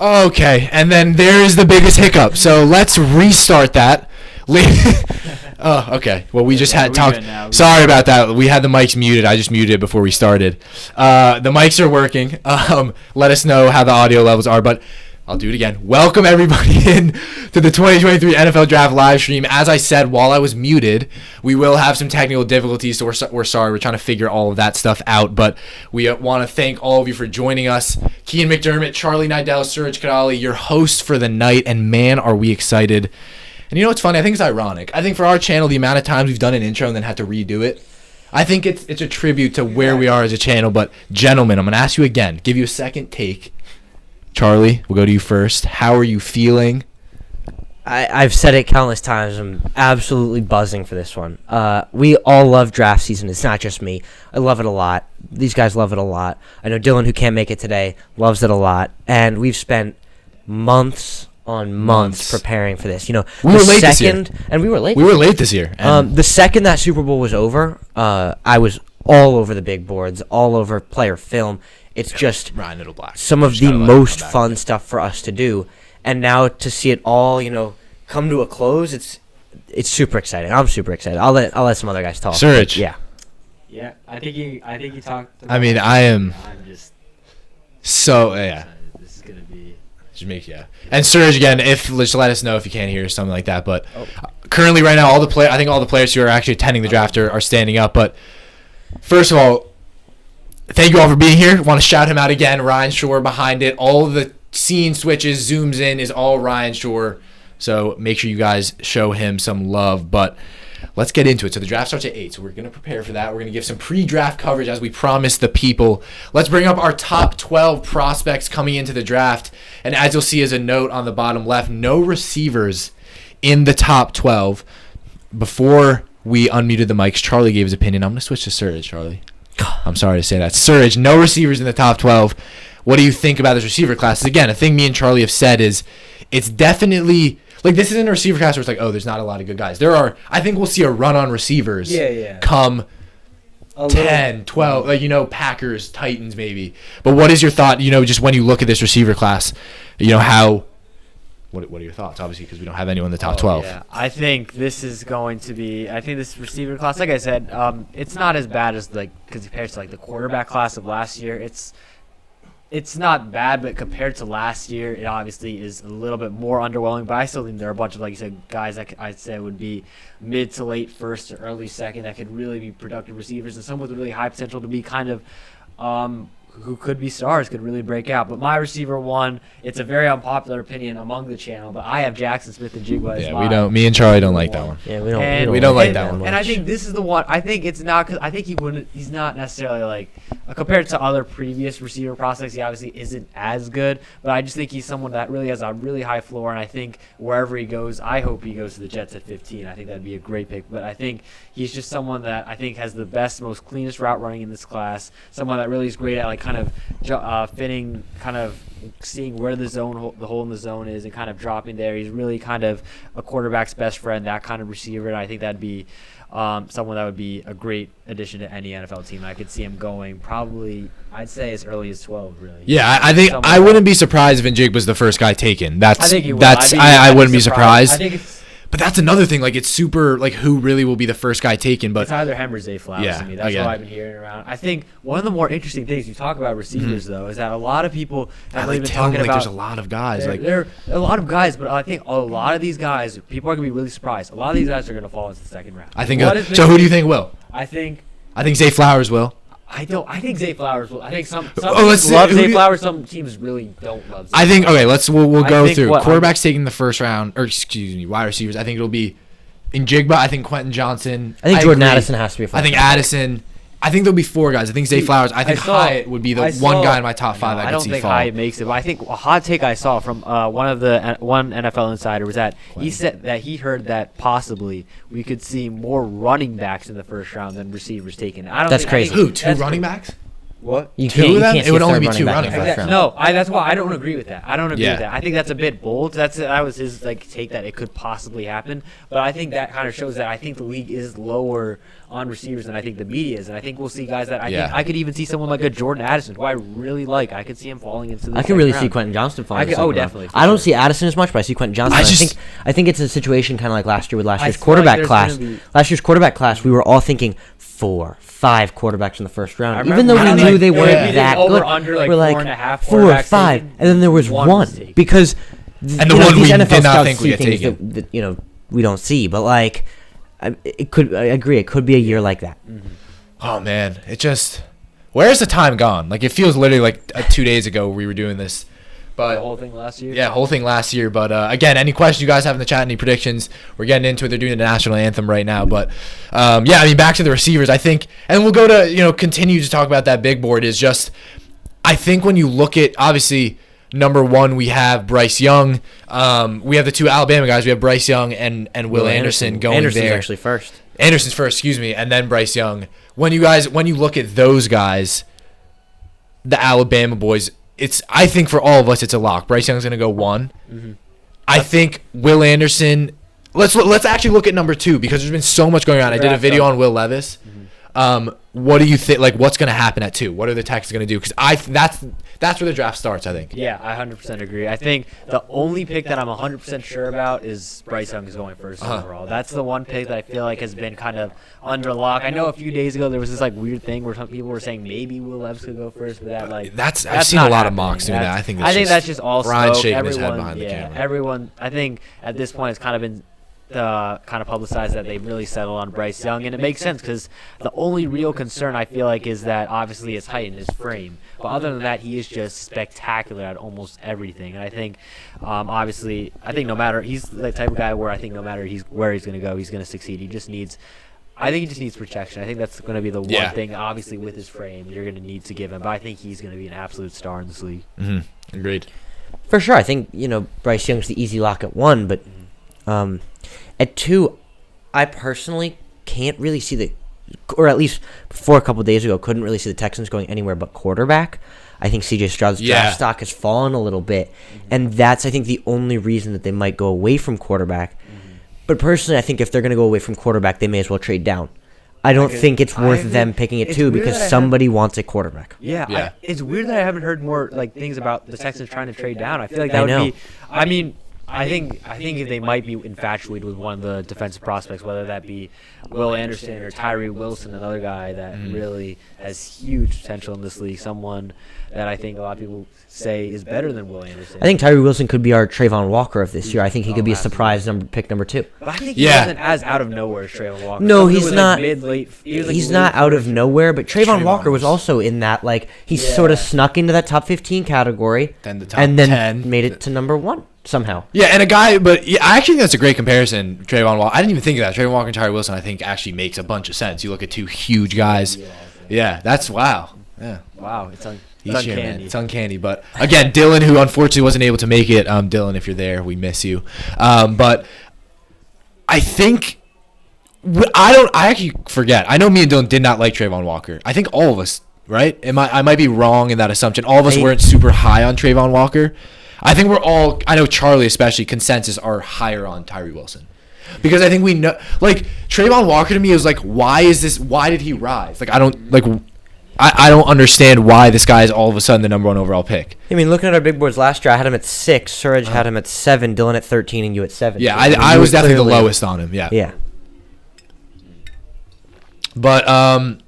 Okay, and then there is the biggest hiccup. So let's restart that. Oh, okay. Well, we just had talked. Sorry about that. We had the mics muted. I just muted it before we started. The mics are working. Let us know how the audio levels are, but I'll do it again. Welcome everybody in to the 2023 NFL Draft live stream. As I said, while I was muted, we will have some technical difficulties, so we're sorry. We're trying to figure all of that stuff out, but we want to thank all of you for joining us. Kian McDermott, Charlie Nidell, Suraj Kadali, your host for the night, and man, are we excited. And you know what's funny? I think it's ironic. I think for our channel, the amount of times we've done an intro and then had to redo it, I think it's a tribute to where we are as a channel. But gentlemen, I'm going to ask you again, give you a second take. Charlie, we'll go to you first. How are you feeling? I've said it countless times. I'm absolutely buzzing for this one. We all love draft season. It's not just me. I love it a lot. These guys love it a lot. I know Dylan, who can't make it today, loves it a lot. And we've spent months on months preparing for this. You know, we were late this year. And we were late. We were late this year. The second that Super Bowl was over, I was all over the big boards, all over player film. It's just some of the most fun stuff for us to do. And now to see it all, you know, come to a close, it's super exciting. I'm super excited. I'll let some other guys talk. Suraj. Yeah, I think you talked about I mean, I'm just so This is gonna be And Suraj, again, just let us know if you can't hear something like that. But currently, right now, I think all the players who are actually attending the draft are standing up. But first of all, thank you all for being here. Want to shout him out again. Ryan Shore behind it. All of the scene switches, zooms in is all Ryan Shore. So make sure you guys show him some love. But let's get into it. So the draft starts at 8. So we're going to prepare for that. We're going to give some pre-draft coverage as we promised the people. Let's bring up our top 12 prospects coming into the draft. And as you'll see as a note on the bottom left, no receivers in the top 12. Before we unmuted the mics, Charlie gave his opinion. I'm going to switch to Suraj, Charlie. I'm sorry to say that. Suraj, no receivers in the top 12. What do you think about this receiver class? Again, a thing me and Charlie have said is it's definitely like this isn't a receiver class where it's like, oh, there's not a lot of good guys. There are. I think we'll see a run on receivers come 10, 12, like, you know, Packers, Titans maybe. But what is your thought, you know, just when you look at this receiver class, you know, how what are your thoughts, obviously, because we don't have anyone in the top 12? Yeah, I think this is going to be. I think this receiver class, like I said, it's not as bad as compared to like the quarterback class of last year. It's not bad, but compared to last year, it obviously is a little bit more underwhelming. But I still think there are a bunch of, like you said, guys that I'd say would be mid to late first or early second that could really be productive receivers, and some with really high potential to be kind of who could be stars, could really break out. But my receiver one, it's a very unpopular opinion among the channel, but I have Jackson Smith-Njigba as we don't. Me and Charlie don't like that one. Yeah, we don't like that one. And I think this is the one. I think it's not because I think he's not necessarily like compared to other previous receiver prospects. He obviously isn't as good, but I just think he's someone that really has a really high floor. And I think wherever he goes, I hope he goes to the Jets at 15. I think that'd be a great pick. But I think he's just someone that I think has the best, most cleanest route running in this class. Someone that really is great at like kind of fitting, kind of seeing where the hole in the zone is, and kind of dropping there. He's really kind of a quarterback's best friend, that kind of receiver. And I think that'd be someone that would be a great addition to any NFL team. I could see him going probably, I'd say, as early as 12. Really. Yeah, I think I wouldn't be surprised if Njigba was the first guy taken. I wouldn't be surprised. I think it's. But that's another thing. Like, it's super, like, who really will be the first guy taken. But it's either him or Zay Flowers to me. That's what I've been hearing around. I think one of the more interesting things you talk about receivers, though, is that a lot of people have been talking about. There's a lot of guys. There are a lot of guys, but I think a lot of these guys, people are going to be really surprised. A lot of these guys are going to fall into the second round. I think. So who do you think will? I think Zay Flowers will. I think Zay Flowers will. I think some teams love Zay Flowers. Some teams really don't love Zay Flowers. I think, okay, we'll go through. Quarterbacks taking the first round, or excuse me, wide receivers. I think it'll be Njigba. I think Quentin Johnson. I think Jordan Addison has to be. I think Addison. I think there'll be 4 guys. I think Zay Flowers. I think Hyatt would be the one guy in my top 5 I could see fall. I don't think Hyatt makes it, but I think a hot take I saw from one NFL insider was that he said that he heard that possibly we could see more running backs in the first round than receivers taken. That's crazy. Who? 2 running backs? What? Two of them? It would only be 2 running backs. No, that's why I don't agree with that. I think that's a bit bold. That was his take that it could possibly happen. But I think that kind of shows that I think the league is lower on receivers than I think the media is. And I think we'll see guys that I could even see someone like a Jordan Addison, who I really like. I could see him falling into the I could really see Quentin Johnston falling. Definitely. I don't see Addison as much, but I see Quentin Johnston. I think it's a situation kind of like last year with last year's quarterback class. Last year's quarterback class, we were all thinking 4, 5 quarterbacks in the first round, even though we knew they weren't that good. We're like 4 or 5, and then there was one because and the one we did not think we had taken. That we don't see, but like it could. I agree. It could be a year like that. Oh man, it just where's the time gone? Like it feels literally like 2 days ago we were doing this. But the whole thing last year? Yeah, whole thing last year. But again, any questions you guys have in the chat, any predictions, we're getting into it. They're doing the national anthem right now. But yeah, I mean, back to the receivers, I think, and we'll go to, continue to talk about that big board is just, I think when you look at, obviously, number 1, we have Bryce Young. We have the 2 Alabama guys. We have Bryce Young and Will Anderson going Anderson's there. Actually first. Anderson's first, excuse me, and then Bryce Young. When you look at those guys, the Alabama boys, I think for all of us, it's a lock. Bryce Young's going to go 1. Mm-hmm. I think Will Anderson. Let's actually look at number 2 because there's been so much going on. I did a video on Will Levis. Mm-hmm. What do you think? Like, what's going to happen at 2? What are the Texans going to do? Because that's where the draft starts, I think. Yeah, I 100% agree. I think the only pick that I'm 100% sure about is Bryce Young is going first overall. That's the one pick that I feel like has been kind of under lock. I know a few days ago there was this like weird thing where some people were saying maybe Will Levis could go first, but I've seen a lot of mocks doing that. I think that's just all Brian smoke. shaking his head behind the camera. Everyone. I think at this point it's kind of been kind of publicized that they really settled on Bryce Young, and it makes sense because the only real concern I feel like is that obviously his height and his frame, but other than that he is just spectacular at almost everything. And I think obviously no matter, he's the type of guy where I think no matter where he's going to go, he's going to succeed. I think he just needs protection. I think that's going to be the one thing, obviously, with his frame you're going to need to give him, but I think he's going to be an absolute star in this league. Mm-hmm. Agreed. For sure. I think Bryce Young's the easy lock at 1, but at 2, I personally can't really see or at least before a couple days ago, couldn't really see the Texans going anywhere but quarterback. I think C.J. Stroud's draft stock has fallen a little bit, and that's, I think, the only reason that they might go away from quarterback. But personally, I think if they're going to go away from quarterback, they may as well trade down. I don't think it's worth them picking it 2 because somebody wants a quarterback. Yeah. It's weird that I haven't heard more things about the Texans trying to trade down. I feel like that would be. I mean, I think they might be infatuated with one of the defensive prospects, whether that be Will Anderson or Tyree Wilson, another guy that really has huge potential in this league. Someone that I think a lot of people say is better than Will Anderson. I think Tyree Wilson could be our Trayvon Walker of this year. I think he could be a surprise pick number 2. But I think he wasn't as out of nowhere as Trayvon Walker. No, he's not. He's not out of nowhere, but Trayvon Walker was also in that, he sort of snuck into that top 15 category then the top and then 10. Made it to number 1 somehow. Yeah, and a guy, but I actually think that's a great comparison, Trayvon Walker. I didn't even think of that. Trayvon Walker and Tyree Wilson, I think, actually makes a bunch of sense. You look at 2 huge guys. Yeah, that's wow. Yeah. Wow, it's uncanny. Man. It's uncanny. But again, Dylan, who unfortunately wasn't able to make it. Dylan, if you're there, we miss you. But I think I actually forget. I know me and Dylan did not like Trayvon Walker. I think all of us, right? I might be wrong in that assumption. All of us weren't super high on Trayvon Walker. I think we're all, I know Charlie especially, consensus are higher on Tyree Wilson. Because I think we know, Trayvon Walker to me is why did he rise? I don't understand why this guy is all of a sudden the number 1 overall pick. I mean, looking at our big boards last year, I had him at 6, Suraj had him at 7, Dylan at 13, and you at 7. Yeah, I was definitely the lowest on him, yeah. Yeah. But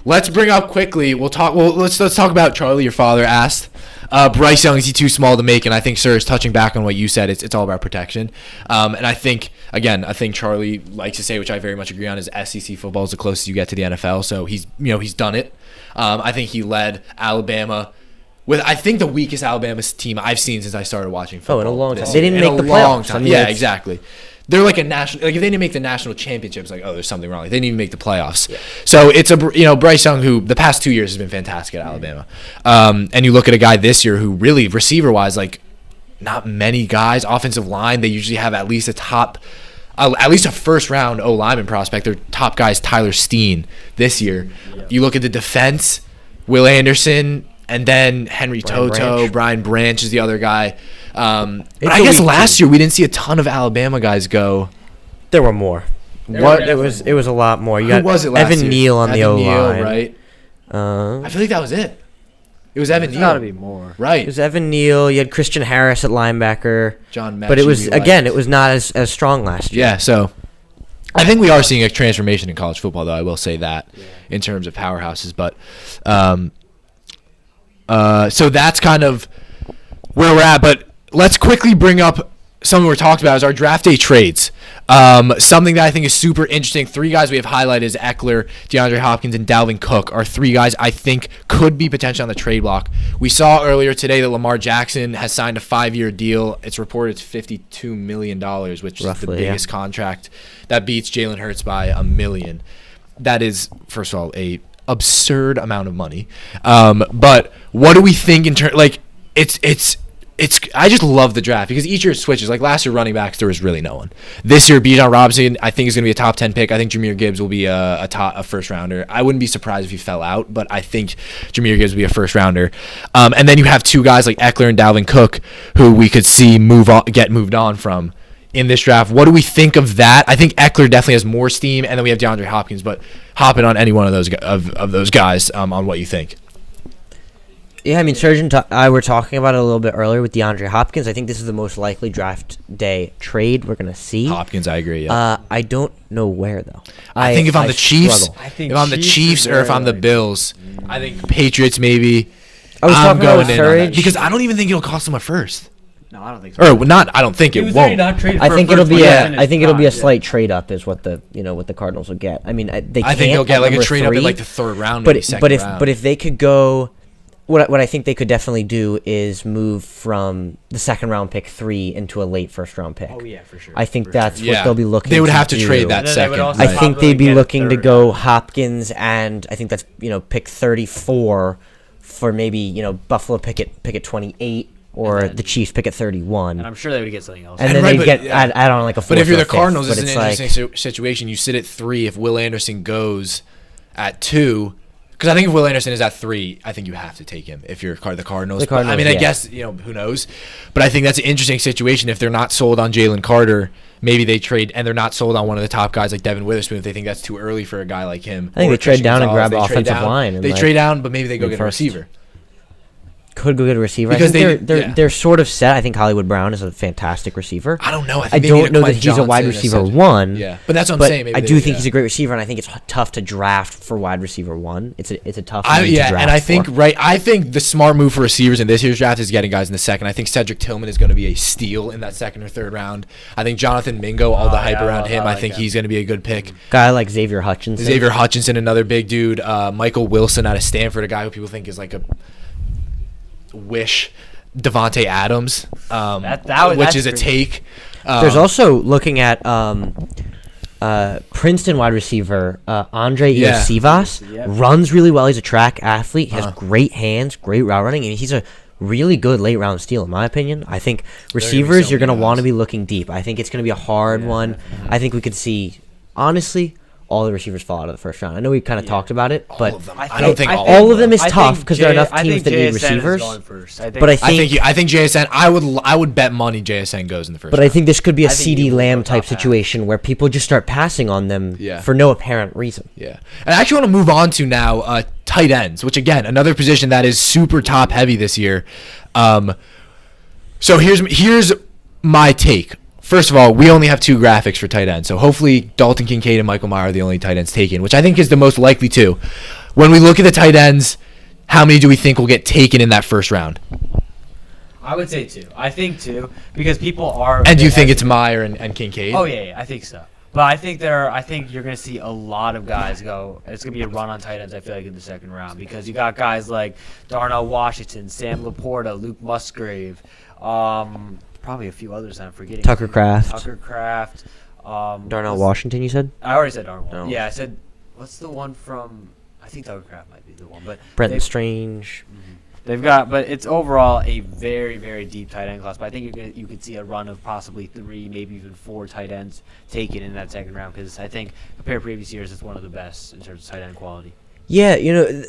let's bring up quickly, let's talk about Charlie, your father asked. Bryce Young, is he too small to make? And I think, sir, is touching back on what you said. It's all about protection. And I think Charlie likes to say, which I very much agree on, is SEC football is the closest you get to the NFL. So he's done it. I think he led Alabama with, I think, the weakest Alabama team I've seen since I started watching football. In a long time. They didn't make the playoffs. I mean, yeah, exactly. They're like a national. If they didn't make the national championships, there's something wrong. They didn't even make the playoffs. Yeah. So it's Bryce Young, who the past 2 years has been fantastic at Alabama. And you look at a guy this year who really receiver wise, not many guys, offensive line. They usually have at least a first round O lineman prospect. Their top guy is Tyler Steen this year. Yeah. You look at the defense, Will Anderson, and then Henry Toto. Brian Branch is the other guy. But I guess last year we didn't see a ton of Alabama guys go. There were more. It was a lot more. You Who got was it last Evan year? Neal on the O line, right? I feel like that was it. It was Evan Neal. Got to be more. Right. It was Evan Neal. You had Christian Harris at linebacker. John Mechie, but it was not as strong last year. Yeah, so I think we are seeing a transformation in college football, though. I will say that in terms of powerhouses. But so that's kind of where we're at. But let's quickly bring up something we're talking about is our draft day trades. Something that I think is super interesting. 3 guys we have highlighted is Eckler, DeAndre Hopkins, and Dalvin Cook are 3 guys I think could be potentially on the trade block. We saw earlier today that Lamar Jackson has signed a 5-year deal. It's reported it's $52 million, which is the biggest contract. That beats Jalen Hurts by $1 million. That is, first of all, a absurd amount of money. But what do we think in terms, like, I just love the draft because each year it switches. Like last year, running backs, there was really no one. This year, Bijan Robinson, I think is going to be a top 10 pick. I think Jahmyr Gibbs will be a first rounder. I wouldn't be surprised if he fell out, but I think Jahmyr Gibbs will be a first rounder. And then you have 2 guys like Eckler and Dalvin Cook, who we could see get moved on from in this draft. What do we think of that? I think Eckler definitely has more steam, and then we have DeAndre Hopkins. But hopping on any one of those guys on what you think. Yeah, I mean, Serge and I were talking about it a little bit earlier with DeAndre Hopkins. I think this is the most likely draft day trade we're going to see. Hopkins, I agree, yeah. I don't know where, though. I think if I'm the Chiefs, or if I'm the Bills, I think Patriots maybe. I was talking going about in Serge. on that because I don't even think it'll cost them a first. No, I don't think so. Or not, I don't think it won't. I think it'll be a slight trade up is what the Cardinals will get. I mean, I think they'll get like a trade up in like the 3rd round, maybe second round. But if they could go. What I think they could definitely do is move from the 2nd round pick 3 into a late 1st round pick. Oh yeah, for sure. I think that's what they'll be looking. They would have to do. trade that second. I think they'd be looking to go Hopkins, and I think that's pick 34 for maybe Buffalo pick at 28 or the Chiefs pick at 31. And I'm sure they would get something else. And then they'd get add on like a 4th. But if you're the Cardinals, it's it's an interesting situation. You sit at 3 if Will Anderson goes at 2. Because I think if Will Anderson is at 3, I think you have to take him if you're the Cardinals. I mean, I guess, who knows. But I think that's an interesting situation. If they're not sold on Jalen Carter, maybe they trade, and they're not sold on one of the top guys like Devin Witherspoon if they think that's too early for a guy like him. I think they trade down and grab offensive line. They trade down, but maybe they go get a receiver. Could go get a receiver because they're sort of set. I think Hollywood Brown is a fantastic receiver. I don't know. I don't know that he's a wide receiver 1. Yeah, but that's what I'm saying. Maybe I do think he's a great receiver, and I think it's tough to draft for wide receiver 1. It's a tough. To draft and I think I think the smart move for receivers in this year's draft is getting guys in the 2nd. I think Cedric Tillman is going to be a steal in that 2nd or 3rd round. I think Jonathan Mingo, all the hype around him, I think he's going to be a good pick. Guy like Xavier Hutchinson, another big dude. Michael Wilson out of Stanford, a guy who people think is like a Devontae Adams, which is a take. There's also looking at Princeton wide receiver Andre Iosivas. Runs really well. He's a track athlete. He has great hands, great route running, and he's a really good late round steal in my opinion. I think receivers you're going to want to be looking deep. I think it's going to be a hard one. I think we could see, honestly, all the receivers fall out of the 1st round. I know we kind of talked about it, but I don't think all of them is tough because there are enough teams that need receivers. But I think JSN. I would bet money JSN goes in the 1st. But I think this could be a CD Lamb type situation where people just start passing on them for no apparent reason. Yeah, and I actually want to move on to now tight ends, which again another position that is super top heavy this year. So here's my take. First of all, we only have 2 graphics for tight ends, so hopefully Dalton Kincaid and Michael Mayer are the only tight ends taken, which I think is the most likely to. When we look at the tight ends, how many do we think will get taken in that 1st round? I would say 2. I think 2 because people are. And do you think it's Mayer and Kincaid? Oh yeah, I think so. But I think you're going to see a lot of guys go. It's going to be a run on tight ends. I feel like in the 2nd round because you got guys like Darnell Washington, Sam Laporta, Luke Musgrave. Probably a few others I'm forgetting. Tucker Kraft. Darnell Washington, you said? I already said Darnell. Yeah, I said, what's the one from, I think Tucker Kraft might be the one. But Brenton Strange. They've got, but it's overall a very, very deep tight end class. But I think you could see a run of possibly 3, maybe even 4 tight ends taken in that 2nd round because I think compared to previous years, it's one of the best in terms of tight end quality. Yeah,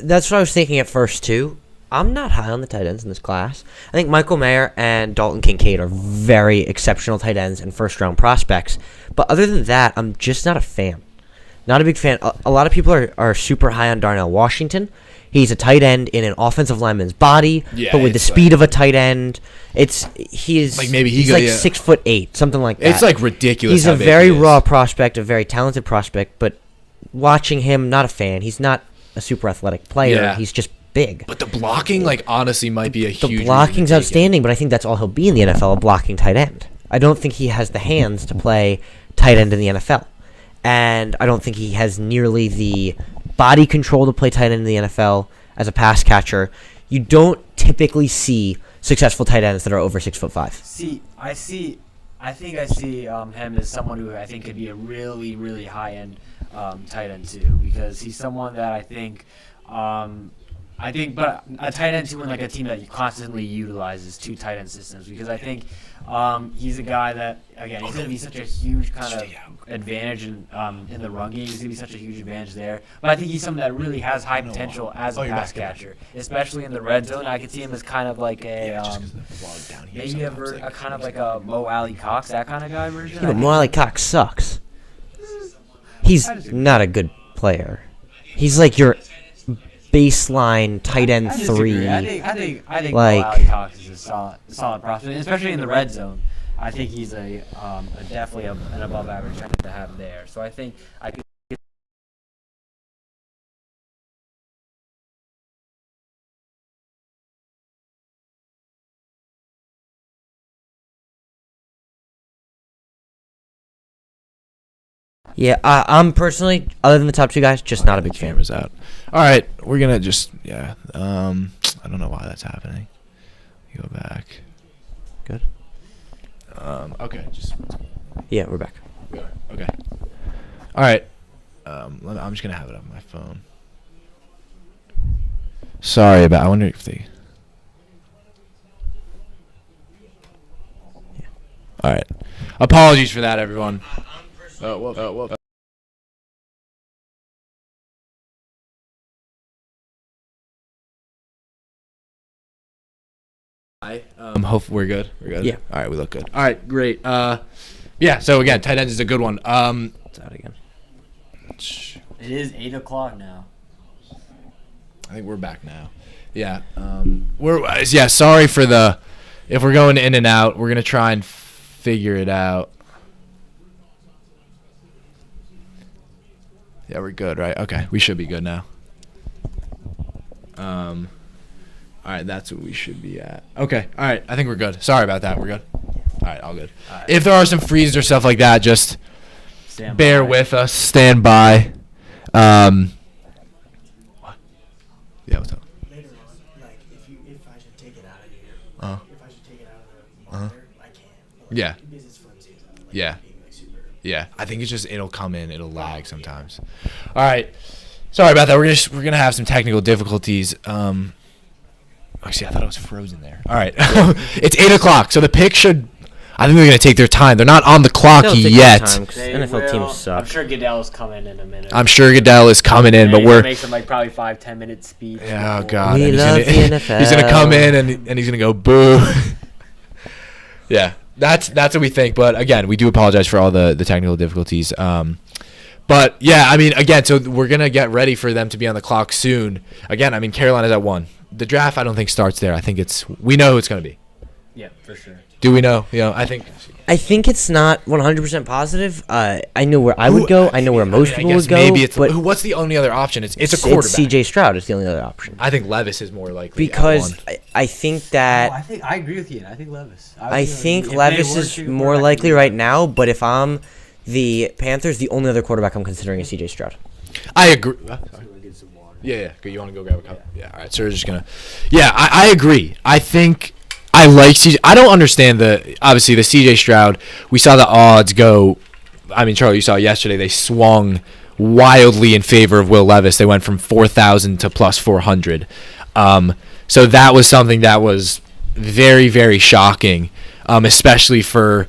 that's what I was thinking at first too. I'm not high on the tight ends in this class. I think Michael Mayer and Dalton Kincaid are very exceptional tight ends and first-round prospects. But other than that, I'm just not a fan. Not a big fan. A lot of people are super high on Darnell Washington. He's a tight end in an offensive lineman's body, but with the speed of a tight end. He's like he's 6'8", something like that. It's like ridiculous. He's a very raw prospect, a very talented prospect, but watching him, not a fan. He's not a super athletic player. Yeah. He's just big. But the blocking, honestly, might be a huge. The blocking's outstanding, but I think that's all he'll be in the NFL, a blocking tight end. I don't think he has the hands to play tight end in the NFL. And I don't think he has nearly the body control to play tight end in the NFL as a pass catcher. You don't typically see successful tight ends that are over 6'5". I think I see him as someone who I think could be a really, really high-end tight end too, because he's someone that I think, but a tight end too in a team that constantly utilizes two tight end systems, because I think he's a guy that, again, he's going to be such a huge kind of advantage in the run game. He's going to be such a huge advantage there. But I think he's someone that really has high potential as a pass catcher, especially in the red zone. I could see him as kind of like a maybe a kind of like a Mo Alley Cox, that kind of guy version. Yeah, but Mo Alley Cox sucks. He's not a good player. He's like your baseline tight end 3. I think Mo Alley Cox is a solid prospect, especially in the red zone. I think he's definitely an above average tight end to have there. So I think I could. Yeah, I'm personally, other than the top two guys, just not a big fan. Camera's out. All right, we're gonna just I don't know why that's happening. Go back. Good. Okay. Yeah, we're back. Okay. All right. I'm just gonna have it on my phone. Sorry about. I wonder if they. Yeah. All right. Apologies for that, everyone. Whoa. Hope we're good. We're good. Yeah. All right, we look good. All right, great. Yeah. So again, tight ends is a good one. It's out again. It is 8:00 now. I think we're back now. Yeah. Sorry for the. If we're going in and out, we're gonna try and figure it out. Yeah, we're good, right? Okay, we should be good now. All right, that's what we should be at. Okay, all right, I think we're good. Sorry about that. We're good. All right, all good. All right. If there are some freezes or stuff like that, just bear with us. Stand by. What? Yeah, what's up? Later on, if I should take it out of here, if I should take it out of the monitor, I can't. Yeah. Because it's flimsy. Yeah. Yeah, I think it'll come in, it'll lag sometimes. All right, sorry about that. We're gonna have some technical difficulties. Actually, I thought it was frozen there. All right, it's 8:00, so the pick should. I think they're gonna take their time. They're not on the clock yet. NFL teams suck. I'm sure Goodell is coming in a minute. I'm sure Goodell is coming in, but we're make some probably 5-10 minute speech. Oh God, we love the NFL. He's gonna come in and he's gonna go boo. Yeah. That's what we think, but again, we do apologize for all the technical difficulties. But yeah, I mean, again, so we're gonna get ready for them to be on the clock soon. Again, I mean, Carolina's at 1. The draft, I don't think starts there. I think we know who it's gonna be. Yeah, for sure. Do we know? I think it's not 100% positive. I know where I would go. I know where most people would go. Maybe what's the only other option? It's a quarterback. It's C.J. Stroud is the only other option. I think Levis is more likely. Because I think that. I agree with you. I think Levis. I think Levis is more likely right now. But if I'm the Panthers, the only other quarterback I'm considering is C.J. Stroud. I agree. Yeah. You want to go grab a cup? Yeah. All right. So we're just gonna. Yeah, I agree. I think. I like CJ. I don't understand obviously the CJ Stroud. We saw the odds go. I mean, Charlie, you saw yesterday they swung wildly in favor of Will Levis. They went from 4,000 to plus 400. So that was something that was very, very shocking, especially for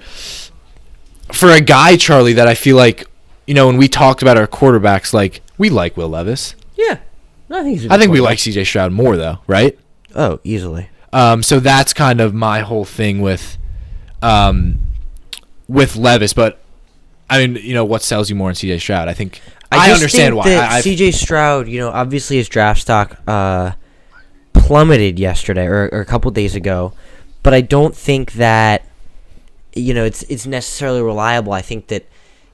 a guy, Charlie, that I feel like, when we talked about our quarterbacks, we like Will Levis. Yeah, I think we like CJ Stroud more though, right? Oh, easily. So that's kind of my whole thing with Levis. But I mean, what sells you more in CJ Stroud? I think I understand why. CJ Stroud, obviously his draft stock plummeted yesterday or a couple days ago, but I don't think that it's necessarily reliable. I think that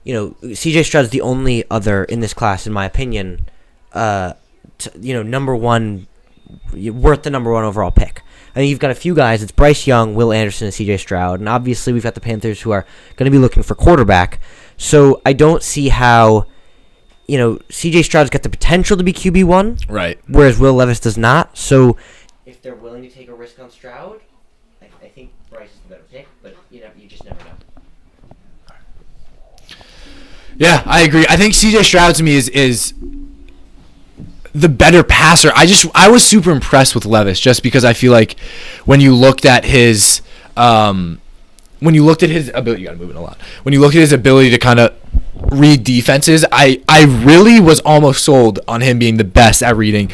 CJ Stroud's the only other in this class, in my opinion, number one, worth the number one overall pick. I think you've got a few guys. It's Bryce Young, Will Anderson, and C.J. Stroud. And obviously we've got the Panthers who are going to be looking for quarterback. So I don't see how, C.J. Stroud's got the potential to be QB1. Right. Whereas Will Levis does not. So if they're willing to take a risk on Stroud, I think Bryce is the better pick. But, you just never know. Yeah, I agree. I think C.J. Stroud to me is the better passer. I was super impressed with Levis just because I feel like when you looked at his ability, you gotta move it a lot. When you look at his ability to kind of read defenses, I really was almost sold on him being the best at reading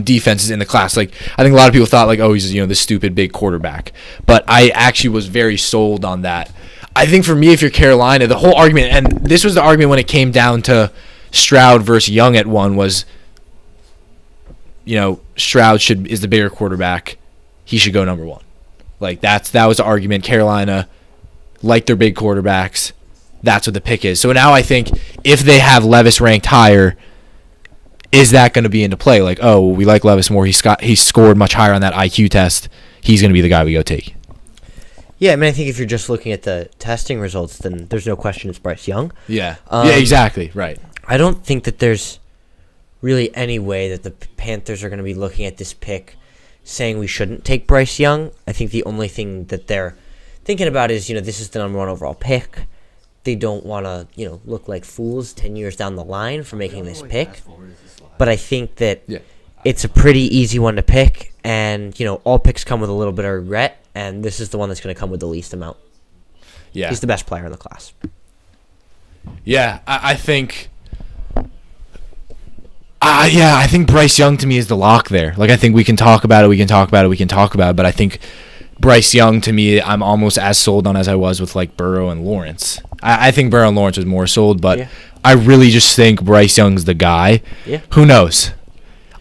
defenses in the class. Like, I think a lot of people thought like, oh, he's this stupid big quarterback, but I actually was very sold on that. I think for me, if you're Carolina, the whole argument, and this was the argument when it came down to Stroud versus Young at one, was Stroud is the bigger quarterback. He should go number one. Like that was the argument. Carolina like their big quarterbacks. That's what the pick is. So now I think if they have Levis ranked higher, is that going to be into play? Like, oh, we like Levis more. He scored much higher on that IQ test. He's going to be the guy we go take. Yeah, I mean, I think if you're just looking at the testing results, then there's no question it's Bryce Young. Yeah. Yeah, exactly. Right. I don't think that there's really any way that the Panthers are going to be looking at this pick saying we shouldn't take Bryce Young. I think the only thing that they're thinking about is, this is the number one overall pick. They don't want to, look like fools 10 years down the line for making this pick. But I think that it's a pretty easy one to pick, and, all picks come with a little bit of regret, and this is the one that's going to come with the least amount. Yeah. He's the best player in the class. Yeah, I think... I think Bryce Young to me is the lock there. Like, I think we can talk about it, but I think Bryce Young to me, I'm almost as sold on as I was with like Burrow and Lawrence. I think Burrow and Lawrence was more sold, but I really just think Bryce Young's the guy. Yeah. Who knows?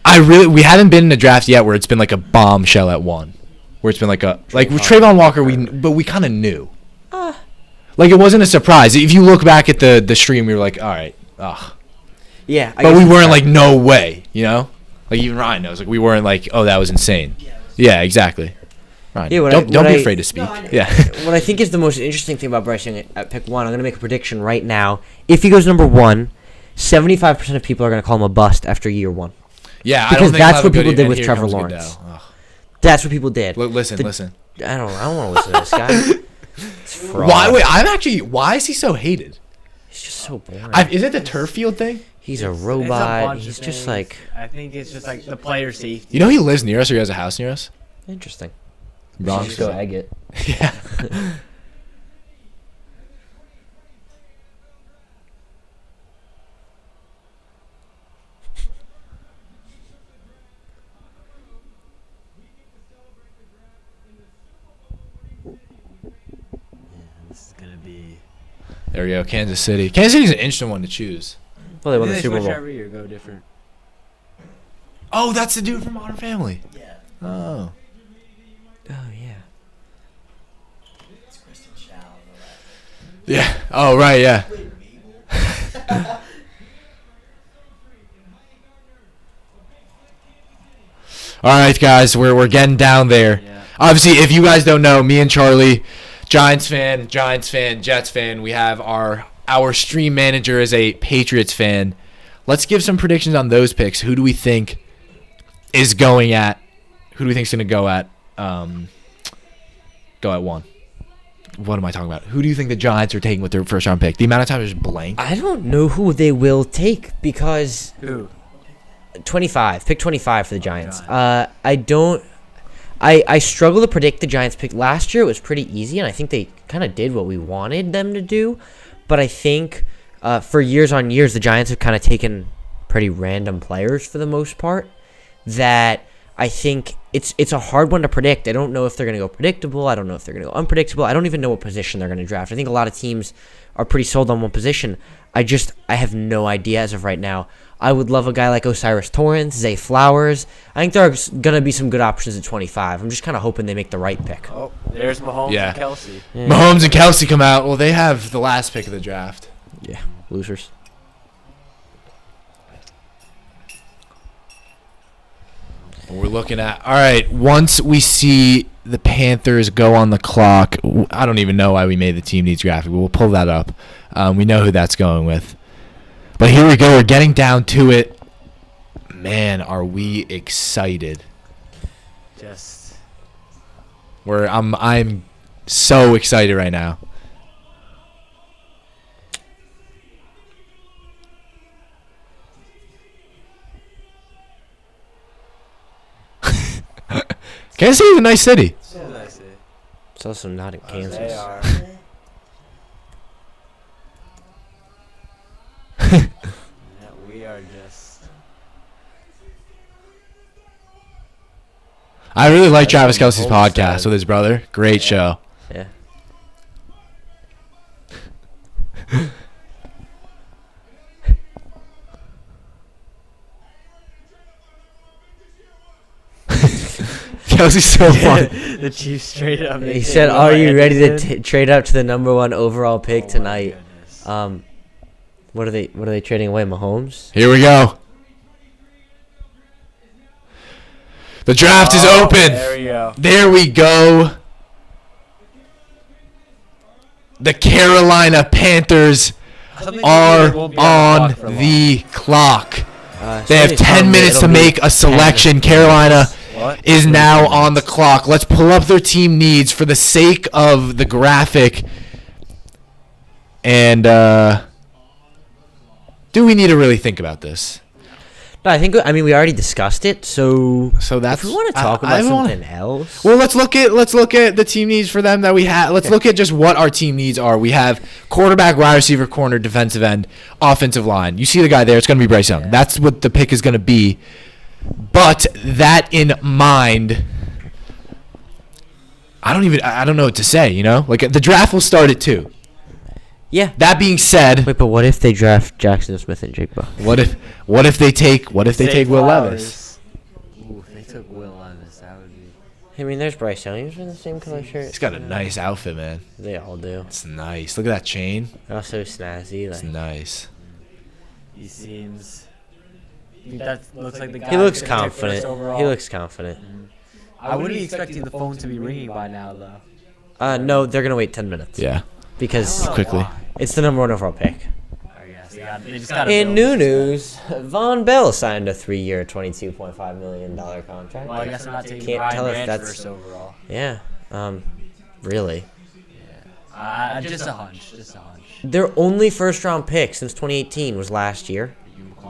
We haven't been in a draft yet where it's been like a bombshell at one, where it's been like with Trayvon Walker, we kind of knew. Like, it wasn't a surprise. If you look back at the stream, we were like, all right, yeah, but we weren't like, no way, Like, even Ryan knows. Like, we weren't like, oh, that was insane. Yeah, exactly. Ryan, yeah, don't be afraid to speak. Yeah. What I think is the most interesting thing about Bryce Young at pick one, I'm going to make a prediction right now. If he goes number one, 75% of people are going to call him a bust after year one. Yeah, because that's what people did with Trevor Lawrence. That's what people did. Listen. I don't want to listen to this guy. It's fraud. Why is he so hated? He's just so boring. Is it the turf field thing? He's a robot. He's just like... I think it's just like the player safety. He lives near us, or he has a house near us? Interesting. Bronx. Just go egg it. Yeah. This is going to be... There we go, Kansas City. Kansas City's an interesting one to choose. Well, they won the Super Bowl. Every year, go different. Oh, that's the dude from Modern Family. Yeah. Oh. Oh, yeah. It's Kristen Schaal and all that. Yeah. Oh, right, yeah. All right, guys, we're getting down there. Yeah. Obviously, if you guys don't know, me and Charlie, Giants fan, Jets fan, we have our stream manager is a Patriots fan. Let's give some predictions on those picks. Who do we think is going at? Who do we think is going to go at one? What am I talking about? Who do you think the Giants are taking with their first round pick? The amount of time is blank. I don't know who they will take because... Who? 25. Pick 25 for the Giants. I struggle to predict the Giants pick. Last year it was pretty easy, and I think they kind of did what we wanted them to do. But I think for years on years, the Giants have kind of taken pretty random players for the most part that I think it's a hard one to predict. I don't know if they're going to go predictable. I don't know if they're going to go unpredictable. I don't even know what position they're going to draft. I think a lot of teams are pretty sold on one position. I have no idea as of right now. I would love a guy like Osiris Torrance, Zay Flowers. I think there are going to be some good options at 25. I'm just kind of hoping they make the right pick. Oh, there's Mahomes and Kelsey. Yeah. Mahomes and Kelsey come out. Well, they have the last pick of the draft. Yeah, losers. We're looking at, all right, once we see the Panthers go on the clock, I don't even know why we made the team needs graphic, but we'll pull that up. We know who that's going with. But here we go. We're getting down to it. Man, are we excited. I'm so excited right now. Kansas City is a nice city. It's also not in Kansas. They are. We are just. I really like Travis Kelce's podcast with his brother. Great show. Yeah. Kelsey's so fun. The Chiefs straight up. He said, "Are you ready to trade up to the number 1 overall pick tonight?" What are they trading away? Mahomes? Here we go. The draft is open. There we go. There we go. The Carolina Panthers are on the clock. They have 10 minutes to make a selection. Carolina is now on the clock. Let's pull up their team needs for the sake of the graphic. And do we need to really think about this? No, I mean we already discussed it. So that's. If we want to talk about something else, well, let's look at the team needs for them that we have. Let's look at just what our team needs are. We have quarterback, wide receiver, corner, defensive end, offensive line. You see the guy there. It's going to be Bryce Young. That's what the pick is going to be. But that in mind, I don't know what to say. You know, like the draft will start at 2. Yeah. That being said, wait, but what if they draft Jackson Smith and Jigba? What if they take Will Levis? Ooh, if they took Will Levis, that would be. I mean, there's Bryce Young. He's in the same color shirt. He's got a nice outfit, man. They all do. It's nice. Look at that chain. They're all so snazzy. It's nice. He seems. That looks like the guy. He looks who's gonna take confident. first overall. He looks confident. I wouldn't be expecting the phone to be ringing by now, though. No, they're gonna wait 10 minutes. Yeah. Because Quickly. It's the number 1 overall pick. They just gotta In build. new news, Von Bell signed a 3-year, $22.5 million contract. Well, I guess I'm not taking Can't tell Ryan if Branch that's first overall. Yeah. Really. Just a hunch. Their only first-round pick since 2018 was last year.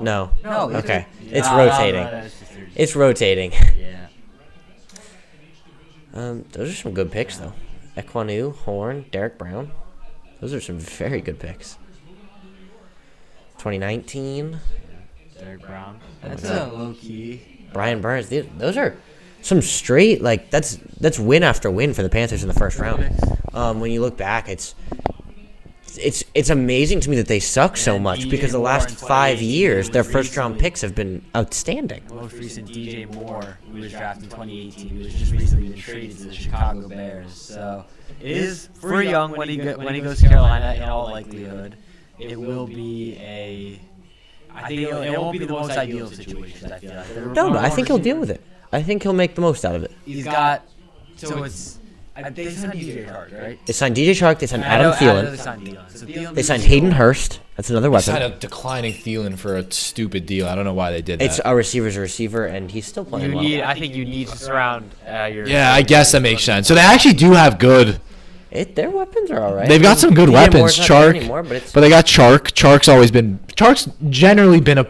No. No. Okay. It's rotating. It's rotating. Yeah. Those are some good picks, though. Equanu, Horn, Derek Brown. Those are some very good picks. 2019. Derek Brown. That's a low key. Brian Burns. Those are some straight, like, that's win after win for the Panthers in the first round. When you look back, it's amazing to me that they suck so much because the last 5 years, their first-round picks have been outstanding. Most recent DJ Moore, who was drafted in 2018, who was just recently been traded to the Chicago Bears. So it is for Young when he goes to Carolina. In all likelihood, it will be I think it won't be the most ideal situation. I feel like. No, but I think he'll deal with it. I think he'll make the most out of it. He's got they signed DJ Chark, right? They signed DJ Shark. They signed Adam Thielen. They signed Hayden Hurst. That's another They weapon. signed a declining Thielen for a stupid deal. I don't know why they did that. It's a receiver, and he's still playing well. I think you need to surround your. Yeah, I guess that makes sense. So they actually do have good. Their weapons are all right. They've got some good DJ weapons. Moore's not there anymore, Chark, but they got Chark. Chark's generally been a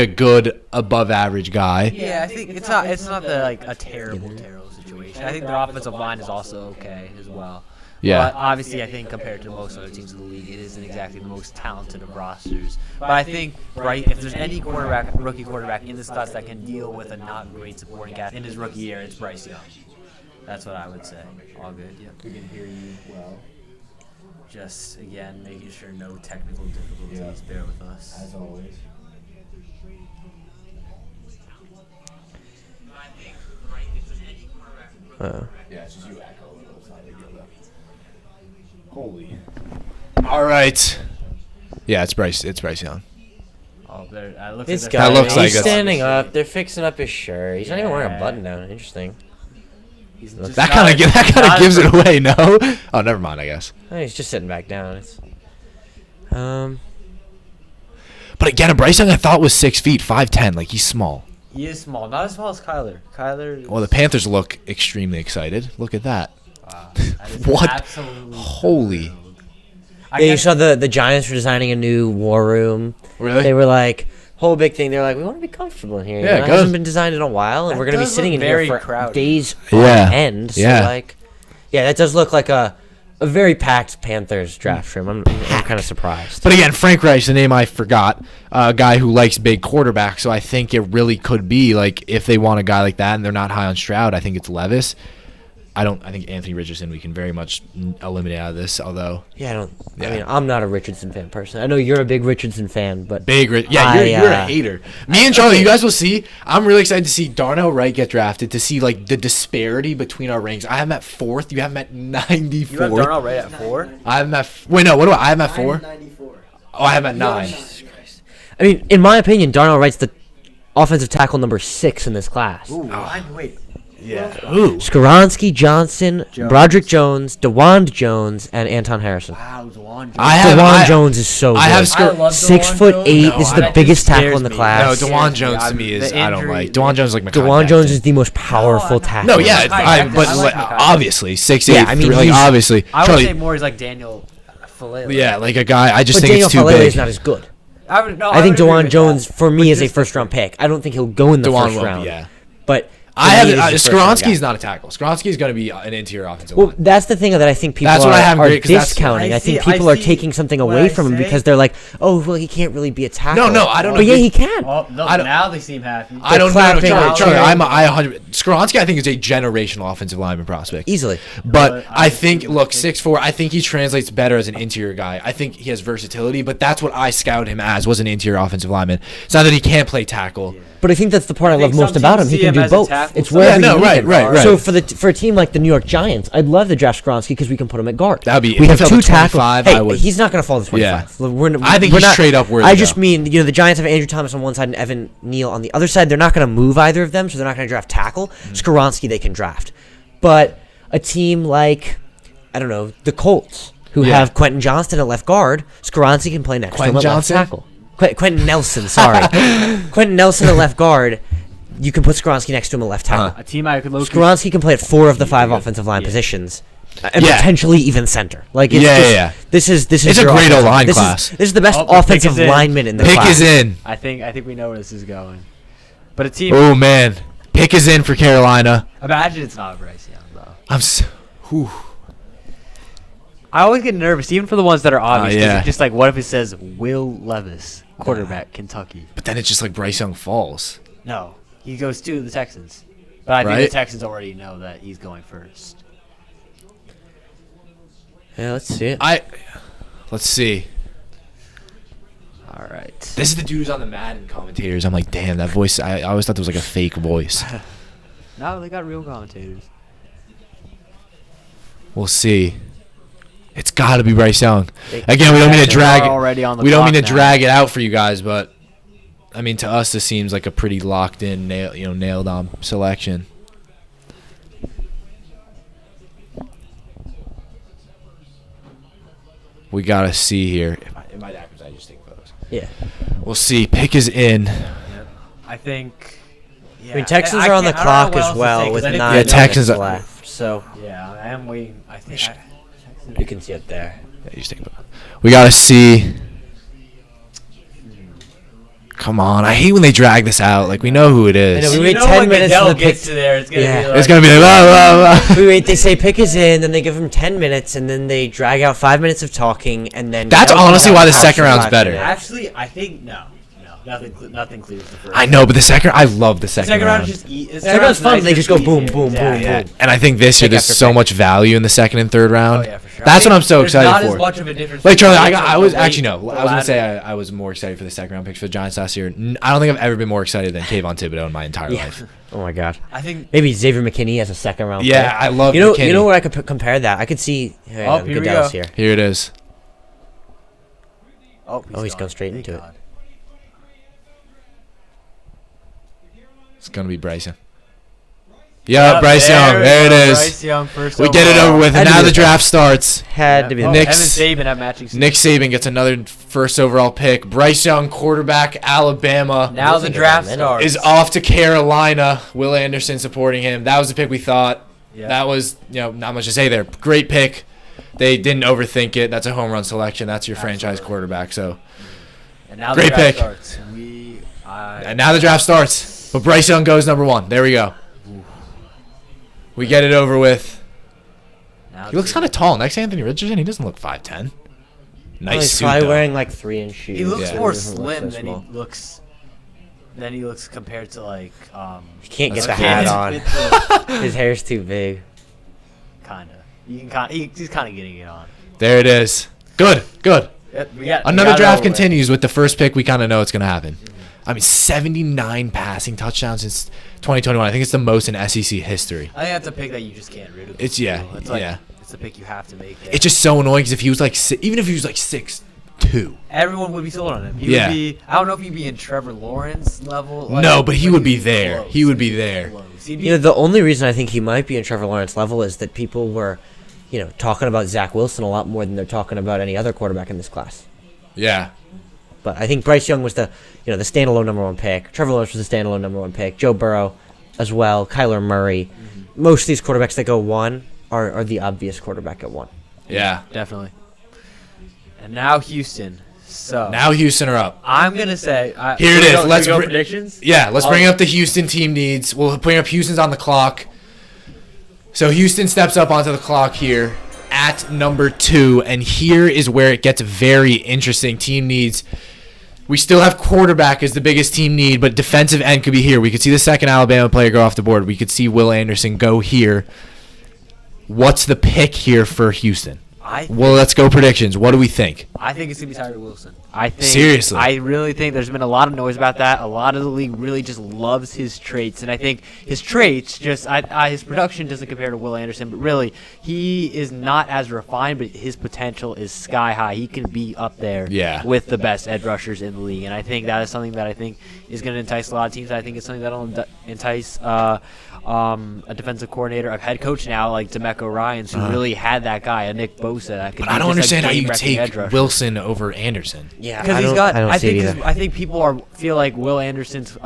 good above average guy. Yeah, I think it's not a terrible situation. I think their offensive line is also okay as well. Yeah. But obviously, I think compared to most other teams in the league, it isn't exactly the most talented of rosters. But I think, right, if there's any rookie quarterback in this class that can deal with a not great supporting cast in his rookie year, it's Bryce Young. That's what I would say. All good. Yep. We can hear you well. Just, again, making sure no technical difficulties. Bear with us. As always. Yeah, it's just you echo. It's not a big deal, though. Holy. All right. Yeah, it's Bryce Young. Oh, there. This like guy, That looks like he's it's- standing up. They're fixing up his shirt. He's not even wearing a button down. Interesting. he's That kind of gives it away. No. Oh, never mind. I guess. Oh, he's just sitting back down. It's, But again, Bryce Young I thought was 6 feet, 5'10". Like he's small. He is small. Not as small as Kyler. Kyler. Well, the Panthers look extremely excited. Look at that. Wow. That is What? absolutely Holy. wild. yeah, you saw the Giants were designing a new war room. Really? They were like, whole big thing. They're like, we want to be comfortable in here. Yeah, It good. hasn't been designed in a while, and That we're going to be does sitting look in here very for crowded. days Yeah. on end. So Yeah. like, yeah, that does look like a very packed Panthers draft room. I'm kind of surprised. But again, Frank Reich, the name I forgot, a guy who likes big quarterbacks. So I think it really could be like if they want a guy like that and they're not high on Stroud, I think it's Levis. I think Anthony Richardson we can very much eliminate out of this. Although Yeah, I Yeah. mean, I'm not a Richardson fan person. I know you're a big Richardson fan, but you're a hater. Me and Charlie, you guys will see. I'm really excited to see Darnell Wright get drafted. To see like the disparity between our ranks. I have him at 4th. You have him at 94th. You have Darnell Wright at 4? I have him at. Wait, no. What do I have him at 4? 94. Oh, I have him at 9. I mean, in my opinion, Darnell Wright's the offensive tackle number 6 in this class. Ooh, wait. Yeah. Who? Skaronski, Johnson, Broderick Jones, DeWand Jones, and Anton Harrison. Wow, DeWan Jones. DeWan Jones is so good. I have I love 6'8". DeWan This is Jones. the biggest tackle in the No, class. DeWan Jones to me is The I don't injury- like. DeWan Jones is like my DeWan Jones is the most powerful tackle. No, yeah, I but like like, Makai. obviously 6'8". Yeah, I mean, like, he's- obviously. I would Charlie, say more is like Daniel Falele. yeah, like a guy. I just But think Daniel it's too Falele big. is not as good. I I think would agree DeWan with Jones, that. for me, But is a just- first-round pick. I don't think he'll go in the DeWan first won't round. be, yeah. But I for have me, he's the first-round guy. Skaronski's not a tackle. Skaronski's going to be an interior offensive Well, line. that's the thing that I think people That's what I have are great, 'cause that's- discounting. I I think see- people I are see taking something what away I from him say. because they're like, oh, well, he can't really be a tackle. No, I don't know. But yeah, he can. Oh, no, I don't- now they seem happy. I don't know. clapping Charlie, out Charlie, there. I 100. Skaronski, I think, is a generational offensive lineman prospect. Easily. But I I think, look, 6'4", I think he translates better as an interior guy. I think he has versatility, but that's what I scouted him as, was an interior offensive lineman. It's not that he can't play tackle. But I think that's the part I think love most some about him. teams He see can him do as a both. tackle, It's some wherever Yeah, no, you need right, him. right. So for a team like the New York Giants, I'd love to draft Skaronski because we can put him at guard. That'd be- we if have he fell two to tackles. 25, Hey, I would- he's not going to fall to 25. Yeah. I think we're he's not, straight up where I to just go. mean, the Giants have Andrew Thomas on one side and Evan Neal on the other side. They're not going to move either of them, so they're not going to draft tackle. Skaronski they can draft. But a team like, I don't know, the Colts, who Yeah. have Quentin Johnston at left guard, Skaronski can play next to him Quentin at left Johnson? tackle. Quentin Nelson, sorry. Quentin Nelson at left guard. You can put Skaronski next to him at left tackle. A team I could look. Skaronski can play at 4 of the 5 offensive line positions, and Yeah. potentially even center. Like, it's Yeah, just, yeah. This is It's a your great offensive- O-line this class. This is the best Oh, the pick offensive is in. lineman in the Pick class. is in. I think we know where this is going. But a team. Oh, man. Pick is in for Carolina. Imagine it's not Bryce Young though. I'm so... Whew. I always get nervous, even for the ones that are obvious. 'cause yeah. it's just like, what if it says Will Levis, quarterback, Kentucky? But then it's just like Bryce Young falls. No, he goes to the Texans. But I think Right. the Texans already know that he's going first. Yeah, let's see it. Let's see. All right. This is the dude who's on the Madden commentators. I'm like, damn, that voice. I always thought that was like a fake voice. No, they got real commentators. We'll see. It's got to be Bryce Young. They- Again, we don't mean to Texans drag. are already on the We don't mean to clock now. drag it out for you guys, but I mean to us, this seems like a pretty locked in, nailed on selection. We gotta see here. It might happen. I just take photos. Yeah. We'll see. Pick is in. I think. Yeah, I mean, Texans are on the can't- I don't know clock what as else to well say, 'cause with I think 9 Yeah, minutes Texans are- left. So Yeah, I am waiting. I think. you can see it there. Yeah, you just take a photo. We gotta see. Come on, I hate when they drag this out. Like, we know who it is. I know, we You wait know 10 when minutes Goodell for the pick. gets to there, it's gonna Yeah. be like, It's gonna be like, blah, blah, blah. We wait. They say pick is in, then they give him 10 minutes, and then they drag out 5 minutes of talking, and then. That's Goodell honestly comes why out the and talks second for round's 5 better. minutes. Actually, I think nothing clears the first. I know, but I love the The second round. is just the Second round's fun. They just go boom, easier. boom, boom, Yeah, boom. and I think this year Pick there's after so pick. much value in the second and third round. Oh yeah, for sure. That's what I'm so There's excited not for. as much of a difference. Like Charlie, between I the was late- actually no. the I was gonna say latter. I was more excited for the second round picks for the Giants last year. I don't think I've ever been more excited than Kayvon Thibodeau in my entire Yeah. life. Oh my god. I think. Maybe Xavier McKinney as a second round. Yeah, pick. I love You know, McKinney. you know where I could compare that. I could see. Oh, here we Goodell's go. here. Here it is. Oh, He's going straight into it. It's gonna be Bryson. Yeah, Bryce Young. There it is. Bryce Young first. We get it over with, and Had to now be the the draft starts. Had to be the Nick- Evan Knicks- Saban at matching. Nick Saban gets another first overall pick. Bryce Young, quarterback, Alabama, Now the draft minute. starts. is off to Carolina. Will Anderson supporting him. That was the pick we thought. Yeah. That was, not much to say there. Great pick. They didn't overthink it. That's a home run selection. That's your franchise Absolutely. quarterback. So, And now Great the draft pick. starts. and now the draft starts. But Bryce Young goes number 1. There we go. We get it over with. He looks kind of tall. Next to Anthony Richardson, he doesn't look 5'10". Nice He's suit, probably though. wearing like 3-inch shoes. He looks Yeah. more He doesn't look slim so than small. he looks. Than he looks compared to like. He can't get That's the hat cool. on. His hair's too big. Kinda. You can kind. He's kind of getting it on. There it is. Good. Yep, we got Another it draft over with. continues with the first pick. We kind of know it's going to happen. I mean, 79 passing touchdowns since 2021. I think it's the most in SEC history. I think that's a pick that you just can't rid of. It's- yeah, It's like, yeah. It's a pick you have to make. There. It's just so annoying because if he was like, even if he was like 6'2". Everyone would be sold on him. He Yeah. would be. I don't know if he'd be in Trevor Lawrence level. No, but he would be he'd there. close. He would be He'd there. close. He'd be- You know, the only reason I think he might be in Trevor Lawrence level is that people were, talking about Zach Wilson a lot more than they're talking about any other quarterback in this class. Yeah. But I think Bryce Young was the standalone number 1 pick. Trevor Lawrence was the standalone number 1 pick. Joe Burrow, as well. Kyler Murray. Most of these quarterbacks that go 1 are the obvious quarterback at 1. Yeah. definitely. And now Houston. So Now Houston are up. I'm gonna say. Here it is. Let's go br- predictions. Yeah, let's bring up the Houston team needs. We'll bring up Houston's on the clock. So Houston steps up onto the clock here at number 2, and here is where it gets very interesting. Team needs. We still have quarterback as the biggest team need, but defensive end could be here. We could see the second Alabama player go off the board. We could see Will Anderson go here. What's the pick here for Houston? Well, let's go predictions. What do we think? I think it's gonna be Tyree Wilson. I think Seriously? I really think there's been a lot of noise about that. A lot of the league really just loves his traits, and I think his traits his production doesn't compare to Will Anderson, but really he is not as refined, but his potential is sky high. He can be up there with the best edge rushers in the league, and I think that is something that I think is going to entice a lot of teams. I think it's something that'll entice a defensive coordinator, a head coach now like D'Amico Ryans, who really had that guy, a Nick Bosa. That could But I don't understand how you take Wilson over Anderson. Yeah, because he's got. I don't see it either. I think people feel like Will Anderson's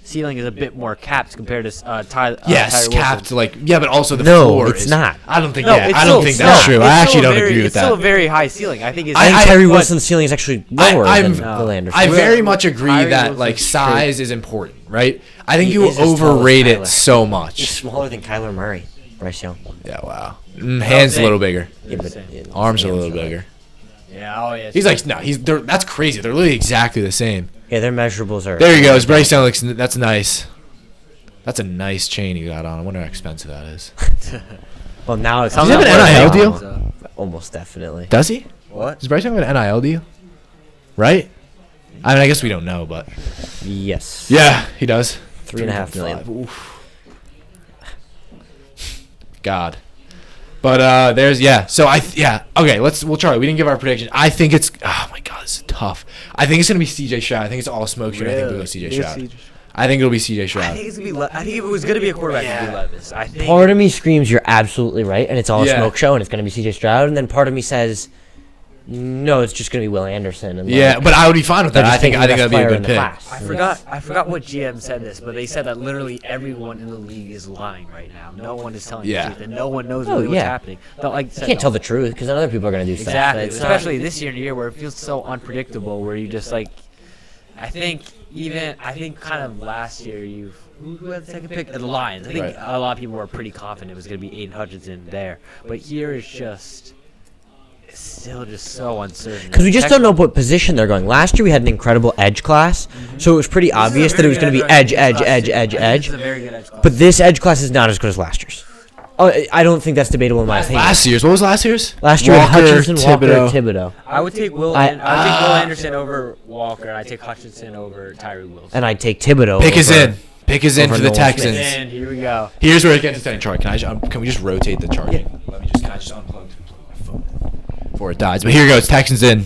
ceiling is a bit more capped compared to Tyler. Yes, Tyree capped Wilson. but also the No, floor it's is not. I don't think No, that. it's I don't still- think it's that's still- true. it's I still actually a don't very- agree with It's still a that. very high ceiling. I think it's. I think I- Tyree but- Wilson's ceiling is actually lower I'm- than Will Anderson. I very much agree Tyree that Wilson's like size is important, right? I think He you is as tall as overrate Tyler. it so He's much. smaller than Kyler Murray. Bryce Young. Yeah, wow. Hands a little bigger. Yeah, but, Arms a hands little are like- bigger. Yeah. Oh yeah. He's like no, that's crazy. They're literally exactly the same. Yeah, their measurables are. There he goes. Bryce Young looks. That's nice. That's a nice chain you got on. I wonder how expensive that is. Well, now it's. Does he have an NIL deal? Almost definitely. Does he? What? Does Bryce Young have an NIL deal? Right? I mean, I guess we don't know, but Yes. yeah, he does. 3.5 million. Oof. God. But there's So okay. We'll try. We didn't give our prediction. I think it's. Oh my God, this is tough. I think it's gonna be C.J. Stroud. I think it's all smoke show. I think it'll go C.J. Stroud. I think it'll be C.J. I Stroud. think it's gonna be. I think if it was gonna be a quarterback, it'd be Levis. I think. Part of me screams you're absolutely right, and it's all a Yeah. smoke show, and it's going to be C.J. Stroud, and then part of me says, no, it's just going to be Will Anderson. And Yeah, but I would be fine with they're that. just I think taking the that'd best be a player good in the pick. class. I forgot what GM said this, but they said that literally everyone in the league is lying right now. No one is telling Yeah. the truth, and no one knows Oh, really what's yeah. happening. But like You can't tell the truth, because then other people are going to do stuff. exactly, It's not- especially this year and year where it feels so unpredictable, where you just like. I think kind of last year who had the second pick? The Lions. I think a lot of people were pretty confident it was going to be Aiden Hutchinson there. But here it's still just so uncertain. Because we just don't know what position they're going. Last year we had an incredible edge class, so it was pretty obvious that it was going to be edge. This is a very good edge class. But this edge class is not as good as last year's. I don't think that's debatable in my opinion. Last year's. What was last year's? Last year, Walker, Hutchinson, Thibodeau. Walker, Thibodeau. I would take Will Anderson over Walker, and I take Hutchinson over Tyree Wilson. And I'd take Thibodeau. Pick is in. Pick is in over for the Nolan Texans. Smith. And here we go. Here's where it gets exciting. Chart. Can we just rotate the charging? Can I just unplug my phone before it dies? But here goes. Texans in.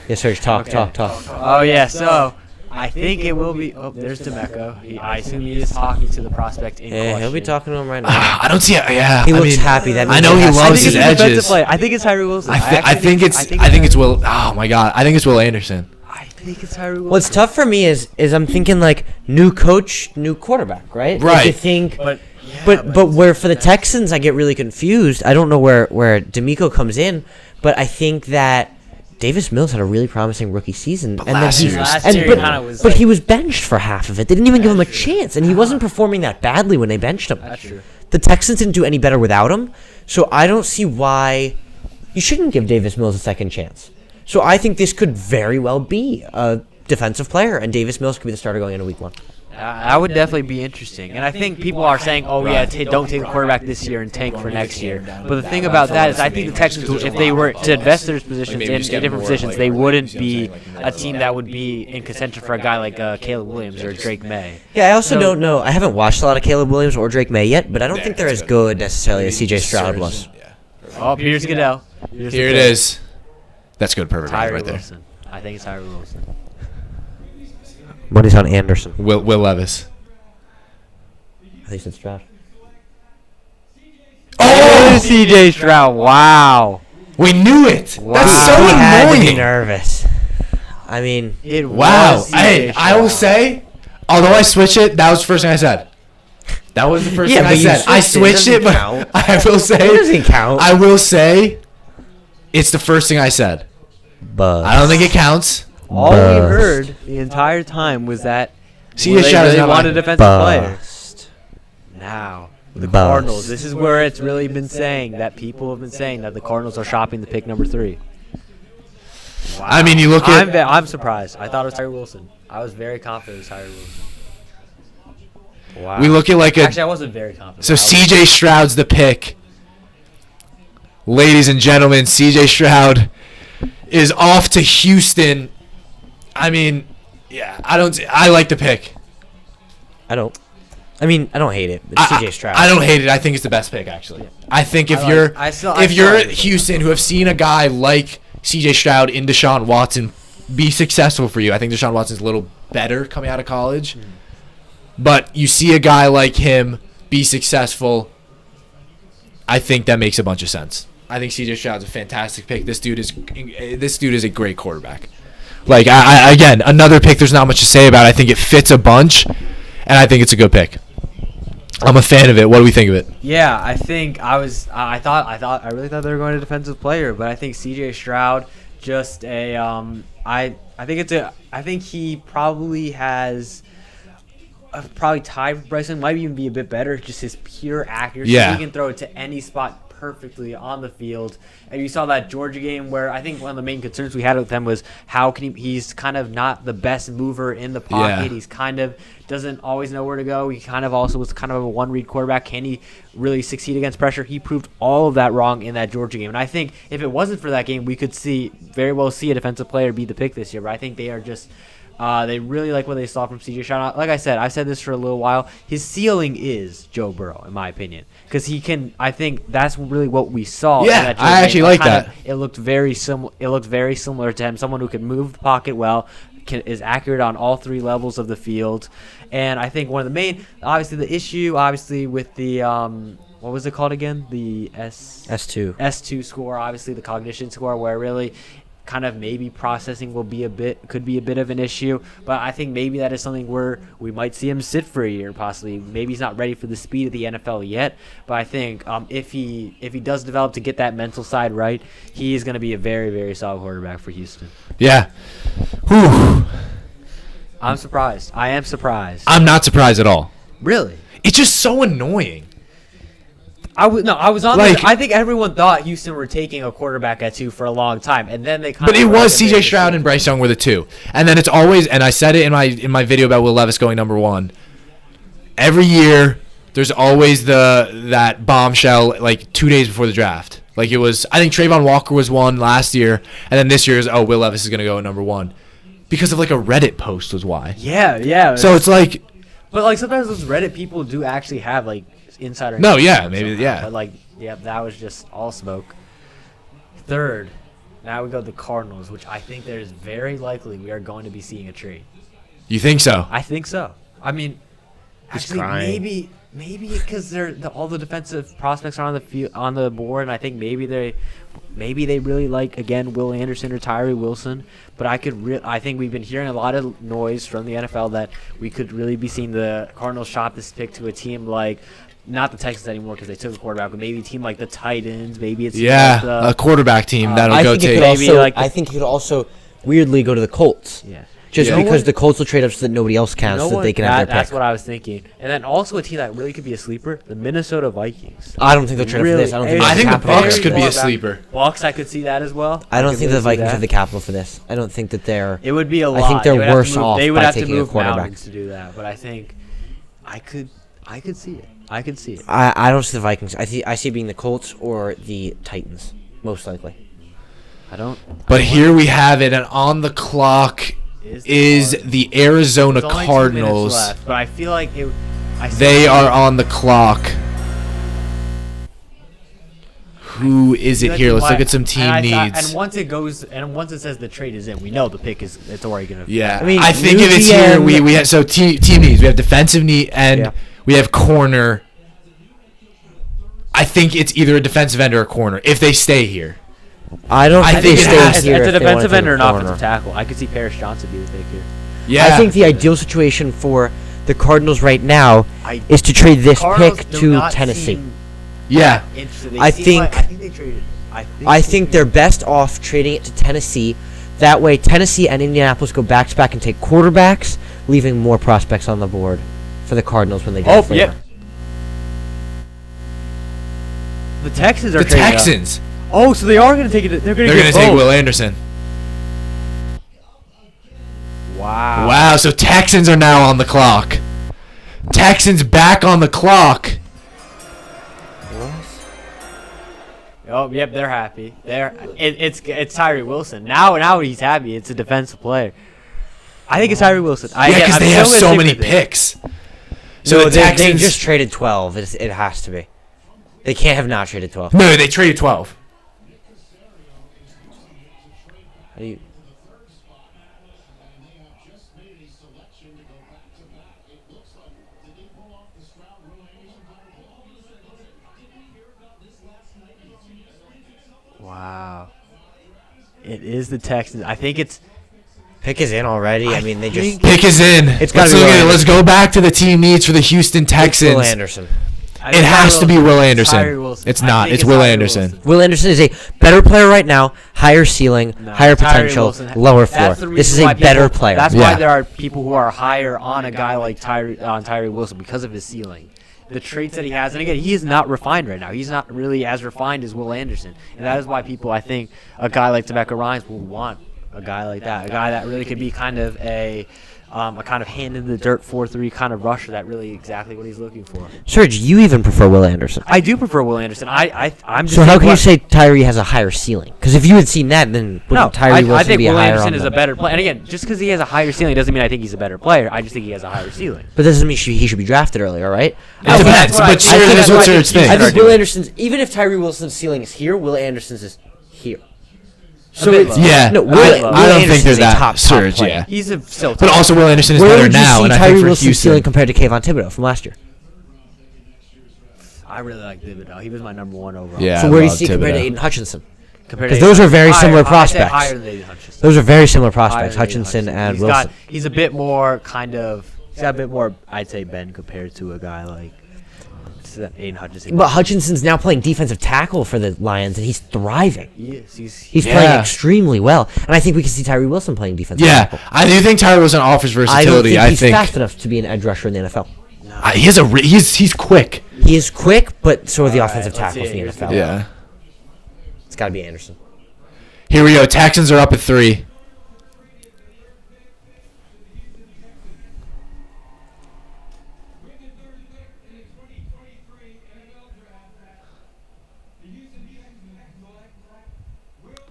Yes, Serge, talk. Oh, yeah, so I think it will be. Oh, there's Demeco. I assume he is talking to the prospect in question. Yeah, he'll be talking to him right now. I don't see it. Yeah. He looks happy. That means I know he has loves something his to do. edges. I think it's Tyree Wilson. I think it's Will. Oh my God. I think it's Will Anderson. I think it's Tyree Wilson. What's tough for me is I'm thinking like new coach, new quarterback, right? Like Right. you think, But where for the Texans I get really confused. I don't know where D'Amico comes in, but I think that Davis Mills had a really promising rookie season, But last year but he was benched for half of it. They didn't even give him a chance, and he wasn't performing that badly when they benched him. That's true. The Texans didn't do any better without him, so I don't see why you shouldn't give Davis Mills a second chance. So I think this could very well be a defensive player, and Davis Mills could be the starter going into week 1. That would definitely be interesting. And I think people are saying, oh, yeah, don't take the quarterback this year and tank for next year. But the thing about that is I think the Texans, if they were to invest their positions in different positions, they wouldn't be a team that would be in contention for a guy like Caleb Williams or Drake May. Yeah, I also don't know. I haven't watched a lot of Caleb Williams or Drake May yet, but I don't think they're as good necessarily as C.J. Stroud was. Oh, here's Goodell. Here it is. That's good. Perfect. Tyree Right there. Wilson. I think it's Tyree Wilson. Money's on Anderson. Will Levis. I think it's Stroud. Oh, C.J. Stroud. Wow. We knew it. Wow. That's so He had to be annoying. nervous. I mean, It Wow. was Hey, C.J. I will Stroud. say, although I switched it, that was the first thing I said. That was the first Yeah, thing I but you said. I switched switched it. it, but Doesn't count. I will it say, doesn't count. I will say, it's the first thing I said. But I don't think it counts. All we Bust. heard the entire time was that C.J. they Stroud is really not wanted a my- defensive player. Bust. Now, the Bust. Cardinals. This is where it's really been saying that people have been saying that the Cardinals are shopping the pick number 3. Wow. I mean, you look at. I'm surprised. I thought it was Tyree Wilson. I was very confident it was Tyree Wilson. Wow. We look at like a. Actually, I wasn't very confident. So I was- C.J. Stroud's the pick. Ladies and gentlemen, C.J. Stroud is off to Houston. I mean, yeah, I like the pick. I don't hate it. But C.J. Stroud. I don't hate it. I think it's the best pick, actually. I think if I you're like- I still you're like it. Houston who have seen a guy like C.J. Stroud in Deshaun Watson be successful for you, I think Deshaun Watson's a little better coming out of college. But you see a guy like him be successful, I think that makes a bunch of sense. I think C.J. Stroud's a fantastic pick. This dude is a great quarterback. Like again, another pick there's not much to say about. I think it fits a bunch, and I think it's a good pick. I'm a fan of it. What do we think of it? Yeah, I think I really thought they were going to defensive player, but I think C.J. Stroud just I think he probably has probably tied with Bryson, might even be a bit better. Just his pure accuracy. Yeah. He can throw it to any spot perfectly on the field. And you saw that Georgia game where I think one of the main concerns we had with him was how can he's kind of not the best mover in the pocket. Yeah. He's kind of doesn't always know where to go. He kind of also was kind of a one-read quarterback. Can he really succeed against pressure? He proved all of that wrong in that Georgia game. And I think if it wasn't for that game, we could very well see a defensive player be the pick this year. But I think they are just they really like what they saw from C.J. Stroud. Like I said, I've said this for a little while. His ceiling is Joe Burrow, in my opinion, because he can. I think that's really what we saw. Yeah, in that Georgia I actually game. like Kind of- that. It looked very similar. It looked very similar to him. Someone who can move the pocket well, is accurate on all 3 levels of the field, and I think one of the main, obviously, the issue, with the what was it called again? The S2 S2 score, obviously the cognition score, where really kind of maybe processing could be a bit of an issue, but I think maybe that is something where we might see him sit for a year, possibly. Maybe he's not ready for the speed of the NFL yet, but I think if he does develop to get that mental side right, he is going to be a very, very solid quarterback for Houston. Yeah. Whew. I'm surprised. I am surprised. I'm not surprised at all. Really? It's just so annoying. I was on. Like, I think everyone thought Houston were taking a quarterback at 2 for a long time, and then they. But it was C.J. Stroud and Bryce Young were the 2, and then it's always. And I said it in my video about Will Levis going number 1. Every year, there's always that bombshell like 2 days before the draft. Like it was. I think Trayvon Walker was 1 last year, and then this year is Will Levis is going to go at number 1 because of like a Reddit post was why. Yeah. So it's like. But like sometimes those Reddit people do actually have like insider. No, yeah, maybe, yeah. But like, yeah, that was just all smoke. 3rd, now we go to the Cardinals, which I think there's very likely we are going to be seeing a trade. You think so? I think so. I mean, actually, maybe because all the defensive prospects are on the board, and I think maybe they really like again Will Anderson or Tyree Wilson. But I think we've been hearing a lot of noise from the NFL that we could really be seeing the Cardinals shop this pick to a team like. Not the Texans anymore because they took a quarterback, but maybe a team like the Titans. Maybe it's a quarterback team that'll go take. I think it could also weirdly go to the Colts. Yeah. Just because the Colts will trade up so that nobody else can, so that they can have their pick. That's what I was thinking. And then also a team that really could be a sleeper, the Minnesota Vikings. I don't think they'll trade up for this. I think the Bucks could be a sleeper. Bucks, I could see that as well. I don't think the Vikings have the capital for this. I don't think that they're. It would be a lot. I think they're worse off They would by have to taking a move quarterback mountains to do that. But I think I could see it. I could see it. I don't see the Vikings. I see it being the Colts or the Titans, most likely. But here we have it, and on the clock is the Arizona Cardinals. Left, but I feel like they are on the clock. Who is it here? Let's look at some team needs. And once it says the trade is in, we know the pick it's already gonna. Yeah, I think if it's here, we have team needs. We have defensive need and we have corner. I think it's either a defensive end or a corner if they stay here. I think it has. It's a defensive end or an offensive tackle. I could see Paris Johnson be the pick here. Yeah, I think the ideal situation for the Cardinals right now is to trade this pick to Tennessee. Yeah, I think they're best off trading it to Tennessee. That way, Tennessee and Indianapolis go back to back and take quarterbacks, leaving more prospects on the board for the Cardinals when they go further. Yeah. The Texans are Texans. Oh, so they are going to take it. They're going to take Will Anderson. Wow. So Texans are now on the clock. Texans back on the clock. Oh, yep, they're happy. It's Tyree Wilson. Now he's happy. It's a defensive player. I think it's Tyree Wilson. Because they have so many picks. So they just traded 12. It has to be. They can't have not traded 12. No, they traded 12. How do you... Wow. It is the Texans. I think it's... Pick is in already. I mean, they just... Pick is in. Let's go back to the team needs for the Houston Texans. Will Anderson. It has to be Will Anderson. It's not. It's Will Anderson. Will Anderson is a better player right now. Higher ceiling, higher potential, lower floor. This is a better player. That's why there are people who are higher on a guy like Tyree Wilson because of his ceiling. The traits that he has. And again, he is not refined right now. He's not really as refined as Will Anderson. And that is why people, I think, a guy like Taveka Ryans will want a guy like that. A guy that really could be kind of a kind of hand in the dirt 4-3 kind of rusher. That really exactly what he's looking for. Serge, you even prefer Will Anderson. I do prefer Will Anderson. I'm just so how can you say Tyree has a higher ceiling? Because if you had seen that, then wouldn't Tyree Wilson I think be Will a higher Anderson is a better player. And again, just because he has a higher ceiling doesn't mean I think he's a better player. I just think he has a higher ceiling. But that doesn't mean he should be drafted earlier, right? It depends. But Serge, what Serge thinks. I think Will Anderson's, even if Tyree Wilson's ceiling is here, Will Anderson's is here. So I don't think they're that top Surge. Yeah, he's still. But also, Will Anderson is better now, and I think for Houston, ceiling compared to Kayvon Thibodeau from last year. I really like Thibodeau. He was my number 1 overall. Yeah. So where do you see compared to Aiden Hutchinson? Because those are very similar I'd say prospects. higher than Aiden Hutchinson. Those are very similar Higher prospects, than Aiden Hutchinson and He's Wilson. he's a bit more he's got a bit more, I'd say, bend compared to a guy like Aiden Hutchinson. But Hutchinson's now playing defensive tackle for the Lions, and he's thriving. He is. He's playing extremely well, and I think we can see Tyree Wilson playing defensive tackle. I do think Tyree Wilson offers versatility. I don't think he's fast enough to be an edge rusher in the NFL. He's quick. He is quick, but so are the offensive let's tackles see in the it. NFL. Yeah. It's got to be Anderson. Here we go. Texans are up at 3.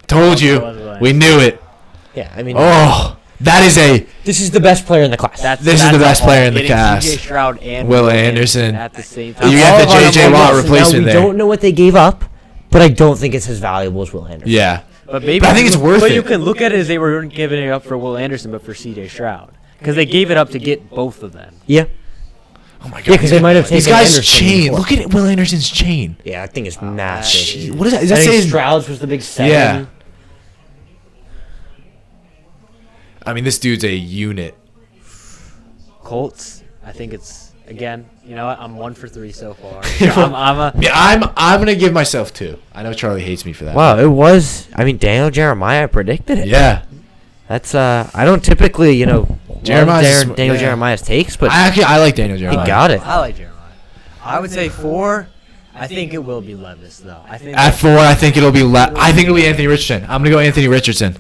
Told you. We knew it. Yeah, I mean, This is the best player in the class. This is the best player in the Getting class. C.J. Stroud and Will Anderson. at the same time. You got the J.J. Watt replacement now, there. we don't know what they gave up, but I don't think it's as valuable as Will Anderson. Yeah. But maybe I think it's worth But it. you can look at it as they weren't giving it up for Will Anderson, but for C.J. Stroud, because they gave it up to get both of them. Yeah. Oh my God. Yeah, because they might have taken These guys' Anderson chain. before. Look at Will Anderson's chain. Yeah, I think it's massive. Gee, what is that? Is I that think saying? Stroud's was the big 7. Yeah. I mean, this dude's a unit. Colts, I think it's, again, you know what? I'm 1 for 3 so far. I'm gonna give myself 2. I know Charlie hates me for that. Wow, it was. I mean, Daniel Jeremiah predicted it. Yeah. That's I don't typically, love Daniel Jeremiah's takes, but I like Daniel Jeremiah. he got it. I like Jeremiah. I would say 4. I think it will be Levis, though. I think At 4, I think it'll be Anthony Richardson. I'm gonna go Anthony Richardson.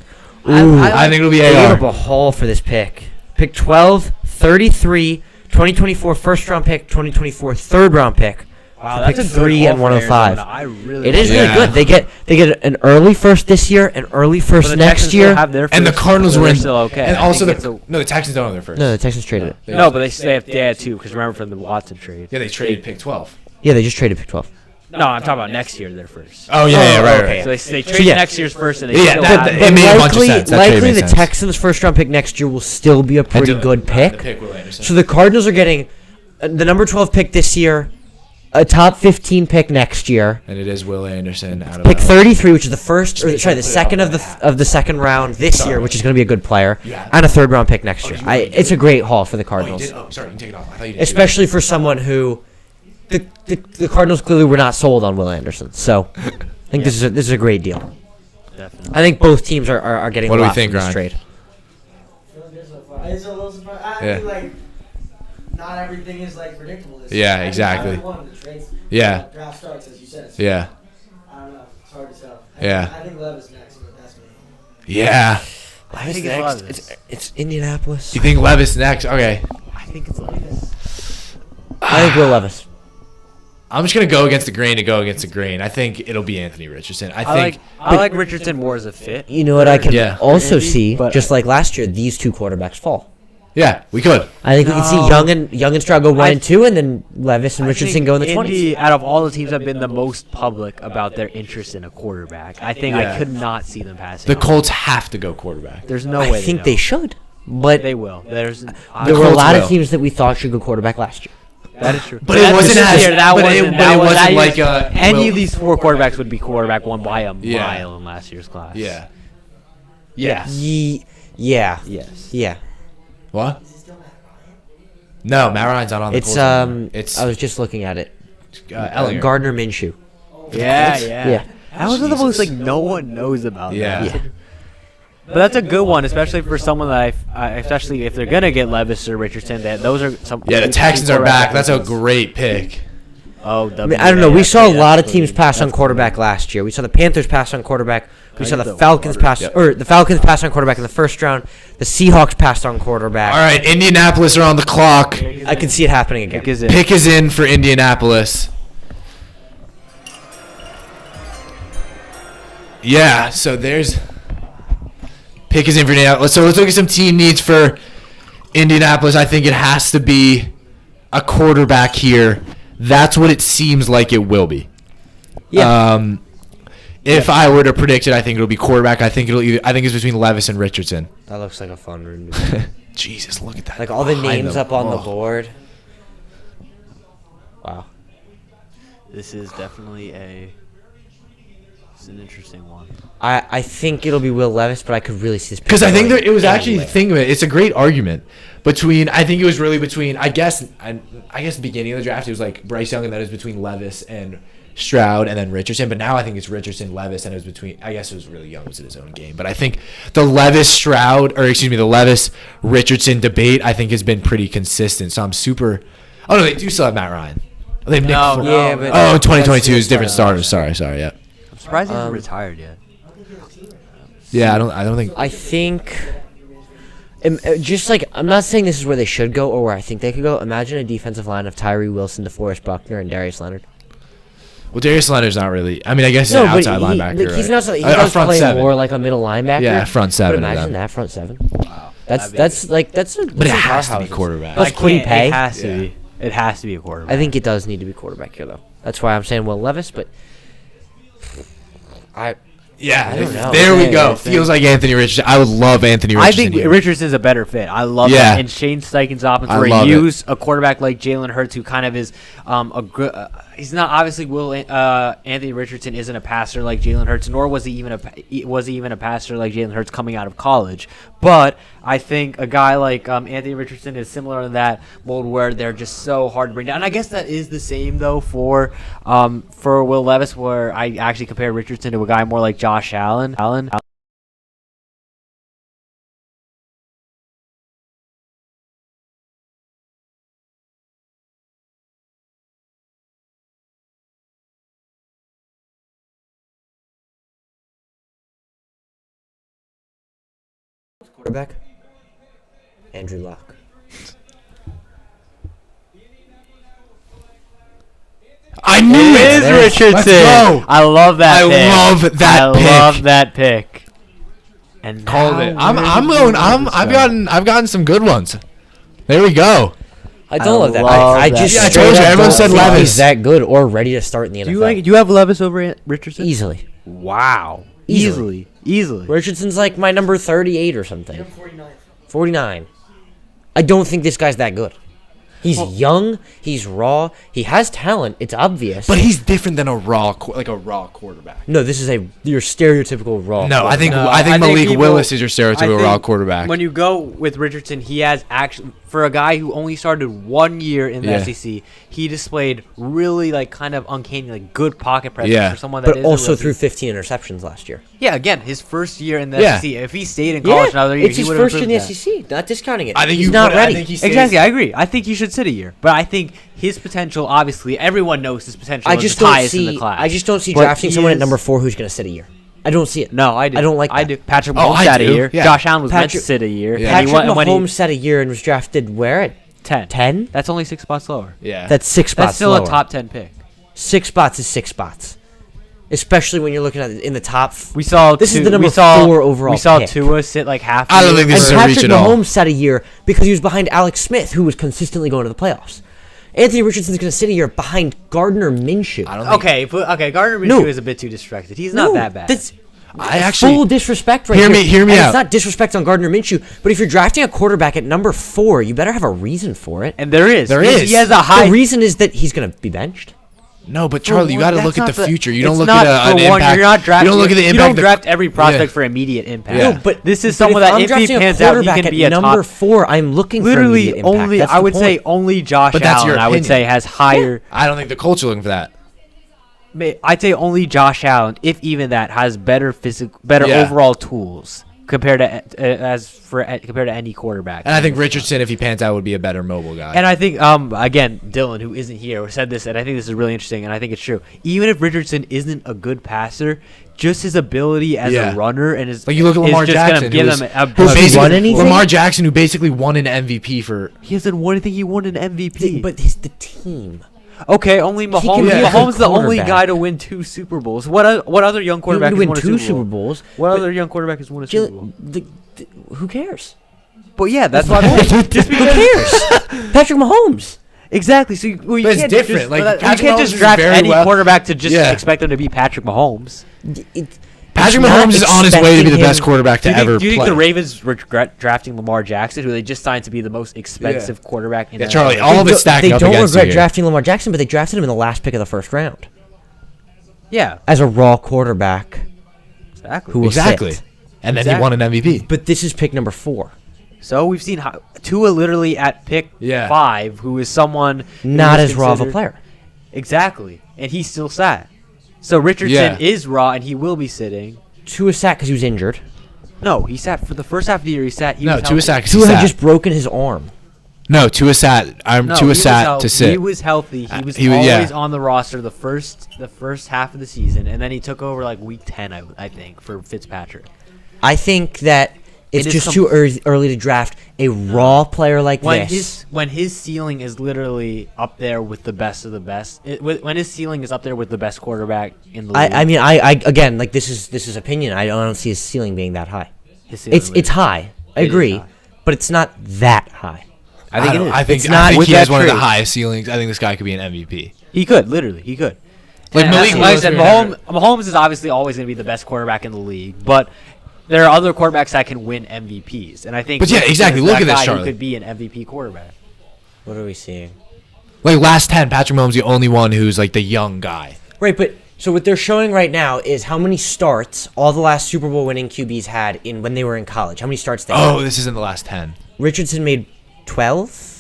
Ooh, I think it'll be they gave AR. up a haul for this pick. Pick 12, 33, 2024 first round pick, 2024 third round pick. Wow, pick that's a 3 good and haul for 105. Arizona. I really It is like really Yeah. good. They get an early first this year, an early But first the next Texans year. still have their And the first, Cardinals so were they're in. still okay. And I also think it's a- the Texans don't have their first. No, the Texans traded it. No, but they had 2, because remember from the Watson trade. Yeah, they traded pick 12. Yeah, they just traded pick 12. No, I'm talking about next year, their first. Oh yeah, right, okay. right. So they traded yeah. next year's first, and they Yeah, still that- have it made a bunch of sense. That trade Likely made the sense. Texans' first round pick next year will still be a pretty good pick. Will Anderson. So the Cardinals are getting the number 12 pick this year, a top 15 pick next year. And it is Will Anderson out of Pick that. 33, which is the second of the second round this year, which is going to be a good player, and a third round pick next year. It's a great haul for the Cardinals, Sorry, you can take it off. I thought you did. especially for someone who the Cardinals clearly were not sold on Will Anderson. So I think this is a great deal. Definitely. I think both teams are getting What a do we lot think, from this Ryan? trade. Feeling good so far. It's a little surprised. I Yeah. mean, like, not everything is like predictable. This Yeah, year. exactly. I wanted the trades. Yeah. Draft starts, as you said. It's, Yeah. I don't know. It's hard to tell. Yeah. I think Levis next, but that's me. Yeah. I think it's Levis. It's Indianapolis. You think Levis next? Okay. I think it's Levis. I think Will Levis. I'm just gonna go against the grain to go against the grain. I think it'll be Anthony Richardson. I like Richardson more as a fit. You know what I can Yeah. also Andy, see, but- just like last year, these two quarterbacks fall. Yeah, we could. I think we can see Young and Stroud go 1 and 2, and then Levis and Richardson go in the 20s. Indy, out of all the teams, have been the most public about their interest in a quarterback. I think Yeah. I could not see them passing. The on. Colts have to go quarterback. There's no way. I think don't. they should, but They will. There's. there were a Colts lot will. of teams that we thought should go quarterback last year. That is true. But it wasn't as- That but wasn't. it that was- wasn't that like is- a- any Will- of these 4 quarterbacks would be quarterback one by a Yeah. mile in last year's class. Yeah. Yes. Yeah. Yes. Yeah. What? No, Matt Ryan's not on the It's Colts anymore. It's I was just looking at it. Ellinger. Gardner Minshew. Yeah. Yeah. That was one of the most no one knows about. Yeah. That. But that's a good one, especially for someone that especially if they're gonna get Levis or Richardson. That those are some. Yeah, the Texans are back. That's a great pick. Oh, I mean, I don't know. We saw a lot of teams pass on quarterback last year. We saw the Panthers pass on quarterback. We saw the Falcons pass, or the Falcons passed on quarterback in the first round. The Seahawks passed on quarterback. All right, Indianapolis are on the clock. I can see it happening again. Pick is in for Indianapolis. Yeah, so there's pick is in for Indianapolis. So let's look at some team needs for Indianapolis. I think it has to be a quarterback here. That's what it seems like it will be. Yeah. If I were to predict it, I think it'll be quarterback. I think it's between Levis and Richardson. That looks like a fun room. Jesus, look at that. Like all the Behind names them. up on the Oh. board. Wow. This is definitely a It's an interesting one. I think it'll be Will Levis, but I could really see this. Because I think going it was actually, anywhere. think of it, it's a great argument between, I think it was really between, I guess the beginning of the draft, it was like Bryce Young, and then it was between Levis and Stroud, and then Richardson. But now I think it's Richardson, Levis, and it was between, I guess it was really Young was in his own game. But I think the the Levis Richardson debate, I think has been pretty consistent. So I'm super, oh no, they do still have Matt Ryan. They have Nick No, Yeah, but 2022 is different starters. Sorry, yeah. I'm surprised he hasn't retired yet. Yeah, I don't think. I think, just like, I'm not saying this is where they should go or where I think they could go. Imagine a defensive line of Tyree Wilson, DeForest Buckner, and Darius Leonard. Well, Darius Leonard's not really. I mean, I guess he's an outside linebacker. Like, he's right? not. He does front play seven. more like a middle linebacker. Yeah, front seven. But imagine that front seven. Wow. That's a. But it has to be quarterback. Plus Quiddy Pay. It has to be. It has to be a quarterback. I think it does need to be quarterback here, though. That's why I'm saying Will Levis, but Yeah, I don't know. there we Yeah, go. I Feels like Anthony Richardson. I would love Anthony Richardson. I think here. Richardson's a better fit. I love Yeah. that. And Shane Steichen's offense, I where love he it. used a quarterback like Jalen Hurts, who kind of is a good. He's not obviously Anthony Richardson isn't a passer like Jalen Hurts, nor was he even a passer like Jalen Hurts coming out of college. But I think a guy like Anthony Richardson is similar to that mold, where they're just so hard to bring down. And I guess that is the same though for Will Levis, where I actually compare Richardson to a guy more like Josh Allen. quarterback. Andrew Luck. I knew It it. is Richardson. Let's go. I love that. I pick. love that pick. I love that pick. And Called now it. I'm we're going. going to I've gotten some good ones. There we go. I don't love that. love I that. just Yeah, I straight told you, up everyone don't said think Levis. he's that good or ready to start in the NFL. Do you have Levis over Richardson? Easily. Wow. Easily. Easily. Richardson's like my number 38 or something. 49. I don't think this guy's that good. He's young. He's raw. He has talent. It's obvious. But he's different than a raw quarterback. no, this is your stereotypical raw. No, I think No, I think I think Malik people- Willis is your I stereotypical think raw quarterback. When you go with Richardson, he has actually, for a guy who only started 1 year in the Yeah. SEC, he displayed really like kind of uncanny, like good pocket presence Yeah. for someone that but is a also rookie. threw 15 interceptions last year. Yeah, again, his first year in the Yeah. SEC. If he stayed in college another year, it's he his would have first year in the improved that. SEC. Not discounting it. I think he's you not put- ready. I think he stays- Exactly, I agree. I think he should sit a year, but I think his potential, obviously, everyone knows his potential. I is just the don't highest in the see. class. I just don't see But drafting he someone at is- number 4 who's going to sit a year. I don't see it. No, I do. I don't like I that. do. Patrick Oh, Mahomes I sat a do. year. Yeah. Josh Allen was meant to Patrick- sit a year. Yeah. And he Patrick went, Mahomes sat a year and was drafted where at 10. 10? That's only 6 spots lower. yeah. That's 6 spots. That's still lower. a top 10 pick. 6 spots is 6 spots. Especially when you're looking at it in the top. We saw This is two- the number we saw, 4 overall We saw pick. Tua sit like half. I don't the think year this And is a for- reach Patrick at all. Mahomes sat a year because he was behind Alex Smith, who was consistently going to the playoffs. Anthony Richardson's going to sit a year behind Gardner Minshew. I don't think. Okay, Gardner Minshew No. is a bit too distracted. He's not that bad. That's I actually full disrespect right Hear here. me- hear me And out. It's not disrespect on Gardner Minshew, but if you're drafting a quarterback at number 4, you better have a reason for it. and there is. There He- is. He has a high. The reason is that he's going to be benched. No, but Charlie, you got to look at the future. You don't it's look not at an for one, impact. You're not drafting. You don't look at the impact. You don't that- draft every prospect Yeah. for immediate impact. Yeah. No, but this is but someone if that I'm if he drafting a pans out, he quarterback can be at a number top. 4, I'm looking for Literally, immediate impact. only That's I the would say point. only Josh But that's Allen. your I would opinion. say has higher. I don't think the Colts are looking for that. I'd say only Josh Allen, if even that, has better Yeah. overall tools compared to compared to any quarterback. And I think Richardson, if he pans out, would be a better mobile guy. And I think, again, Dylan, who isn't here, said this, and I think this is really interesting, and I think it's true. Even if Richardson isn't a good passer, just his ability as Yeah. a runner and his Like you look at Lamar is just Jackson, gonna give who them was- a who Has he basically- won anything? Lamar Jackson, who basically won an MVP for. He hasn't won anything. He won an MVP. But he's the team. Okay, only Mahomes. can be a Mahomes good is the only quarterback. guy to win 2 Super Bowls. What other young He quarterback would has win won a 2 Super Super Bowl? Bowls. What but other young quarterback has won a Super Bowl? who cares? But yeah, that's why. Just Who because cares? Patrick Mahomes. exactly. So you But it's can't different. Just, Like, you Patrick can't Mahomes just is draft very any well- quarterback to just Yeah. expect them to be Patrick Mahomes. Patrick It's not Mahomes is on his way to be the expecting best him- quarterback to ever Do you think play. the Ravens regret drafting Lamar Jackson, who they just signed to be the most expensive quarterback in Yeah, the Charlie, NFL? all of it's stacking They up don't against regret you here. drafting Lamar Jackson, but they drafted him in the last pick of the first round. Yeah, as a raw quarterback exactly. who will Exactly. sit. And then he won an MVP. But this is pick number 4. So we've seen Tua literally at pick 5, who is someone Not as raw of a player. Exactly, and he still sat. So Richardson is raw, and he will be sitting. Tua sat because he was injured. No, he sat for the first half of the year. He sat. No, Tua sat because he Tua had sat. just broken his arm. No, Tua sat. Tua sat to sit. He was healthy. He was always on the roster the first half of the season, and then he took over like week 10, I think, for Fitzpatrick. I think that it's just too early to draft a raw player like this. When his ceiling is literally up there with the best of the best. When his ceiling is up there with the best quarterback in the league. I mean, I again, like this is opinion. I don't see his ceiling being that high. It's high. I agree, high. but it's not that high. I think it is. I think he has one of the highest ceilings. I think this guy could be an MVP. He could, literally. He could. Like Like I said, Mahomes is obviously always going to be the best quarterback in the league, but there are other quarterbacks that can win MVPs, and I think. But yeah, exactly. Look at this, Charlie. Who could be an MVP quarterback? What are we seeing? Like last 10, Patrick Mahomes the only one who's like the young guy. Right, but so what they're showing right now is how many starts all the last Super Bowl winning QBs had when they were in college. How many starts they had. Oh, this isn't the last 10. Richardson made 12.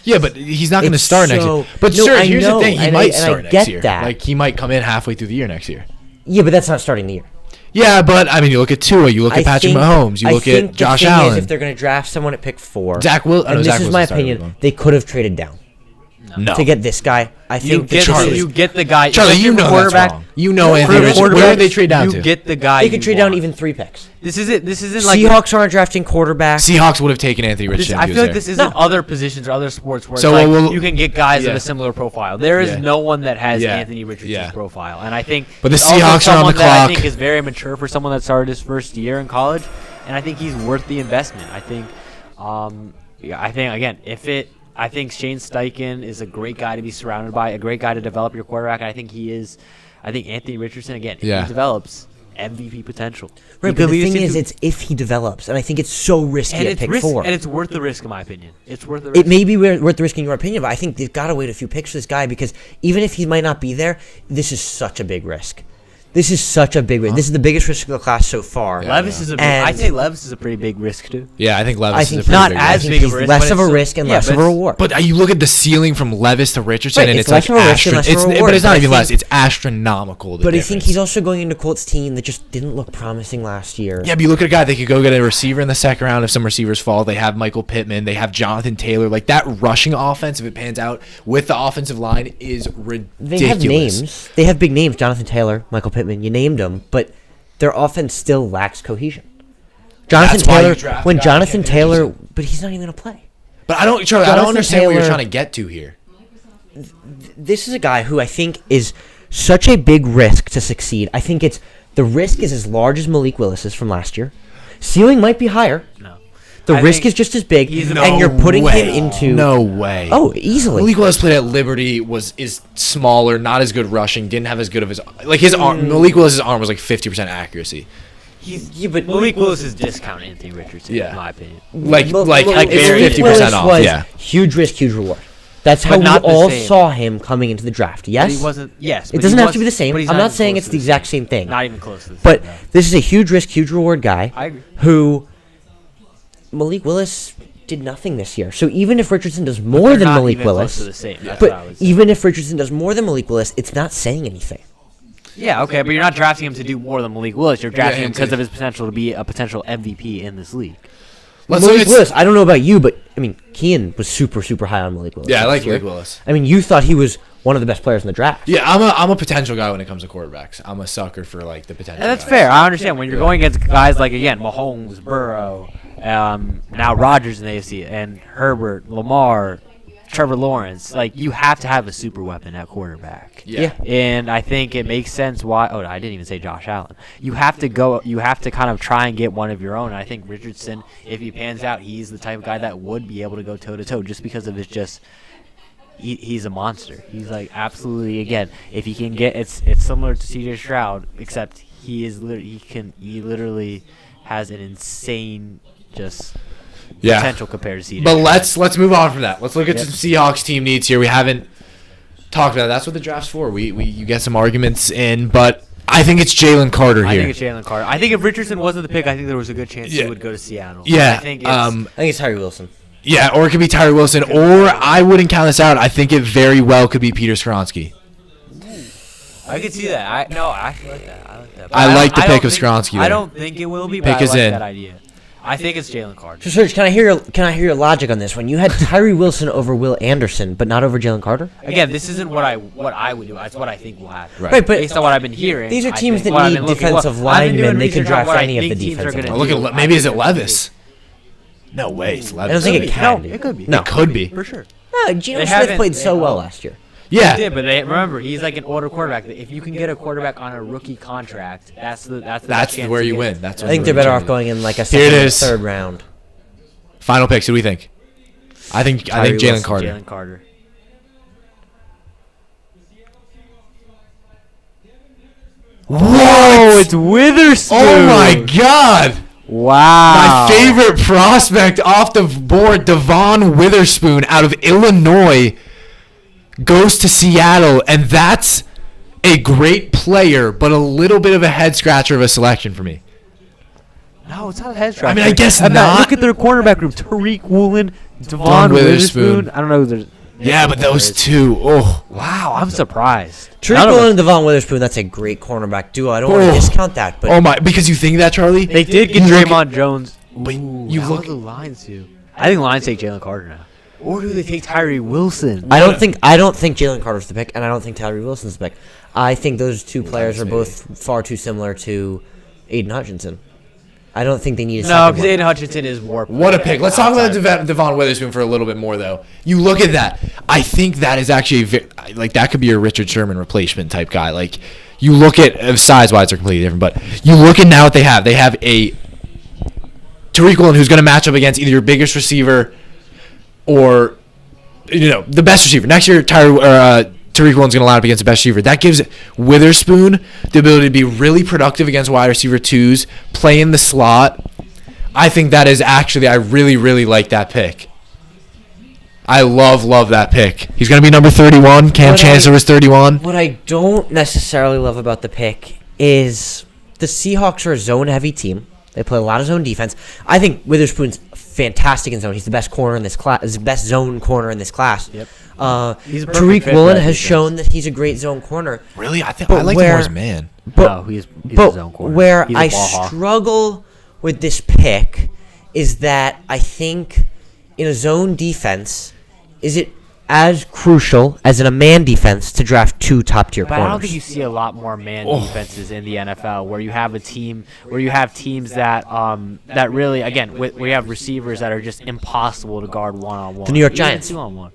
Yeah, but he's not going to It's start next so- year. But No, sir, I here's know, the thing: he and might I start get next year. that. Like he might come in halfway through the year next year. Yeah, but that's not starting the year. Yeah, but I mean, you look at Tua, you look at Patrick Mahomes, you look at Josh Allen. If they're going to draft someone at pick 4, Zach Wilson. and this is my opinion, they could have traded down No. to get this guy. I think You get the guy. Charlie, you know that's wrong. You know Anthony Richardson. Where would they trade down to? You get the guy. they could trade down even 3 picks. This isn't like Seahawks aren't drafting quarterback. Seahawks would have taken Anthony Richardson. I feel like this isn't other positions or other sports where So it's like we'll- you can get guys of yeah. a similar profile. There is Yeah. no one that has Yeah. Anthony Richardson's Yeah. profile, and I think. But the also Seahawks are on someone the that I clock. think is very mature for someone that started his first year in college, and I think he's worth the investment. I think again, I think Shane Steichen is a great guy to be surrounded by, a great guy to develop your quarterback. And I think he is. I think Anthony Richardson again. If he develops MVP potential. Right, but the thing is, it's if he develops, and I think it's so risky at pick 4. And it's worth the risk, in my opinion. It's worth the risk. It may be worth the risk in your opinion, but I think they've got to wait a few picks for this guy because even if he might not be there, this is such a big risk. This is such a big risk. This is the biggest risk of the class so far. Levis is a big, I'd say Levis is a pretty big risk too. Yeah, I think Levis I is a think pretty not big as risk. big of he's a risk, less but of a it's- risk and yeah, less but of a it's- reward. But you look at the ceiling from Levis to Richardson, Right, and it's it's like less of a risk and less of a reward, but it's but not I even less. think- It's astronomical. But I think he's also going into Colts team that just didn't look promising last year. Yeah, but you look at a guy, they could go get a receiver in the second round if some receivers fall. They have Michael Pittman. They have Jonathan Taylor. Like, that rushing offense, if it pans out with the offensive line, is ridiculous. They have names. They have big names. Jonathan Taylor, Michael Pittman. You named them, but their offense still lacks cohesion. Jonathan That's why you Taylor, draft when guys Jonathan like Taylor, Richardson. but he's not even going to play. But Charlie, I don't Jonathan understand what you're Taylor- trying to get to here. This is a guy who I think is such a big risk to succeed. I think the risk is as large as Malik Willis's from last year. Ceiling might be higher. No. The I risk think is just as big, he's and you're putting him into No way. Oh, easily. Malik Willis played at Liberty, is smaller, not as good rushing, didn't have as good of his arm. Malik Willis's arm was like 50% accuracy. Yeah, but Malik Willis is discount Anthony Richardson, Yeah. in my opinion. Like Malik 50% Willis off. was Yeah. huge risk, huge reward. That's how But we not the all same. saw him coming into the draft. Yes, But he wasn't. Yes, It but doesn't he have to be the was- same. but he's I'm not even saying close it's to the exact same thing. Not even close to the But same. no. this is a huge risk, huge reward guy. I agree. Who Malik Willis did nothing this year. So even if Richardson does more They're than not Malik even close Willis, to the same. That's what I but was saying. even if Richardson does more than Malik Willis, it's not saying anything. Yeah, okay, but you're not drafting him to do more than Malik Willis. You're drafting him and because to- of his potential to be a potential MVP in this league. Let's look Malik at Willis, I don't know about you, but I mean, Kian was super, super high on Malik Willis. Yeah, I like last year. Malik Willis. I mean, you thought he was one of the best players in the draft. Yeah, I'm a potential guy when it comes to quarterbacks. I'm a sucker for like the potential. And that's guys. fair. I understand when you're going against guys like again Mahomes, Burrow, now Rodgers in the AFC, and Herbert, Lamar, Trevor Lawrence. Like you have to have a super weapon at quarterback. Yeah. And I think it makes sense why. Oh, I didn't even say Josh Allen. You have to go. You have to kind of try and get one of your own. And I think Richardson, if he pans out, he's the type of guy that would be able to go toe to toe just because of his just. He's a monster. He's like absolutely again. If he can get, it's similar to C.J. Stroud, except he literally has an insane just potential compared to C.J. But let's move on from that. Let's look at some Seahawks team needs here. We haven't talked about it. That's what the draft's for. You get some arguments in, but I think it's Jalen Carter here. I think it's Jalen Carter. I think if Richardson wasn't the pick, I think there was a good chance he would go to Seattle. Yeah. I think it's Tyree Wilson. Yeah, or it could be Tyree Wilson, or I wouldn't count this out. I think it very well could be Peter Skronsky. I could see that. I actually like that. I like that. I like the pick of Skronsky. I don't think it will be, but Pick I is like in. that idea. I think it's Jalen Carter. So, Serge, can I hear your logic on this one? You had Tyree Wilson over Will Anderson, but not over Jalen Carter? Again, this isn't what I would do. It's what I think will happen. Right. But Based on what I've been hearing. these are teams that what I've need been looking- defensive well, I've been doing linemen. They could research on draft what I any of think the teams are defensive gonna Look do. at maybe is it Levis? No way, it's Levis. I don't think it can No, be. it could be. No. It could be. For sure. No, Geno They Smith haven't- played they- so well last year. Yeah. He did, but remember, he's like an older quarterback. If you can get a quarterback on a rookie contract, that's Where you win. That's I think they're better off going in like a Here it second or is. third round. Final picks. Who do we think? I think Tyree Jalen Wilson, Carter. Jalen Carter. Whoa! It's Witherspoon. Oh my God! Wow. My favorite prospect off the board, Devon Witherspoon out of Illinois, goes to Seattle, and that's a great player, but a little bit of a head scratcher of a selection for me. No, it's not a head scratcher. I mean, I guess And not. Look at their cornerback room: Tariq Woolen, Devon Devon Witherspoon. Witherspoon. I don't know who there's. Yeah, but those two, oh. Wow, I'm surprised. Tariq None of Woolen us- and Devon Witherspoon, that's a great cornerback duo. I don't want Oh. to discount that, but Oh my, because you think that, Charlie? They did get You look Draymond Jones. But Ooh, you how look- would the Lions do? I think Lions take Jalen Carter now. Or do they take Tyree Wilson? I don't think Jalen Carter's the pick, and I don't think Tyree Wilson's the pick. I think those two players are both far too similar to Aiden Hutchinson. I don't think they need a No, second because one. Aiden Hutchinson is more. What a pick. Let's talk about Devon Witherspoon for a little bit more, though. You look at that. I think that is actually, like, that could be a Richard Sherman replacement type guy. Like, you look at, size-wise, they're completely different, but you look at now what they have. They have a Tariq Woolen who's going to match up against either your biggest receiver or, the best receiver. Next year, Tariq Woolen's going to line up against the best receiver. That gives Witherspoon the ability to be really productive against wide receiver twos, play in the slot. I think that is actually, I really, really like that pick. I love that pick. He's going to be number 31. Cam Chancellor was 31. What I don't necessarily love about the pick is the Seahawks are a zone-heavy team. They play a lot of zone defense. I think Witherspoon's fantastic in zone. He's the best corner in this class. Is the best zone corner in this class. Yep. He's a perfect Tariq fit for Woolen that has defense. shown that he's a great zone corner. Really? I think But I like him where- more as a man. No, he's a But zone corner. where He's a I ball hawk. struggle with this pick is that I think in a zone defense, is it as crucial as in a man defense to draft two top-tier But corners? I don't think you see a lot more man defenses in the NFL where you have teams that that really, again, where you have receivers that are just impossible to guard one-on-one. The New York Even Giants. 2-on-1.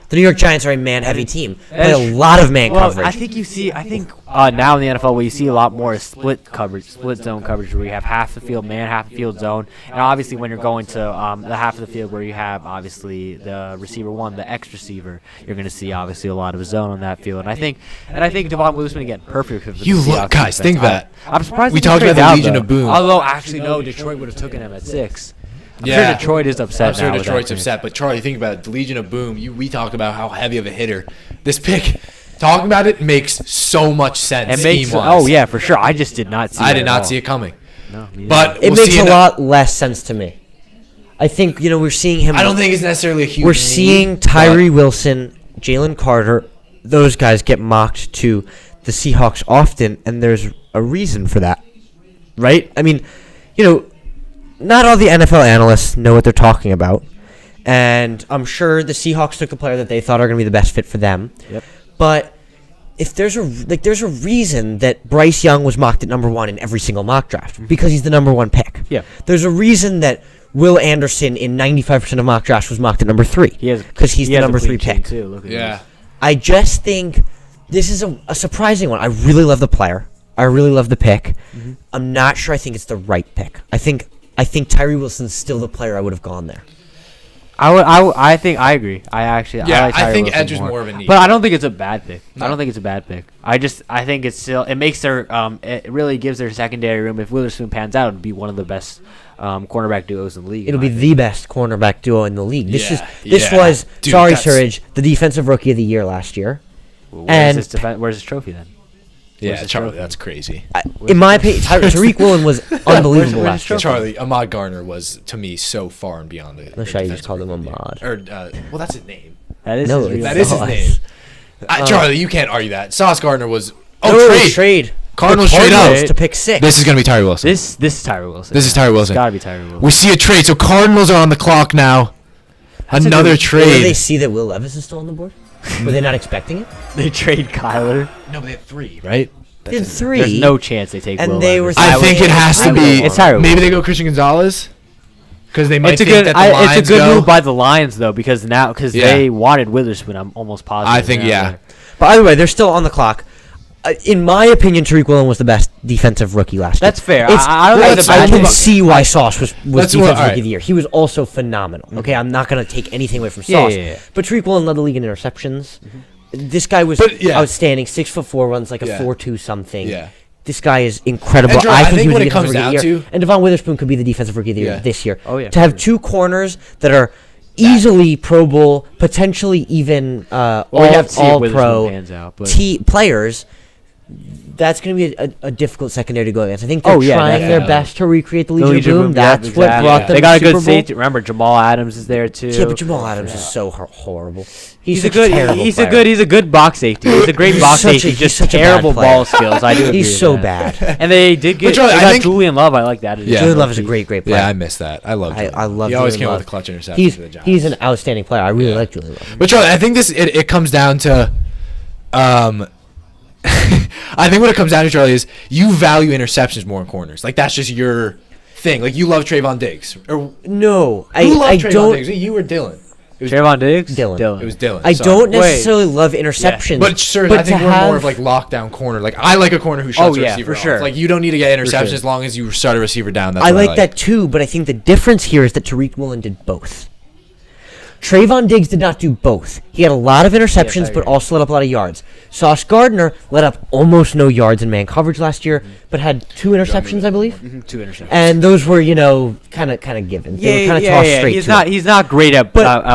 The New York Giants are a man-heavy team. that Play is a lot of man Well, coverage. I think now in the NFL what you see a lot more is split zone coverage where you have half the field man, half the field zone, and obviously when you're going to the half of the field where you have obviously the receiver one, the X receiver, you're going to see obviously a lot of zone on that field, and I think Devon Witherspoon again perfect for the You look, Seahawks guys, defense. think that. I'm surprised We they didn't talked about trade the out, Legion though. of Boom. Although actually no, Detroit would have taken him at 6. I'm sure Detroit is upset. I'm sure now with Detroit's that. upset, but Charlie, think about it. The Legion of Boom. We talked about how heavy of a hitter this pick. Talking about it makes so much sense. It makes scheme-wise. oh yeah for sure. I just did not see. I that did at not all. see it coming. No, me But it we'll makes see a in lot less sense to me. I think, we're seeing him. I don't think it's necessarily a huge. We're need, seeing but- Tyree Wilson, Jalen Carter, those guys get mocked to the Seahawks often, and there's a reason for that, right? I mean, not all the NFL analysts know what they're talking about, and I'm sure the Seahawks took a player that they thought are going to be the best fit for them. Yep. But if there's a reason that Bryce Young was mocked at number 1 in every single mock draft because he's the number 1 pick. Yeah. There's a reason that Will Anderson in 95% of mock drafts was mocked at number 3 because he's the number 3 pick. too. Look at Yeah. this. I just think this is a surprising one. I really love the player. I really love the pick. I'm not sure I think it's the right pick. I think Tyree Wilson's still the player I would have gone there. I think I agree. I like I Tyree think Wilson Edge is more of a need. But I don't think it's a bad pick. No. I don't think it's a bad pick. I think it's still it makes their it really gives their secondary room. If Witherspoon pans out, it'd be one of the best cornerback duos in the league. It'll be the best cornerback duo in the league. This Yeah, was Dude, sorry, that's- Surridge, the defensive rookie of the year last year. Where's his trophy then? Yeah, Charlie, that's crazy. In my opinion, Tariq Woolen was unbelievable last year. Charlie, Ahmad Garner was, to me, so far and beyond the. Wish I just called him Ahmad. Well, that's his name. That is his name. Charlie, you can't argue that. Sauce Gardner was. Trade. Cardinals trade up to pick 6. This is gonna be Tyree Wilson. This is Tyree Wilson. This is Tyree Wilson. It's gotta be Tyree Wilson. We see a trade. So Cardinals are on the clock now. Another trade. Did they see that Will Levis is still on the board? Were they not expecting it? They trade Kyler. No, but they had 3, right? They had 3. There's no chance they take And Will they Levis. were. I think it has to be. It's Tyree Maybe Wilson. they go Christian Gonzalez. Because they might It's a think good. that the Lions It's a good go. move by the Lions though, because they wanted Witherspoon. I'm almost positive. I think now. But either way, they're still on the clock. In my opinion, Tariq Woolen was the best defensive rookie last year. That's fair. It's- I don't think it's a I bad can move. see why Sauce was That's defensive what- rookie alright. of the year. He was also phenomenal. Okay, I'm not going to take anything away from Yeah, Sauce. yeah. But Tariq Woolen led the league in interceptions. This guy was But, yeah. outstanding. 6'4", runs like a Yeah. 4.2 something. Yeah. This guy is incredible. And, Joe, I I think think he was when the it defensive comes rookie of the down year. to- And Devon Witherspoon could be the defensive rookie of the year Yeah. this year. Oh, yeah, To have for 2 corners that are easily Pro Bowl, potentially even Well, we have to see if all Witherspoon pro pans out, but players. That's going to be a difficult secondary to go against. I think they're Oh, yeah, trying their definitely. best to recreate the The Legion of Legion Boom. Boom, That's yeah, what exactly. brought them They got a to Super good Bowl. safety. Remember, Jamal Adams is there too. Yeah, but Jamal Adams is so horrible. He's He's a such good. terrible He's player. a good. He's a good box safety. He's a great box such a- safety. he's Just such a bad terrible player. ball skills. I do. agree He's with so that. bad. And they did get. Charlie, they I got think- Julian Love. I like that. Yeah. Julian Love is a great player. Yeah, I missed that. I love. I love. He always Julian came Love. with the clutch interception He's for the Giants. he's an outstanding player. I really Yeah. like Julian Love. But Charlie, I think it comes down to, I think what it comes down to, Charlie, is you value interceptions more in corners. Like that's just your thing. Like you love Trayvon Diggs, or No, who loved I Trayvon don't. Diggs? You or Dylan? It was Trayvon Diggs. Dylan. It was Dylan. I sorry. don't necessarily love interceptions. But sir, but I think to we're more have- of like lockdown corner. Like I like a corner who shuts a yeah, receiver for sure. off. Like you don't need to get interceptions sure. as long as you shut a receiver down. That's I what like that too, but I think the difference here is that Tariq Woolen did both. Trayvon Diggs did not do both. He had a lot of interceptions, I but agree. also let up a lot of yards. Sauce Gardner let up almost no yards in man coverage last year, but had 2 interceptions, I believe. 2 interceptions. And those were, kind of given. They were kind of tossed straight He's to not. him. He's not great at.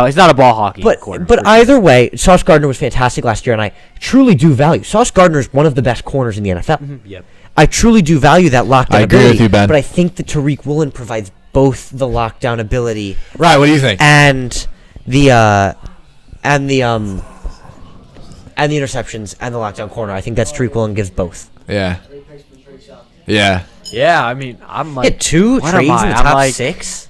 He's not a ball hockey. corner, But for sure. either way, Sauce Gardner was fantastic last year, and I truly do value. Sauce Gardner is one of the best corners in the NFL. Yep. I truly do value that lockdown I agree ability. with you, Ben. But I think that Tariq Woolen provides both the lockdown ability Right. What do you think? and the interceptions and the lockdown corner. I think that's Tariq Woolen gives both. Yeah. Yeah. Yeah, I mean, I'm like Hit 2 what trades am I? in the I'm top like- 6.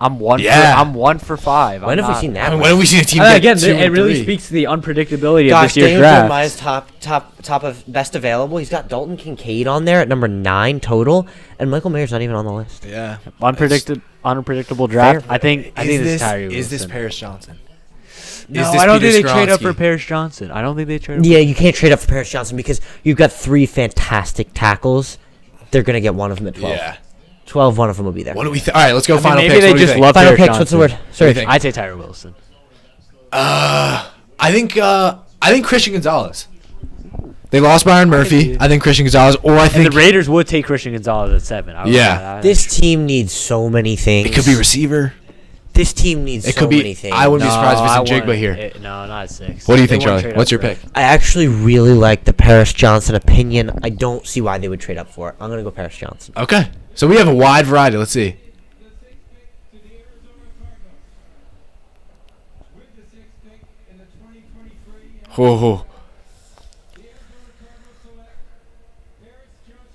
I'm 1 Yeah. for. I'm 1 for 5. When have we seen that? I mean, much? when have we seen a team And get again, 2 it and really 3? speaks to the unpredictability of Gosh, this year's Daniel draft. Jeremiah's top of best available. He's got Dalton Kincaid on there at number 9 total, and Michael Mayer's not even on the list. Yeah. Unpredictable draft. Fair. I think this is Tyree Is this Wilson. Paris Johnson? No, Is this I don't Peter think they trade up Skoronski? for Paris Johnson. I don't think they trade up. Yeah, you can't trade up for Paris Johnson because you've got 3 fantastic tackles. They're gonna get one of them at 12. Yeah. 12, one of them will be there. What do we? All right, let's go. I mean, Final maybe picks. they What do you just think? love Final Paris picks. What's the Johnson. word? Sorry. think? I'd say Tyree Wilson. I think Christian Gonzalez. They lost Byron Murphy. I think Christian Gonzalez, or I And think the Raiders would take Christian Gonzalez at 7. Yeah. This team needs so many things. it could be receiver. This team needs It so could be. many things. I wouldn't be surprised if it's in Jigba here. No, not at 6. What do you think, They wouldn't Charlie? trade What's up your for pick? it. I actually really like the Paris Johnson opinion. I don't see why they would trade up for it. I'm gonna go Paris Johnson. Okay, so we have a wide variety. Let's see.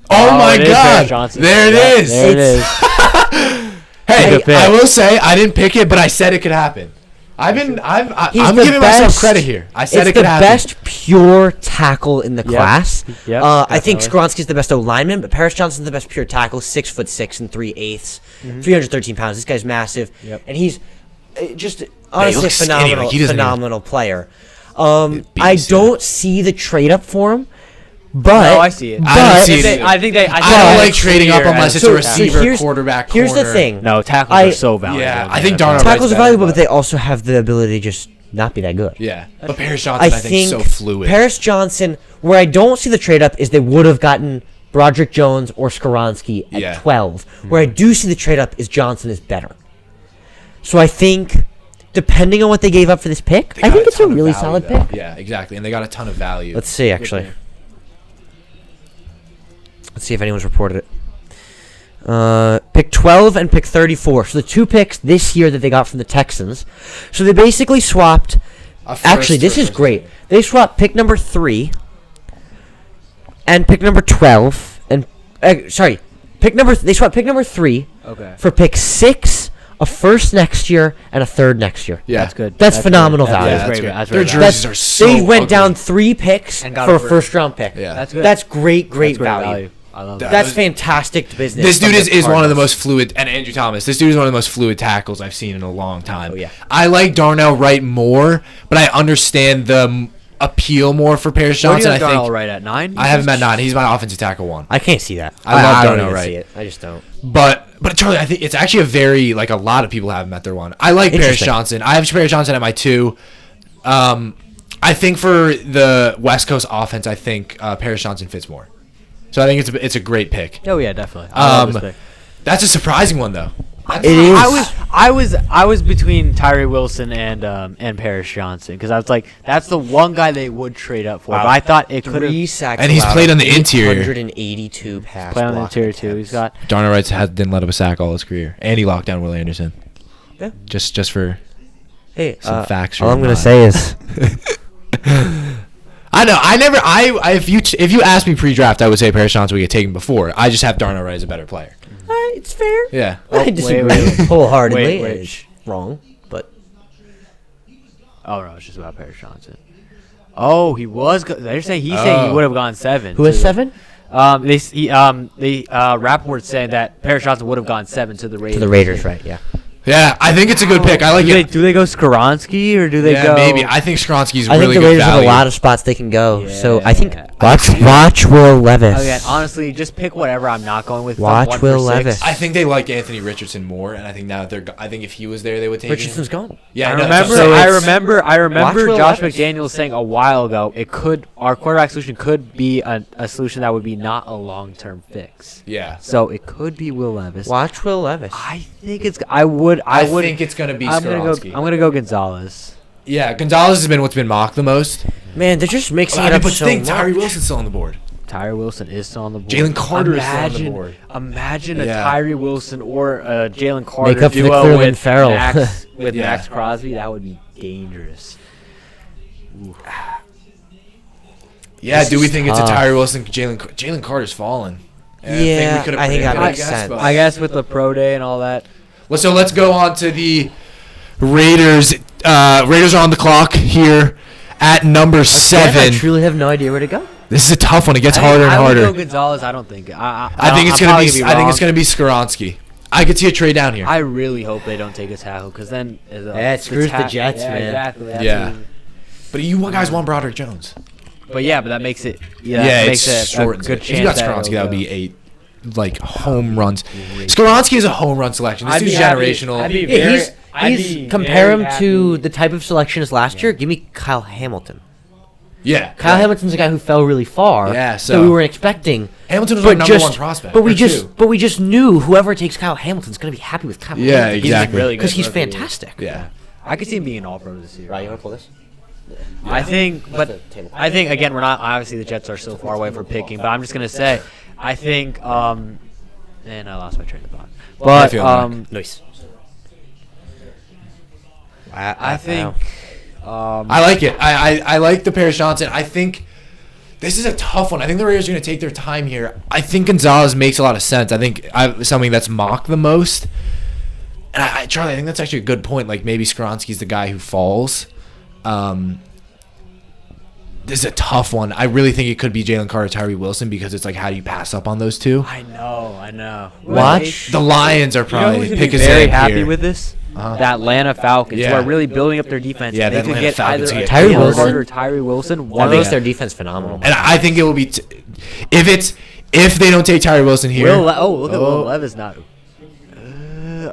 Oh, my it is Paris God! Johnson. There it Yeah, is. There it is. Hey, Good pick. I will say I didn't pick it, but I said it could happen. I'm He's giving the myself best- credit here. I said It's it could the happen. best pure tackle in the class. Yep, I think definitely. Skoronski's the best O lineman, but Paris Johnson's the best pure tackle. 6'6" and 3/8, 313 pounds. This guy's massive, Yep. and he's just honestly a looks skinny, phenomenal, like he doesn't even- phenomenal player. Beast, I yeah. don't see the trade up for him, but No, I see it. I don't but- see If it. they- I think they. I don't like trading up clear unless as- it's a So receiver, here's- quarterback, Here's the corner. thing. No, tackles I- are so valuable. Yeah, in I the think NFL. Darnold- Tackles are better, valuable, but- but they also have the ability to just not be that good. Yeah, but Paris Johnson, I think, so fluid. Paris Johnson, where I don't see the trade up is they would have gotten Broderick Jones or Skoronski at Yeah. 12. Where I do see the trade up is Johnson is better. So I think depending on what they gave up for this pick, They I got think it's a ton of really value, solid though. pick. Yeah, exactly, and they got a ton of value. Let's see, actually. Let's see if anyone's reported it. Pick 12 and pick 34. So the 2 picks this year that they got from the Texans. So they basically swapped. Actually, this is great. They swapped pick number 3 and pick number 12 and they swapped pick number 3 for pick 6, a first next year and a third next year. Yeah, That's good. That's phenomenal good. value. Yeah, that's great. good. That's Their very jerseys value. are so They went ugly. down 3 picks And got for a a first. first-round pick. Yeah. That's good. That's great That's value. I love That- that. That's fantastic business. This dude from is the one of the Cardinals. most fluid, and Andrew Thomas. This dude is one of the most fluid tackles I've seen in a long time. Oh, yeah. I like Darnell Wright more, but I understand the appeal more for Paris What do you Johnson. have I think Darnell right at 9? I have him at 9. He's my offensive tackle 1. I can't see that. I love don't Darnell even Wright. see it. I just don't. But Charlie, I think it's actually a very a lot of people have him at their 1. I like Paris Interesting. Johnson. I have Paris Johnson at my 2. I think for the West Coast offense, I think Paris Johnson fits more. So I think it's a great pick. Oh yeah, definitely. I love this pick. That's a surprising one though. It is. I was between Tyree Wilson and Paris Johnson because I was like, that's the one guy they would trade up for. Wow. But I thought it could 3 have sacks. And he's allowed, played on the interior. 882 pass. played on the blocking interior too. attempts. He's got Darnell Wright didn't let up a sack all his career, and he locked down Will Anderson. Yeah. Just for Hey, some facts. all or I'm gonna not. say is I know. If you asked me pre-draft, I would say Paris Johnson would get taken before. I just have Darnell Wright as a better player. it's fair. Yeah. I disagree wait. wholeheartedly. Wait. It's wrong, but oh no, it's just about Paris Johnson. Oh, he was. They're saying he's saying he would have gone 7. who has too. 7? Rapport saying that Paris Johnson would have gone 7 to the Raiders. To the Raiders, right? Yeah. Yeah, I think it's a good pick. I like it. Do they go Skoronski or do they Yeah, go? maybe. I think Skronsky's I really think the good Raiders have value. a lot of spots they can go. So I think Yeah. watch Will Levis. Again, honestly, just pick whatever. I'm not going with. Watch 1 Will for 6. Levis. I think they like Anthony Richardson more, and I think now that I think if he was there, they would take Richardson's him. gone. Yeah, I know, remember. so I it's- remember. I remember Will Josh Levis. McDaniels saying a while ago our quarterback solution could be a solution that would be not a long-term fix. Yeah. So it could be Will Levis. Watch Will Levis. I think it's. I would. I think it's gonna be I'm gonna go. Skronsky. I'm gonna go Gonzalez. Yeah, Gonzalez has been what's been mocked the most. Man, they're just mixing I it mean, up but so think much. Tyree Wilson's still on the board. Tyree Wilson is still on the board. Jalen Carter is still on the board. Imagine Yeah. a Tyree Wilson or a Jalen Carter Make up for the duo Cleveland with Farrell. Max, with Yeah. Max Crosby. That would be dangerous. Yeah, This do we is think it's a tough. Tyree Wilson? Jalen Carter's fallen. And Yeah, could've I think that predicted it, makes sense. but- I guess with the pro day and all that. Well, so let's go on to the Raiders. Raiders are on the clock here at number I 7. truly have no idea where to go. This is a tough one. It gets harder and I would harder. go Gonzalez. I don't think. I think it's gonna be. I think it's gonna be Skronsky. I could see a trade down here. I really hope they don't take a tackle because then Yeah, it screws the Jets, yeah, man. Exactly. That's Yeah. what- But you guys want Broderick Jones. But that makes it. Yeah, that it's makes it a shortens good it. chance. If you got that Skronsky, it'll that would go. be 8 home runs. Skronsky is a home run selection. This I'd be dude's happy- generational. I'd be Yeah, very- he's I'd be compare very him happy. to the type of selection as last year. Give me Kyle Hamilton. Yeah, Kyle right. Hamilton's a guy who fell really far. Yeah, that so- we weren't expecting. Hamilton was our But number just, 1 prospect. but we or just, 2. but we just knew whoever takes Kyle Hamilton's gonna be happy with Kyle. Yeah, Hamilton. exactly. really good Because he's rookie. fantastic. Yeah. I could see him being an all-pro this year. Right, you wanna pull this? I think, but the table. I think again we're not. Obviously, the Jets are so far away from picking, but I'm just gonna say, I think. And I lost my train of thought. But feel that. Nice. I think. I like it. I like the Paris Johnson. I think this is a tough one. I think the Raiders are going to take their time here. I think Gonzalez makes a lot of sense. I think something that's mocked the most. And Charlie, I think that's actually a good point. Like maybe Skronsky's the guy who falls. This is a tough one. I really think it could be Jalen Carter, Tyree Wilson, because it's like, how do you pass up on those two? I know. Watch. The Lions are You know probably who's gonna pick be a very zip happy here. with this? Uh-huh. The Atlanta Falcons, Yeah. who are really building up their defense. Yeah, and the they could Atlanta get Falcons either get Tyree Jalen Wilson? Carter or Tyree Wilson. One That of makes them. their defense phenomenal. And I think it will be if they don't take Tyree Wilson here. Look at Will Levis now.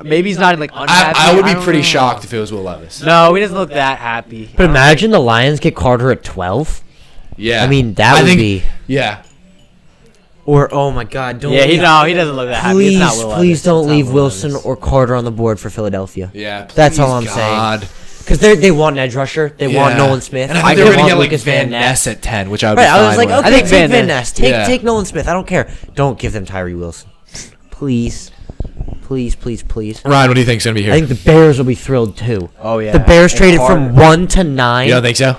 Maybe he's not like unhappy. I would be don't pretty know. shocked if it was Will Levis. No, he doesn't look that happy. But imagine the Lions get Carter at 12. Yeah, I mean, that would be. Yeah, Or oh my God, don't. Yeah, he doesn't look that happy. It's Please, not Will please Levis. don't It's not leave Will Wilson Levis. or Carter on the board for Philadelphia. yeah. That's all please, I'm saying. God. Because they want an edge rusher. They want Nolan Smith. And I think they're going to get like Lucas Van Ness at 10, which I would be Right, fine I was like, with. okay, I think take Van Van Ness. Take Nolan Smith. I don't care. Don't give them Tyree Wilson. Please. Please, please, please. Ryan, what do you think's going to be here? I think the Bears will be thrilled, too. Oh, yeah. The Bears And traded Carter. from 1 to 9. You don't think so?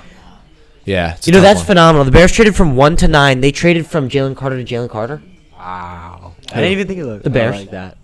Yeah. It's a You know, tough that's one. phenomenal. The Bears traded from 1 to 9. They traded from Jalen Carter to Jalen Carter. Wow. I didn't even think of The Bears. like that.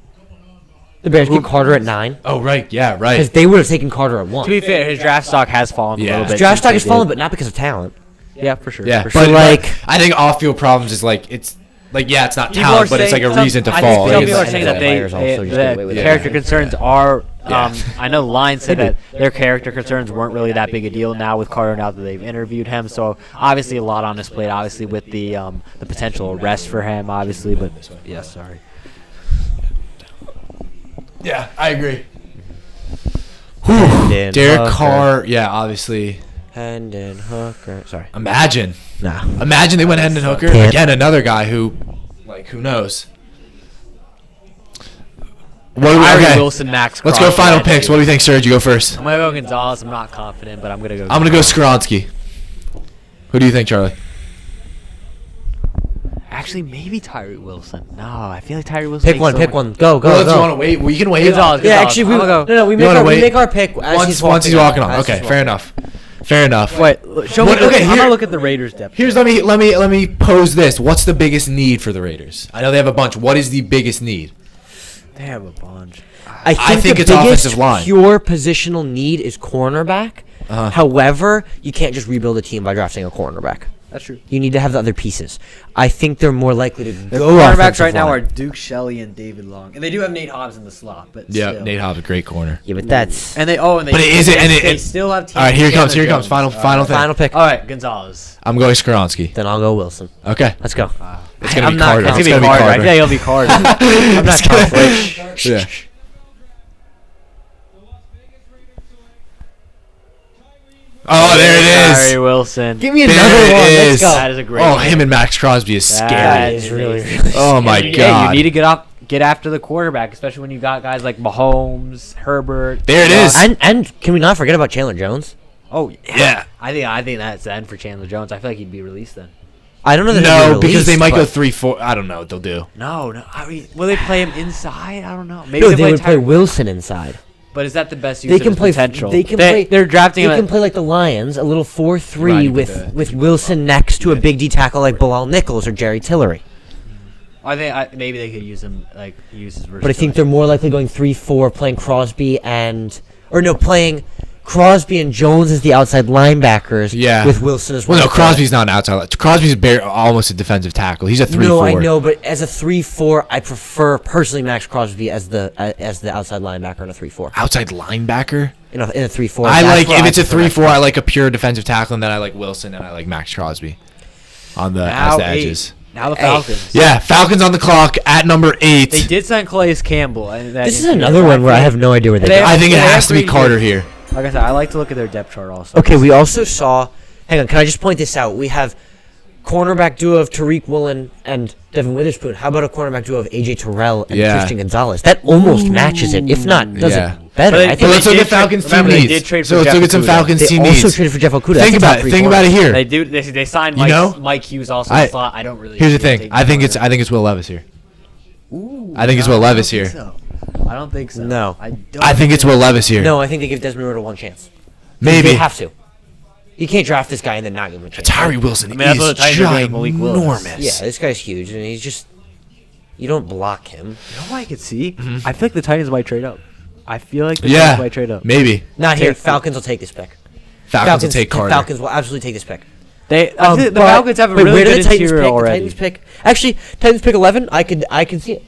The Bears keep Carter at 9. Oh, right. Yeah, Because right. they would have taken Carter at 1. To be fair, his draft stock has fallen a Yeah. little bit. Draft since stock they has fallen, did. but not because of talent. Yeah, for sure. Yeah, for but sure. like- I think off-field problems is like it's not People talent, are but it's like saying a reason to I fall. think some Like, people are it's- saying NFL that players also just get away with it. character Yeah. concerns are. Yeah. I know the Lions said that their character concerns weren't really that big a deal now with Carter. Now that they've interviewed him, so obviously a lot on his plate. Obviously with the potential arrest for him, obviously. But yeah, sorry. Yeah, I agree. Hendon Derek Hooker. Carr, yeah, obviously. Hendon Hooker. Sorry. Imagine Nah. they went Hendon Hooker. Can't. Again, another guy who, like, who knows? Okay. Wilson, Max. Let's go Crosby, final I picks. think. What do you think, Serge? You go first. I'm gonna go Gonzalez. I'm not confident, but I'm gonna go. I'm going to go Skronsky. Who do you think, Charlie? Actually, maybe Tyree Wilson. No, I feel like Tyree Wilson. Pick makes one. so Pick much- one. Go. Well, Go. do you want Go. to wait? We can wait. Gonzalez. Yeah, actually, we I'm gonna go. no. We You make wanna our wait? make our pick as Once he's walking on. As Okay, he's fair enough. Fair enough. Wait, show me. What- okay, I'm here- gonna look at the Raiders depth. Here's let me pose this. What's the biggest need for the Raiders? I know they have a bunch. What is the biggest need? They have a bunch. I think it's the biggest offensive line. pure positional need is cornerback. However, you can't just rebuild a team by drafting a cornerback. That's true. You need to have the other pieces. I think they're more likely to The go cornerbacks offensive right now are line. Duke Shelley and David Long, and they do have Nate Hobbs in the slot, but Yeah, still. Nate Hobbs, a great corner. Yeah, but that's And they But it is- and it- they still have. All right, here he comes. Chandler Here he comes. Jones. Final thing. final pick. All right, Gonzalez. I'm going Skronsky. Then I'll go Wilson. Okay. Let's go. It's gonna I'm be not Carter. It's It's gonna be Carter. I Carter. think it'll be Carter. I'm not confident. Yeah. Oh, there it Tyree is. Wilson. Give me There another it one. is. Let's go. That is a great. Oh, pick. him and Max Crosby is That scary. is really, a- really Oh my Yeah, god. you need to get after the quarterback, especially when you got guys like Mahomes, Herbert. There it is. And can we not forget about Chandler Jones? Oh Yeah. I think that's the end for Chandler Jones. I feel like he'd be released then. I don't know that he'll No, be because they released, might go but- 3-4. I don't know what they'll do. No. I mean, will they play him inside? I don't know. Maybe No, they they play would play Tyree. Wilson inside. But is that the best use They of can his play. potential? They can play. They're drafting They him. can play like the Lions, a little 4-3 Right, with Wilson next to a big D tackle like Bilal Nichols or Jerry Tillery. I think maybe they could use him use his. But I think they're more likely going 3-4, playing Crosby playing Crosby and Jones as the outside linebackers. Yeah. With Wilson as Well, well. no, Crosby's not an outside. Crosby's almost a defensive tackle. He's a 3-4. No, I know, but as a 3-4, I prefer personally Max Crosby as the outside linebacker in a 3-4. Outside linebacker? In a 3-4. I that's like, where if it's a prefer Max 3-4, I like a pure defensive tackle, and then I like Wilson, and I like Max Crosby on the as the edges. Now the Falcons. Yeah, Falcons on the clock at number 8. They did sign Calais Campbell. And that This is interior another one where I backfield. have no idea where they They go. have- I think it they has to be pretty Carter good- here. Like I said, I like to look at their depth chart also. Okay, we also saw. Hang on, can I just point this out? We have cornerback duo of Tariq Woolen and Devin Witherspoon. How about a cornerback duo of AJ Terrell and Yeah. Christian Gonzalez? That almost matches it, if not does Yeah. it better. But they- I But think let's look did at Falcons remember, team they needs. did trade So for let's Jeff look at some Okudah. Falcons they team also needs. traded for Jeff Okudah. Think about it. Think about it here. They do. They signed You Mike. know? Mike Hughes also I- in the slot. I don't really. Here's the see him thing. taking I think corner. it's Will Levis here. Ooh, I think it's Will Levis here. I don't think so. No. I think it's Will Levis here. No, I think they give Desmond Ritter one chance. Maybe. They have to. You can't draft this guy and then not give him a chance. Tyree Wilson I mean, that's what is the Titans are doing with Malik Willis. ginormous. Yeah, this guy's huge, and he's just. You don't block him. You know what I could see? I feel like the Titans might trade up. I feel like the Yeah, Titans might trade up. maybe. Not here. Take- Falcons will take this pick. Falcons will take Carter. Falcons will absolutely take this pick. The But- Falcons have a wait, really where good did the Titans interior pick? already. The Titans pick. Actually, Titans pick 11. I can see it,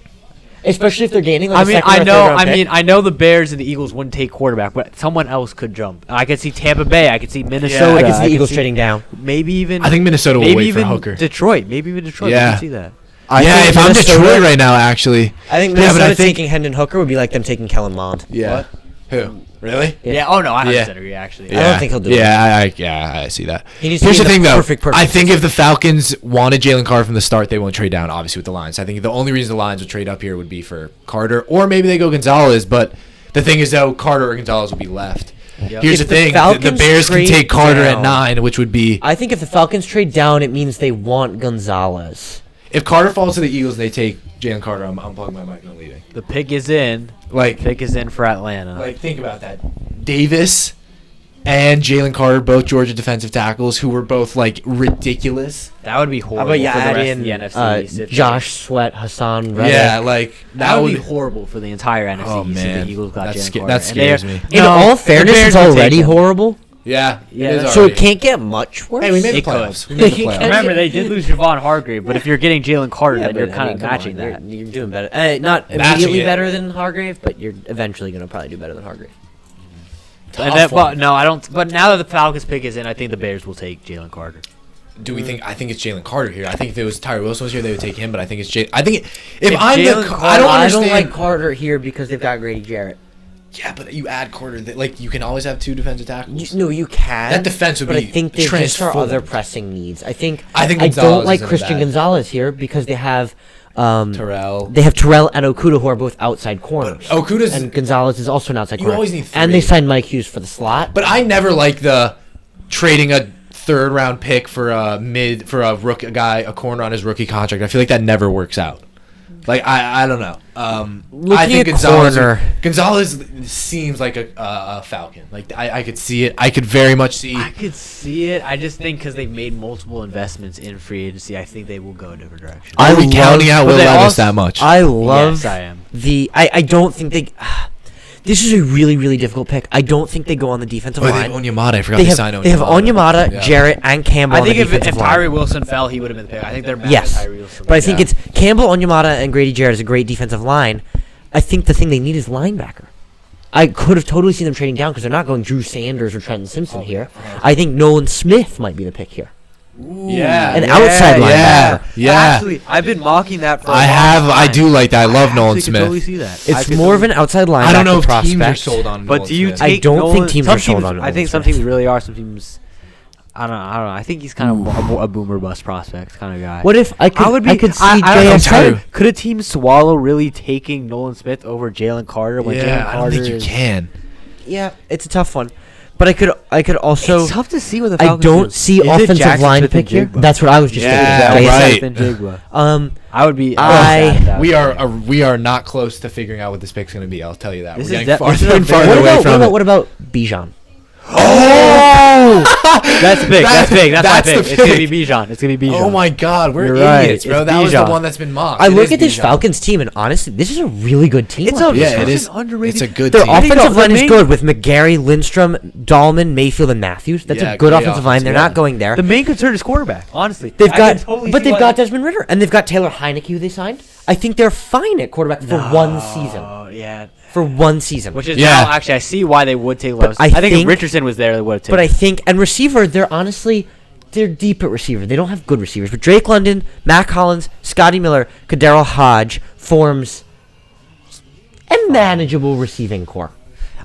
especially if they're gaining. Like I a mean, second or I third know. round pick. I know the Bears and the Eagles wouldn't take quarterback, but someone else could jump. I could see Tampa Bay. I could see Minnesota. I can see the Eagles trading down. Maybe even. I think Minnesota will maybe wait for even Hooker. Detroit. Maybe even Detroit. Yeah. I can see that. Yeah, think if I'm Minnesota- Detroit right now, actually. I think Yeah, but Minnesota I think- taking Hendon Hooker would be like them taking Kellen Mond. Yeah. What? Who? Really? Yeah. Oh no, I Yeah. 100% agree. Actually. I don't think he'll do it. Yeah, I see that. He needs to Here's be the the thing, though. perfect I think if the Falcons wanted Jalen Carter from the start, they won't trade down, obviously, with the Lions. I think the only reason the Lions would trade up here would be for Carter, or maybe they go Gonzalez, but the thing is, though, Carter or Gonzalez would be left. Here's If the the thing: the Falcons Bears can trade take Carter at down- 9, which would be I think if the Falcons trade down, it means they want Gonzalez. if Carter falls to the Eagles and they take Jalen Carter. I'm unplugging my mic and I'm leaving. The pick is in. Like, Pick is in for Atlanta. think about that. Davis and Jalen Carter, both Georgia defensive tackles, who were both like ridiculous. that would be horrible How about you for the add rest in of the NFC East if Josh Sweat, Hassan Reddick? Yeah, like that would be horrible for the entire NFC Oh, East man. if the Eagles got That Jalen sca- Carter. that And they are- scares me. In No, all the fairness, Bears it's will take already him. horrible. Yeah, Yeah, it is So already. it can't get much worse. Hey, we made the It could. playoffs. We made the playoffs. Remember, they did lose Javon Hargrave, but if you're getting Jalen Carter, Yeah, then you're but, I kind mean, of come matching on, that. You're doing better. Not Matching immediately it. better than Hargrave, but you're eventually going to probably do better than Hargrave. And Tough then, but one. no, I don't. But now that the Falcons pick is in, I think the Bears will take Jalen Carter. Do we think? I think it's Jalen Carter here. I think if it was Tyree Wilson was here, they would take him. But I think it's Jalen. I think if If I'm Jalen the, Carter- I don't I understand. don't like Carter here because they've got Grady Jarrett. Yeah, but you add Carter. Like you can always have 2 defensive tackles. No, you can. That defense would but be I think they just are transformed. other pressing needs. I think I think I Gonzalez don't like isn't Christian bad. Gonzalez here because they have Terrell. They have Terrell and Okuda who are both outside corners. Okuda's. And Gonzalez is also an outside You corner. always need And they 3. signed Mike Hughes for the slot. But I never like the trading a 3rd round pick for a a corner on his rookie contract. I feel like that never works out. Like I don't know. I Looking think at corner- Gonzalez seems like a Falcon. Like I could see it. I could very much see. I could see it. I just think because they've made multiple investments in free agency, I think they will go a different direction. Are we counting out but Will they Levis also- that much? I love Yes, I am. I don't think they. This is a really, really difficult pick. I don't think they go on the defensive Oh, they line. have Onyemata. I forgot They they have signed Onyemata. they have Onyemata, Yeah. Jarrett, and Campbell. I on think the if defensive line. Tyree Wilson fell, he would have been the pick. I think they're mad Yes, at Tyree Wilson. but I think Yeah. it's Campbell, Onyemata, and Grady Jarrett is a great defensive line. I think the thing they need is linebacker. I could have totally seen them trading down because they're not going Drew Sanders or Trenton Simpson here. I think Nolan Smith might be the pick here. Yeah. An outside yeah. linebacker. Yeah. Actually, I've been mocking that for. I do like that. I love Nolan Actually, could totally Smith. see that. It's more of an outside linebacker I don't know if prospect. teams are sold on. But Nolan do you Smith. take? I don't think Nolan- teams some are sold on I think Nolan some Smith. teams really are. Some teams. I don't know. I think he's kind of a boomer bust prospect kind of guy. What if I could? I could see I don't know, JSN. could a team swallow really taking Nolan Smith over Jalen Carter when Jalen Yeah, I Carter don't think you is? can. Yeah, it's a tough one, but I could also. It's tough to see what the I Falcons don't do. see Is it offensive Jackson line Smith and pick here. Jigba? That's what I was just Yeah, thinking. right. Smith and Jigba. I would be. I- We are not close to figuring out what this pick's going to be. I'll tell you that. This We're is getting this is farther a and very- farther away from it. what about Bijan? That's big. That's big. That's my That's pick. the It's gonna be pick. Bijan. It's gonna be Bijan. Oh my God, we're You're right. idiots, bro. It's That was the Bijan. one that's been mocked. I It look is at this Bijan. Falcons team, and honestly, this is a really good team. It's on a- defense. Yeah, it It's is. an underrated- It's a good Their team. offensive the line is main- good with McGarry, Lindstrom, Dahlman, Mayfield, and Matthews. That's Yeah, a good great offensive line. They're offense, not yeah. going there. The main concern is quarterback. Honestly, They've I got, can totally but see they've why got Desmond Ritter, and they've got Taylor Heineke, who they signed. I think they're fine at quarterback for one season. Oh yeah. For one season. Which is Yeah. now actually I see why they would take Levis. I I think if think- Richardson was there, they would have taken. But I think, and receiver, they're deep at receiver. They don't have good receivers. But Drake London, Matt Collins, Scotty Miller, Kadero Hodge forms a manageable receiving core.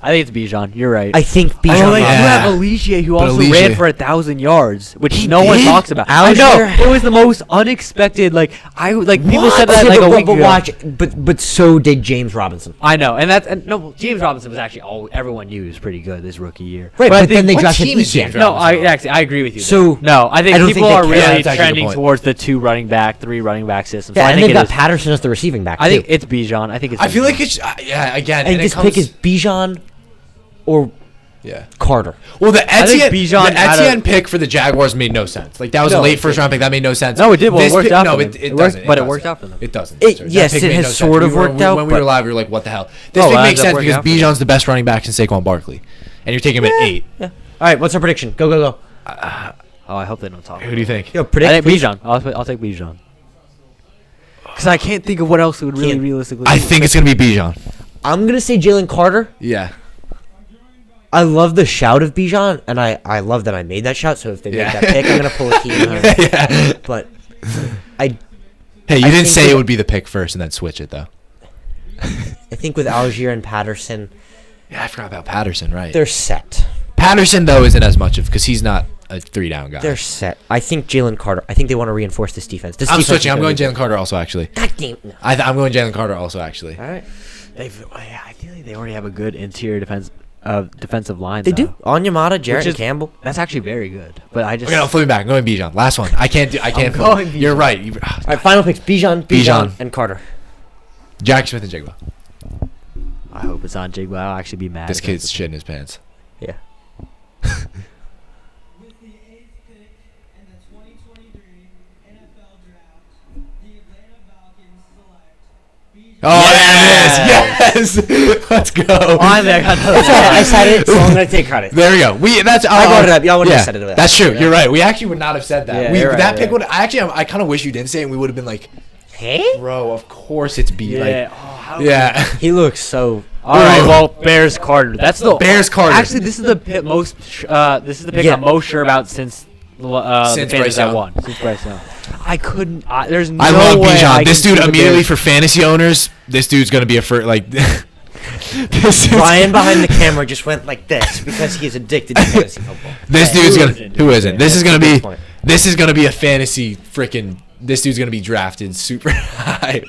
I think it's Bijan. You're right. I think Oh, Bijan. like, Yeah. you have Alicia, who But also Alicia- ran for 1,000 yards, which He no one did? talks about. Algier- I know it was the most unexpected. People said that Okay, like a but, week but ago. watch, but so did James Robinson. I know, and no, James Robinson was actually all everyone used pretty good this rookie year. Right, I but then think- they what drafted team is James Etienne. No, I agree with you. So, there. No, I think I don't people think are they really can. Yeah, that's actually a good trending point. towards the 3 running back system. So Yeah, I and think they've it got is. Patterson as the receiving back. I think too. it's Bijan. I think it's. I feel Bijan. like it's again. I think and this it pick comes- is Bijan or yeah. Carter. Well, the think Etienne, Bijan the had a- Etienne pick for the Jaguars made no sense. Like that was a No, late it first round pick. That made no sense. No, it did. Well, it This worked pick- out No, for it, them. it It doesn't. worked- but it doesn't. worked out for them. It doesn't. It- Sorry. That yes, pick it made has no sense. sort of We were- worked out, When we were but- live, we were like, "What the hell?" This Oh, pick well, makes it sense worked because out for them. Bijan's the best running back since Saquon Barkley, and you're taking him at 8. All right, what's our prediction? Go. Oh, I hope they don't talk. Who do you think? Yo, I predict. think please. Bijan. I'll take Bijan. Because I can't think of what else it would really Can't- realistically. I be. think it's gonna be Bijan. I'm gonna say Jalen Carter. Yeah. I love the shout of Bijan, and I love that I made that shout. So if they Yeah. make that pick, I'm gonna pull a key. Yeah. But I Hey, you I didn't think say that- it would be the pick first and then switch it though. think with Algier and Patterson, Yeah, I forgot about Patterson. Right. they're set. Patterson though isn't as much of because he's not a 3-down guy. They're set. I think Jalen Carter. I think they want to reinforce this defense. This I'm defense switching. is I'm gonna going be Jalen Carter also actually. good. God damn. No. I'm going Jalen Carter also actually. All right. They've. Yeah, I feel like they already have a good interior defense. defensive line. They though. do. Onyemata, Jarrett, Which and Campbell. That's actually very good. But I just Okay, no, flip me back. I'm going Bijan. Last one. I can't. going You're Bijan. right. All right, final picks: Bijan, and Carter. Jack Smith and Jigba. I hope it's on Jigba. I'll actually be mad. This if kid's it's- shit in his pants. Yeah. With the 8th pick in the 2023 NFL Draft, the Atlanta Falcons select Bijan. Oh yes, Let's go. Finally, I got another That's all right. I said it, so I'm gonna take credit. There we go. I brought it up. Y'all wouldn't have said it without That's me. true. You're right. We actually would not have said that. Yeah, we, you're right, that you're pick right. would. I kind of wish you didn't say it. and We would have been like, Hey? bro, of course it's B. Yeah. Like, yeah. He looks so. All right. Well, Bears Carter. That's the Bears Carter. Actually, this is the pick most. This is the pick Yeah. I'm most sure about since Since the Bryce Panthers Young. have won. Since Bryce Young. I couldn't. There's no I love way I Bijan. This can dude see the immediately Bears- for fantasy owners. This dude's gonna be a first. Like, this is- Ryan behind the camera just went like this because he is addicted to fantasy football. This Yeah, dude's who gonna. isn't, Who dude? isn't? This is gonna That's a be. good point. This is gonna be a fantasy freaking. This dude's gonna be drafted super high.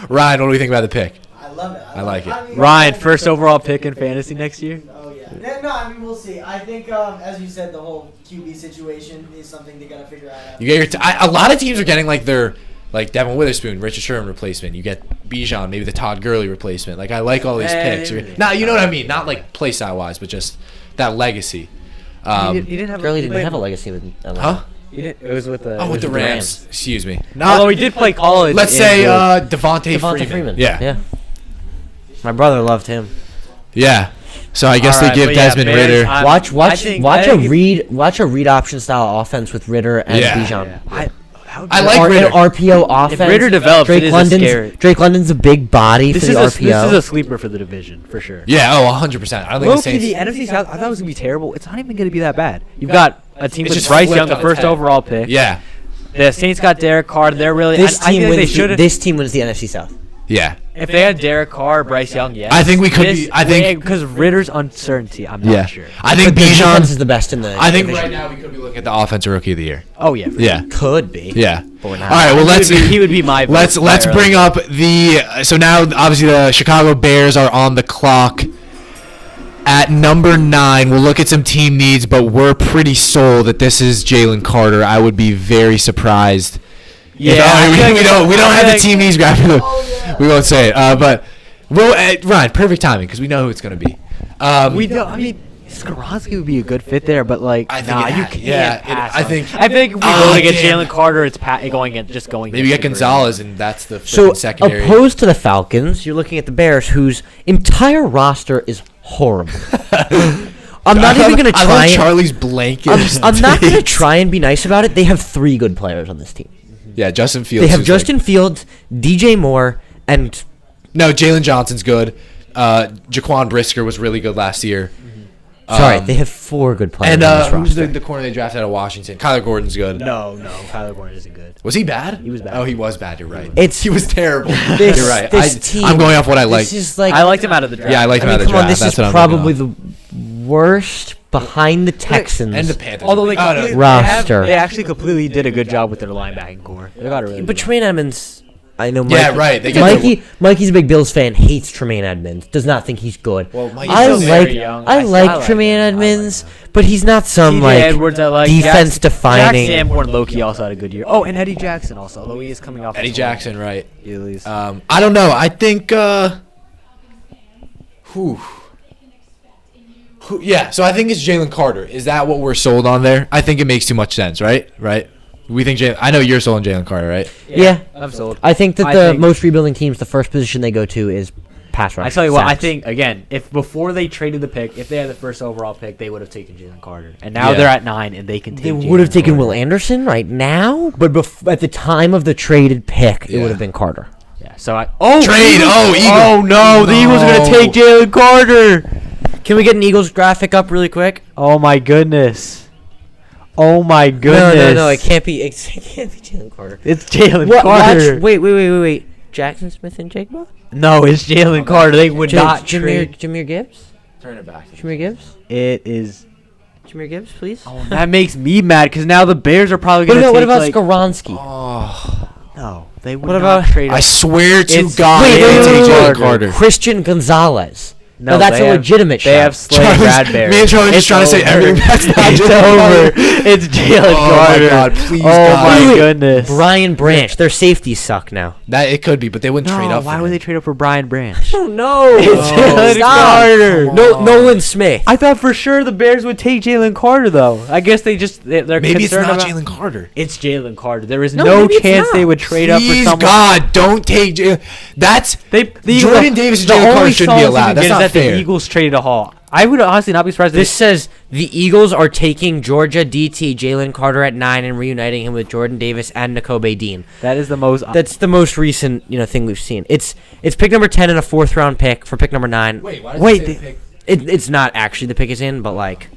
Ryan, what do we think about the pick? I love it. I like it. I mean, Ryan, I- first overall pick in fantasy next year. Oh yeah. No, I mean we'll see. I think, as you said, the whole QB situation is something they gotta figure out. You get your. A lot of teams are getting like their. Like Devin Witherspoon, Richard Sherman replacement. You get Bijan, maybe the Todd Gurley replacement. Like I like all these picks. Nah, you know what I mean. Not like play style wise, but just that legacy. He didn't have. Gurley he didn't played- have a legacy with Atlanta. Huh? He didn't. It was with the. Oh, with the the Rams. Rams. Excuse me. Although he did play college. Let's in say the- Devontae Freeman. Yeah. Yeah. My brother loved him. Yeah. So I guess All they right, give but yeah, Desmond Bears, Ritter. I Watch think a read option style offense with Ritter and Yeah. Bijan. I like An Ritter. RPO offense. If Ritter develops, it is a scary. Drake London's a big body This for is the a RPO. this is a sleeper for the division for sure. Yeah. Oh, 100%. I don't think the Low-key, Saints. the NFC South, I thought it was gonna be terrible. It's not even gonna be that bad. You've got a team It's with just Bryce flipped Young, the on its first head. overall pick. Yeah. The Saints got Derek Carr. They're really. this I team think they wins. should. This team wins the NFC South. Yeah. If they had Derek Carr, Bryce Young, yes. I think we could be- I think- because Ritter's uncertainty. I'm not Yeah. sure. I think But their defense Bijan. is the best in the. I think division. right now we could be looking at the offensive rookie of the year. Oh yeah. for Yeah. Could be. Yeah. But we're All not. right. Well, let's. He would be my. vote Let's by bring early. up the. So now, obviously, the Chicago Bears are on the clock. At number 9, we'll look at some team needs, but we're pretty sold that this is Jalen Carter. I would be very surprised. Yeah. we don't have the team needs graphic. We won't say it. But well, Ryan, perfect timing because we know who it's going to be. We don't. I mean, Skoronski would be a good fit there, but like, I think nah, it you ha- can't. yeah, pass I on- think- I think if we Ah, go to get damn. Jalen Carter, it's going at just going. Maybe get against Gonzalez, and that's the So freaking secondary. opposed to the Falcons, you're looking at the Bears, whose entire roster is horrible. I'm not even gonna I try. love and- Charlie's blanket. I'm not gonna try and be nice about it. They have 3 good players on this team. Yeah, Justin Fields. They have who's like- Justin Fields, DJ Moore, and no, Jalen Johnson's good. Jaquan Brisker was really good last year. sorry, they have 4 good players And on this who's roster. the corner they drafted out of Washington? Kyler Gordon's good. No, Kyler Gordon isn't good. Was he bad? He was bad. Oh, he was bad. You're right. It's- he was terrible. This, You're right. This team, I'm going off what I like. This is like I liked him out of the draft. Yeah, I liked him out of the come on, draft. this That's is what I'm probably going the worst behind the Texans. and the Panthers. Although they, Oh, no. completely- Roster. they actually completely did a good job with their linebacking core. They got a really. But good Tremaine Edmonds, I know. Yeah, Mikey, right, they get Mikey's a big Bills fan. Hates Tremaine Edmonds. Does not think he's good. Well, Mikey's I still very like young. I I like like Tremaine him. I like Edmonds, but he's not some TJ like Edwards, I like. defense Jack defining. Sanborn Loki also had a good year. Oh, and Eddie Jackson also, although he is coming off. Eddie his Jackson, right? Achilles. I don't know. I think. Yeah, so I think it's Jalen Carter. Is that what we're sold on there? I think it makes too much sense, right? Right? We think Jalen. I know you're sold on Jalen Carter, right? Yeah. I'm sold. I think that I the think- most rebuilding teams, the first position they go to is pass rush. I tell you what, I sacks. think again, if before they traded the pick, if they had the first overall pick, they would have taken Jalen Carter, and now Yeah. they're at 9, and they can take. they Jalen would have taken Carter. Will Anderson right now, but at the time of the traded pick, it Yeah. would have been Carter. Yeah. So I. Trade! Oh, Eagle! Oh no, the Eagles are gonna No. take Jalen Carter. Can we get an Eagles graphic up really quick? Oh my goodness. Oh my goodness. No, it can't be. It can't be Jalen Carter. It's Jalen What? Carter. Wait. Jackson Smith and Jigba? No, it's Jalen Carter. They would not trade. Jameer Gibbs? Turn it back. Jameer Gibbs? It is. Jameer Gibbs, please. Oh, that makes me mad because now the Bears are probably What gonna. about take, Skoronski? Oh, No, they would What not about- trade. I swear to It's- God, Wait, they wait, take wait, Jalen wait. Carter. Christian Gonzalez. No, that's they a have- legitimate They shot. have Slay Bradbury. Me and Charlie just It's trying to say over. everything. That's not It's Jalen over. Carter. It's Jalen Oh Carter. my God! Please, Oh God. my Wait, goodness. Brian Branch. Their safeties suck now. That it could be, but they wouldn't trade No, up. why for would him. they trade up for Brian Branch? Oh no! It's Jalen Stop. Carter. No, Nolan Smith. I thought for sure the Bears would take Jalen Carter, though. I guess they're Maybe it's concerned not about. Jalen Carter. It's Jalen Carter. There is No, no maybe it's chance not. they would trade up for Please, someone. God, don't take. That's The Jordan Davis and the Jalen Carter only shouldn't be solace you allowed. can That's get is not that fair. the Eagles traded a Hall. I would honestly not be surprised. This says the Eagles are taking Georgia DT Jalen Carter at 9 and reuniting him with Jordan Davis and N'Kobe Dean. that is the most. That's the most recent thing we've seen. It's pick number 10 and a 4th round pick for pick number 9. Wait, why Wait, they- It's not actually the pick is in, but like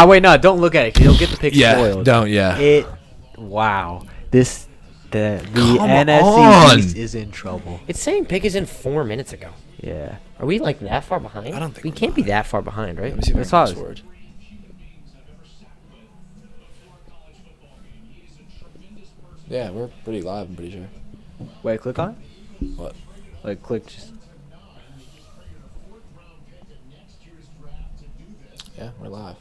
wait, no, don't look at it. 'Cause you'll get the pick Yeah, spoiled. don't. Yeah. Wow. The Come NFC on. East is in trouble. it's saying pick is in 4 minutes ago. Yeah. Are we like that far behind? I don't think we we're can't be that far behind, right? Let me see if That's I what can I was- password. Yeah, we're pretty live. I'm pretty sure. Wait, click on it. What? Like, click just. Yeah, we're live.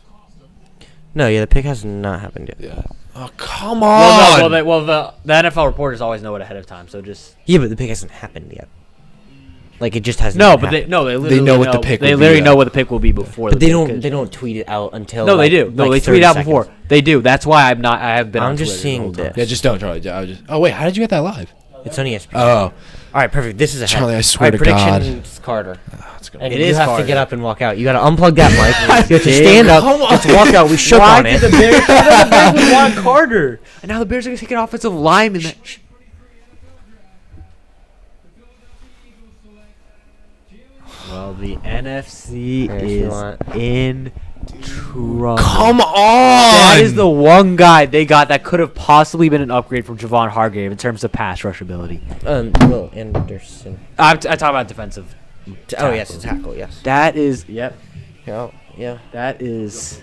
No, yeah, the pick has not happened yet. Yeah. Oh, come Well, on. the NFL reporters always know it ahead of time, so just. Yeah, but the pick hasn't happened yet. Like it just hasn't. No, even but happened. they literally know what the pick They will be, literally though. know what the pick will be before. But the they pick is. don't tweet it out until. No, they like- do. No, like they 30 tweet out seconds. before. They do. That's why I have been. I'm on just Twitter the seeing whole time. this. Yeah, just don't, Charlie. I was just. Oh wait, how did you get that live? It's on ESPN. Oh, All right, perfect. This is a Charlie, I swear All right, to God. predictions, Carter. that's good. And It you is have Carter. to get up and walk out. You got to unplug that mic. You have to Damn, stand up. come You have to walk out. We shook Why on did it. the Bears? I thought the Bears would want Carter, and now the Bears are gonna take an offensive lineman. Well, the NFC Here, if you want. in trouble. Come on. That is the one guy they got that could have possibly been an upgrade from Javon Hargrave in terms of pass rush ability. Will Anderson. I talk about defensive. Oh yes, it's tackle. Yes. That is, yep. Yeah. That is.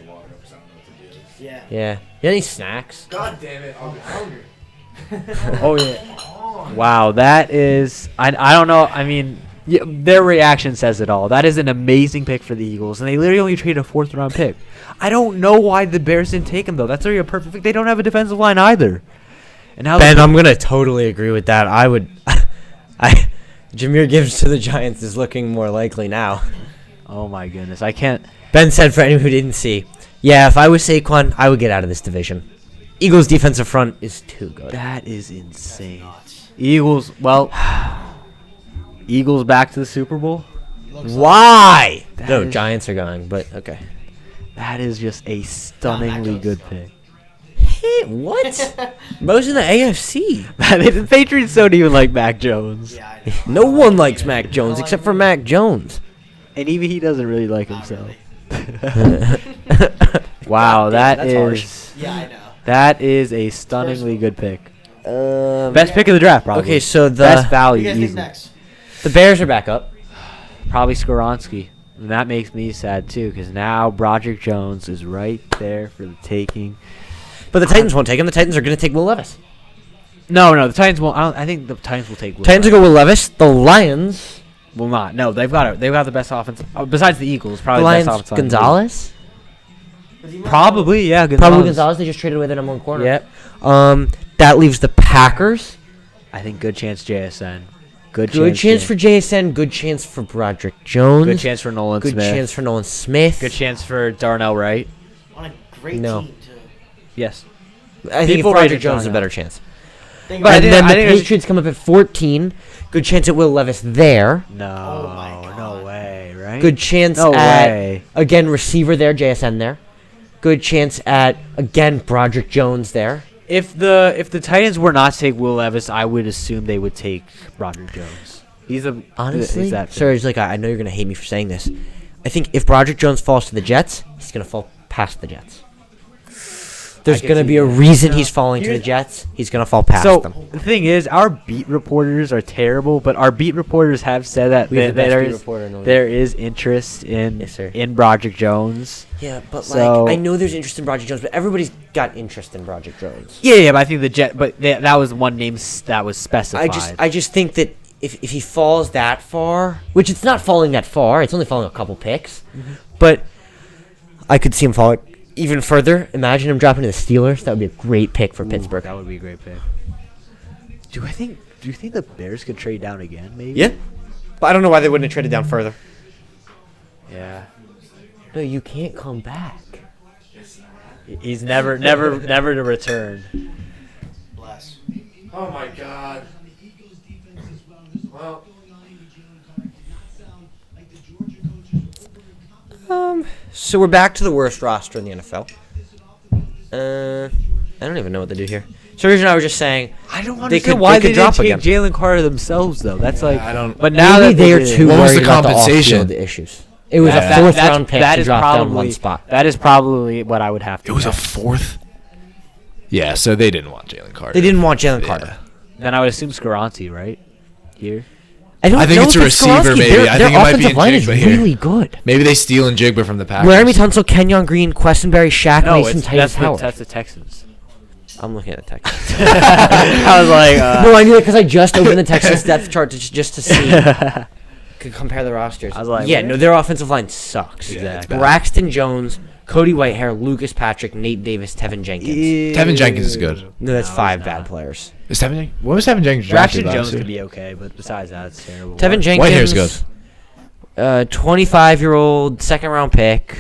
Yeah. You got any snacks? God damn it, I'll be hungry. Oh yeah. Wow, that is. I don't know. I mean, yeah, their reaction says it all. That is an amazing pick for the Eagles, and they literally only traded a 4th round pick. I don't know why the Bears didn't take him though. That's already a perfect pick. They don't have a defensive line either. And now Ben, I'm gonna totally agree with that. I would. Jameer Gibbs to the Giants is looking more likely now. oh my goodness, I can't. Ben said for anyone who didn't see, yeah, if I was Saquon, I would get out of this division. Eagles' defensive front is too good. That is insane. Eagles. Well, Eagles back to the Super Bowl. Why? That No, is- Giants are going, but okay. That is just a stunningly good pick. Hey, what? Most in the AFC. The Patriots don't even like Mac Jones, Yeah, I know. No one likes Mac Jones except for Mac Jones. and even he doesn't really like himself. Wow, that That's harsh. is Yeah, I know. that is a stunningly good pick. Best Best pick of the draft, probably. Okay, so best Who value, you guys think easily. next? the Bears are back up. Probably Skoronski. And that makes me sad too, because now Broderick Jones is right there for the taking. But the Titans won't take him. The Titans are going to take Will Levis. No, the Titans won't. I think the Titans will take. Will Titans will Levis. go Will Levis. The Lions. Will not. No, they've got it. They've got the best offense besides the Eagles. The Probably the Lions. best offense. line in the league. Gonzalez. Probably, yeah. Probably Gonzalez. They just traded away their number one corner. Yep. That leaves the Packers. I think good chance JSN. Good Good chance Jan- for JSN. Good chance for Broderick Jones. Good chance for Nolan Good Smith. chance for Nolan Smith. Good chance for Darnell Wright. On a great No. team, too. Yes. I think People Broderick rated Jones is a Darnell. better chance. Think But I about And think- then the think there's- Patriots come up at 14. Good chance at Will Levis there. No. Oh my No God. way. Right. Good chance No at way. again receiver there, JSN there. Good chance at again Broderick Jones there. If the Titans were not to take Will Levis, I would assume they would take Broderick Jones. He's a Honestly, He's that Serge, like I know you're gonna hate me for saying this. I think if Broderick Jones falls to the Jets, he's gonna fall past the Jets. There's can gonna see be a that. reason he's falling to the Here's- Jets. He's gonna fall past So them. the thing is, our beat reporters are terrible, but our beat reporters have said that We have the best there beat is reporter in the league. there is interest in Yes, sir. in Broderick Jones. Yeah, but So- like I know there's interest in Broderick Jones, but everybody's got interest in Broderick Jones. Yeah, but I think the Jet, but that was one name that was specified. I just think that if he falls that far, which it's not falling that far, it's only falling a couple picks, but I could see him falling even further. Imagine him dropping to the Steelers. That would be a great pick for Pittsburgh. That would be a great pick. Do you think the Bears could trade down again? Maybe. Yeah, but I don't know why they wouldn't have traded down further. Yeah. No, you can't come back. He's never to return. Bless. Oh my God. Well. So we're back to the worst roster in the NFL. I don't even know what they do here. So originally I was just saying I don't they understand could, why they they could didn't drop take again. Jalen Carter themselves though. That's like I don't. But now Maybe that they are did- too What was worried the about the compensation? off-field issues. It was Yeah. a fourth-round pick to drop down one spot. That is probably what I would have to. It was a bet. fourth. Yeah, so they didn't want Jalen Carter. They didn't want Jalen Carter. Then I would assume Skaronti, right? Here. I I think know it's a if receiver, Skoronski. maybe. Their I think it might be offensive line is Njigba here. really good. Maybe they steal and Jigba from the Packers. Laramie Tunsil, Kenyon Green, Questenberry, Shaq, No, Mason, it's, Titus Howard. that's the Texans. I'm looking at the Texans. I was like, No, I knew that because I just opened the Texans depth chart just to see. Could compare the rosters. I was like, yeah, what? no, their offensive line sucks. Yeah, it's Exactly. bad. Braxton Jones, Cody Whitehair, Lucas Patrick, Nate Davis, Tevin Jenkins. Tevin Jenkins is good. No, that's No, five he's bad not. players. Is Tevin Jenkins? What was Tevin Jenkins Braxton drafted last Jones year? could be okay, but besides that, it's terrible. Tevin Jenkins, Whitehair's good. 25-year-old second-round pick.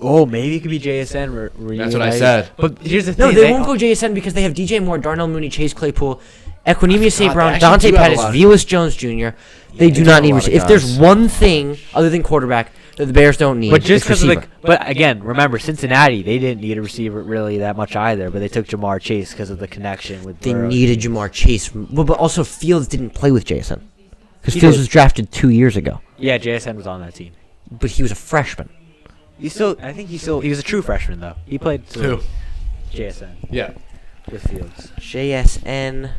Oh, maybe it could be JSN. That's what I said. But here's the No, thing. they won't go JSN because they have DJ Moore, Darnell Mooney, Chase Claypool, Equinemius St. they Brown, actually Dante do have a Pettis, lot of- Velus Jones Jr. They do do not have a need lot of receiver. If there's guys. one thing other than quarterback that the Bears don't need, But just it's because of the, receiver. but again, remember Cincinnati, they didn't need a receiver really that much either. But they took Jamar Chase because of the connection with. They Burrow. needed Jamar Chase. Well, but also Fields didn't play with JSN because He Fields did. was drafted 2 years ago, Yeah, JSN was on that team. but he was a freshman. I think he was a true freshman though. He played Who? JSN Yeah. with Fields. JSN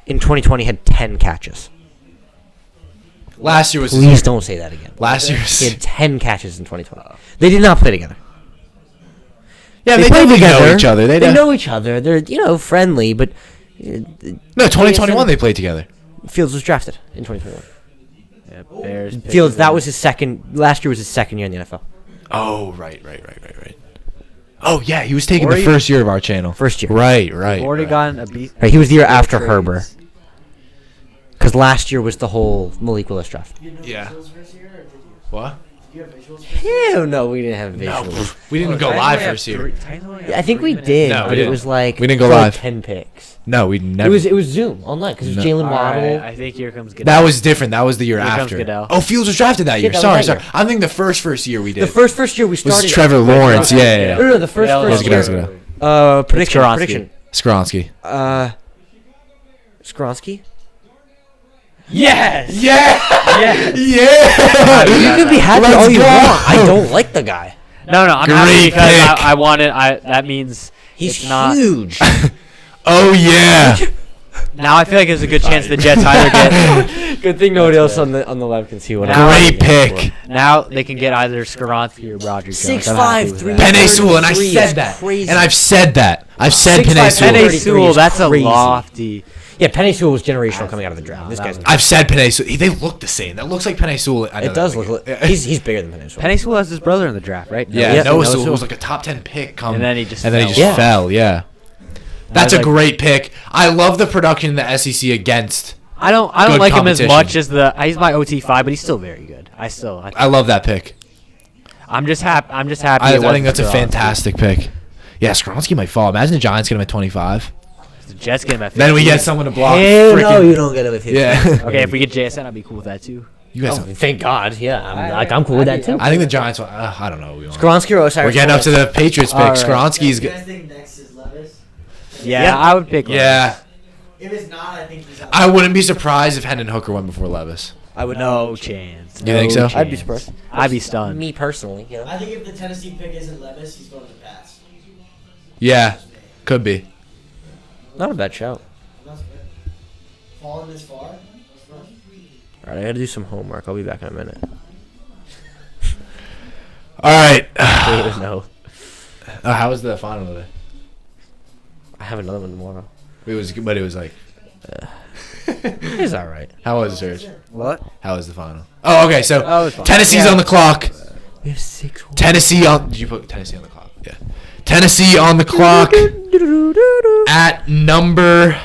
in 2020 had 10 catches. Last year was. Please don't say that again. Last year. He had 10 catches in 2020. They did not play together. Yeah, They they play definitely together. know each other. They know each other. They're friendly, but No, 2021 they played together. Fields was drafted in 2021. Yeah, Bears. picked Fields, that him. was his second. Last year was his second year in the NFL. Oh, right. Oh, yeah, he was taking Or the he- first year of our channel. First year. Right. Oregon a beat. Right, he was the year after trades. Herbert. Because last year was the whole Malik Willis draft. Yeah. What? Hell no, we didn't have No, visuals. we didn't go live first year. I think we did, No, we but it didn't. was like We didn't go for like live. 10 picks. No, we never. It was Zoom online because it was No. Jalen All Waddle. right, I think here comes Goodell. That was different. That was the year Here comes after. Goodell. Oh, Fields was drafted that year. that was Sorry. that year. I'm thinking the first year we did. The first year we was started. Trevor Lawrence. Yeah. No, the first Goodell's year. Goodell. Prediction. Skoronski. Prediction. Skronsky. Skronsky. Yes. Yeah. Yes. Yeah. You can be happy Let's all you go. want. I don't like the guy. No, I'm happy Great because pick. I wanted. That means He's it's not. huge. Oh yeah. Now I feel like there's a good chance the Jets either get. Good thing nobody else on the live can see what Now- I'm Great pick. Now they can get either Skoronski or Roger Jones. 6'5", I'm happy with 3 that. Penny Sewell, and I 33 said is that. crazy. And I've said that. I've said 6'5", Penny Sewell. Penny 33 Sewell, is that's a crazy. lofty. Yeah, Penny Sewell was generational coming out of the draft. This that guy's. was- I've said Penny Sewell. They look the same. That looks like Penny Sewell. I know It that does like look. it. He's bigger than Penny Sewell. Penny Sewell has his brother in the draft, right? Yeah, Yeah, Noah Noah Sewell Sewell. was like a top 10 pick. And then he just Yeah. fell. Yeah. That's a like- great pick. I love the production in the SEC against. I don't Good like him as competition. much as he's my OT5, but he's still very good. I love that pick. I'm just happy. I it think that's a wasn't Skoronski. fantastic pick. Yeah, Skronsky might fall. Imagine the Giants get him at 25. The Jets get him at 50. Then we get someone to block. Hell no, freaking- you don't get him if you. Yeah. Okay, if we get JSN, I'd be cool with that too. You guys. Oh, thank God. Yeah, I'm cool with that too. I think the Giants. I don't know. What we want. Skronsky or Osiris. We're getting up to the Patriots pick. All right. Skronsky's You good. guys think next is Levis? Yeah, Yeah. I would pick. Yeah. If it's not, I think he's. I wouldn't be surprised if Hendon Hooker went before Levis. I would No chance. You think so? I'd be surprised. I'd be stunned. Me personally, yeah. I think if the Tennessee pick isn't Levis, he's going to the Pats. Yeah, could be. Not a bad shout. That's good. Falling this far? All right, I gotta do some homework. I'll be back in a minute. All right. No, How was the final today? I have another one tomorrow. It was like. He's all right. How was it, Serge? What? How was the final? Oh, okay. So Oh, it was fine. Tennessee's Yeah. on the clock. We have 6. Tennessee on. Did you put Tennessee on the clock? Yeah. Tennessee on the clock at number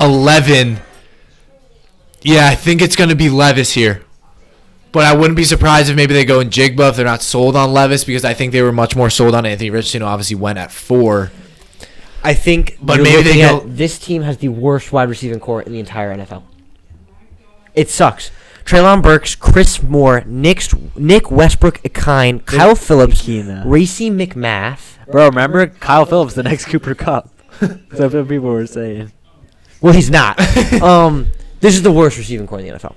11. Yeah, I think it's going to be Levis here. But I wouldn't be surprised if maybe they go in Jigba if they're not sold on Levis, because I think they were much more sold on Anthony Richardson, who obviously went at 4. I think But you're maybe they looking go- at this team has the worst wide receiving core in the entire NFL. It sucks. Treylon Burks, Chris Moore, Nick Westbrook, Akine, Kyle Phillips, Akina. Racy McMath. Bro, remember Kyle Phillips, the next Cooper Cup. That's what people were saying. Well, he's not. This is the worst receiving core in the NFL.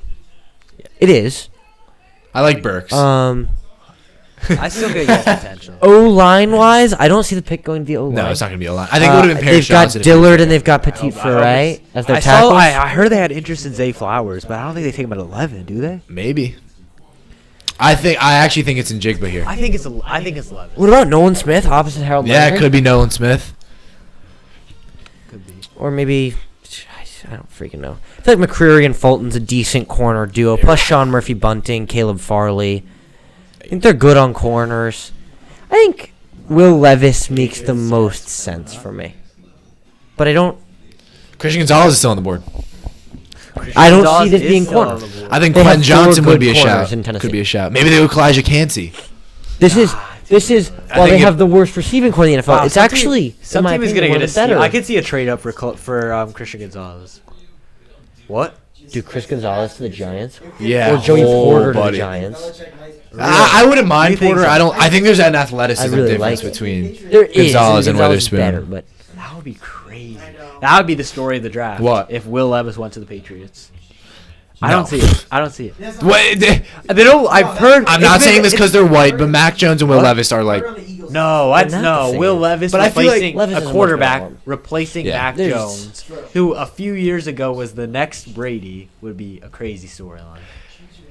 It is. I like Burks. I still think he has potential. O-line wise, I don't see the pick going to the O-line. No, it's not going to be a lot. I think it would have been Paris They've got Johnson. Dillard and they've got Petit Ferret as their tackles. I heard they had interest in Zay Flowers, but I don't think they take him at 11, do they? Maybe. I actually think it's in Jigba here. I think it's 11. What about Nolan Smith opposite Harold Yeah, Landry? it could be Nolan Smith. Could be. Or maybe, I don't freaking know. I feel like McCreary and Fulton's a decent corner duo. Plus Sean Murphy Bunting, Caleb Farley. I think they're good on corners. I think Will Levis makes the most sense for me. But I don't Christian Gonzalez is still on the board. I don't Gonzalez see this is being still on corner. the board. I think They have Quentin 4 Johnson would good be a corners shout. in Tennessee. Could be a shout. Maybe they would Kalijah Cansey. This is while think they it- have the worst receiving core in the NFL. It's actually some in my team is opinion, gonna one get of a the better. steal. I could see a trade up for Christian Gonzalez. What? do Chris Gonzalez to the Giants Yeah. or Joey Porter to the buddy. Giants. I wouldn't mind You think Porter. so? I think there's an athleticism I really difference like it. between There is Gonzalez and Gonzalez is Witherspoon. better, but That would be crazy. That would be the story of the draft. What? If Will Levis went to the Patriots? I No. don't see it. I don't see it. What? They don't. I've heard. I'm it's not been- saying this because it's- they're white, but Mac Jones and Will Levis are like. No, that's They're not no. the same. Will Levis But I feel like replacing Levis is a a much quarterback, better one. replacing Yeah. Mac There's- Jones, who a few years ago was the next Brady, would be a crazy storyline.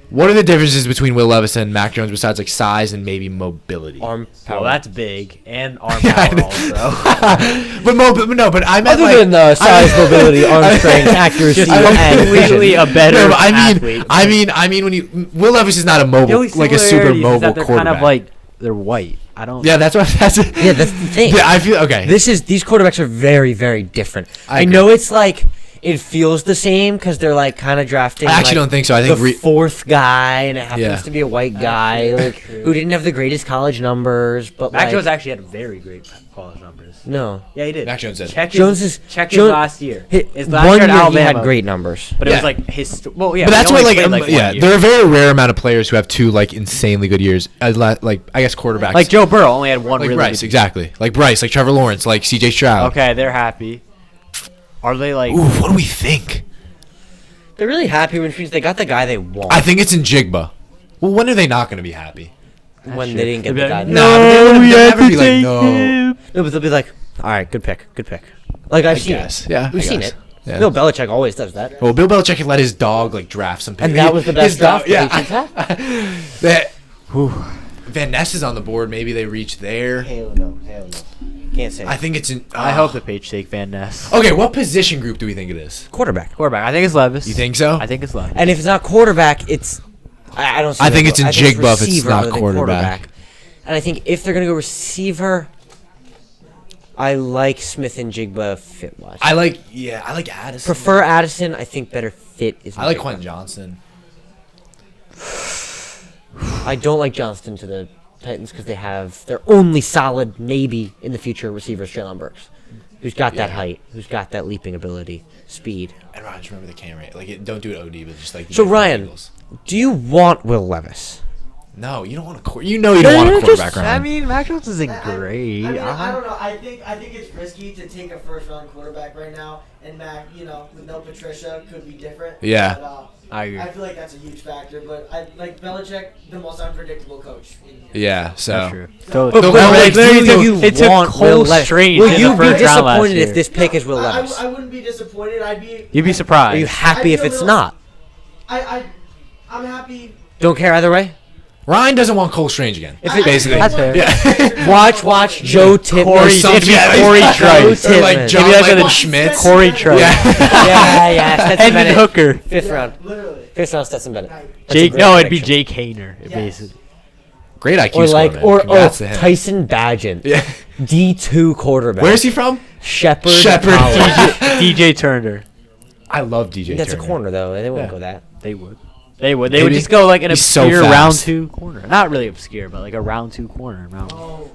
What are the differences between Will Levis and Mac Jones besides like size and maybe mobility? arm Well, power. that's big and arm Yeah, I power know. also. but I meant Other like than size, mobility, arm strength, accuracy, Just and completely vision. a better No, but athlete. I mean when you Will Levis is not a The mobile only like a super similarities is mobile that they're quarterback. kind of like they're white. I don't. Yeah, that's what that's. Yeah, that's the thing. Yeah, I feel okay. These quarterbacks are very, very different. I I agree. know it's like it feels the same because they're like kind of drafting. I actually like, don't think so. I think the fourth guy, and it happens Yeah. to be a white guy like who didn't have the greatest college numbers, but Mac like, Jones actually had very great college numbers. no. Yeah, he did. Mac Jones did. Check Jones his, is- check Jones- his last year. His last One year year at he Alabama, had great numbers. but it Yeah. was like his. Well, yeah, but that's he what only like, played, yeah. 1 year. There are a very rare amount of players who have 2 like insanely good years. Like I guess quarterbacks. Like Joe Burrow only had one like really Bryce, good. exactly. Like Bryce, like Trevor Lawrence, like C.J. Stroud. Okay, they're happy. Are they like? Ooh, what do we think? They're really happy when they got the guy they want. I think it's in Jigba. Well, when are they not going to be happy? when Shit. they didn't get They'd the be guy. like, they Nah, want. but they wouldn't- we they'd had never to be like, take no. him. No, but they'll be like, all right, good pick. Like I've seen guess. it. Yeah, we've I seen guess. it. Yeah. Bill Belichick always does that. Well, Bill Belichick can let his dog like draft some picks. And that was the best His dog- draft the Patriots had? That. Van Ness is on the board. Maybe they reach there. Hell no. Can't say. I think it's in. I hope the Patriots take Van Ness. Okay, what position group do we think it is? Quarterback. Quarterback. I think it's Levis. You think so? I think it's Levis. And if it's not quarterback, it's I don't. See I them think go- it's in I Jigba if it's receiver not rather than quarterback. And I think if they're gonna go receiver, I like Smith and Jigba fit wise. I like Addison. Prefer Addison. I think better fit is. I like Jigba. Quentin Johnson. I don't like Johnston to the Titans because they have their only solid maybe in the future receiver, Treylon Burks, who's got that Yeah. height, who's got that leaping ability, speed. And Ryan, just remember the camera. Like, don't do it OD, but just like. So, the Ryan, Eagles. Do you want Will Levis? No, you don't want a you know you don't want a quarterback, Ryan. I mean, Mac Jones isn't great. I mean, I don't know. I think it's risky to take a first round quarterback right now, and Mac, with no Patricia, could be different. Yeah. But, I agree. I feel like that's a huge factor, but I like Belichick, the most unpredictable coach. Yeah, so. That's true. So, But Will Will Levis, Levis, do you it took want Cole Will Levis? Strange Will in you the be first round last disappointed year. if this pick is Will Levis? I wouldn't be disappointed. You'd be Are surprised. you happy if it's not? I'm happy. Don't care either way? Ryan doesn't want Cole Strange again. Basically. That's fair. Yeah. Watch Joe Tippmann. It'd be Corey Trice. Or like John Maybe Michael Schmitz. Corey Trice. Yeah. Stetson Hendon Bennett. Hooker. Fifth round. Fifth round Stetson Bennett. That's a Jake. great No, it'd be prediction. Jake Hayner, basically. Great IQ Or score, like, man. or Congrats to him. Tyson Bagent. Yeah. D2 quarterback. Where's he from? Shepherd. Shepherd. College. DJ Turner. I love DJ That's a Turner. corner though. They wouldn't Yeah. go that. They would. They would Maybe. just go like an He's so obscure fast. round 2 corner. Not really obscure, but like a round 2 corner.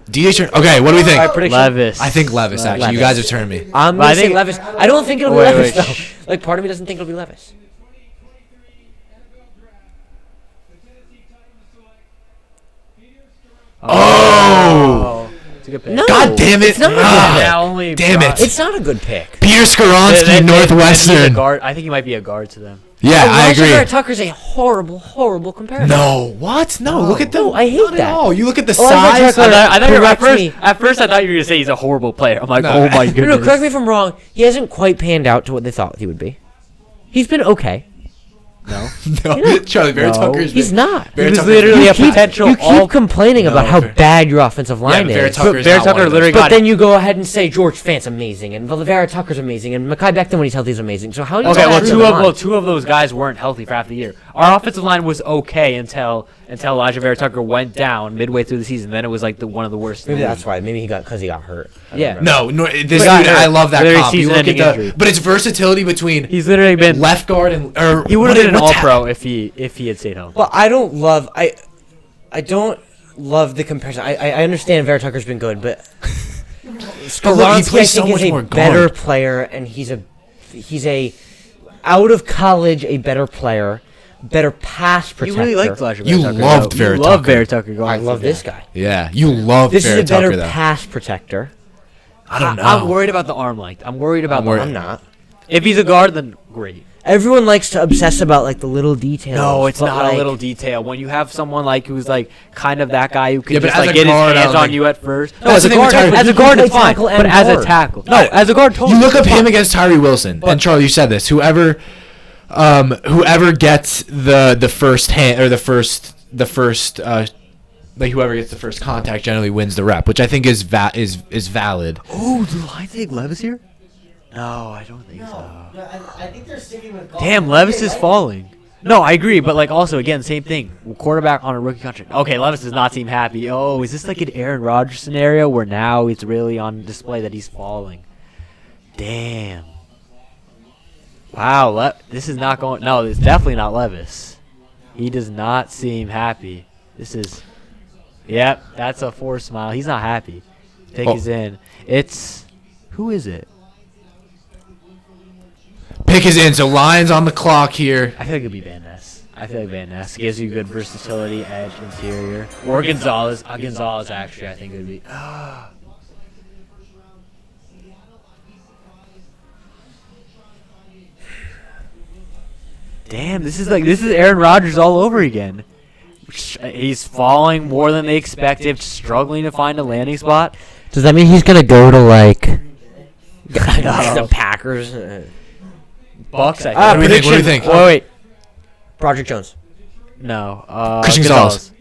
DJ Turner. Okay, what do we think? prediction. Levis. I think Levis, actually. You Levis. guys have turned me. I'm But I gonna say think- Levis. I don't think it'll be Wait, Levis wait, though. shh. Like part of me doesn't think it'll be Levis. Oh! It's a good pick. No, God damn it. It's not a Ah. good Yeah, pick. only Damn it. It's not a good pick. Peter Skoronski, He's a Northwestern. guard. I think he might be a guard to them. Yeah, I Elijah agree. Vera Tucker's a horrible comparison. No, what? No, look at them. No, I hate Not at that. all. You look at the Elijah size. Tucker- I thought you were, correct me. at first I thought you were gonna say he's a horrible player. I'm like, No. oh my No, goodness. correct me if I'm wrong. He hasn't quite panned out to what they thought he would be. He's been okay. No. No, Charlie Bear No. Tucker's He's been- not. Bear He was Tucker's literally been- a potential You keep all. complaining about No, how Bear- bad your offensive line Bear is. Tucker's Bear not Tucker one of literally those. But got then you go ahead and say George Fant's amazing, and Vera Tucker's amazing, and Mekhi Becton when he's healthy is amazing. So how do you Okay, tell well, that two line? of those guys weren't healthy for half the year. Our offensive line was okay until Elijah Vera Tucker went down midway through the season. Then it was like one of the worst. Maybe in the that's league. why. Maybe he got because he got hurt. I don't Yeah. remember. No, this But- dude, I love that Literally comp. You look at season-ending the, injury. but it's versatility between He's literally been. left guard and or He would have been an what's All-Pro if he had stayed healthy. Well, I don't love the comparison. I understand Vera Tucker's been good, but But look, he Skoronski I plays so think much is a more better guard. player, and he's a out of college a better player, better pass You protector. really liked Elijah You Vera Tucker. loved though. Vera You love Tucker. Vera Tucker. Going I into love the this game. guy. Yeah, you love This Vera is a better Tucker though. pass protector. I don't know. I'm worried about the arm length. I'm worried about I'm the worried. arm. I'm not. If he's a guard, then great. Everyone likes to obsess about like the little details. No, it's but, not like, a little detail. When you have someone like who's like kind of that guy who can Yeah, but just as like a get guard, his I hands don't on think- you at first. No, that's the thing with Tyree. as a He guard can it's play fine, tackle but and as a guard. tackle, no, as a guard, totally. You look up fine. him against Tyree Wilson, and Charlie, you said this. Whoever gets the first hand or the first like whoever gets the first contact generally wins the rep, which I think is valid. Oh, do the Lions take Levis here? No, I don't think so. I think they're sticking with. Damn, Levis is falling. No, I agree, but like also again, same thing. Quarterback on a rookie contract. Okay, Levis does not seem happy. Oh, is this like an Aaron Rodgers scenario where now it's really on display that he's falling? Damn. Wow, this is not going. No, it's definitely not Levis. He does not seem happy. This is. Yep, that's a forced smile. He's not happy. Pick is in. It's. Who is it? Pick is in, so Lions on the clock here. I feel like it'd be Van Ness. I feel like Van Ness gives you good versatility, edge, interior. Or Gonzalez. Gonzalez, actually, I think it would be. Damn, this is Aaron Rodgers all over again. He's falling more than they expected, struggling to find a landing spot. Does that mean he's gonna go to like know. the Packers? Bucks, I think. What do we think? What do we think? Wait. Project Jones. No. Christian Gonzalez.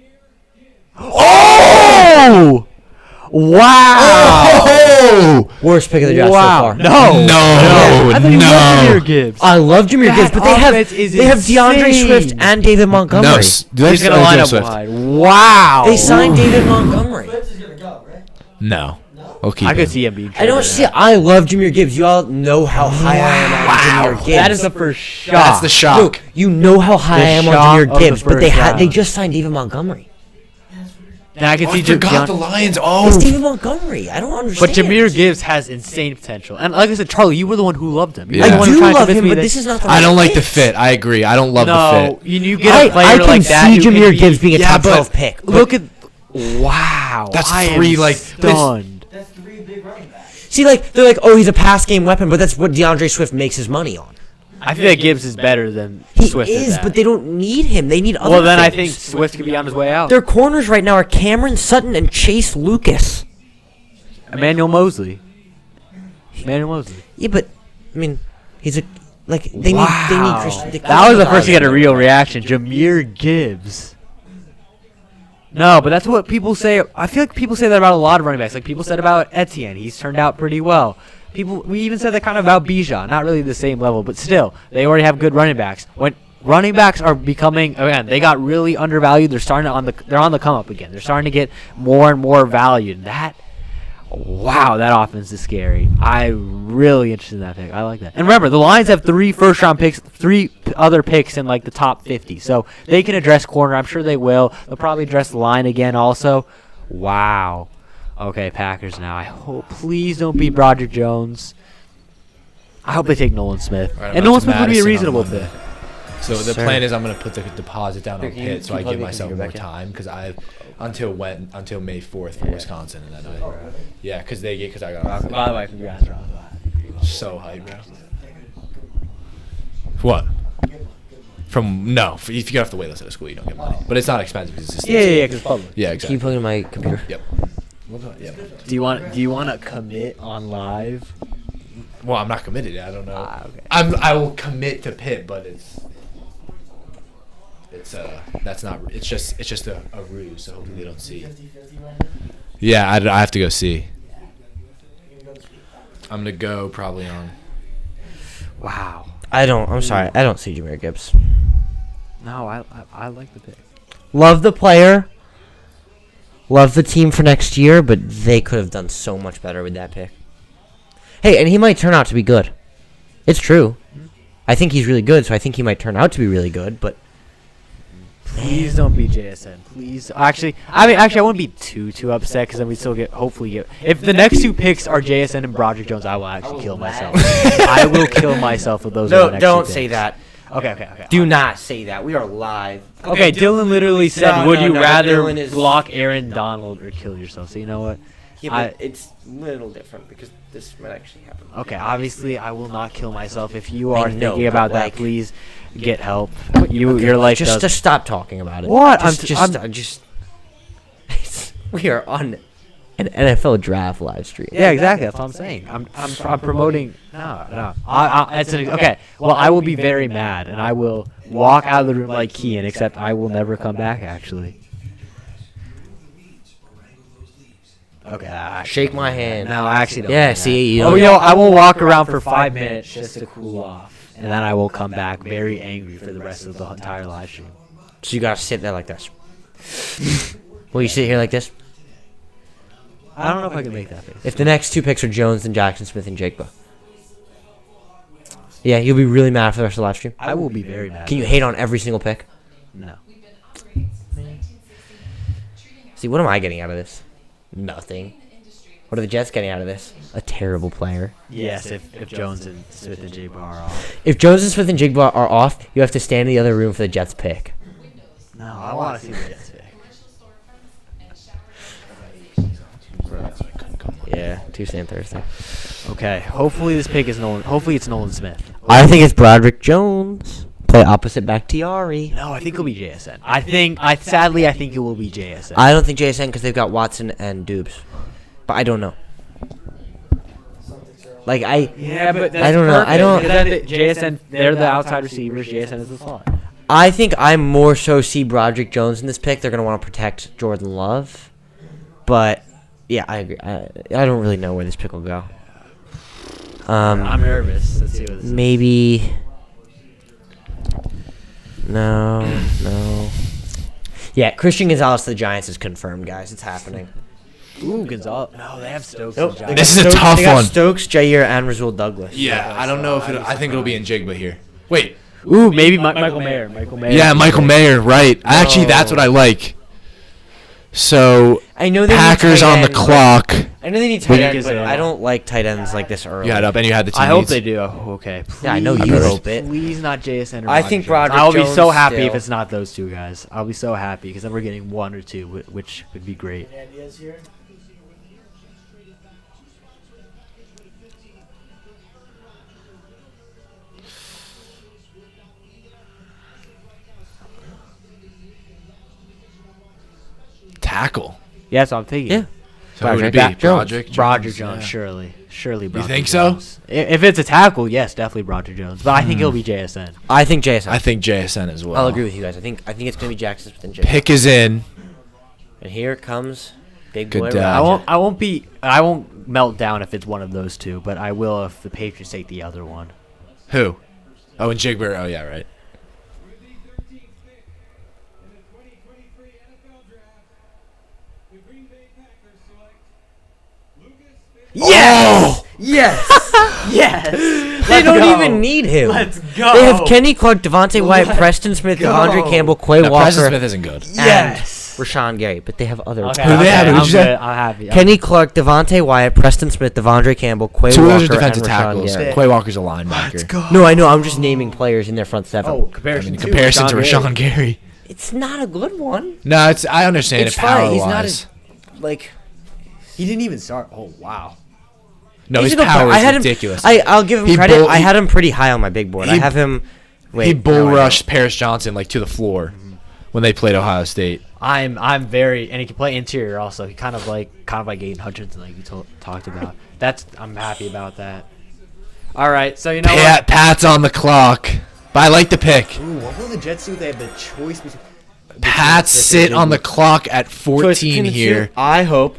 Oh! Wow! Oh! Worst pick of the draft Wow. so far. No. No, I thought you no. loved Jahmyr Gibbs. I love Jahmyr That Gibbs, but offense is they have DeAndre insane. Swift and David Montgomery. No, He's going to line up Swift. wide. Wow. They signed David Montgomery. Fitz is gonna go, right? No. We'll keep I could him. see him being I don't traded. see. I love Jahmyr Gibbs. You all know how high I am on Jahmyr Gibbs. That is the first shot. That's the shock. Look, you know how high The I am on shock Jahmyr of the Gibbs, but they first they round. just signed David Montgomery. And I can Oh, see I forgot the DeAndre. Lions. It's Oh, David Montgomery. I don't understand. But Jahmyr Gibbs has insane potential. And like I said, Charlie, you were the one who loved him. You Yeah. were the I one who do tried to love convince him, me but that- this is not the I right don't like the fit. fit. I agree. I don't love the No, fit. you get a player I can like that. see who can Jahmyr be- Gibbs being a Yeah, top but- 12 pick. Look at. Wow. That's I three, am like, stunned. That's 3 big running backs. See, like they're like, oh, he's a pass game weapon, but that's what DeAndre Swift makes his money on. I feel like Gibbs is better than He Swift. at is, that. but they don't need him. They need other. Well, then I think things. Swift could be on his way out. Their corners right now are Cameron Sutton and Chase Lucas. Emmanuel Mosley. Yeah, but I mean, he's a like they need Christian. That was the first to get a real reaction. Jahmyr Gibbs. No, but that's what people say. I feel like people say that about a lot of running backs. Like people said about Etienne, he's turned out pretty well. We even said that kind of about Bijan. Not really the same level, but still, they already have good running backs. When running backs are becoming, again, they got really undervalued. They're on the come up again. They're starting to get more and more valued. Wow, that offense is scary. I'm really interested in that pick. I like that. And remember, the Lions have 3 first-round picks, 3 other picks in like the top 50. So they can address corner. I'm sure they will. They'll probably address the line again also. Wow. Okay, Packers now. I hope, please don't beat Broderick Jones. I hope they take Nolan Smith. Right, and Nolan Smith would be a reasonable pick. So the plan is I'm going to put the deposit down on Pitt so I give myself more time because until May 4th for Wisconsin and then because I got By the way, congrats, Rob. so hyped, bro. What? If you get off the wait list at a school, you don't get money, but it's not expensive because it's just Yeah, because public. yeah, Can exactly. you plug in my computer? Yep. Do you want to commit on live? Well, I'm not committed. I don't know. Okay. I will commit to Pitt, but that's not. It's just a ruse. So hopefully they don't see. Yeah, I have to go see. I'm gonna go probably on. Wow. I'm sorry. I don't see Jahmyr Gibbs. No, I like the pick. Love the player. Love the team for next year, but they could have done so much better with that pick. Hey, and he might turn out to be good. It's true. I think he's really good, so I think he might turn out to be really good, but Please don't be JSN. Please. Actually, I wouldn't be too upset because then we still hopefully get. If the next 2 picks are JSN and Broderick Jones, I will actually kill myself. I will kill myself if those are the next 2 don't picks. say that. Okay. Do not say that. We are live. Okay, Dylan literally said, No, "Would no, you no, rather Dylan is- block Aaron Donald or kill yourself?" So you know what? Yeah, but it's a little different because this might actually happen. Okay, obviously I will not kill myself. If you I are know, thinking but about that, like- please get help. Your life Just does. stop talking about it. What? We are on an NFL draft live stream. Yeah, exactly. That's what I'm saying. I'm promoting. No. Okay. Well, I will be very mad, and I will walk out of the room like Kean, except I will never come back. Actually. Okay. Shake my hand. No, I actually don't. Yeah, mean see, that. you Oh, know- I will walk around for 5 minutes just to cool off, and then I will come back very angry for the rest of the entire live stream. So you gotta sit there like this. Will you sit here like this? I don't know if I can make that face. If the next 2 picks are Jones, then Jackson Smith and Jigba. Yeah, you'll be really mad for the rest of the live stream. I will be very mad. Can you hate on every single pick? No. See, what am I getting out of this? Nothing. What are the Jets getting out of this? A terrible player. Yes, if Jones and Smith and Jigba are off. If Jones and Smith and Jigba are off, you have to stand in the other room for the Jets pick. No, I want to see the Jets pick. Yeah, Tuesday and Thursday. Okay, hopefully this pick is Nolan. Hopefully it's Nolan Smith. I think it's Broderick Jones. Play opposite Bakhtiari. No, I think it'll be JSN. Sadly, I think it will be JSN. I don't think JSN because they've got Watson and Dubes. But I don't know. Like, Yeah, but I don't know. I don't. JSN, they're the outside receivers. JSN is the slot. I think I more so see Broderick Jones in this pick. They're going to want to protect Jordan Love. But, yeah, I agree. I don't really know where this pick will go. I'm nervous. Let's see what this is. Maybe. No. Yeah, Christian Gonzalez to the Giants is confirmed, guys. It's happening. Ooh, Gonzalez. No, they have Stokes. Nope. and Giants. This is a tough They got one. Stokes, Jair, and Rasul Douglas. Yeah, I don't know if I think it'll be in Jigba here. Wait. Ooh, maybe Michael Mayer. Yeah, Michael Mayer. Right. Actually, that's what I like. So I know they Packers need tight on the end, clock. I know they need tight But- ends, but I don't like tight ends like this early. You had up and you had the team. I hope needs. they do. Oh, okay. Please, Yeah, I know you hope it. Please not JSN or I think Broderick Broderick Jones. I'll be so Jones happy if still. it's not those 2 guys. I'll be so happy because then we're getting 1 or 2, which would be great. Ideas here? Tackle. Yeah, that's what I'm thinking. Yeah. So who would it Broderick be? Jones. Broderick Jones, yeah. surely. Broderick think so? Jones. If it's a tackle, yes, definitely Broderick Jones. But I think he'll be JSN. I think JSN. I think JSN as well. I'll agree with you guys. I think it's gonna be Jackson Smith and Jigba. Pick is in. And here comes Big Good Boy dad. Roger. I won't melt down if it's one of those two, but I will if the Patriots take the other one. Who? Oh, and Jigber. Oh, yeah, right. With the 13th pick in the 2023 NFL Draft, the Green Bay Packers select Lucas Fitzgerald. Yes! Yes! Yes! They don't even need him. Let's go! They have Kenny Clark, Devontae Wyatt, Let's Preston Smith, go. Devondre Campbell, Quay No, Walker, Preston Smith isn't good. Yes! and Rashawn Gary, but they have other. Okay, Who they have? okay, Who'd I'm you say? good. I'm happy. Kenny Clark, Devontae Wyatt, Preston Smith, Devondre Campbell, Quay Two of Walker, those are defensive and Rashawn tackles. Gary. Quay Walker's a linebacker. Let's go. No, I know. I'm just naming players in their front seven. Oh, I comparison mean, in comparison to Rashawn Gary. It's not a good one. No, it's. I understand It's it fine. power He's not wise. Like He didn't even start. Oh, wow. No, his he's a good power player. I is had him- ridiculous. I'll give him He credit. bull- I had him pretty high on my big board. I he- have him. Wait, he bull no, I don't. rushed Paris Johnson like to the floor when they played Ohio State. I'm very, and he can play interior also. He kind of like Aiden Hutchinson, like you talked about. I'm happy about that. All right, so you know what? Pat's on the clock, but I like the pick. Ooh, what will the Jets do if they have the choice between? Pat sit on the clock at 14 here. I hope.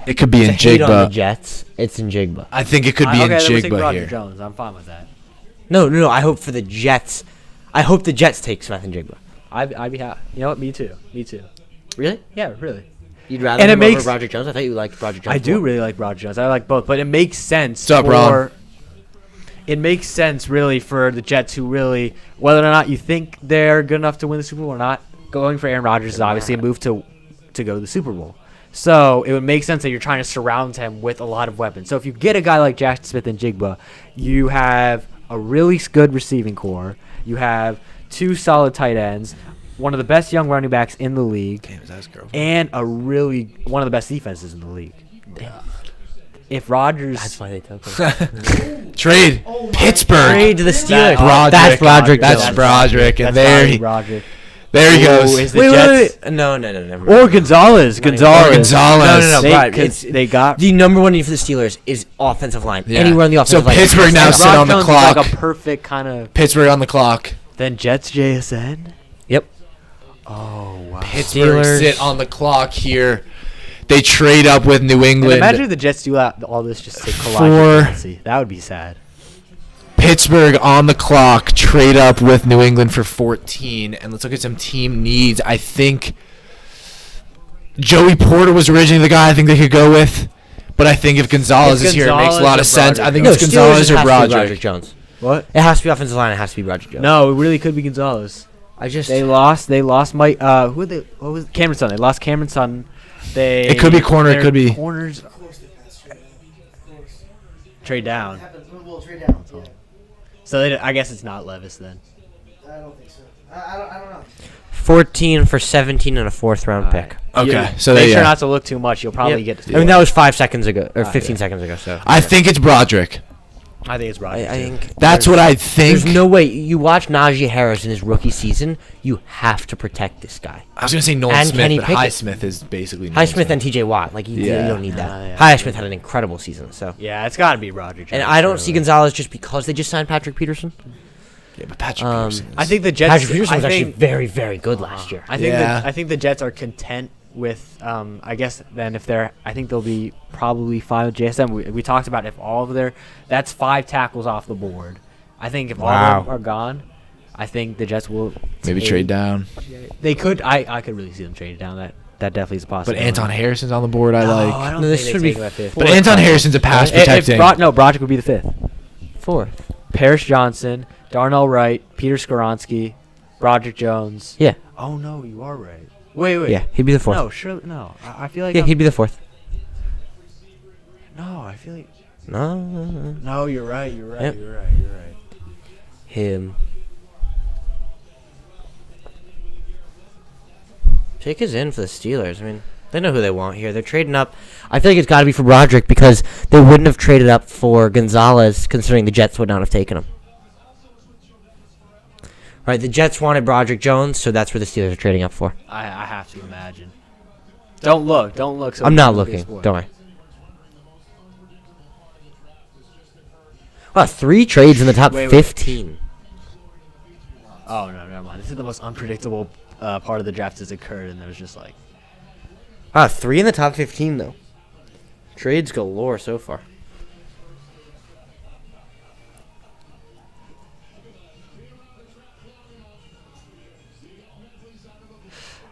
It could be in Hate on the Jigba. Jets. It's in Jigba. I think it could be in then we'll take Jigba Roger here. Jones. I'm fine with that. No. I hope for the Jets. I hope the Jets take Smith and Jigba. I'd be happy. You know what? Me too. Really? Yeah, really. You'd rather And it him makes- over Roger Jones? I thought you liked Roger Jones. I do more. really like Roger Jones. I like both, but it makes sense. What's up, Ron? It makes sense really for the Jets who really, whether or not you think they're good enough to win the Super Bowl or not, going for Aaron Rodgers is obviously a move to go to the Super Bowl. So it would make sense that you're trying to surround him with a lot of weapons. So if you get a guy like Jackson Smith and Jigba, you have a really good receiving core. You have two solid tight ends, one of the best young running backs in the league, and one of the best defenses in the league. If Rodgers That's why they took him. Trade Pittsburgh. Trade to the Steelers. Broderick. That's Roderick. That's Jones. Broderick, and that's there Rodgers. he Ooh, goes. is the Wait, Jets wait. No, never mind. or Gonzalez? Not even- Gonzalez. Gonzalez. No, They, Brad, 'cause it's- they got The number one need for the Steelers is offensive line. Yeah. Anywhere on the So offensive line. Pittsburgh now and sit Rod on the Jones is clock. like a perfect kind of. Pittsburgh on the clock. Then Jets JSN. Yep. Oh wow. Pittsburgh Steelers. sit on the clock here. They trade up with New And England. imagine if the Jets do all this just to collide For- with Tennessee. That would be sad. Pittsburgh on the clock, trade up with New England for 14. And let's look at some team needs. I think Joey Porter was originally the guy I think they could go with. But I think if Gonzalez It's is here, it makes a Gonzalez lot or of sense. I Broderick. think No, it's Gonzalez Steelers, it or has to be Roderick Broderick. Jones. What? It has to be offensive line. It has to be Roger Jones. No, it really could be Gonzalez. I just. They lost Mike. Who they? What was Cameron Sutton? They lost Cameron Sutton. They. It could be corner, it their could be- corners. Of course they passed trade. Of course. Trade down. Well, trade down. Yeah. So I guess it's not Levis then. I don't think so. I don't know. 14 for 17 and a fourth round pick. Okay, so make they, sure yeah. not to look too much. You'll probably Yep. get. I mean, that was 5 seconds ago, or 15 yeah. seconds ago. So I think it's Broderick. I think it's Rodgers. I think That's what I think. There's no way you watch Najee Harris in his rookie season. You have to protect this guy. I was going to say Nolan And Smith, Kenny but Pickett. Highsmith is basically Highsmith and T.J. Watt, like you Yeah. don't need that. Yeah. Highsmith had an incredible season, so. Yeah, it's got to be Rodgers. And I don't see Gonzalez just because they just signed Patrick Peterson. Yeah, but Patrick Um, Peterson. I think the Jets. Patrick Peterson was I actually think, very, very good last year. I think. Yeah. I think the Jets are content with. I guess then if they're, I think they'll be probably fine with JSM. We talked about if all of their, that's 5 tackles off the board. I think if all of them are gone, I think the Jets will Maybe take- trade down. They could. I could really see them trade down. That definitely is a But possibility. Anton Harrison's on the board. I No, like. I don't No, think this they should take be him at 5th. But Anton Harrison's a pass protecting. Broderick would be the 5th. Fourth. Paris Johnson, Darnell Wright, Peter Skoronski, Broderick Jones. Yeah. Oh no, you are right. Wait. Yeah, he'd be the fourth. No, surely no. I feel like Yeah, I'm- he'd be the fourth. No, I feel like No. no. You're right. You're right. Yep. You're right. You're right. Him. Pick is in for the Steelers. I mean, they know who they want here. They're trading up. I feel like it's got to be for Broderick because they wouldn't have traded up for Gonzalez considering the Jets would not have taken him. Right, the Jets wanted Broderick Jones, so that's where the Steelers are trading up for. I have to imagine. Don't look. Don't look. So I'm not don't be a looking. sport. Don't worry. Wow, 3 trades in the top Wait. 15. Oh no, never mind. This is the most unpredictable part of the draft that's occurred, and there was just like 3 in the top 15 though. Trades galore so far.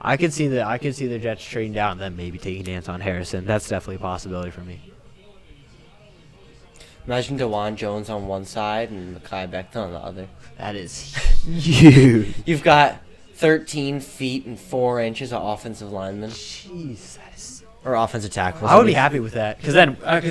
I could see the Jets trading down and then maybe taking Anton Harrison. That's definitely a possibility for me. Imagine DeJuan Jones on one side and Mekhi Becton on the other. That is huge. You've got 13 feet and 4 inches of offensive linemen. Jeez, that is. Or offensive tackles. I would be happy with that because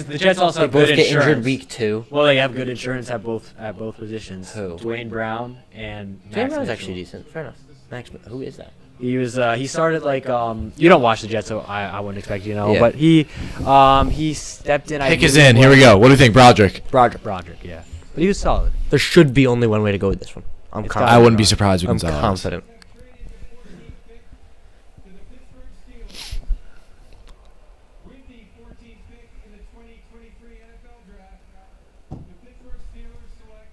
the Jets also They have both good get insurance. injured week 2. Well, they have good insurance at both positions. Who? Dwayne Brown and Dwayne Max Brown's Mitchell. actually decent. Fair enough. Max, who is that? He started like you don't watch the Jets, so I wouldn't expect you to know. Yeah. But he stepped in. Pick is in. Here we go. What do you think, Broderick? Broderick, yeah. But he was solid. There should be only one way to go with this one. I'm It's confident. I wouldn't be surprised with I'm Gonzalez. confident. With the 14th pick in the 2023 NFL Draft, the Pittsburgh Steelers select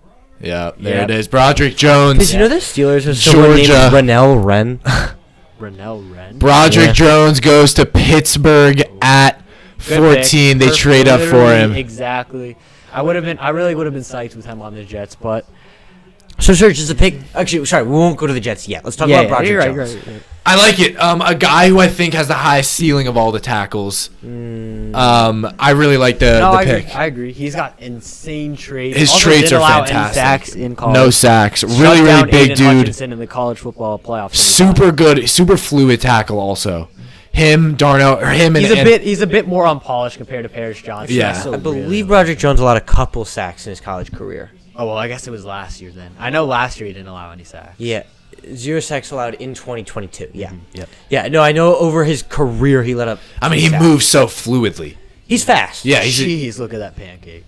Robert Yeah, there Yep. it is. Broderick Jones. Did you know the Steelers have someone named Georgia. Rennell Wren? Rennell Wren. Broderick Yeah. Jones goes to Pittsburgh at Good 14. pick. They trade up for Literally, him. Exactly. I really would have been psyched with him on the Jets, but So, Serge, is a pick. Actually, sorry, we won't go to the Jets yet. Let's talk yeah, about Broderick you're Jones. right, you're right. I like it. A guy who I think has the highest ceiling of all the tackles. I really like the No, I pick. agree. I agree. He's got insane traits. His Also traits didn't are allow any fantastic. Sacks in college. No sacks. Shut Really, really down big Aiden dude. Hutchinson in the college football playoffs. Super good. Super fluid tackle also. Him, Darnell, or him and He's a bit more unpolished compared to Paris Johnson. Yeah. Still I believe really- Broderick Jones allowed a couple sacks in his college career. Oh well, I guess it was last year then. I know last year he didn't allow any sacks. Yeah. 0 sacks allowed in 2022. Yeah. Yep. Yeah, no, I know over his career he let up. I mean, he sacks. moves so fluidly. He's fast. Yeah, he's Jeez, look at that pancake.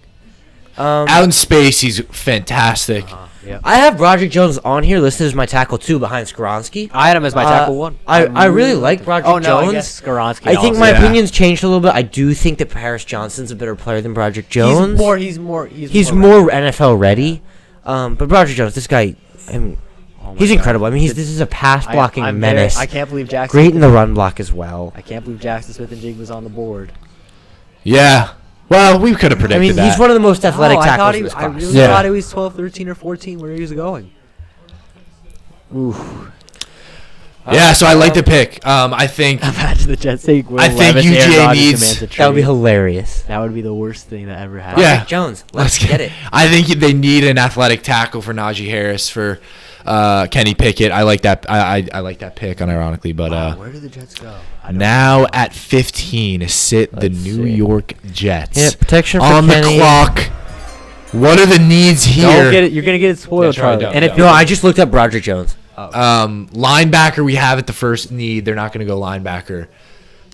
out in space. He's fantastic. Yep. I have Broderick Jones on here listed as my tackle 2 behind Skoronski. I had him as my tackle 1. I really like Broderick Oh no, Jones. I guess Skoronski. I think also. my Yeah. opinion's changed a little bit. I do think that Paris Johnson's a better player than Broderick Jones. He's more NFL ready. But Broderick Jones, this guy, I mean, Oh my he's God. incredible. I mean, this is a pass blocking I'm menace. I can't believe Jackson. Great in the run block as well. I can't believe Jackson Smith and Jig was on the board. Yeah. Well, we could have predicted I mean, that. he's one of the most athletic I tackles thought in this I class. really Yeah. thought he was 12, 13, or 14 where he was going. Ooh. Yeah, so I like the pick. I think Imagine the Jets take Will I think Levis, Aaron UJ Rodgers, needs- Samantha That would be trade. hilarious. That would be the worst thing that ever happened. Yeah. Broderick Jones, let's get it. I think they need an athletic tackle for Najee Harris for Kenny Pickett. I like that. I like that pick, unironically. But Where do the Jets go? I don't now at 15 sit the Let's New see. York Jets. Yeah, protection for on Kenny. the clock. What are the needs Don't here? get it. You're gonna get it spoiled, That's right, Charlie. don't. And if No, I just looked up Broderick Jones. Linebacker we have at the first need. They're not going to go linebacker.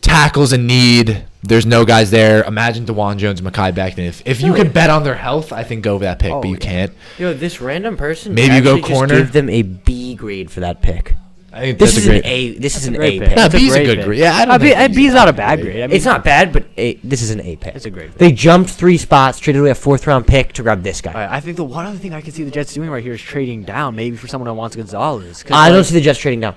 Tackles a need. There's no guys there. Imagine DeJuan Jones and Mekhi Becton. If you could bet on their health, I think go with that pick, but you can't. This random person. Maybe you go actually just corner? Give them a B grade for that pick. I think This that's is a great. an A. This is an great A pick. pick. No, That's a B's a great good pick. grade. Yeah, I don't think B's not a bad grade. I mean, It's not bad, but this is an A pick. It's a great pick. They jumped 3 spots, traded away a 4th-round pick to grab this guy. All right, I think the one other thing I can see the Jets doing right here is trading down, maybe for someone who wants Gonzalez. 'Cause, I don't like, see the Jets trading down.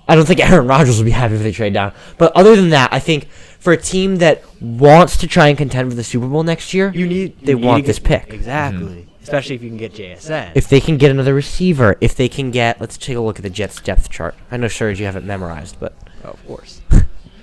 I don't think Aaron Rodgers will be happy if they trade down. But other than that, I think for a team that wants to try and contend for the Super Bowl next year, they want this pick. Exactly. Especially if you can get JSN. If they can get another receiver, if they can get, let's take a look at the Jets depth chart. I know, Serge, you have it memorized, but Oh, of course.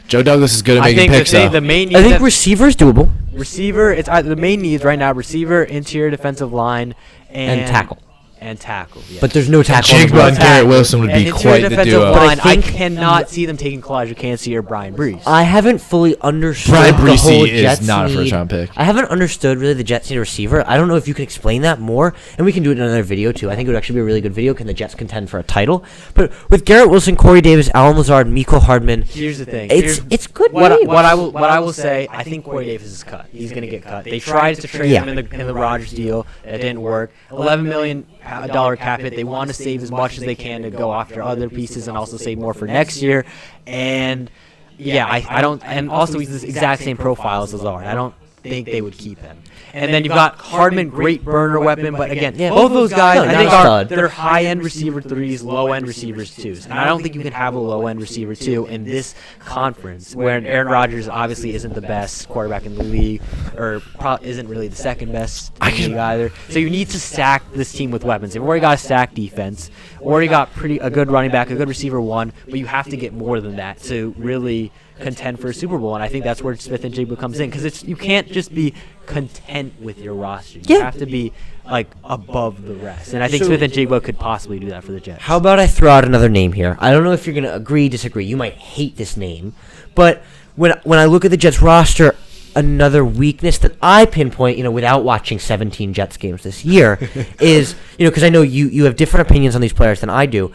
Joe Douglas is good at I making think picks, though. the main I needs think receiver's doable receiver. It's the main needs right now: receiver, interior defensive line, and tackle. And tackle. Yes. But there's no tackle. on the Jigba board. and Garrett Wilson would And be interior quite the defensive duo. line, But I I think- cannot see them taking Kalijah Kancey or Brian Brees. I haven't fully understood Brian the whole Breesy is Jets not a need- first-round pick. I haven't understood really the Jets need a receiver. I don't know if you can explain that more, and we can do it in another video too. I think it would actually be a really good video. Can the Jets contend for a title? But with Garrett Wilson, Corey Davis, Alan Lazard, Miko Hardman, Here's the thing. it's good. What names. I will say, I think Corey Davis is cut. He's going to get cut. They tried to trade Yeah. him in the Rodgers deal. It didn't work. $11 million cap hit. They want to save as much as they can to go after other pieces and also save more for next year. And yeah, I don't. And also he's the exact same profile as Lazard. I don't think they would keep him. And then you've got Hardman, great burner weapon, but again, Yeah, both of those guys, no, I not think a stud. they're high-end receiver 3s, low-end receivers 2s. And I don't think you can have a low-end receiver 2 in this conference, where Aaron Rodgers obviously isn't the best quarterback in the league, or isn't really the second best in the league either. So you need to stack this team with weapons. They've already got a stacked defense, already got a good running back, a good receiver 1, but you have to get more than that to really contend for a Super Bowl, and I think that's where Smith and Jigba comes in, because you can't just be content with your roster. You have to be like above the rest, and I think Smith and Jigba could possibly do that for the Jets. How about I throw out another name here? I don't know if you're going to agree, disagree. You might hate this name, but when I look at the Jets roster, another weakness that I pinpoint, without watching 17 Jets games this year, is, because I know you have different opinions on these players than I do.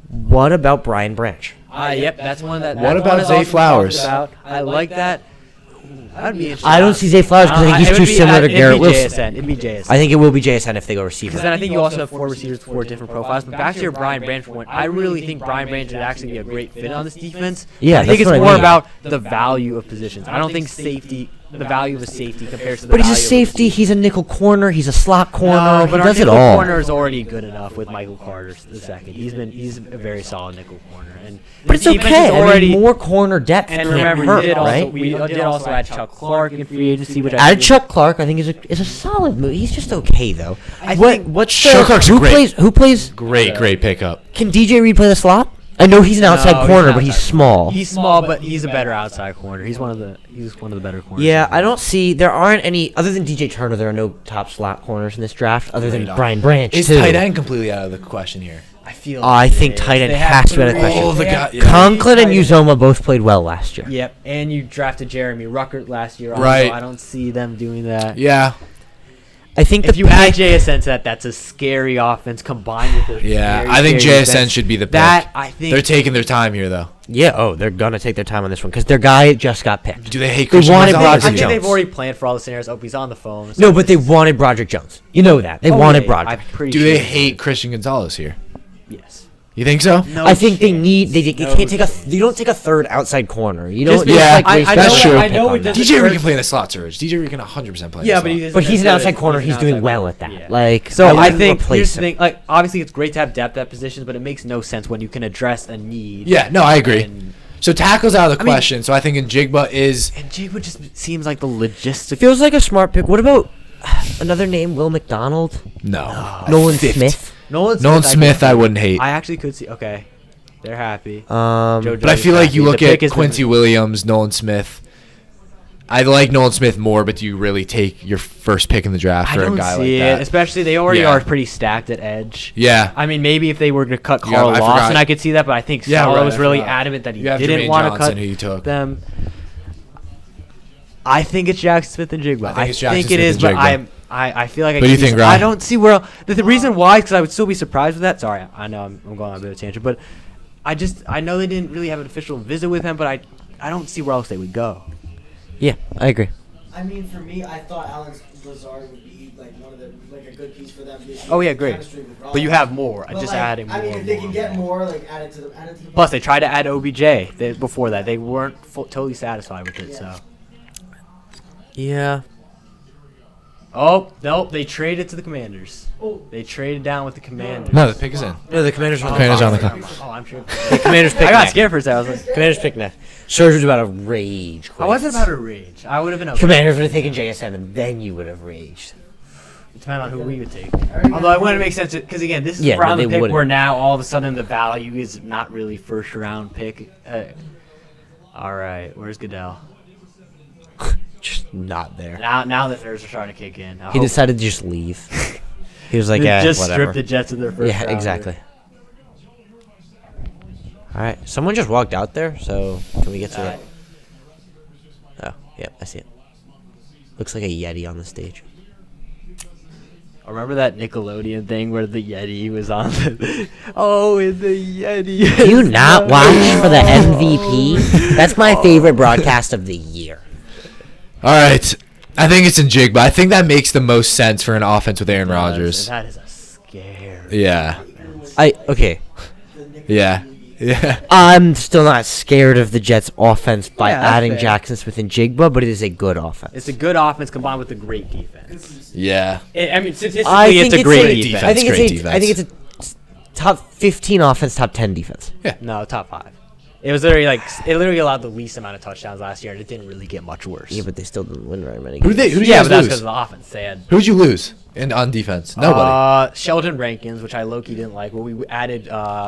What about Brian Branch? Yep, that's one that. What about Zay Flowers? I like that. That'd be interesting. I don't see Zay Flowers because I think he's too similar to Garrett Wilson. It'd be JSN. I think it will be JSN if they go receiver. Because then I think you also have 4 receivers, 4 different profiles. But back to your Brian Branch point, I really think Brian Branch would actually be a great fit on this defense. Yeah, I think that's it's what I more mean. about the value of positions. I don't think the value of a safety compares to the But he's a value of safety. receiver. He's a nickel corner. He's a slot corner. No, he but our does it nickel all. corner is already good enough with Michael Carter II. He's a very solid nickel corner, and But it's the defense okay. is already. more corner depth And can't remember, hurt, we right? did also add Chuck Clark in free agency, which I Added think Chuck Clark, I think is a solid move. He's just okay though. I think what's Chuck Clark's who great. plays? Great pickup. Can DJ Reed play the slot? I know he's an outside No, corner, an but he's outside small. He's small, but he's a better outside corner. He's one of the better corners. Yeah, I don't see. There aren't any other than DJ Turner. There are no top slot corners in this draft other than Right on. Brian Branch Is too. tight end completely out of the question here? I feel. I think tight end has to be out of the question. Oh, the guy. Yeah. Conklin and Uzoma both played well last year. Yep, and you drafted Jeremy Ruckert last year. Also. Right. I don't see them doing that. Yeah. I think If the you add pick- JSN to that, that's a scary offense combined with a Yeah. very I think scary JSN defense. should be the pick. That I think They're taking their time here, though. Yeah. Oh, they're gonna take their time on this one because their guy just got picked. Do they hate They Christian wanted Gonzalez? I Broderick think Jones. they've already planned for all the scenarios. Oh, he's on the phone. No, but they wanted Broderick Jones. You know that they wanted Broderick. Do they hate Christian Gonzalez here? Yes. You think so? No I think they chance. need. They No can't take a. chance. You don't take a third outside corner. You Just don't. because- Yeah, waste that's that true. pick I know on it that. doesn't- DJ Reed can play in the slot, Surge. DJ Reed can 100% play in Yeah, the slot. But he's an outside corner. He's doing well at that. Yeah. Like So I wouldn't think replace here's the him. thing. Like, obviously, it's great to have depth at positions, but it makes no sense when you can address a need. Yeah, no, I agree. And, So tackle's out of the I mean- question. So I think Njigba is. and Jigba just seems like the It logistic. feels like a smart pick. What about another name? Will McDonald, No. Nolan Fifth. Smith. Nolan Smith, I wouldn't hate. I actually could see. Okay, they're happy. Joe But I feel like you The look pick at is Quincy Williams, Nolan Smith. I like Nolan Smith more, but do you really take your first pick in the draft I for a don't guy like see it, that? especially they already Yeah. are pretty stacked at edge. Yeah. I mean, maybe if they were to cut Yeah, Carl I Lawson, forgot. I could see that, but I think Yeah, Saleh right, was I really forgot. adamant that he You have didn't Jermaine want to Johnson, cut who you took. them. I think it's Jackson Smith and Jigba. I think it's Jackson it Smith is, and but Jigba. I feel like I What do you could think, use- Ryan? I don't see where the reason why is because I would still be surprised with that. Sorry, I know I'm going on a bit of a tangent, but I know they didn't really have an official visit with him, but I don't see where else they would go. Yeah, I agree. I mean, for me, I thought Alex Lazard would be like one of the a good piece for them. Oh yeah, great. But you have more. I But, just like, adding more. I mean, if and they more can and get more. more, like add it to the Plus, they tried to add OBJ before that. They weren't totally satisfied with it. Yeah. So. Yeah. Oh nope, they traded to the Commanders. Oh. They traded down with the Commanders. No, the pick is in. No, the Commanders are on the Commanders clock. on the clock. Oh, I'm sure. The Commanders pick I got next. scared for a second. I was like, Commanders pick next. Serge was about to rage. I wasn't about to rage. I would have been okay. Commanders would have taken JSN, and then you would have raged. Depending on who we would take. Although it wouldn't make sense because again, this is Yeah, no, around they the pick wouldn't. where now all of a sudden the value is not really first round pick. All right, where's Goodell? Just not there. Now the nerves are starting to kick in. I He hope- decided to just leave. He was like, They yeah, just whatever. strip the Jets of their first. Yeah, rounder. exactly. All right, someone just walked out there, so can we get to it? Oh, yeah, I see it. Looks like a Yeti on the stage. Remember that Nickelodeon thing where the Yeti was on the and the Yeti. Do you not watch for the MVP? That's my favorite broadcast of the year. All right. I think it's Njigba. I think that makes the most sense for an offense with Aaron Rodgers. That is a scare. Yeah. Okay. Yeah. Yeah. I'm still not scared of the Jets' offense by Yeah, that's adding fair. Jackson Smith and Jigba, but it is a good offense. It's a good offense combined with a great defense. Yeah. I mean, statistically, I think it's a great Great defense. defense. I think Great it's I think it's a top 15 offense, top 10 defense. No, top 5. It was literally it literally allowed the least amount of touchdowns last year, and it didn't really get much worse. Yeah, but they still didn't win very many Who games. did you yeah, guys but that's lose? because of the offense. They had Who'd you lose on defense? Nobody. Sheldon Rankins, which I low-key didn't like. Well, we added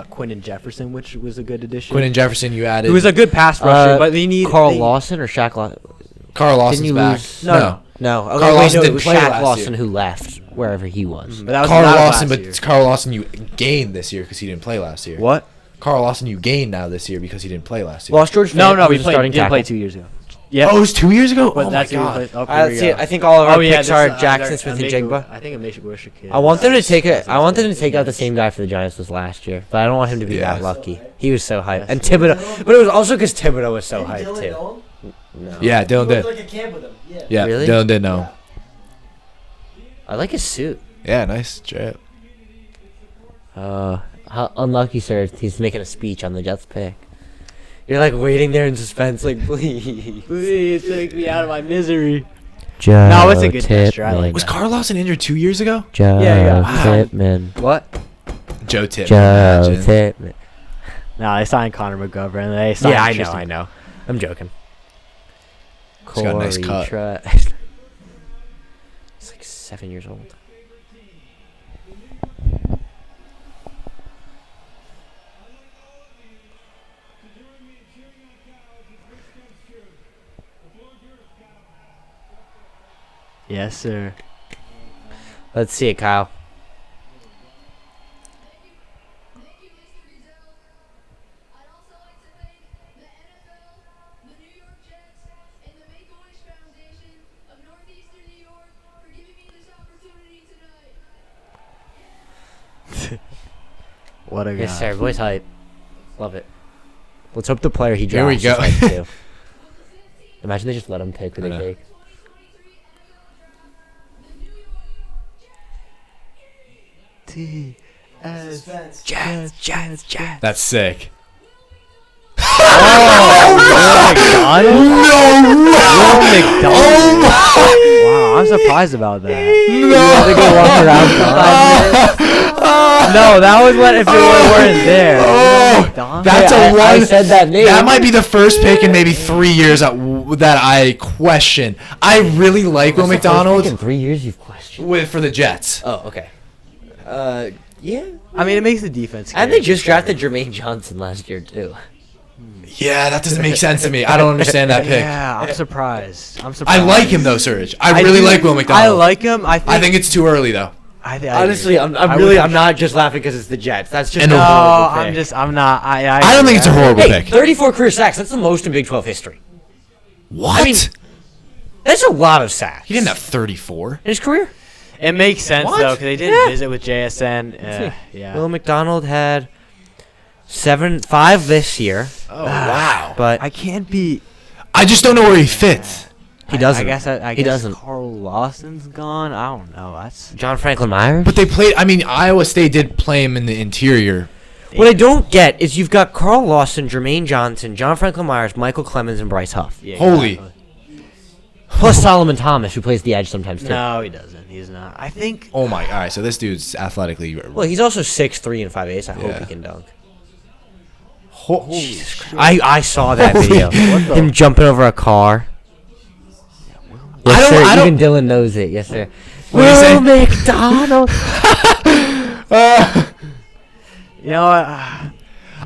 Quinn and Jefferson, which was a good addition. Quinn and Jefferson, you added. Who was a good pass rusher, but they need Carl Lawson or Shaq Lawson? Carl Lawson's Didn't you back. lose? No. No. Okay, Carl wait, Lawson no, it didn't was play Shaq last Lawson year. who left wherever he was. But that was Carl not Lawson, last but year. Carl Lawson you gained this year because he didn't play last year. What? Carl Lawson you gained now this year because he didn't play last year. Lost George No, Fant, we who's a starting didn't play tackle. 2 years ago. Yeah. Oh, it was 2 years ago. But Oh my that's who we god. played. Oh, Let's here see. we go. I think all of our picks are this is- Jackson Smith and Jigba. I think a Mason Bush kid. I want them to take it. I want them to take out the same guy for the Giants as last year, but I don't want him to be Yeah. that lucky. He was so hyped, and Thibodeau. But it was also because Thibodeau was so hyped too. No. Yeah, Dylan He did. looked like a camp with him. Yeah. Yeah, Really? Dylan did know. I like his suit. Yeah, nice drip. How unlucky, sir. He's making a speech on the Jets pick. You're like waiting there in suspense, like please. Please take me out of my misery. Joe No, it's a good gesture. I like Was Carl Lawson injured 2 years ago? Joe Yeah. Tippmann. What? Joe Tippmann. Joe imagine. Tippmann. No, they signed Connor McGovern. They signed Yeah, I know, Tristan- I know. I'm joking. He's got a nice cut. He's like 7 years old. Yes, sir. Let's see it, Kyle. I'd also like to thank the NFL, the New York Jets, and the Make-A-Wish Foundation of Northeastern New York for giving me this opportunity tonight. What a guy. Yes, sir. Boy's hype. Love it. Let's hope the player he Here we drafts go. is hype too. Imagine they just let him pick who I they know. take. 2023 NFL Draft, the New York Suspense. Jets. That's sick. Wow, I'm surprised about that. No, that was what if it weren't there. That's a one. I said that name. That might be the first pick in maybe 3 years that I question. I really like Will In McDonald 3 years, you've questioned. for the Jets. Oh, okay. Yeah. I mean, it makes the defense. And they just drafted Jermaine Johnson last year too. Yeah, that doesn't make sense to me. I don't understand that pick. Yeah, I'm surprised. I like him though, Serge. I really do- like Will McDonald. I like him. I think it's too early though. Honestly, I'm not just laughing because it's the Jets. That's just And a No, horrible pick. I'm not. I don't think it's a horrible Hey, pick. 34 career sacks. That's the most in Big 12 history. What? I mean, that's a lot of sacks. He didn't have 34. in his career. It makes sense What? though, because they didn't visit with JSN. Yeah. Will McDonald had 5 this year, Oh wow. but I can't be. I just don't know where he fits. he doesn't. I guess. I He guess doesn't. Carl Lawson's gone. I don't know. That's. John Franklin Myers. But they played. I mean, Iowa State did play him in the interior. What I don't get is you've got Carl Lawson, Jermaine Johnson, John Franklin Myers, Michael Clemens, and Bryce Huff. Yeah, Holy. exactly. Plus Solomon Thomas, who plays the edge sometimes too. No, he doesn't. He's not. I think. Oh my. All right. So this dude's athletically. Well, he's also 6'3" and 5'8". I hope Yeah. he can dunk. Jesus Christ. I saw that video. What the- Him jumping over a car. Yes, I don't- sir. I don't- Even Dylan knows it. Yes, sir. What did he say? Will McDonald. You know what?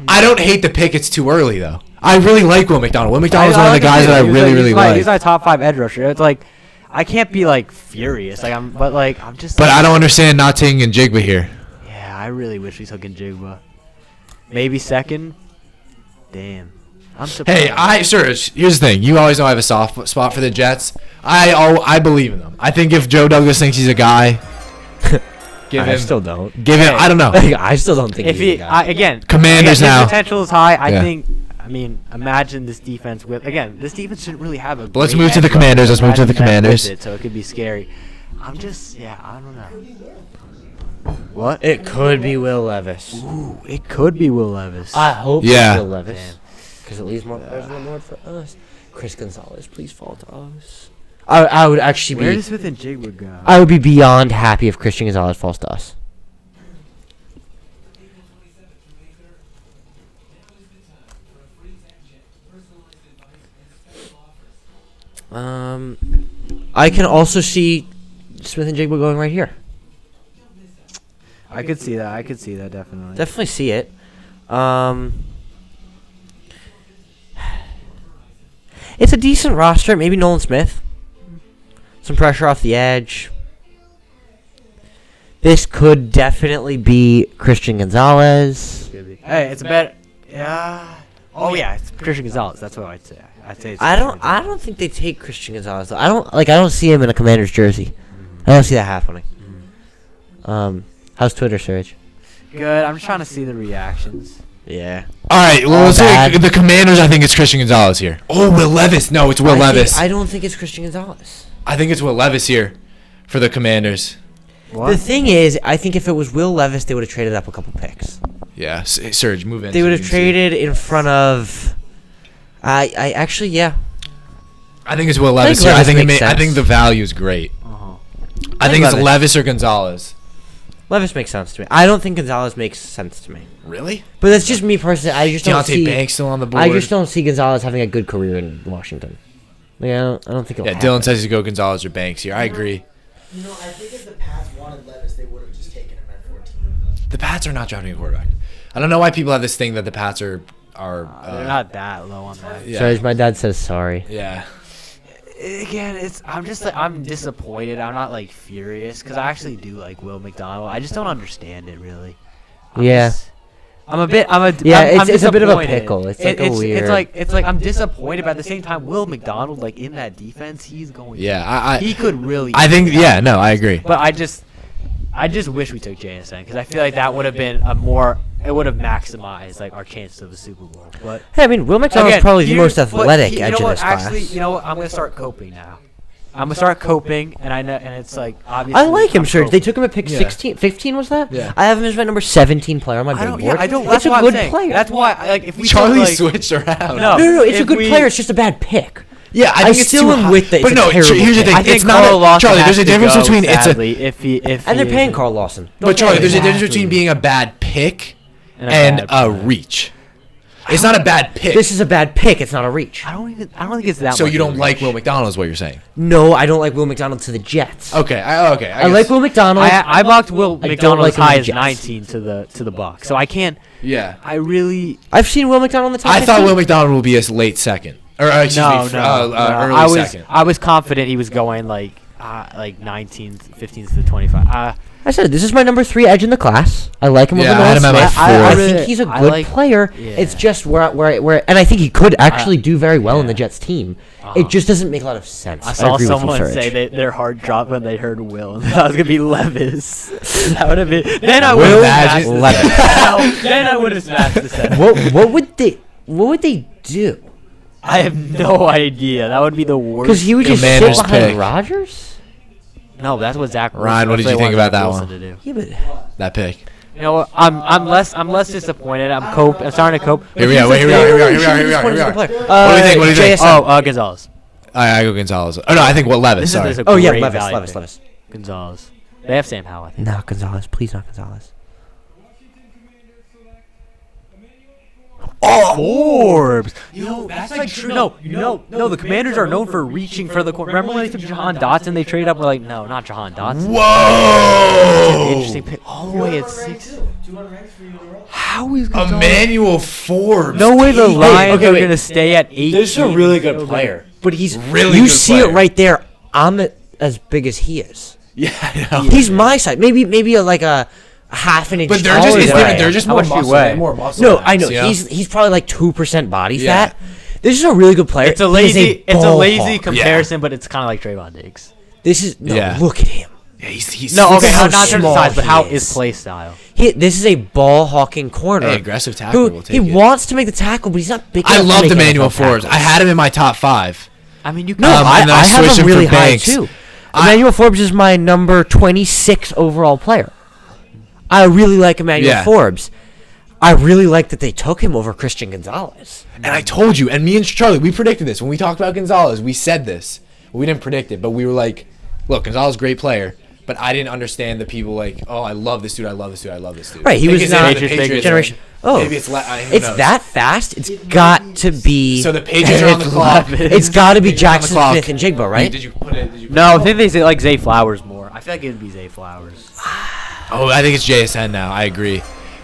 I don't hate the pick. It's too early though. I really like Will McDonald. Will McDonald's one of the guys that I really like. He's my top 5 edge rusher. It's like, I can't be like furious. Like I'm just. But I don't understand not taking Njigba here. Yeah, I really wish we took Njigba. Maybe second. Damn. I'm surprised. Hey, Serge, here's the thing. You always know I have a soft spot for the Jets. I believe in them. I think if Joe Douglas thinks he's a guy, give him. don't. Give him. I don't know. I still don't think If he's he the guy. again, Commanders his now. potential is high. I Yeah. think. I mean, imagine this defense with this defense shouldn't really have a. Let's great move to edge the Commanders. rusher. Let's move to the Imagine that with Commanders. it, so it could be scary. I don't know. What? It could be Will Levis. Ooh, it could be Will Levis. I hope Yeah. it's Will Levis. Because it leaves more players on the board for us. Chris Gonzalez, please fall to us. I would actually Where be. does Smith and Jigwood go? I would be beyond happy if Christian Gonzalez falls to us. I can also see Smith and Jigwood going right here. I could see that. I could see that definitely. Definitely see it. It's a decent roster. Maybe Nolan Smith. Some pressure off the edge. This could definitely be Christian Gonzalez. Hey, it's a better. Yeah. Oh yeah, it's Christian Gonzalez. That's what I'd say. I'd say. It's I don't think they take Christian Gonzalez. Though. I don't see him in a Commander's jersey. I don't see that happening. How's Twitter, Serge? Good. I'm just trying to see the reactions. Yeah. All right, well, let's bad. say the Commanders. I think it's Christian Gonzalez here. Oh, Will Levis. No, it's Will Levis. I don't think it's Christian Gonzalez. I think it's Will Levis here for the Commanders. What? The thing is, I think if it was Will Levis, they would have traded up a couple picks. Yeah, Serge, move in. They so would you have can see. traded in front of. I actually, yeah. I think it's Will Levis here. Levis I makes think sense. the value is great. Uh-huh. I think it's Levis. Levis or Gonzalez. Levis makes sense to me. I don't think Gonzalez makes sense to me. Really? But that's just me personally. I just don't Deontay see. Banks still on the board. I just don't see Gonzalez having a good career in Washington. Like, I don't think it'll Yeah, happen. Dylan says to go Gonzalez or Banks here. I agree. You know, I think if the Pats wanted Levis, they would have just taken him at 14. The Pats are not drafting a quarterback. I don't know why people have this thing that the Pats are. They're not that low on that. Yeah. Sorry, my dad says sorry. Yeah. Again, I'm just like I'm disappointed. I'm not like furious because I actually do like Will McDonald. I just don't understand it really. Yeah. I'm a bit. Yeah, I'm it's a bit of a disappointed. pickle. It's like a weird. It's like I'm disappointed, but at the same time, Will McDonald like in that defense, he's going. Yeah, he could really. I think. Yeah, no, I agree. But I just wish we took JSN because I feel like that would have been a more. It would have maximized like our chances of a Super Bowl. But Hey, I mean, Will McDonald's again, probably the here- most but athletic you edge know in what? this class. Actually, you know what? I'm gonna start coping now. I'm gonna start coping, and I know, and it's like obviously. I like him, I'm Serge. They coping. took him at pick Yeah. 16. 15 was that? Yeah. I have him as my number 17 player on my I big don't. board. Yeah, I don't. It's That's a what good I'm saying. player. That's why. Like, if we Charlie took, like, switched around. No. It's a if good we- player. It's just a bad pick. Yeah, I I think it's still too am high. with that But it's a no, terrible here's the pick. thing. I think It's not Carl Lawson Charlie. has There's a to difference go, between sadly, if And they're he paying isn't. Carl Lawson. But Charlie, there's a difference Exactly. between being a bad pick And a and bad a player. reach. It's not a bad pick. This is a bad pick. It's not a reach. I don't think it's that. So much you don't of a like reach. Will McDonald, is what you're saying? No, I don't like Will McDonald to the Jets. Okay, okay. I like Will McDonald. I mocked Will I don't McDonald like as him in high the as Jets. 19 to the Bucks, so I can't. Yeah. I really. I've seen Will McDonald in the top I thought 15. Will McDonald will be a late second. Or excuse No, me, no, early I was second. I was confident he was going like 19th, 15th to 25. I said this is my number 3 edge in the class. I like him Yeah, over I had Nolan him at my Smith. fourth. I really- think he's a I good like- player. yeah. It's just where and I think he could actually do very well in the Jets team. It just doesn't make a lot of sense. I saw agree with you, someone Serge. say their heart dropped when they heard Will. That was gonna be Levis. That would have been. Then I Will would Magic have Levis. Then I would have smashed the set. What would they do? I have no idea. That would be the worst. Because he would just sit Commanders behind pick. Rodgers. No, that's what Zach. Ryan, what that's did you they think want about that Wilson one? to do. Yeah, but That pick. You know what? I'm less disappointed. I'm starting to cope. Here we are. Here we are. Here we are. Here we are. Here we are. Here we are. What do you think? What do you think? Oh, Gonzalez. I go Gonzalez. Oh no, I think Will Levis. Sorry. This is a Oh yeah, great Levis, value Levis, pick. Levis. Gonzalez. They have Sam Howell, I think. Not Gonzalez, please not Gonzalez. Forbes. That's like true. No. The Commanders are known for reaching for the corner. Remember when they took Jahan Dotson? They traded up. We're like, no, not Jahan Dotson. Whoa! Interesting pick. All the way at 6. 200 ranks for you in a row. How is Gonzalez? Emmanuel Forbes. No way the Lions okay, are wait. gonna stay at 8. This is a really good player, but he's Really You good see player. it right there. I'm as big as he is. Yeah, I know. He's my size. Maybe like a half an inch. But they're taller just it's than I different. am. They're just How more much do you muscle. weigh? They're more muscle. No, mass, I know. you He's probably like 2% body Yeah. fat. This is a really good player. It's a He is lazy. It's a ball lazy hawk. comparison, but it's kind of like Trayvon Diggs. This is no. Yeah. Look at him. Yeah, he's No, Look okay, at how not in terms of small size, but he how is. is play style. This is a ball hawking corner. Hey, aggressive tackle. Who Will he take it. wants to make the tackle, but he's not big enough. I to loved make Emmanuel NFL Forbes. tackles. I had him in my top 5. I mean, you No, can. I and then I have switched him him really for high Banks. too. Emmanuel Forbes is my number 26 overall player. I really like Emmanuel Yeah. Forbes. I really like that they took him over Christian Gonzalez. And I told you, and me and Charlie, we predicted this when we talked about Gonzalez. We said this. We didn't predict it, but we were like, "Look, Gonzalez is a great player." But I didn't understand the people like, "Oh, I love this dude. I love this dude. I love this dude." Right, he was Because not the Patriots generation. Oh, maybe it's who it's knows? that fast. It's got to be. So the Patriots are on the clock. It's got to be Patriots on the Jackson clock. Smith and Jigba, right? Did you put it? Did you put No, it? I think they say like Zay Flowers more. I feel like it'd be Zay Flowers. Oh, I think it's JSN now. I agree.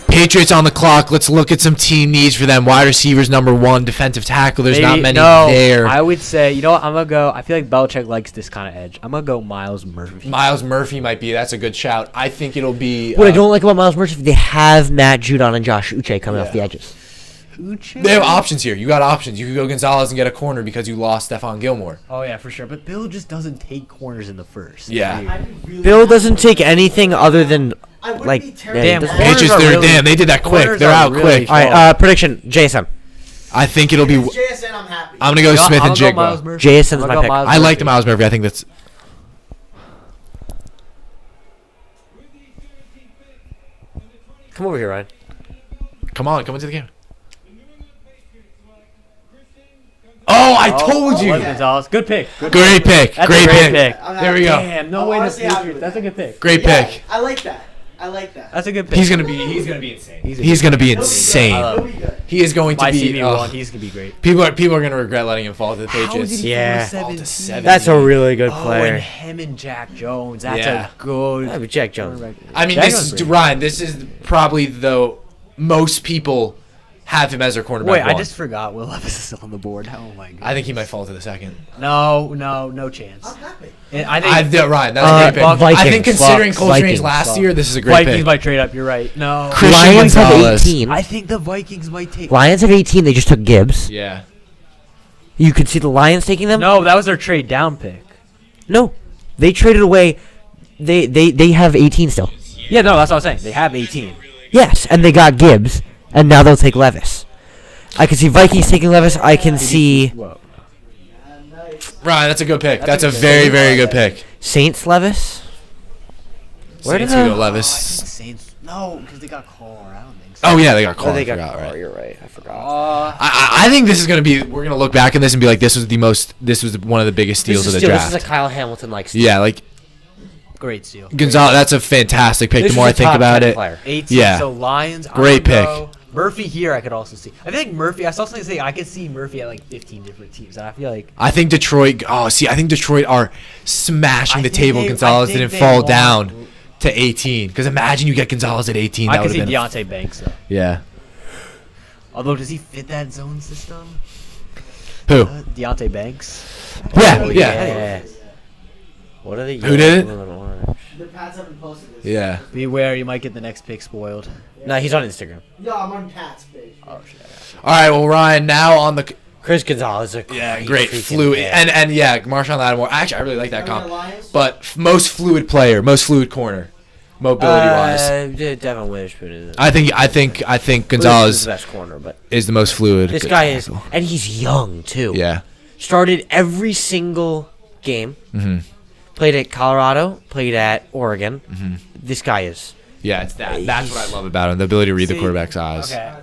Patriots on the clock. Let's look at some team needs for them. Wide receivers number 1, defensive tackle. There's not many there. I would say, you know what? I'm gonna go. I feel like Belichick likes this kind of edge. I'm gonna go Miles Murphy. Miles Murphy might be. That's a good shout. I think it'll be. What I don't like about Miles Murphy, they have Matt Judon and Josh Uche coming off the edges. They have options here. You got options. You could go Gonzalez and get a corner because you lost Stephon Gilmore. Oh yeah, for sure. But Bill just doesn't take corners in the first. Yeah. I'd be really Bill doesn't take anything other than I wouldn't like. be yeah, terrible. he Damn, doesn't- corners Patriots, are they're really- damn. They did that quick. corners They're are out really quick. All right, prediction, Jason. I think it'll be. If it's JSN, I'm happy. I'm gonna go Smith and Jigba. Jason's my pick. I like the Miles Murphy. I think that's. Come over here, Ryan. Come on, come into the game. Oh, I told you. Gonzalez. Good pick. Good Great pick. That's Great a great pick. pick. I'm There we happy. go. Damn, no I'm way to honestly happy Patriots. with That's it. a good pick. Great Yeah, pick. I like that. I like that. That's a good pick. He's gonna be insane. He's gonna be insane. He'll be good. He is going to My be. CB1, he's gonna be great. People are gonna regret letting him fall to the Patriots. Yeah. Fall to 17. That's a really good Oh, and player. him and Jack Jones. That's Yeah. a good. Yeah, but Jack Jones. I mean, Jack this Jones is great. Ryan. This is probably the most people have him as their cornerback. Wait, I one. just forgot Will Levis is still on the board. Oh my god. I think he might fall to the second. No chance. I'm happy. And I think Ryan, that's a great pick. Vikings. I think considering Bucks. Cole Strange Vikings. last Bucks. year, this is a great Vikings pick. might trade up. You're right. No. Christian Lions have Gonzalez. 18. I think the Vikings might take. Lions have 18. They just took Gibbs. Yeah. You could see the Lions taking them. No, that was their trade down pick. No, they traded away. They have 18 still. Yeah, no, that's what I'm saying. They have 18. Yes, and they got Gibbs, and now they'll take Levis. I can see Vikings taking Levis. I can see Whoa. Ryan, that's a good pick. That's a a good very, pick. very good pick. Saints Levis. Where Saints did could I- go I Levis. think Saints. No, because they got Carr. I don't think so. Oh yeah, they got Cole. Oh, they I got forgot, Carr. right. You're right. I forgot. I think this is gonna be. We're gonna look back at this and be like, this was one of the biggest steals of the This draft. is a Kyle Hamilton like. Yeah, like Great steal. Gonzalez. That's a fantastic pick. This The more I is a think top about 10 it, player. 18. Yeah. So Lions. I'm Great gonna pick. go Murphy here. I could also see. I think Murphy. I saw something say I could see Murphy at like 15 different teams, and I feel like I think Detroit. Oh, see, I think Detroit are smashing I the think table. they- Gonzalez I think didn't they fall want- down to 18. Because imagine you get Gonzalez at 18. I That could would see have been. Deontay Banks though. Yeah. Although, does he fit that zone system? Who? Deontay Banks. Yeah, Oh, yeah. What are they? Who did it? The Pats haven't posted this. Yeah. Beware, you might get the next pick spoiled. No, he's on Instagram. No, I'm on Pat's page. Oh shit. All right. Well, Ryan. Now on the. Chris Gonzalez. Yeah, great fluid and yeah, Marshawn Lattimore. Actually, I really like that Are we comp. the Lions? But most fluid player, most fluid corner, mobility wise. Devin Witherspoon is. I think Witherspoon's Gonzalez the best corner, but is the most fluid. this guy is, and he's young too. Yeah. Started every single game. Mm-hmm. Played at Colorado. Played at Oregon. Mm-hmm. This guy is. Yeah, it's that. That's what I love about him. The ability to read the See, quarterback's eyes. Okay.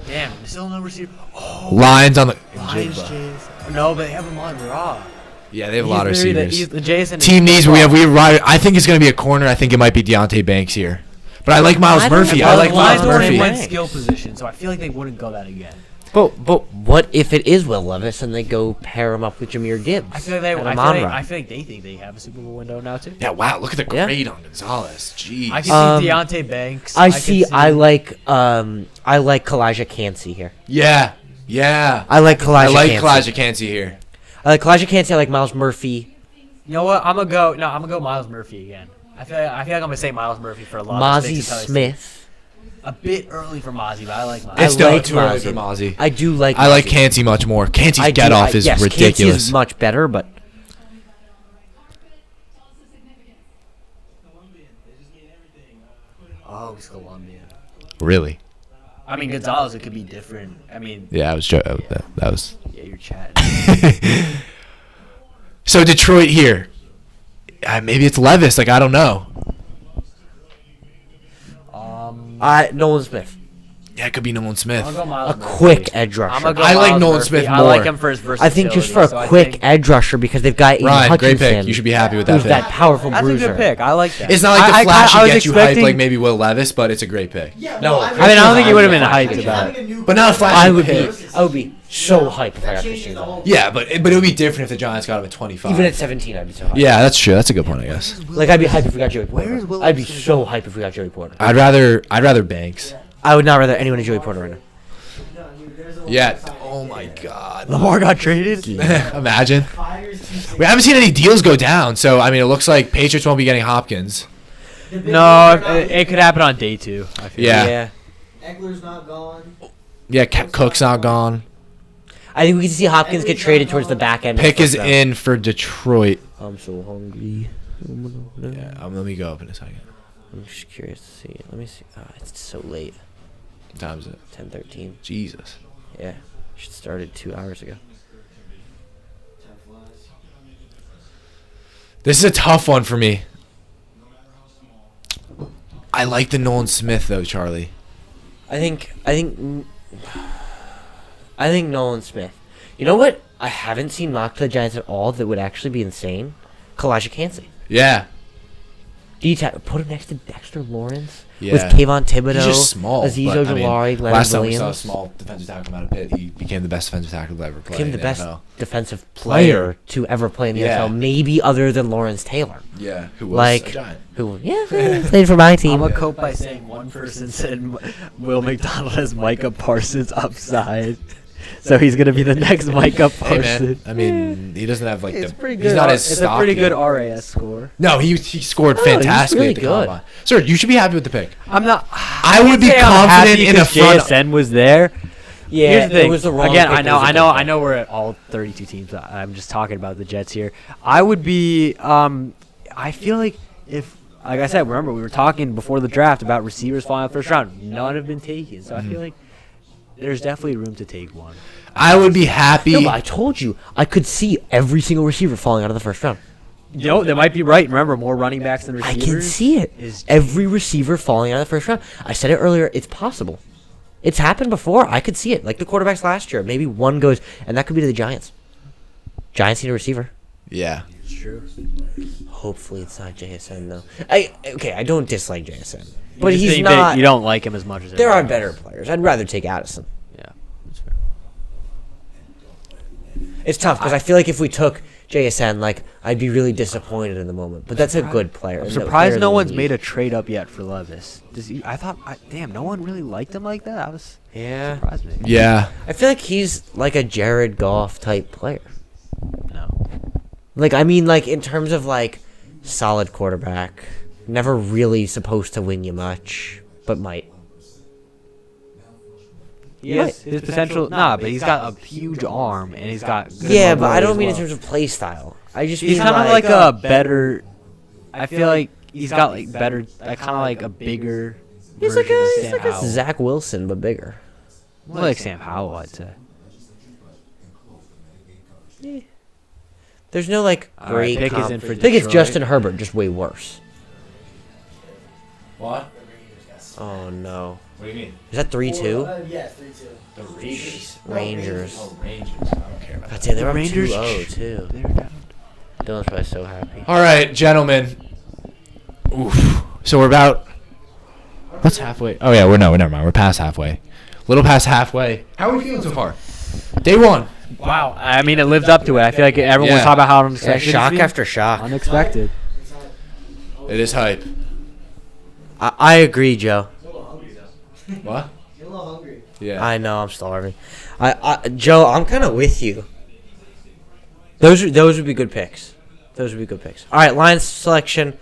Damn, still no receiver. Oh, Lines on the. Lions, Jason. No, but they have him on raw. Yeah, they have a lot of receivers. He's the Jason. Team needs. We have. I think it's going to be a corner. I think it might be Deontay Banks here. But I like Miles I don't Murphy. know. I like the Lions Miles already Murphy. went Banks. skill position, so I feel like they wouldn't go that again. But what if it is Will Levis and they go pair him up with Jameer Gibbs? I feel like they. and I Amon-Ra? feel like they think they have a Super Bowl window now too. Yeah. Wow. Look at the Yeah. grade on Gonzalez. Jeez. I can see Deontay Banks. I can see. I like Kalijah Cansey here. Yeah. Yeah. I like Kalijah. I like Cansey. Kalijah Cansey here. I like Kalijah Cansey. I like Miles Murphy. You know what? I'm gonna go Miles Murphy again. I feel like I'm gonna say Miles Murphy for a lot. of Mozzie mistakes until I see- Smith. A bit early for Mozzie, but I like Mozzie. It's I still like too early Mozzie. for Mozzie. I do like. I like Mozzie. Cansey much more. Cansey's I do- get off I- is yes, Cansey ridiculous. is much better, but Oh, he's Colombian. Really? I mean, Gonzalez, it could be different. I mean, Yeah, I was joking. That was. yeah, you're chatting. So Detroit here. Maybe it's Levis. Like I don't know. Nolan Smith. Yeah, it could be Nolan Smith. I'll go Miles A Murphy. quick edge rusher. I'm gonna go I like Miles Nolan Murphy. Smith I like more. him for his versatility. I think just for a so I quick think- edge rusher because they've got Aiden Ryan, Hutchinson. great pick. You should be happy with that who's pick. that powerful That's bruiser. a good pick. I like that. It's not like the I flashy was gets you hyped expecting- like maybe Will Levis, but it's a great pick. Yeah, No, I mean, I don't think he would have been hyped Actually, about it. having a new But not a flashy I would pick. be so hyped if I got That Christian changes the Bell. whole. Yeah, but it would be different if the Giants got him at 25. Even at 17, I'd be so hyped. Yeah, that's true. That's a good point, I guess. Like I'd be hyped if we got Joey Porter. Where's Will I'd be Levis so hyped if we got Joey Porter. I'd rather Banks. I would not rather anyone than Joey Porter right now. No, dude, there's a Yeah. lot of Oh signings my there. God. Lamar got traded. Imagine. 5 years, 260. We haven't seen any deals go down, so I mean, it looks like Patriots won't be getting Hopkins. The big No, ones are not it could happen on day 2. I feel. Yeah. Eckler's not gone. Yeah, Cook's not gone. I think we can see Hopkins get traded towards the back end. of the Pick is first round. in for Detroit. I'm so hungry. Yeah, let me go up in a second. I'm just curious to see. Let me see. It's so late. What time is it? 10:13. Jesus. Yeah, should started 2 hours ago. Time flies. This is a tough one for me. I like the Nolan Smith though, Charlie. I think Nolan Smith. You know what? I haven't seen mock to the Giants at all that would actually be insane. Kalijah Kancey. Yeah. Put him next to Dexter Lawrence Yeah. with Kayvon Thibodeau. He's just small. Azeez but, I mean, Ojulari, Leonard last time we saw a Williams. small defensive tackle come out of Pitt, he became the best defensive tackle to ever play. Became the in best NFL. defensive player to ever play in the Yeah. NFL, maybe other than Lawrence Taylor, Yeah, who was Like- a Giant. who played for my I'm team. gonna cope by saying one person said Will McDonald has Micah Parsons upside, so he's gonna be the next Micah Hey Parsons. man, I mean, he doesn't have like It's the. pretty good. He's not as It's a pretty stocky. good RAS score. No, he scored Oh, he's fantastically really at the good. combine. Sir, you should be happy with the pick. I'm not. I would be Say I'm confident happy in the 'cause front. JSN was there. Yeah, Here's the thing. it was the wrong Again, pick, I but know, it was a I good know, pick. I know. We're at all 32 teams. I'm just talking about the Jets here. I would be. I feel like if, like I said, remember we were talking before the draft about receivers falling out the first round. None have been taken, so I feel like there's definitely room to take one. I would be happy. No, but I told you I could see every single receiver falling out of the first round. You know, they might be right. Remember, more running backs than I receivers. can see it. Is Every receiver falling out of the first round. I said it earlier. It's possible. It's happened before. I could see it. Like the quarterbacks last year. Maybe one goes, and that could be to the Giants. Giants need a receiver. Yeah. true. Hopefully it's not JSN though. I don't dislike JSN, but You just he's think that not. You don't like him as much as There are everyone better else. players. I'd rather take Addison. Yeah, that's fair. It's tough because I feel like if we took JSN, like I'd be really disappointed in the moment. But that's a good player. I'm and the player surprised of no the one's league. made a trade up yet for Levis. I thought, damn, no one really liked him like that. I was Yeah, surprised me. Yeah. I feel like he's like a Jared Goff type player. No. Like I mean, like in terms of like solid quarterback, never really supposed to win you much, but might. Yes, his potential. Nah, but he's got a huge arm and he's got. Good Yeah, but I mobility don't as mean in well. terms of play style. I just He's mean kind of like a better. I feel like he's got like better, kind of like a bigger. he's like version of a Sam he's like a Howell. Zach Wilson but bigger. More like Sam Howell, I'd say. There's no like All right, great. pick is comp. in for I think it's Detroit. Justin Herbert, just way worse. What? Oh no, What do you mean? is that 3-2? Yeah, 3-2. The Rangers. Rangers. Oh, Rangers. I don't care about God that. damn, they're up Rangers- 2-0 too. They're down. Dylan's probably so happy. All right, gentlemen. Oof. So we're about. What's halfway? Oh yeah, never mind. We're past halfway. Little past halfway. How are we feeling so far? Day one. Wow. I mean, it lived up to it. I feel like everyone was Yeah. talking about how Yeah, unexpected. shock it's been. after shock. Unexpected. It's not, It is hype. I agree, Joe. you're a little hungry though. What? You're a little hungry. Yeah. I know I'm starving. Joe, I'm kind of with you. Those would be good picks. Those would be good picks. All right, Lions selection.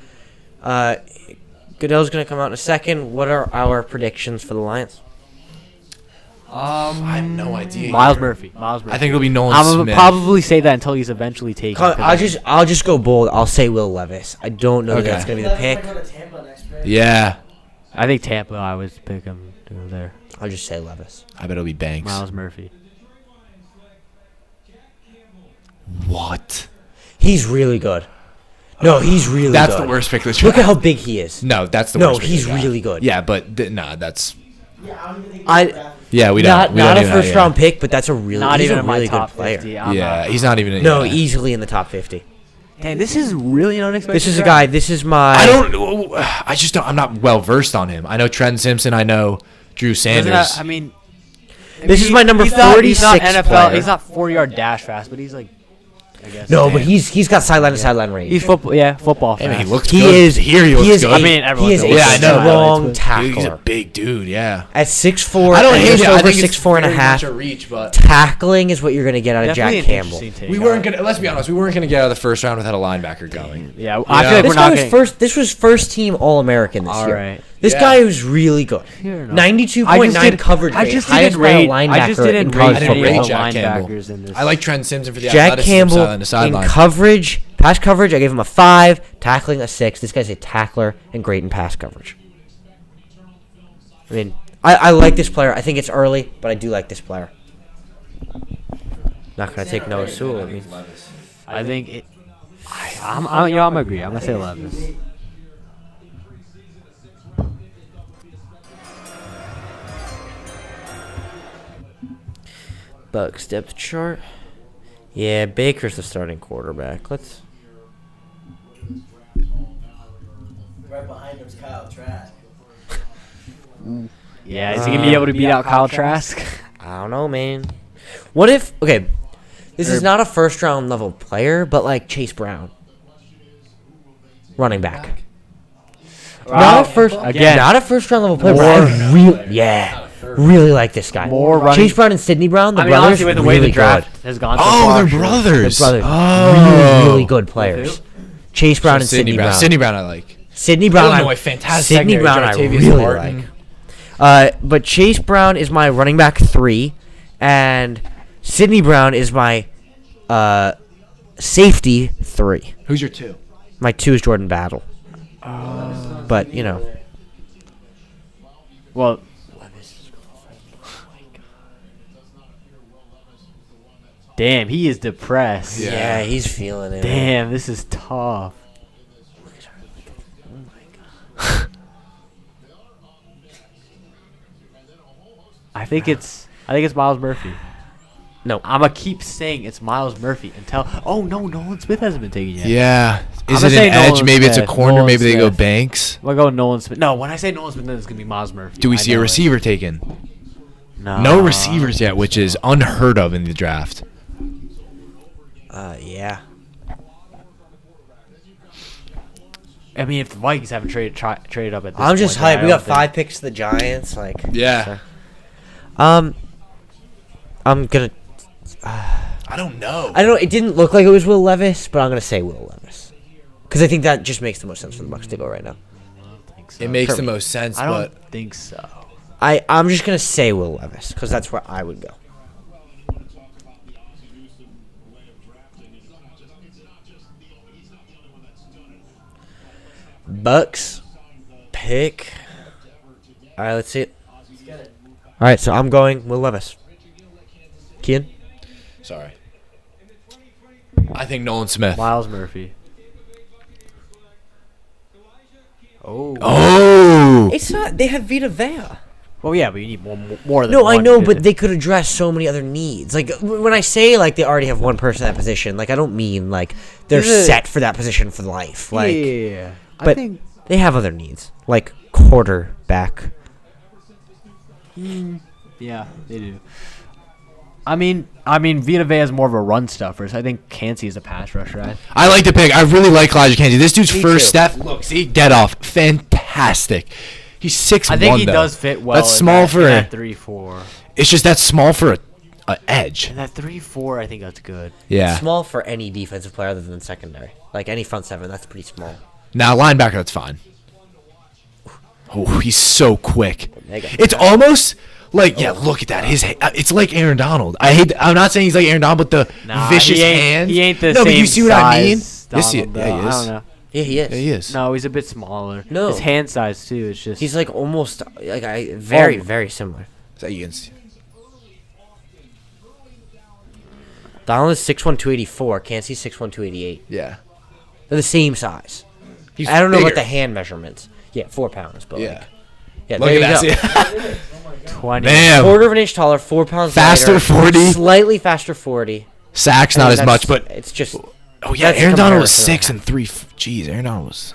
Goodell's gonna come out in a second. What are our predictions for the Lions? I have no idea. Miles either. Murphy. Miles Murphy. I think it'll be Nolan I'm gonna Smith. probably say that until he's eventually taken. 'cause I'll just go bold. I'll say Will Levis. I don't know Okay. that that's gonna be the Levis pick. might go to Tampa next pick. Yeah. I think Tampa. I would pick him to go there. I'll just say Levis. I bet it'll be Banks. Miles Murphy. What? He's really good. No, he's really That's good. the worst pick of the draft. Look at how big he is. No, that's the No, worst pick of he's the draft. really good. Yeah, but that's Yeah, I don't even think I- he's drafted. yeah. We don't. Not we don't a even- first yeah. round pick, but that's a really Not he's even a in my really good top player. 50. Yeah, he's not even. No, yeah. easily in the top 50. Dang, this is really an unexpected. This is a draft. guy. This is my. I just don't. I'm not well versed on him. I know Trent Simpson. I know Drew Doesn't Sanders. that- I mean, This is my number he's not 46 NFL. player. He's not 4-yard dash fast, but he's like, I guess. No, but he's got sideline to sideline range. He's football. Yeah, football. I mean, he fast. looks He good. is. Here he looks is good. I mean, everyone he is a knows Yeah, I know. strong Dude, he's a tackler. big dude. Yeah. At 6'4", I don't and hate just it. I over think it's 6'4" and a very half. much a reach, but Tackling is what you're gonna get out of Definitely Jack an Campbell. interesting take. we weren't gonna. Let's be honest. We weren't gonna get out of the first round without a linebacker going. Yeah, I feel like This we're guy not was getting. first. This was first team All American this All year. right. This Yeah. guy was really good. Fair enough. 92.9 coverage I rate. just highest didn't by a rate. linebacker I just in didn't college rate I didn't any rate of the Jack Campbell. linebackers in this. I like Trent Simpson for the Jack athleticism Campbell sideline to in sideline. coverage, pass coverage. I gave him a 5. Tackling a 6. This guy's a tackler and great in pass coverage. I mean, I like this player. I think it's early, but I do like this player. Not gonna take Noah Sewell. I mean, I think it. I'm agree. I'm gonna say Levis. Bucks depth chart. Yeah, Baker's the starting quarterback. Let's. Right behind him's Kyle Trask. Yeah, is he gonna be able to beat out Kyle Trask? I don't know, man. What if? Okay, this is not a first round level player, but like Chase Brown, running back. Not a first Again. not a first round level player. But I really like this guy. More running- Chase Brown and Sidney Brown, the I mean, brothers, honestly, with the way really the draft has gone. So Oh, far, they're sure. brothers. good. Brothers, Oh. really good players. Chase Brown and Sidney Brown. Sidney Brown, I like. Sidney Brown, Illinois, fantastic Sidney secondary, Brown, I Jartavius really Martin. like. But Chase Brown is my running back 3, and Sidney Brown is my safety 3. Who's your 2? My 2 is Jordan Battle. But you know, Well, damn, he is depressed. Yeah. yeah, he's feeling it. Damn, this is tough. I think it's Miles Murphy. No. I'm gonna keep saying it's Miles Murphy until. Oh no, Nolan Smith hasn't been taken yet. Yeah. Is I'ma it say an edge? Nolan Maybe it's a Smith. corner. Nolan Maybe they go Smith. Banks. We'll go Nolan Smith. No, when I say Nolan Smith, then it's gonna be Miles Murphy. Do we I see a know it. receiver taken? No. No receivers yet, which is unheard of in the draft. Yeah. I mean, if the Vikings haven't traded up at this I'm just point, then hyped. I We don't got think- 5 picks to the Giants. Like, Yeah. I'm gonna. I don't know. I don't know. It didn't look like it was Will Levis, but I'm gonna say Will Levis because I think that just makes the most sense for the Bucks to go right now. I don't think so. It makes For the me. most sense, I don't but think so. I'm just gonna say Will Levis because that's where I would go. Bucks pick. All right, let's see it. All right, so I'm going Will Levis. Kian? sorry. I think Nolan Smith. Miles Murphy. Oh. Oh. It's not. They have Vita Vea. Well, yeah, but you need more than No, one. I know, to- but they could address so many other needs. Like when I say like they already have one person in that position, like I don't mean like they're There's a- set for that position for life. Like, yeah. I but think they have other needs, like quarterback. yeah, they do. I mean, Vita Vea is more of a run stuffer, so I think Cansey is a pass rusher. I like the pick. I really like Elijah Cansey. This dude's Me first too. step. Look, see, get off. Fantastic. He's 6'1", I think he though. does fit well. That's in small that, for in a. that 3-4. It's just that's small for a edge. And that 3-4, I think that's good. Yeah. Small for any defensive player other than secondary. Like any front seven, that's pretty small. Now linebacker, that's fine. Oh, he's so quick. Mega. It's almost like look at that. It's like Aaron Donald. I'm not saying he's like Aaron Donald, but the Nah, vicious he ain't, hands. He ain't the no, same but you see what I mean? size Yes, Donald, yeah, though. he I is. don't know. Yeah, he is. Yeah, he is. No, he's a bit smaller. No. His hand size too. It's just He's like almost very Oh. very similar. So you can see- Donald is 6'1", 284. Cansey's 6'1", 288. Yeah. They're the same size. He's I don't know about the bigger. hand measurements. Yeah, 4 pounds, but Yeah. like, yeah, Look there at you that. go. See? 20. Damn. Quarter of an inch taller, 4 pounds Faster lighter, 40. slightly faster 40. Sacks I not mean, as much, that's- but it's just. oh yeah, that's a Aaron Donald was comparison I 6 have. and 3. Jeez, Aaron Donald was.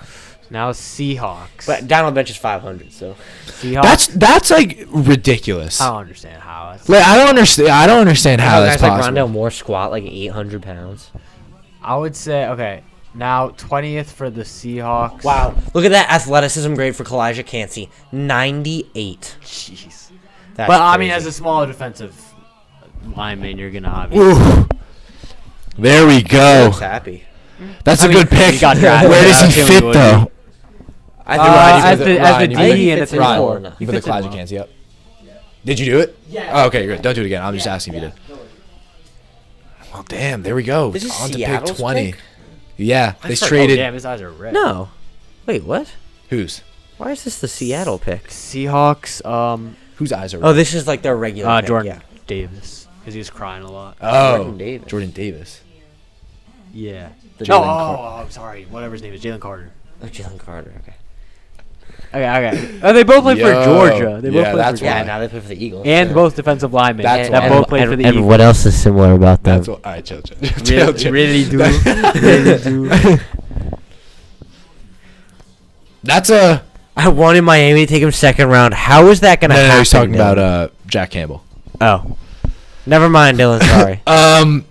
Now Seahawks. But Donald bench is 500, so. Seahawks. That's like ridiculous. I don't understand how. It's, Like I don't understand how that's guys like possible. Rondell Moore squat like 800 pounds. I would say okay. Now 20th for the Seahawks. Wow, look at that athleticism grade for Kalijah Cansey, 98. Jeez. That's But I mean, crazy. as a smaller defensive lineman, you're gonna have. Ooh. There we He go. looks happy. That's I a mean, good pick. he got drafted. Where does he Tim fit Woody. though? I as the Ryan, D you put- and the fits in 3-4. well enough. You put the fits in Kalijah well. Cansey up. Did you do it? Yeah. Oh, okay, good. Don't do it again. I'm just asking if you did. Well, damn. There we go. This is On to Seattle's pick 20. pick? Yeah, they Oh, traded. damn, his eyes are red. No. Wait, what? Whose? Why is this the Seattle pick? Seahawks. Whose eyes are? Oh, this is like their regular pick, Jordan yeah. Davis, because he was crying a lot. Oh, Jordan Davis. Jordan Davis. Yeah. The Oh, Jalen I'm sorry. Whatever his name is, Jalen Carter. Oh, Jalen Carter, okay. Okay. Oh, they both play Yo. for Georgia. They both Yeah, play that's for why. Yeah, Georgia. now they play for the Eagles. And both defensive linemen That's that why. both play for the Eagles. what else is similar about them? That's what. All right, chill. Chill, chill. Really do. Really do. That's a. I wanted Miami to take him second round. How is that going to No, happen? he's talking Dylan? about Jack Campbell. Oh. Never mind, Dylan. Sorry.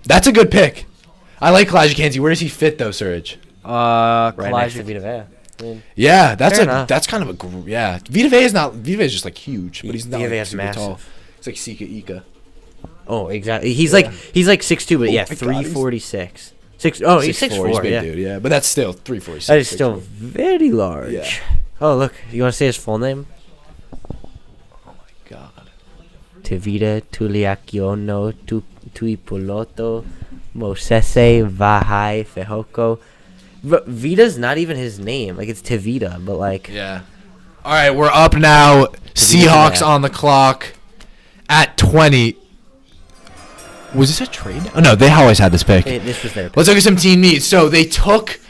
That's a good pick. I like Kalijah Cansey. Where does he fit though, Surge? Right next to Kalijah. Vita Vea. I mean, Yeah, that's Fair enough. that's kind of yeah. Vita Vea is just like huge, but he's not Vita like, Vea's super massive. tall. He's like Sika Ika. oh, exactly. He's like 6'2", but Oh yeah, my God, he's- 346. Oh, he's 6'4", He's a big yeah. dude. Yeah, but that's still 346. That is still very large. Yeah. Oh, look. You want to say his full name? God. Tevita Tuliakiono Tuipuloto Mosese Vahai Fehoko. Vita's not even his name. Like, it's Tevita, but like... Yeah. All right, we're up now. Seahawks that. on the clock at 20. Was this a trade? Oh no, they always had this pick. This was their pick. Let's look at some team needs. So they took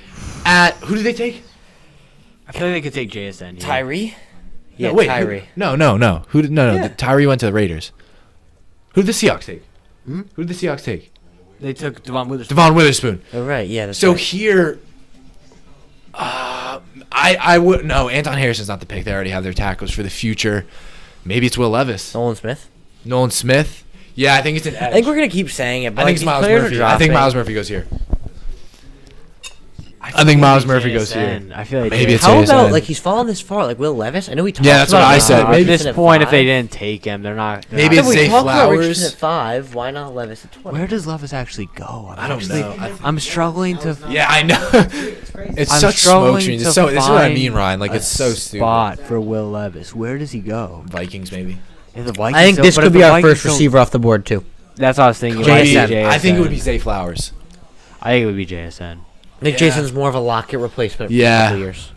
at who did they take? I feel like they could take JSN. Yeah. Tyree? Yeah, no, wait, Tyree. No. Who did? No. Yeah. Tyree went to the Raiders. Who did the Seahawks take? Who did the Seahawks take? They took Devon Witherspoon. Devon Witherspoon. Oh, right. Yeah, that's So right. here, I would no. Anton Harrison's not the pick. They already have their tackles for the future. Maybe it's Will Levis, Nolan Smith? Nolan Smith. Yeah, I think it's an edge. I think we're going to keep saying it, but I think it's like, Miles these players Murphy. are I think dropping. Miles Murphy goes here. I I think Miles Murphy goes here. I feel like Maybe JSN. it's How JSN. about, like, he's fallen this far? Like, Will Levis? I know we talked Yeah, that's about what I Richardson said. Maybe at this at point, if 5. they didn't take him, they're not. Maybe If it's we Zay talked about Flowers. Richardson at 5, why not Levis at 20? Where does Levis actually go? I don't know. I'm struggling to. Yeah, I know. It's I'm such struggling smoke screens. to It's so. This is what I find mean, Ryan. Like a it's so stupid. Spot for Will Levis. Where does he go? Vikings maybe. If the Vikings I think don't- this but could if be the our Vikings first don't- receiver off the board, too. That's what I was thinking. It JSN. might be I think it would be JSN. Zay Flowers. I think it would be JSN. I think Yeah. Jason's more of a Lockett replacement for Yeah. a couple years.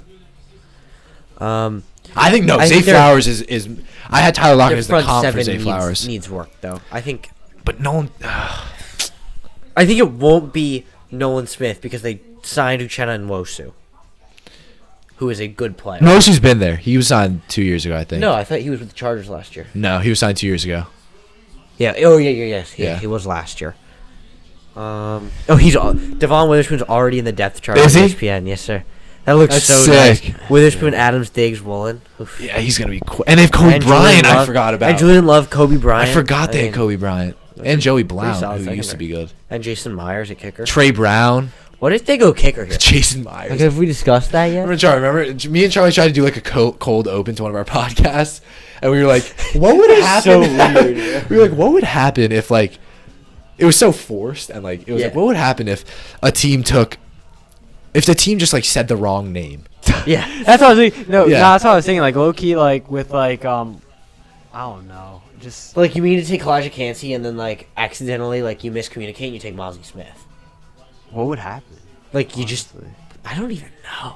I think no. I Zay think their- Flowers is. I had Tyler Lockett Their as the front comp for seven Zay Flowers, needs work, though. I think but no one. I think it won't be Nolan Smith because they signed Uchenna Nwosu, who is a good player. Nosu's been there. He was signed 2 years ago, I think. No, I thought he was with the Chargers last year. No, he was signed 2 years ago. Yeah. Oh, yes. Yeah. He was last year. He's Devon Witherspoon's already in the depth chart Is on he? ESPN. Yes, sir. That looks That's so sick. nice. Witherspoon, Adams, Diggs, Woolen. Oof. Yeah, he's gonna be. And they have Kobe And Bryant. Julian I Love- forgot about. And Julian Love, Kobe Bryant. I forgot they mean, had Kobe Bryant and Joey pretty Blount, solid who used to be secondary. good. And Jason Myers, a kicker. Trey Brown, What if they go kicker here? Jason Myers. Like, have we discussed that yet? Remember, Charlie? Remember, me and Charlie tried to do like a cold open to one of our podcasts, and we were like, "What would happen?" so weird. We were like, "What would happen if like it was so forced?" And like it was like, Yeah. "What would happen if a team if the team just like said the wrong name?" Yeah. That's what I was thinking. No, Yeah. that's what I was thinking. Like low key, like with like I don't know, just Like, you mean to take Kalijah Cansey and then, like, accidentally, like, you miscommunicate and you take Mozzie Smith. what would happen? Like, you just... I don't even know.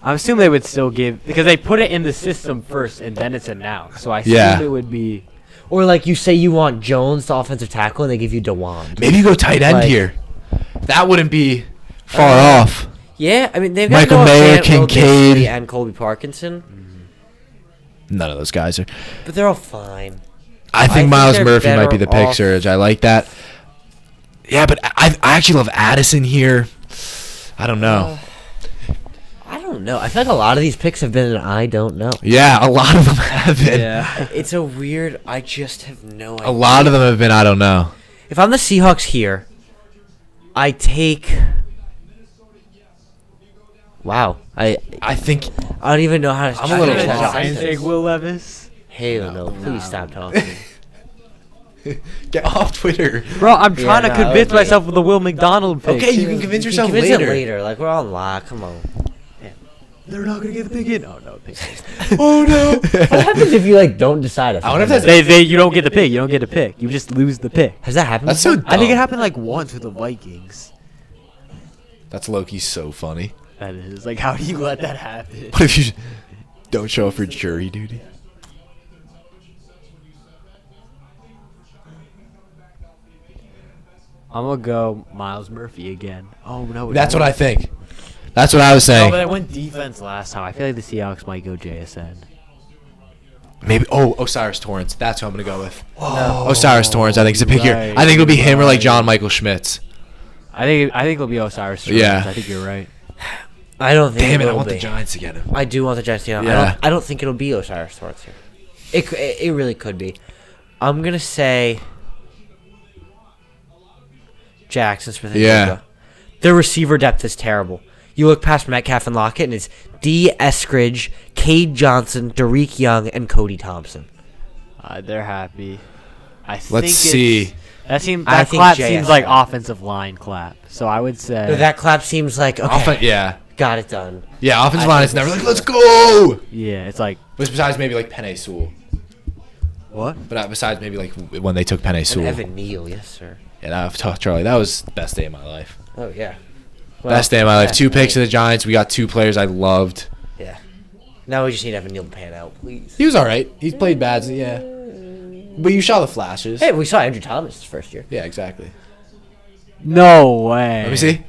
I assume they would still give because they put it in the system first and then it's announced. So I assume Yeah. it would be. Or, like, you say you want Jones, the offensive tackle, and they give you DeWand. Maybe you go tight end Like- here. That wouldn't be far off. Yeah, I mean they've got Michael Noah Mayer, Fant, Will Kincaid. Dissly, and Colby Parkinson, None of those guys are. but they're all fine. I think think Miles they're Murphy might be better the pick, off- Serge. I like that. Yeah, but I actually love Addison here. I don't know. I don't know. I feel like a lot of these picks have been an I don't know. Yeah, a lot of them have been. Yeah. It's a weird. I just have no idea. A lot of them have been I don't know. If I'm the Seahawks here, I take. Wow. I think don't even know how to. I'm a little I don't know how to lost. say Giants this. take Will Levis. Hell no! Please stop talking. get off Twitter. Bro, I'm trying to no, convince okay. myself of the Will McDonald pick. Okay, you can convince You yourself can convince later. it later. Like we're on lock. Come on. They're not gonna get the pick in. Oh no, pick. Oh no. What happens if you like don't decide? I wonder if that's you don't get the pick. You don't get a pick. You just lose the pick. Has that happened? That's so before? I think it dumb. happened like once with the Vikings. That's Loki so funny. That is like, how do you let that happen? What if you don't show up for jury duty? I'm gonna go Miles Murphy again. Oh no, That's what I think. That's what I was No, saying. but I went defense last time. I feel like the Seahawks might go JSN. Maybe. Oh, Osiris Torrance. That's who I'm gonna go with. Osiris Torrance. I think is a pick here. right, I think it'll be him or like right. John Michael Schmitz. I think it'll be Osiris. Yeah. I think you're right. I don't think. Damn it! I will want be. the Giants to get him. I do want the Giants to get him. Yeah. I don't think it'll be Osiris Torrance here. It really could be. I'm gonna say Jackson Smith and Yeah. Jigba. Their receiver depth is terrible. You look past Metcalf and Lockett, and it's D. Eskridge, Cade Johnson, Derek Young, and Cody Thompson. They're happy. Let's see. That I think clap JSN. seems like offensive line clap. So I would say No, that clap seems like okay, Yeah. got it done. Yeah. Offensive I line think is never it's- like, let's go. yeah, it's like Besides maybe like Penei Sewell. what? But besides maybe like when they took Penei And Sewell. Evan Neal, yes sir. And I've talked Charlie. That was the best day of my life. Oh yeah. Best day of my life. that's 2 picks great. of the Giants. We got 2 players I loved. Yeah. Now we just need Evan Neal to pan out, please. He was all right. He's played bad. Yeah. But you saw the flashes. Hey, we saw Andrew Thomas his first year. Yeah, exactly. No way. Let me see.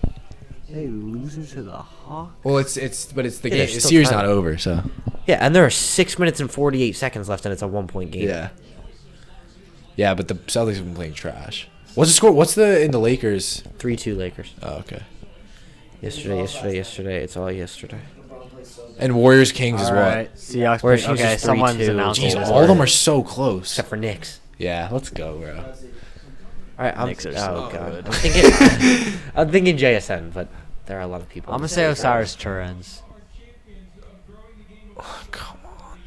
They losing to the Hawks. Well, it's the Yeah, game. there's The still series time. not over, so. Yeah, and there are 6 minutes and 48 seconds left, and it's a 1-point game. Yeah. Yeah, but the Celtics have been playing trash. What's the score? What's the in the Lakers? 3-2 Lakers. Oh, okay. Yesterday. It's all yesterday. And Warriors Kings is All what? right. Seahawks. Whereas pick- he was Okay, just someone's 3-2. announcing. Jeez, this. all of them are so close. Except for Knicks. Yeah, let's go, bro. All right, Knicks are so good. I'm thinking JSN, but there are a lot of people. I'm gonna say Osiris Torrance. Come on.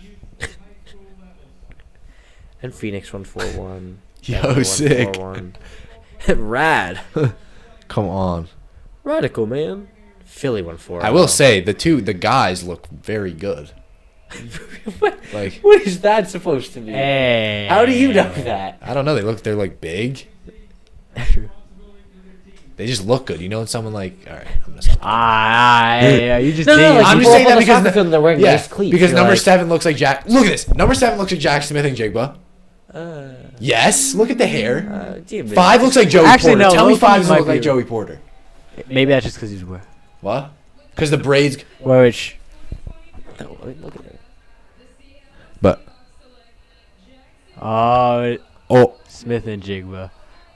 And Phoenix 141. Yo, sick. Rad. Come on. Radical, man. Philly 140. I will say the guys look very good. what, Like what is that supposed to mean? Hey. How do you know that? I don't know. They're like big. They just look good. You know, when someone like all right. I'm gonna stop. Yeah, you just. No, did- like I'm people just saying up on that the because soccer field, they're wearing Yeah, nice cleats. because You're number like, 7 looks like Jack. Look at this. Number 7 looks like Jack Smith and Jigba. Yes. Look at the hair. Gee, man. 5 looks like Joey Actually, Porter. no, Tell me low-key 5 doesn't might look like be- Joey Porter. Maybe that's just because he's wearing. What? Because the braids. Which No, look at it. But oh, Smith Smith and Jigba.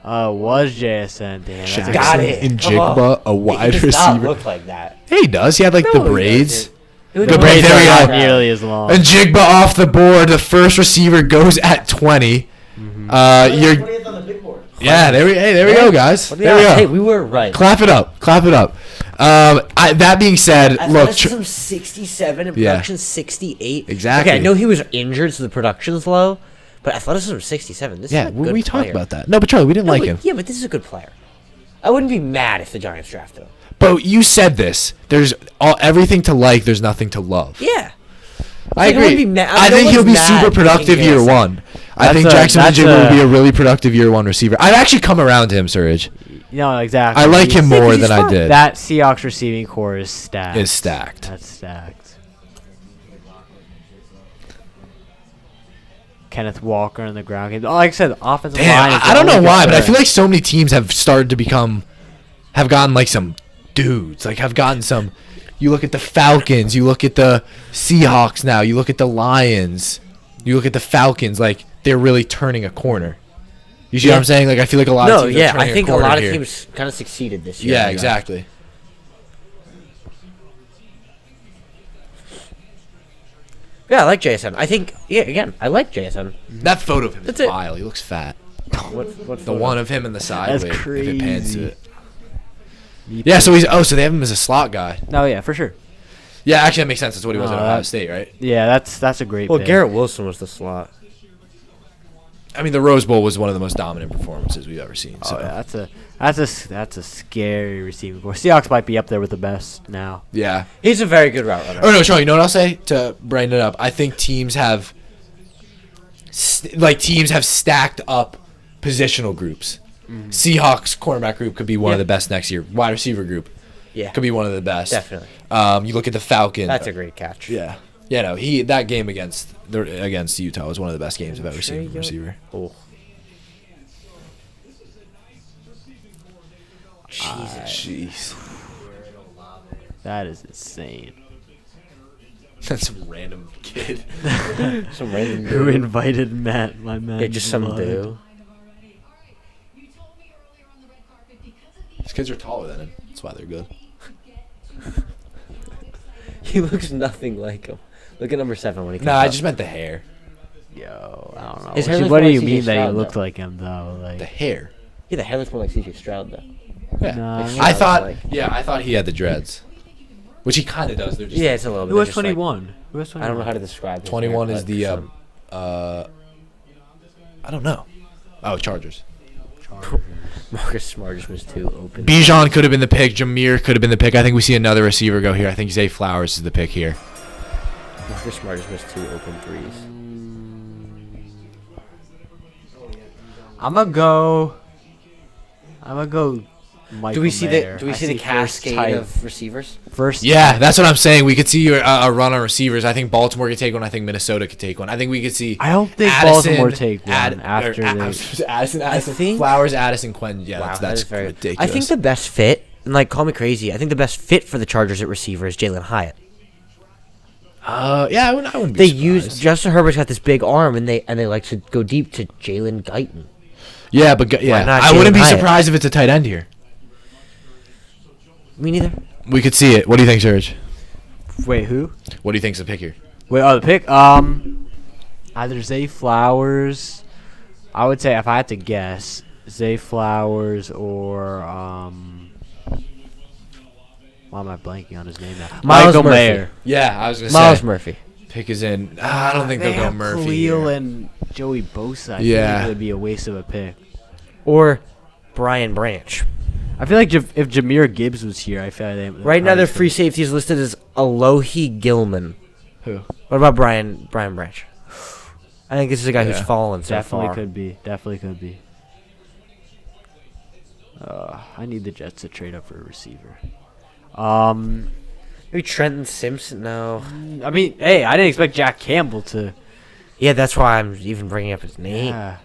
Was JSN. Damn, that's a Jackson Got it. and Come Jigba, a wide He does not receiver. look like that. Yeah, he does. He had like No, the he braids. doesn't. The braids, there we not go. nearly as long. And Jigba off the board. The first receiver goes at 20. Mm-hmm. You're 20th on the big board. yeah. There we go, guys. What do There we you- go. Hey, we were right. Clap it up. Clap it up. That being said, look. Athleticism 67 and Yeah. production 68. Exactly. Okay, I know he was injured, so the production's low, but athleticism 67. This Yeah, is a good we talked player. about that. No, but Charlie, we didn't No, like but- him. Yeah, but this is a good player. I wouldn't be mad if the Giants drafted him. But you said this. There's everything to like. There's nothing to love. Yeah. I like, I wouldn't agree. be mad- I no think he'll be one's mad super productive picking year JSN. one. I think That's Jackson and that's Jigba will be a really productive year 1 receiver. I've actually come around to him, Surge. No, exactly. I like him Yeah, more 'cause than he's I fun. did. That Seahawks receiving core is stacked. Is stacked. That's stacked. Kenneth Walker in the ground game. Like I said, the offensive line. Damn, Is I don't know only why, good but I for feel it. like so many teams have started to have gotten like some dudes. Like, have gotten some. You look at the Falcons. You look at the Seahawks now. You look at the Lions. You look at the Falcons. Like, they're really turning a corner. You see what I'm saying? Like, I feel like a lot of teams are turning I think a a corner lot of here. teams kind of succeeded this year. Yeah, exactly. Yeah, I like JSN. I think, again, I like JSN. That photo of him That's is it. vile. He looks fat. What The one of him in the sideways. That's If it pans to crazy. it. Yeah, so so they have him as a slot guy. No, yeah, for sure. Yeah, actually, that makes sense. That's what he was at No, Ohio that- State, right? Yeah, that's a great. Well, pick. Garrett Wilson was the slot. I mean, the Rose Bowl was one of the most dominant performances we've ever seen. So. Oh, yeah, that's a scary receiving core. Seahawks might be up there with the best now. Yeah. He's a very good route runner. Oh no, Charlie. You know what I'll say to brighten it up? I think teams have, teams have stacked up positional groups. Seahawks cornerback group could be one of the best next year. Wide receiver group Yeah, could be one of the best. definitely. You look at the Falcons. That's a great catch. Yeah. Yeah. No, that game against Utah was one of the best games I've ever seen from a receiver. Oh. Jesus. Jeez. That is insane. That's some random kid. Some random Who dude. invited Matt? My man. Yeah, just some blood. dude. You told me earlier on the red carpet because of the These kids are taller than him. That's why they're good. He looks nothing like him. Look at number 7 when he comes Nah, I up. just meant the hair. Yo, I don't know. His hair looks What more do you like mean CJ that he Stroud, looked though. like him though? Like The hair. Yeah, the hair looks more like CJ Stroud, though. Yeah. Nah, I Stroud, thought. like- Yeah, I thought he had the dreads, which he kind of does. They're just Yeah, it's a little bit. who was just like- 21? Who was 21? I don't know how to describe his 21 hair, is but the some- I don't know. Oh, Chargers. Marcus Smart just was too open. Bijan could have been the pick. Jameer could have been the pick. I think we see another receiver go here. I think Zay Flowers is the pick here. Marcus Smart just missed 2 open threes. I'm gonna go. Michael Do we see Mayer. the I see cascade first of receivers? first? Yeah, that's what I'm saying. We could see a run on receivers. I think Baltimore could take one. I think Minnesota could take one. I think we could see. I don't think Addison, Baltimore take one after they. Addison, think- Flowers, Addison, Quinn. Yeah, Wow, that's that is very. ridiculous. I think the best fit, and like call me crazy, I think the best fit for the Chargers at receiver is Jalen Hyatt. Yeah, I wouldn't be They surprised. use Justin Herbert's got this big arm, and they like to go deep to Jalen Guyton. Yeah, but yeah, not I wouldn't Jalen be Hyatt? surprised if it's a tight end here. Me neither. We could see it. What do you think, Serge? Wait, who? What do you think's the pick here? Wait, the pick. Either Zay Flowers. I would say if I had to guess, Zay Flowers or why am I blanking on his name now? Miles Michael Murphy. Mayer. Yeah, I was gonna Miles say Murphy. pick is in. I don't think they'll go have Murphy. Khalil here. and Joey Bosa. I Yeah. think it would be a waste of a pick. Or Brian Branch. I feel like if Jameer Gibbs was here, I feel like they Right now, their free safeties listed as Alohi Gilman. Who? What about Brian Branch? I think this is a guy who's Yeah. fallen so Definitely far. could be. Definitely could be. I need the Jets to trade up for a receiver. Maybe Trenton Simpson. No. I mean, hey, I didn't expect Jack Campbell to. Yeah, that's why I'm even bringing up his name. Yeah.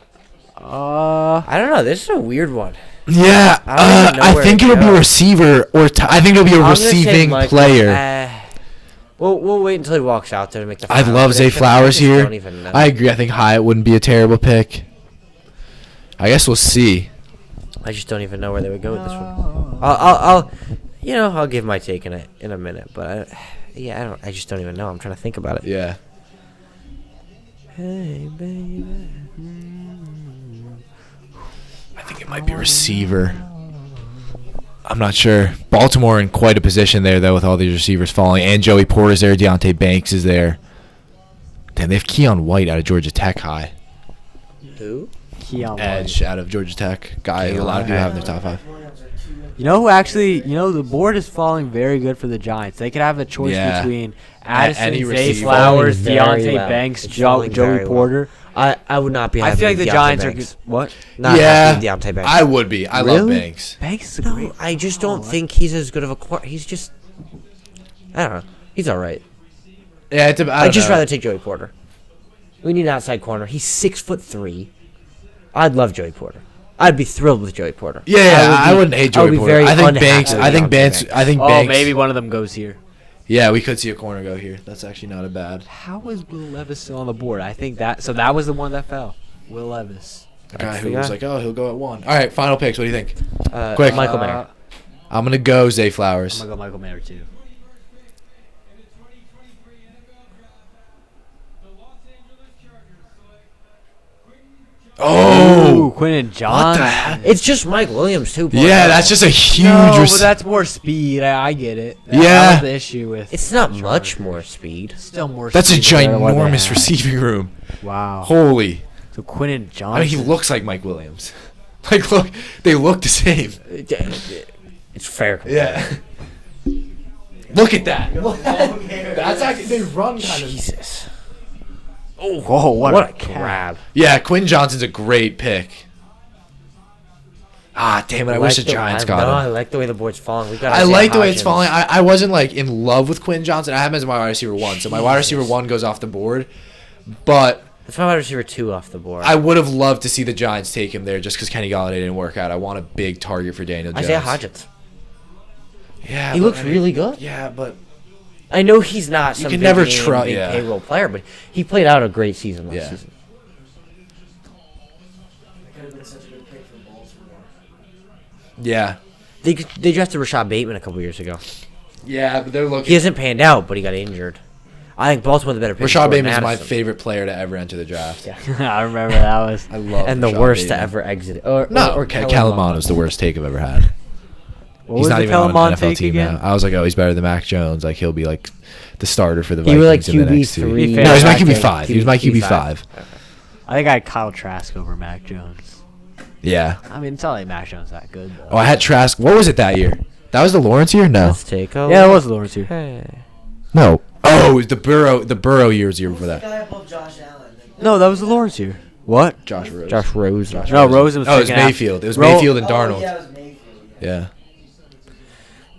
I don't know. This is a weird one. Yeah, I don't even know I where think to it'll be go. a receiver or I think it'll be a I'm gonna say receiving Michael- player. We'll wait until he walks out there to make the. I'd final love Zay prediction. I Flowers just here. Don't even know. I agree. I think Hyatt wouldn't be a terrible pick. I guess we'll see. I just don't even know where they would go with this one. I'll give my take in a minute, but I just don't even know. I'm trying to think about it. Yeah. Hey, baby. I think it might be receiver. I'm not sure. Baltimore in quite a position there, though, with all these receivers falling. And Joey Porter's there. Deontay Banks is there. Damn, they have Keon White out of Georgia Tech high. Who? Keon Edge out of Georgia Tech. Guy a lot of people have in their top 5. You know who actually? You know the board is falling very good for the Giants. They could have a choice Yeah. between Addison, any Zay receiver. Flowers, Falling very Deontay well. Banks, It's falling Joey very well. Porter. I would not be. I happy feel like with the Deontay Giants are Banks. what? Not Yeah. happy with Deontay Banks. I would be. I love Really? Banks. Banks is No, great. I just don't think he's as good of a quarter. He's just. I don't know. He's all right. Yeah, I'd just rather take Joey Porter. We need an outside corner. He's 6'3". I'd love Joey Porter. I'd be thrilled with Joey Porter. Yeah, I wouldn't hate I would Joey be Porter. very I think unhappy Banks. with I think Deontay Banks. I think Oh, Banks. maybe one of them goes here. Yeah, we could see a corner go here. That's actually not a bad. How is Will Levis still on the board? I think that was the one that fell. Will Levis. The guy That's who the was guy. like, oh, he'll go at 1. All right, final picks. What do you think? Quick, Quick. Michael Mayer. I'm gonna go Zay I'm Flowers. gonna go Michael Mayer too. In the 2023 NFL Draft, the Los Angeles Chargers select Quentin Oh, Quentin what John. the heck? It's just Mike Williams too. Yeah, that's just a huge. No, but that's more speed. I get it. That Yeah. was the issue with. It's not the much Chargers. more speed. Still more. That's a speed than what they ginormous had. receiving room. Wow. Holy. So Quentin Johnson. I mean, he looks like Mike Williams. Like, look, they look the same. It's fair. Yeah. Look at that. That's actually they run kind of. Jesus. Oh, whoa! What, What a a grab! grab. Yeah, Quinn Johnson's a great pick. Ah, damn it! I wish the Giants got I him. like the way the board's falling. We got. I Isaiah like the way it's Hodgins. falling. I wasn't like in love with Quinn Johnson. I have him as my wide receiver 1, so my wide receiver 1 goes off the board. But That's my wide receiver 2 off the board. I would have loved to see the Giants take him there just because Kenny Galladay didn't work out. I want a big target for Daniel Jones. Isaiah Hodgins. Yeah, He but looks I mean, really good. Yeah, but I know he's not some can big never name, try- big yeah. payroll player, but he played out a great season last Yeah. season. That could have been such a good pick for Baltimore. yeah, They drafted Rashad Bateman a couple years ago. yeah, but they're He looking. hasn't panned out, but he got injured. I think Baltimore's the better pick. Rashad for Bateman is my Madison. favorite player to ever enter the draft. Yeah. I remember that was. I love And the Rashad worst to Bateman. ever exit. Or Kellen Kellen Mond was the worst take I've ever had. What He's was not the even on an Kellerman NFL take team again? now. I was like, oh, he's better than Mac Jones. Like, he'll be like the starter for the You were like Vikings in the next 2 QB3. years. Fair, No, he's my Mac QB Jones. 5. He was my QB 5. I think I had Kyle Trask over Mac Jones. Yeah. I mean, it's not like Mac Jones that good though. Oh, I had Trask. What was it that year? That was the Lawrence year? No. Let's take a Yeah, it was Lawrence here. Hey. No. Oh, it was the Burrow years year before Who's the that. guy above Josh Allen? No, that was the Lawrence here. What? Josh Rose. Josh Rose. No, Rosen was. Oh, it was taken out. Mayfield. It was Ro- Mayfield and Oh, Darnold. yeah, it was Mayfield. Yeah.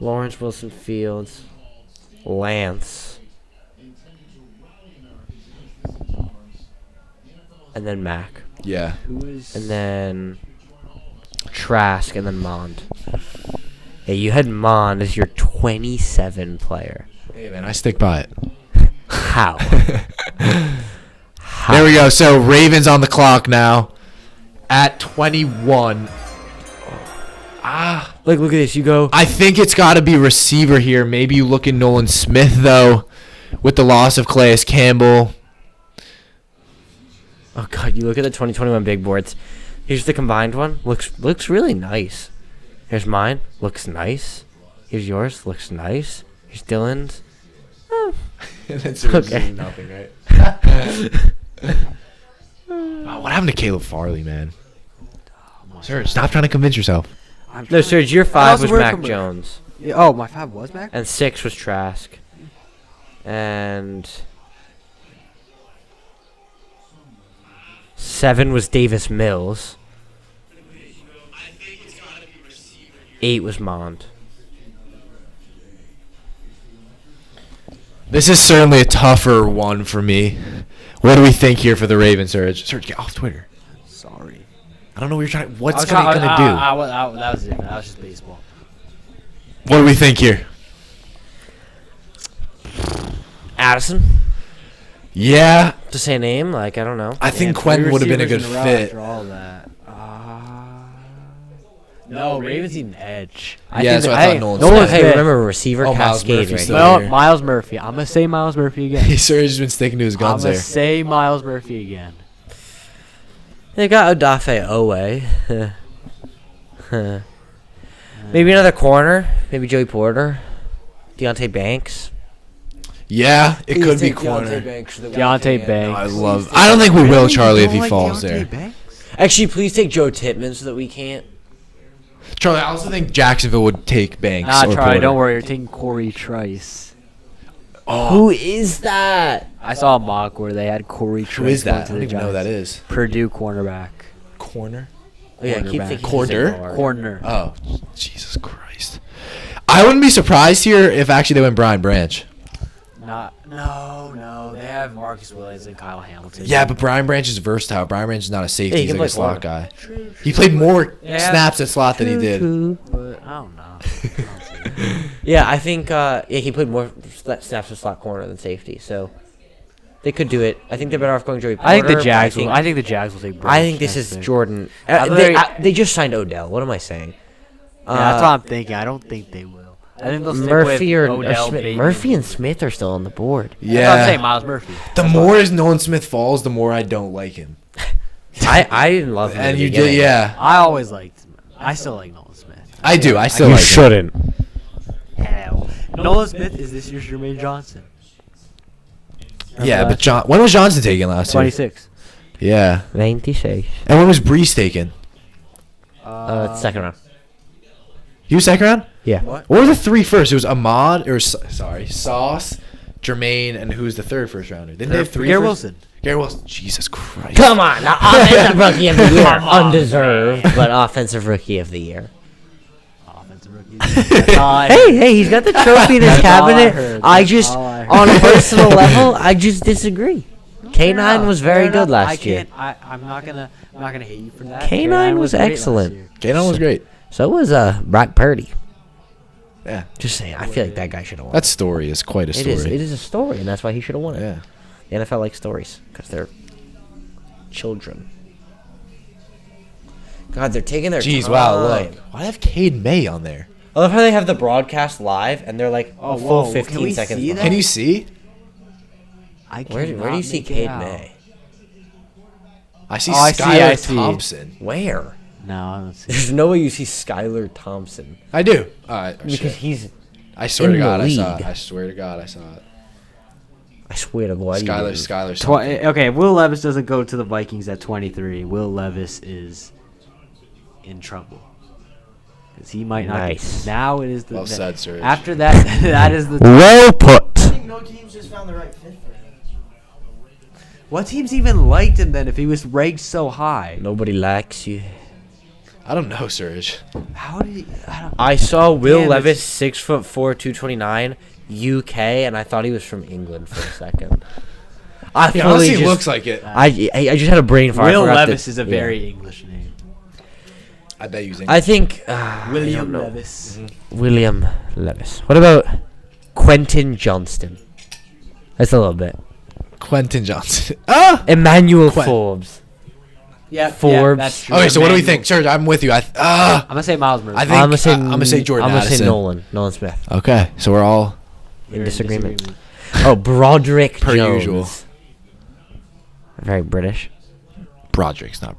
Lawrence Wilson Fields. Lance. And then Mac. Yeah. Who is? And then Trask and then Mond. Yeah, you had Mond as your 27 player. Hey, man, I stick by it. How? How? There we go. So, Ravens on the clock now at 21. Like, look at this. You go. I think it's got to be receiver here. Maybe you look at Nolan Smith, though, with the loss of Calais Campbell. Oh God! You look at the 2021 big boards. Here's the combined one. Looks really nice. Here's mine. Looks nice. Here's yours. Looks nice. Here's Dylan's. That's Okay. nothing, right? Oh, what happened to Caleb Farley, man? Sir, stop trying to convince yourself. No, Serge, your 5 was where Mac come- Jones, Yeah, oh, my 5 was Mac. and 6 was Trask, and 7 was Davis Mills. 8 was Mond. This is certainly a tougher one for me. What do we think here for the Ravens, Serge? Serge, get off Twitter. Sorry. I don't know what you're trying. What's I going was to trying- do? that was different. That was just baseball. What do we think here? Addison. Yeah, To say a name, like I don't know. I think Man, Quentin three would have been a good receivers in row fit. After all that. No, Ravens need an edge. Yeah, that's what I thought Nolan Nolan Smith. Hey, Smith. remember receiver Oh, Miles cascade Murphy's right still there. Well, here. Miles Murphy. I'm gonna say Miles Murphy again. Serge has been sticking to his I'm guns gonna there. say Miles Murphy again. They got Odafe Owe. Maybe another corner. Maybe Joey Porter. Deontay Banks. Yeah, it could be corner. Deontay Banks. I love. I don't think we will, Charlie, if he falls there. Actually, please take Joe Tippmann so that we can't. Charlie, I also think Jacksonville would take Banks. Nah, or Charlie, Porter. don't worry. You're taking Corey Trice. Who is that? I saw a mock where they had Corey Trice. Who is going that? I to don't the even know who that Giants. is. Purdue cornerback. Corner. Oh, yeah, I keep Cornerback. thinking Corner? he's a guard. Corner. Oh, Jesus Christ! I wouldn't be surprised here if actually they went Brian Branch. No. They have Marcus Williams and Kyle Hamilton. Yeah, but Brian Branch is versatile. Brian Branch is not a safety. Yeah, he He's can like a play slot corner. guy. He played more Yeah. snaps at slot than he did. But I don't know. Yeah, I think he played more snaps in slot corner than safety, so they could do it. I think they're better off going Joey Porter. I think the but Jags will. I think the Jags will take. I think Branch this is next pick. Jordan. They just signed Odell. What am I saying? Yeah, that's what I'm thinking. I don't think they will. I think they'll stick Murphy with or Odell, Smith. Bateman. Murphy and Smith are still on the board. That's what I'm saying. Yeah. Miles Murphy. The more as Nolan Smith falls, the more I don't like him. I didn't love him. And in the you did, beginning. yeah. I always liked him. I still like Nolan Smith. I do. I still You like him. shouldn't. Hell. Nolan Smith is this year's Jermaine Johnson. Yeah, but when was Johnson taken last year? 26. Yeah. 96. And when was Brees taken? Second round. He was second round? Yeah. What were the three first? It was Ahmad, Sauce, Jermaine, and who's the third first rounder? Didn't they have three? Garrett first? Wilson. Garrett Wilson. Jesus Christ. Come on, now, offensive rookie of the year, undeserved, but offensive rookie of the year. Offensive rookie. That's all I heard. Hey, he's got the trophy in his That's all I cabinet. heard. I That's just, all I heard. on a personal level, I just disagree. K9 was very Fair good enough. last year. I'm not gonna hate you for that. K9 was great last excellent. year. Ganon was great. So was Brock Purdy. Yeah. Just saying, I feel like that guy should have won. That story is quite a It story. is. It is a story, and that's why he should have won it. Yeah. The NFL likes stories because they're children. God, they're taking their Jeez, time. wow, look. Why do they have Cade May on there? I love how they have the broadcast live, and they're like Oh, a full whoa, 15 can we seconds. see that? Can you see? Where do you cannot see make it Cade out. May? I see Oh, I see, Skylar I see. Thompson. Where? No, I don't see. There's no way you see Skylar Thompson I do. because he's. I swear to in the God, I saw it. league. I swear to God, I saw it. I swear to God. Skylar something. Okay, Will Levis doesn't go to the Vikings at 23. Will Levis is in trouble because he might not. Nice. Now it is the. Well said, Serge. After that, that is the. Well put. I think no teams just found the right fit for him. What teams even liked him then if he was ranked so high? Nobody likes you. I don't know, Serge. How did he? I don't. I saw Will Damn, Levis, it's- 6'4", 229, UK, and I thought he was from England for a second. I He fully honestly just, looks like it. I just had a brain fart. I Will forgot Levis that- is a yeah. very English name. I bet using. I think William know. Levis. William Levis. What about Quentin Johnston? That's a little bit. Quentin Johnson. Ah. Emmanuel Quen- Forbes. Yeah, Forbes. that's true. Okay, so what do we Emmanuel. think, Serge? I'm with you. I'm gonna say Miles Murphy. I think I'm gonna say Jordan I'm gonna say Addison. Nolan Smith. Okay, so we're all We're In disagreement. Oh, Broderick Per Jones. usual. Very British. Broderick's not.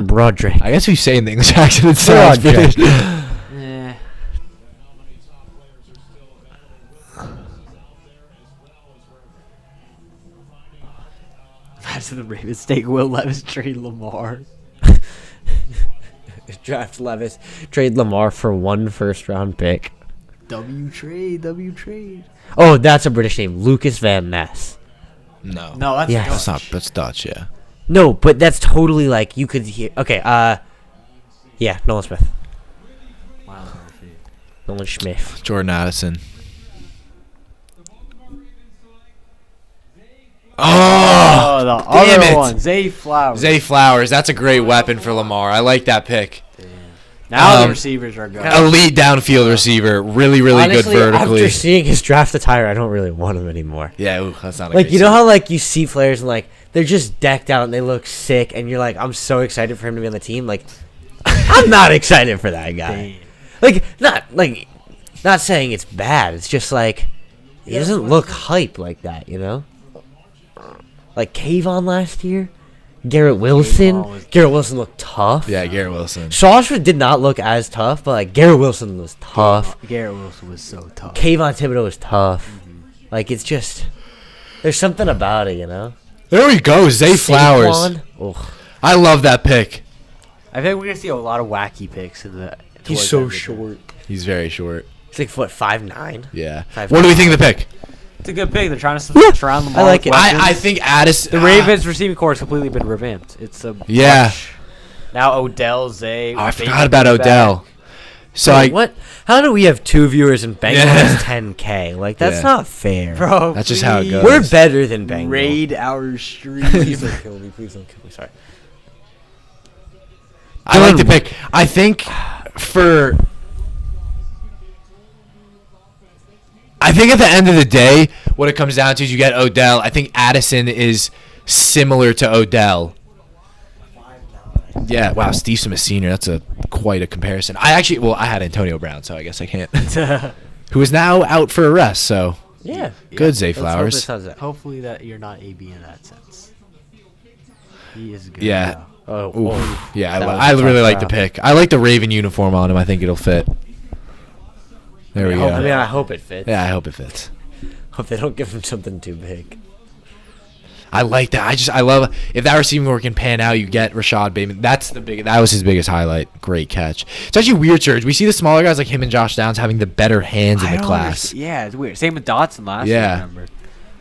Broderick. I guess if you say in the English accent, it sounds Broderick. British. Eh. Imagine the Ravens take Will Levis, trade Lamar. Draft Levis. Trade Lamar for 1 first-round pick. W trade. Oh, that's a British name. Lucas Van Ness. No, No, that's Yes. that's not. That's Dutch. Yeah. No, but that's totally like you could hear. Okay, yeah, Nolan Smith. Miles Murphy. Nolan Smith. Jordan Addison. Oh, the damn other it. one, Zay Flowers. Zay Flowers. That's a great weapon for Lamar. I like that pick. Now the Um, receivers are good. Elite downfield receiver. Really, really Honestly, good vertically. after seeing his draft attire, I don't really want him anymore. Yeah, ooh, that's not a Like, great you know suit. how, like, you see players and, like, they're just decked out and they look sick, and you're like, I'm so excited for him to be on the team. Like, I'm not excited for that guy. Like, not saying it's bad. It's just, like, he doesn't look hype like that, you know? Like, Kayvon last year. Garrett Wilson. was- Garrett Wilson looked tough. Yeah, Garrett Wilson. Sauce did not look as tough, but, like, Garrett Wilson was tough. Garrett Wilson was so tough. Kayvon Thibodeau was tough. Like, it's just... There's something about it, you know? There we go. Zay Flowers. Saquon, ugh. I love that pick. I think we're gonna see a lot of wacky picks in the. He's towards so the end of the short. He's very short. He's like, what, 5'9"? Yeah. 5'9". What do we think of the pick? It's a good pick. They're trying to Yeah, surround Lamar. I like with it. weapons. I think Addison. The Ravens receiving core has completely been revamped. It's a Yeah. much- Now Odell, Zay. Oh, I Bateman forgot about back. Odell. So What? How do we have 2 viewers and Bengal Yeah. has 10K? Like, that's Yeah. not fair. Bro, That's just how it please goes. We're better than Bengal. Raid our stream. Please don't kill me. Please don't kill me. Sorry. I like to pick. I think at the end of the day, what it comes down to is you get Odell. I think Addison is similar to Odell. Yeah, wow, Steve Smith Sr. That's quite a comparison. I had Antonio Brown, so I guess I can't. Who is now out for arrest? So Yeah. good, Zay Let's hope Flowers. this has that. Hopefully that you're not AB in that sense. He is good. Yeah. though. Oh, Yeah, That was I a tough really like the draft. pick. I like the Raven uniform on him. I think it'll fit. There we I go. mean, I hope it fits. Yeah, I hope it fits. Hope they don't give him something too big. I like that. I love if that receiving work can pan out. You get Rashad Bateman. That was his biggest highlight. Great catch. It's actually weird, Serge. We see the smaller guys like him and Josh Downs having the better hands in I the don't class. Yeah, it's weird. Same with Dotson last Yeah. year, remember?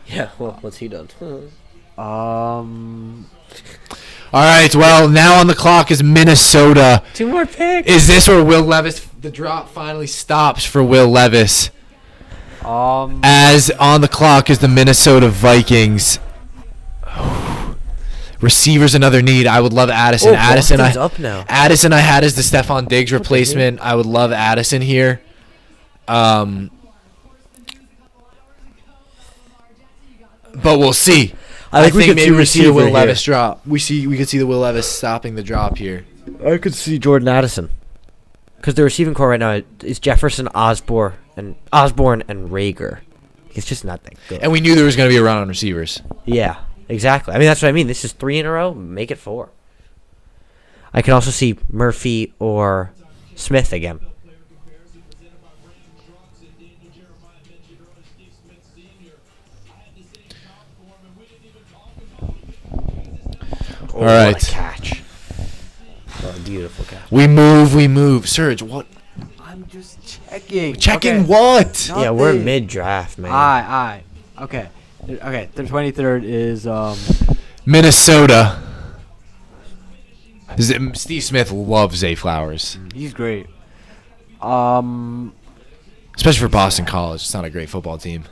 Yeah, well, what's he done? All right. Well, now on the clock is Minnesota. 2 more picks. Is this where Will Levis? The drop finally stops for Will Levis. As on the clock is the Minnesota Vikings. Receivers another need. I would love Addison. Addison, Boston's up now. Addison, I had as the Stephon Diggs replacement. I would love Addison here. But we'll see. I think we could maybe see we see the Will receiver Levis drop. We could see the Will Levis stopping the drop here. I could see Jordan Addison. Because the receiving core right now is Jefferson, Osborne, and Rager. It's just not that good. And we knew there was going to be a run on receivers. Yeah, exactly. I mean, that's what I mean. This is 3 in a row. Make it 4. I can also see Murphy or Smith again. All right. What a catch. What a beautiful catch. We move. Serge, what? I'm just checking. Checking Okay. what? Yeah, we're Nothing. mid-draft, man. Aye. Okay. Okay, the 23rd is Minnesota. Steve Smith loves Zay Flowers, he's great. especially for Boston College. It's not a great football team.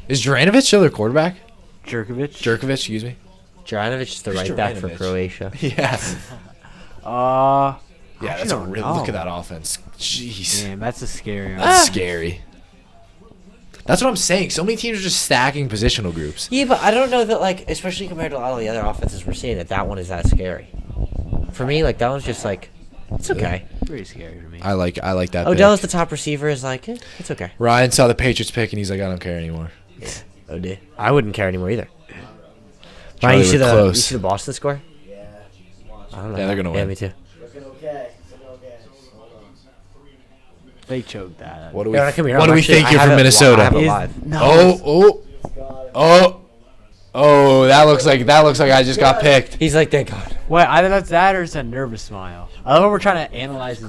Is Juranovic still their quarterback? Jerkovic, excuse me. Juranovic is the Who's right back for Juranovic? Croatia. Yeah. I Yeah, that's a don't real know. look at that offense. Jeez. Damn, that's a scary one. That's scary. That's what I'm saying. So many teams are just stacking positional groups. Yeah, but I don't know that, like, especially compared to a lot of the other offenses we're seeing, that one is that scary. For me, like, that one's just like, it's okay. Pretty scary for me. I like that. Odell pick. is the top receiver, is like, it's okay. Ryan saw the Patriots pick and he's like, I don't care anymore. OD. I wouldn't care anymore either. Charlie, Ryan, you we're see close. the Boston score? Yeah. I don't know. Yeah, they're gonna Yeah, win. me too. Looking okay. Looking okay. Hold on. They choked that. What do we? Yeah, come here. What I'm do we actually- think I here have from it- Minnesota? I have it Is- live. No. Oh! That looks like I just got picked. He's like, thank God. Wait, either that's that or it's a nervous smile. I love when we're trying to analyze his.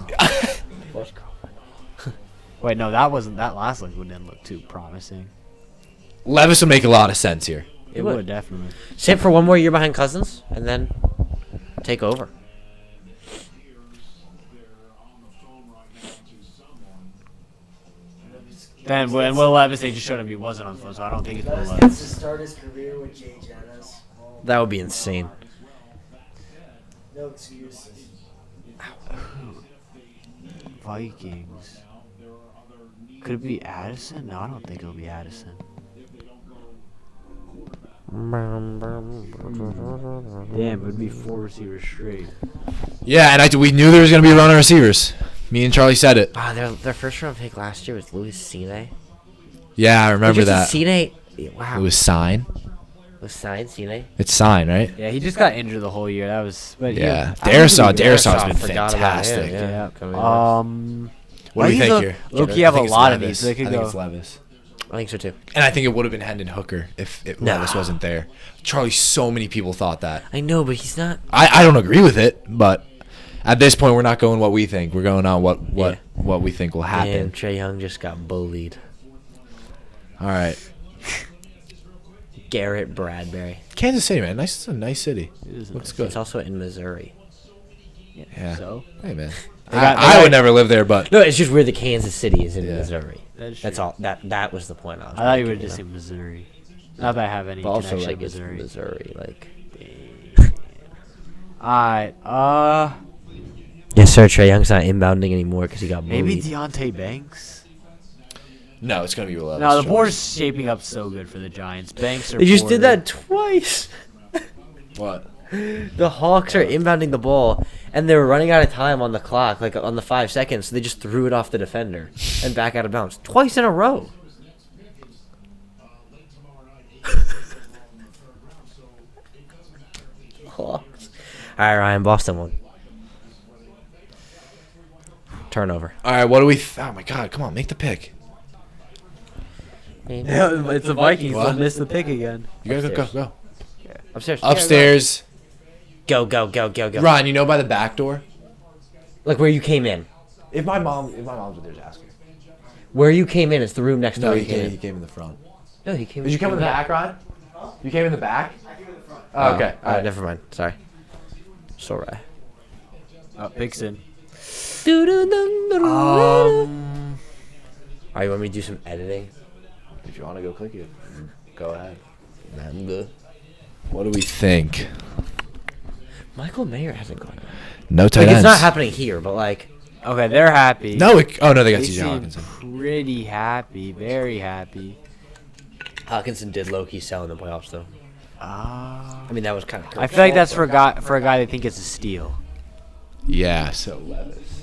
Wait, no, that last one didn't look too promising. Levis would make a lot of sense here. It would. would definitely. Sit for one more year behind Cousins, and then take over. Then when Will Levis, they just showed him he wasn't on the phone, so I don't think it's Will Levis Levis. gets to start his career with Jay Janis. That would be insane. No excuses. Vikings. Could it be Addison? No, I don't think it'll be Addison. Damn, it would be 4 receivers straight. Yeah, and we knew there was gonna be a run on receivers. Me and Charlie said it. Ah, their first round pick last year was Louis Cine. Yeah, I remember that. Cine. Wow. It was Sign. Was signed Cine. It's Sign, right? Yeah, he just got injured the whole year. That was. But Yeah. I don't think Darisaw's been Forgot about him, fantastic. yeah. What do we think here? Loki have a lot of these. So they could I think go. it's Levis. I think so too. And I think it would have been Hendon Hooker if Levis wasn't there. Charlie, so many people thought that. I know, but he's not. I don't agree with it, but at this point, we're not going what we think. We're going on what we think will happen. Damn, Trae Young just got bullied. All right. Garrett Bradbury. Kansas City, man. It's a nice city. It is Looks nice. good. It's also in Missouri. Yeah. So Hey, man. I would never live there, but No, it's just where the Kansas City is in Yeah. Missouri. That's all. That was the point. I thought you would making, just say know? Missouri. Not that I have any But also connection like to it's Missouri. Missouri, like. Alright, Yes, sir. Trae Young's not inbounding anymore because he got maybe bullied. Deontay Banks. no, it's gonna be 11. No, the board's shaping up so good for the Giants. Banks are. They just did Porter. that twice. What? The Hawks are inbounding the ball, and they were running out of time on the clock, like on the 5 seconds. So they just threw it off the defender and back out of bounds twice in a row. Hawks. All right, Ryan. Boston won. Turnover. All right, what do we? Oh my God! Come on, make the pick. Yeah, it's the Vikings. What? They'll miss the pick again. You gotta go. Upstairs. Upstairs. Go, go, go, go, go. Ron, you know by the back door. Like where you came in. If my mom's there, just ask her. Where you came in, it's the room next door. No, you he came came. in. He came in the front. No, he came. Did you come in the back, Ron? You came in the back. Oh, okay. All right. Never mind. Sorry. So right. Picks in. Alright, you want me to do some editing? If you want to go click it, go ahead. I'm good. What do we think? Michael Mayer hasn't gone. No tight Like, ends. it's not happening here, but like, Okay, they're happy. No. Oh no, they got They CJ seem Hawkinson. pretty happy, very happy. Hawkinson did low-key sell in the playoffs, though. I mean, that was kind of. I feel like that's for a guy they think it's a steal. Yeah. So Levis.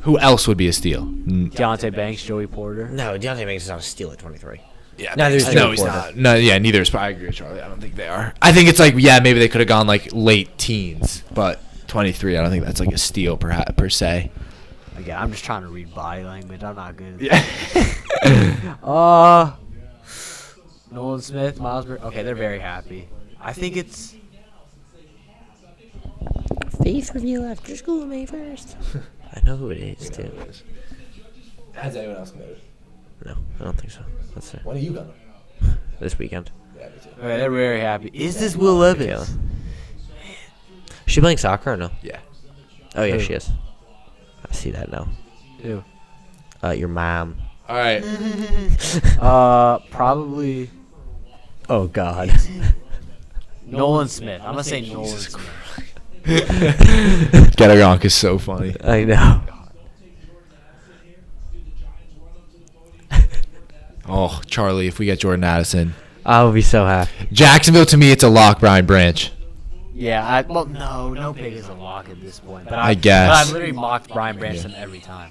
Who else would be a steal? Deontay Banks, Joey Porter. No, Deontay Banks is not a steal at 23. Yeah. Neither is no, Joey he's Porter. not. No. Yeah. Neither is. I agree with Charlie. I don't think they are. I think it's like maybe they could have gone like late teens, but 23. I don't think that's like a steal per se. Again, I'm just trying to read body language. I'm not good. Yeah. Nolan Smith, Miles. Okay, they're very happy. I think it's. Faith review after school, May 1st. I know who it is, too. Has anyone else noticed? No, I don't think so. Let's see. When are you gonna? This weekend. Yeah, me too. Okay, they're very happy. Is this Will Levis? Michaela. Is she playing soccer or no? Yeah. Oh, yeah, Who? she is. I see that now. Who? Your mom. All right. Probably Oh, God. Nolan Smith. I'm gonna say Nolan Smith. Getaronk is so funny. I know. Oh, Charlie, if we get Jordan Addison. I will be so happy. Jacksonville, to me, it's a lock, Brian Branch. Yeah, no pick is a lock at this point. But I guess. But I've literally mocked Brian Branson every time.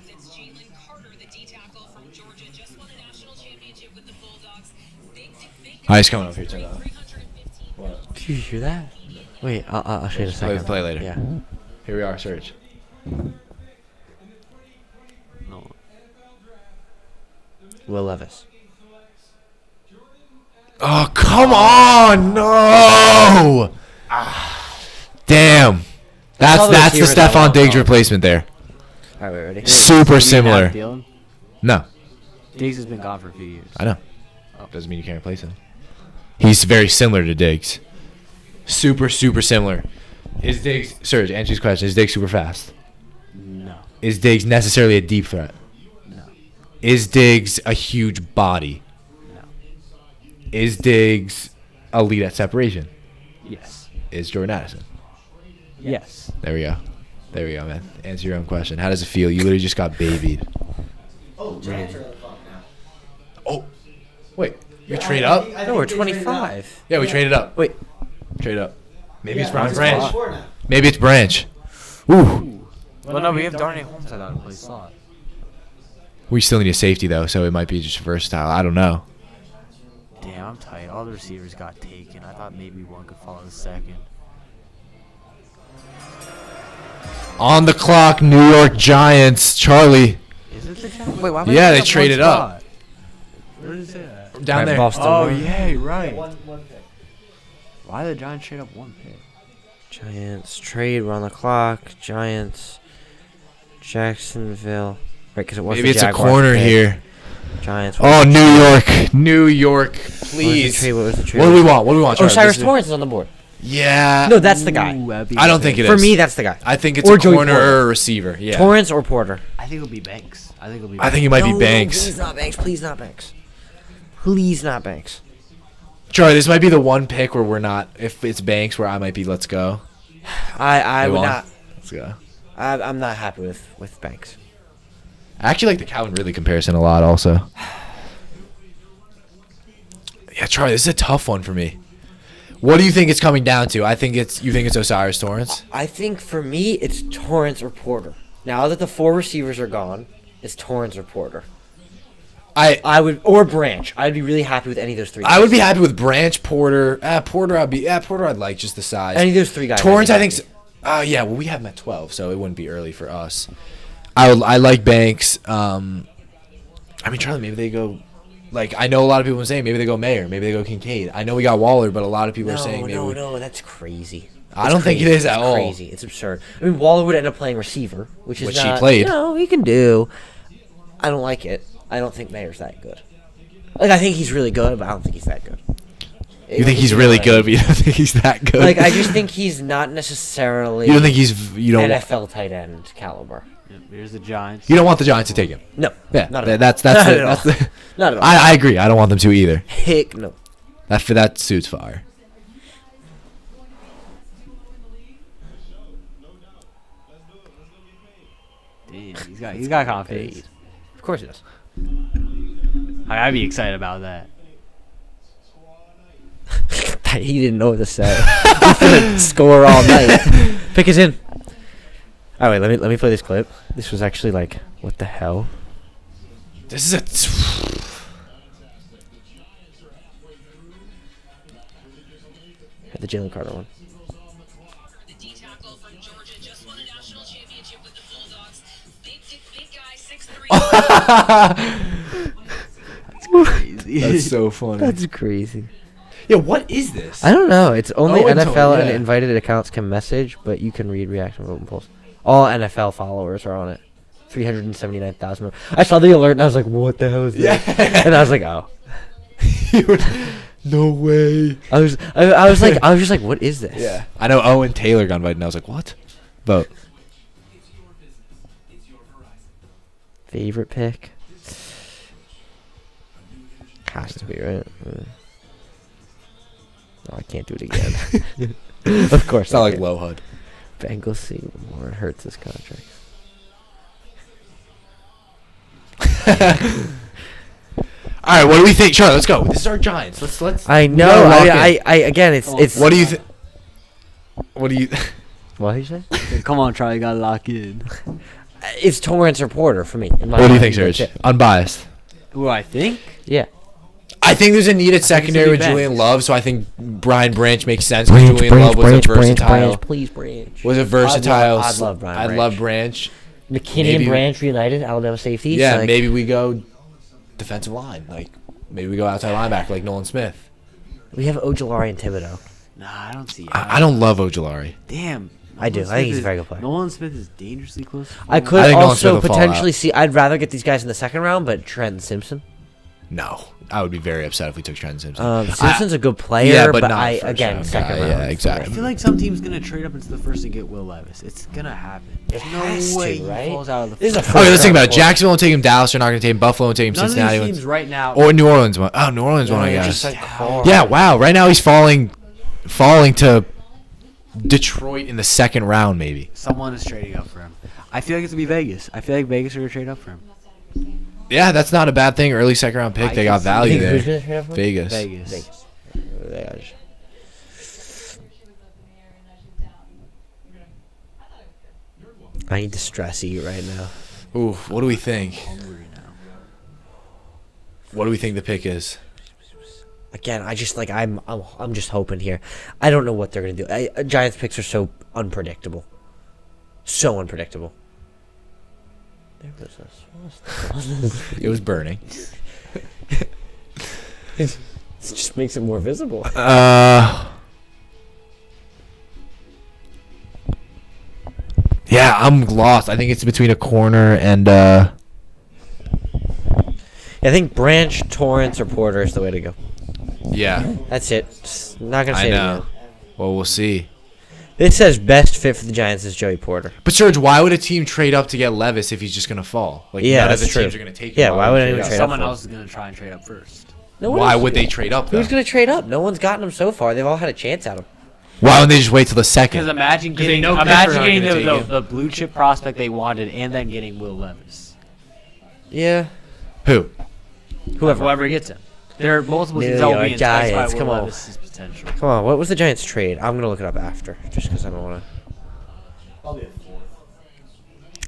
He's coming up here, check it out. Did you hear that? Wait, I'll show you in a second. Play later. Yeah. Here we are, search. No. Will Levis. Oh, come on! No! Damn. That's the the receiver that Stephon went Diggs off. replacement there. All right, wait, ready? Super similar. Dylan? No, Diggs has been gone for a few years. I know. Doesn't mean you can't replace him. He's very similar to Diggs. Super similar. Is Diggs, Serge, answer his question. Is Diggs super fast? No. Is Diggs necessarily a deep threat? No. Is Diggs a huge body? No. Is Diggs elite at separation? Yes. Is Jordan Addison? Yes. There we go. There we go, man. Answer your own question. How does it feel? You literally just got babied. Oh, Giants are the fuck now. Oh, wait. We trade up? No, we're 25. Yeah, we traded up. Wait. Trade up. Maybe Yeah, it's Brian it's Branch. 24 now. Maybe it's Branch. Ooh. Well, no, we have Darnay Holmes. I thought to play slot. We still need a safety, though, so it might be just versatile. I don't know. Damn, I'm tight. All the receivers got taken. I thought maybe one could follow the second. On the clock, New York Giants. Charlie. Is it the Giants? Wait, why? Yeah, they traded up. Where did it say that? Down Right, there. Boston. Oh yeah, you're right. One pick. Why did the Giants trade up one pick? Giants trade. We're on the clock. Giants. Jacksonville. Right, because it was Maybe the it's a Jaguars corner pick. here. Giants. Oh, New York. New York, What was the please. trade? What was the trade? What do we want? What do we want, Oh, Charlie? Cyrus This is- Torrance is on the board. Yeah. No, that's the guy. Ooh, that'd be I don't think it is. For me, that's the guy. I think it's Or a Joey corner Porter. or a receiver. Yeah. Torrance or Porter. I think it'll be Banks. I think it'll be. I think it might be No, Banks. please not Banks. Please not Banks. Please not Banks. Charlie, this might be the one pick where we're not. If it's Banks, where I might be. Let's go. I Move would on. not. Let's go. I'm not happy with Banks. I actually like the Calvin Ridley comparison a lot. Also. Yeah, Charlie, this is a tough one for me. What do you think it's coming down to? You think it's Osiris Torrance? I think for me, it's Torrance or Porter. Now that the 4 receivers are gone, it's Torrance or Porter. I would or Branch. I'd be really happy with any of those 3 guys. I would be happy with Branch, Porter. Porter, I'd like just the size. Any of those 3 guys. Torrance, I'd I be think. happy. Yeah, well, we have him at 12, so it wouldn't be early for us. I like Banks. I mean, Charlie, maybe they go. Like, I know a lot of people are saying maybe they go Mayer, maybe they go Kincaid. I know we got Waller, but a lot of people are saying maybe. No, that's crazy. I don't think it is at all. Crazy. It's absurd. I mean, Waller would end up playing receiver, which Which not, he played. No, he can do. I don't like it. I don't think Mayer's that good. Like, I think he's really good, but I don't think he's that good. You think he's really good, but you don't think he's that good? Like, I just think he's not necessarily. You don't think he's. You don't. NFL tight end caliber. Here's the Giants. You don't want the Giants to take him. No. Yeah, Not at all. that's Not the, at that's all. the. Not at all. I agree. I don't want them to either. Heck no. That suits fire. Damn, he's got confidence. Of course he does. I'd be excited about that. He didn't know what to say. He's gonna score all night. Pick is in. Oh wait, let me play this clip. This was actually like, what the hell? This is a. The Jalen Carter one. The D tackle from Georgia just won a national championship with the Bulldogs. Big guy, 6'3". Crazy. That's so funny. That's crazy. Yeah, what is this? I don't know. It's only Owen NFL Toll, and yeah. invited accounts can message, but you can read reaction vote and polls. All NFL followers are on it. 379,000. I saw the alert and I was like, "What the hell is that?" Yeah. And I was like, "Oh." No way. I was just like, "What is this?" Yeah. I know Owen Taylor got invited, and I was like, what? Vote. Favorite pick? Has to be right. No, I can't do it again. Of course, It's not I like can't. low HUD. Bengals see more it hurts his contract. All right, what do we think? Charlie, let's go. This is our Giants. Let's. I we know. gotta lock I in. again, it's. What do you think? What do you? What did you say? Come on, Charlie, gotta lock in. It's Torrance or Porter for me. in my What do you mind. think, That's Serge? it. Unbiased. Who I think? Yeah. I think there's a needed secondary with it's gonna be Julian Banks. Love, so I think Brian Branch makes sense. Because Julian Love was a versatile. please Branch. Was a versatile. I'd love Brian I'd Branch. love Branch. McKinney maybe- and Branch reunited, Alabama safeties. Yeah, like, maybe we go defensive line. Like maybe we go outside linebacker like Nolan Smith. we have Ojolari and Thibodeau. Nah, I don't see. I don't love Ojolari. Damn. I do. Nolan I think he's Smith a very good player. Nolan Smith is dangerously close. to I falling. could I think Nolan Smith also will fall potentially out. see. I'd rather get these guys in the second round, but Trent Simpson. No, I would be very upsat if we took Trent Simpson. Simpson's a good player, yeah, but but not I first again round second guy, round. yeah, exactly. I feel like some team's gonna trade up into the first and get Will Levis. It's gonna happen. There's has no way to, he right? falls out of the. This is a first. Okay, let's think about it. First round Jacksonville won't take him. Dallas are not going to take him. Buffalo won't take him. None of Cincinnati these won't. teams right now. Or New Orleans one. Oh, New Orleans one, I Yeah, guess. just like Carr. Yeah, wow. Right now he's falling to Detroit in the second round, maybe. Someone is trading up for him. I feel like it's gonna be Vegas. I feel like Vegas are gonna trade up for him. Yeah, that's not a bad thing. Early second round pick. I They can got see- value Think who's there. gonna trade up for him? Vegas. Vegas. I need to stress eat right now. Ooh, what do we think? Hungry now. What do we think the pick is? Again, I just like I'm just hoping here. I don't know what they're gonna do. Giants picks are so unpredictable, so unpredictable. There was a It was burning. It just makes it more visible. Yeah, I'm lost. I think it's between a corner and I think Branch, Torrance, or Porter is the way to go. yeah. That's it. Just not gonna I say it know. again. Well, we'll see. This says best fit for the Giants is Joey Porter. But Serge, why would a team trade up to get Levis if he's just gonna fall? Like Yeah, none of the that's true. teams are gonna take him. Yeah, why would anyone up? trade up Someone for him? else is gonna try and trade up first. No one Why else- would they trade up? Who's Though? going to trade up? No one's gotten him so far. They've all had a chance at him. Why wouldn't they just wait till the Because second? imagine they getting, know Clippers aren't gonna take the, him. the blue chip prospect they wanted, and then getting Will Levis. Yeah. Who? Whoever gets him. There are multiple teams New that will be York enticed by Giants, Will come on. Levis's potential. Come on, what was the Giants trade? I'm going to look it up after, just because I don't want to. Probably a fourth.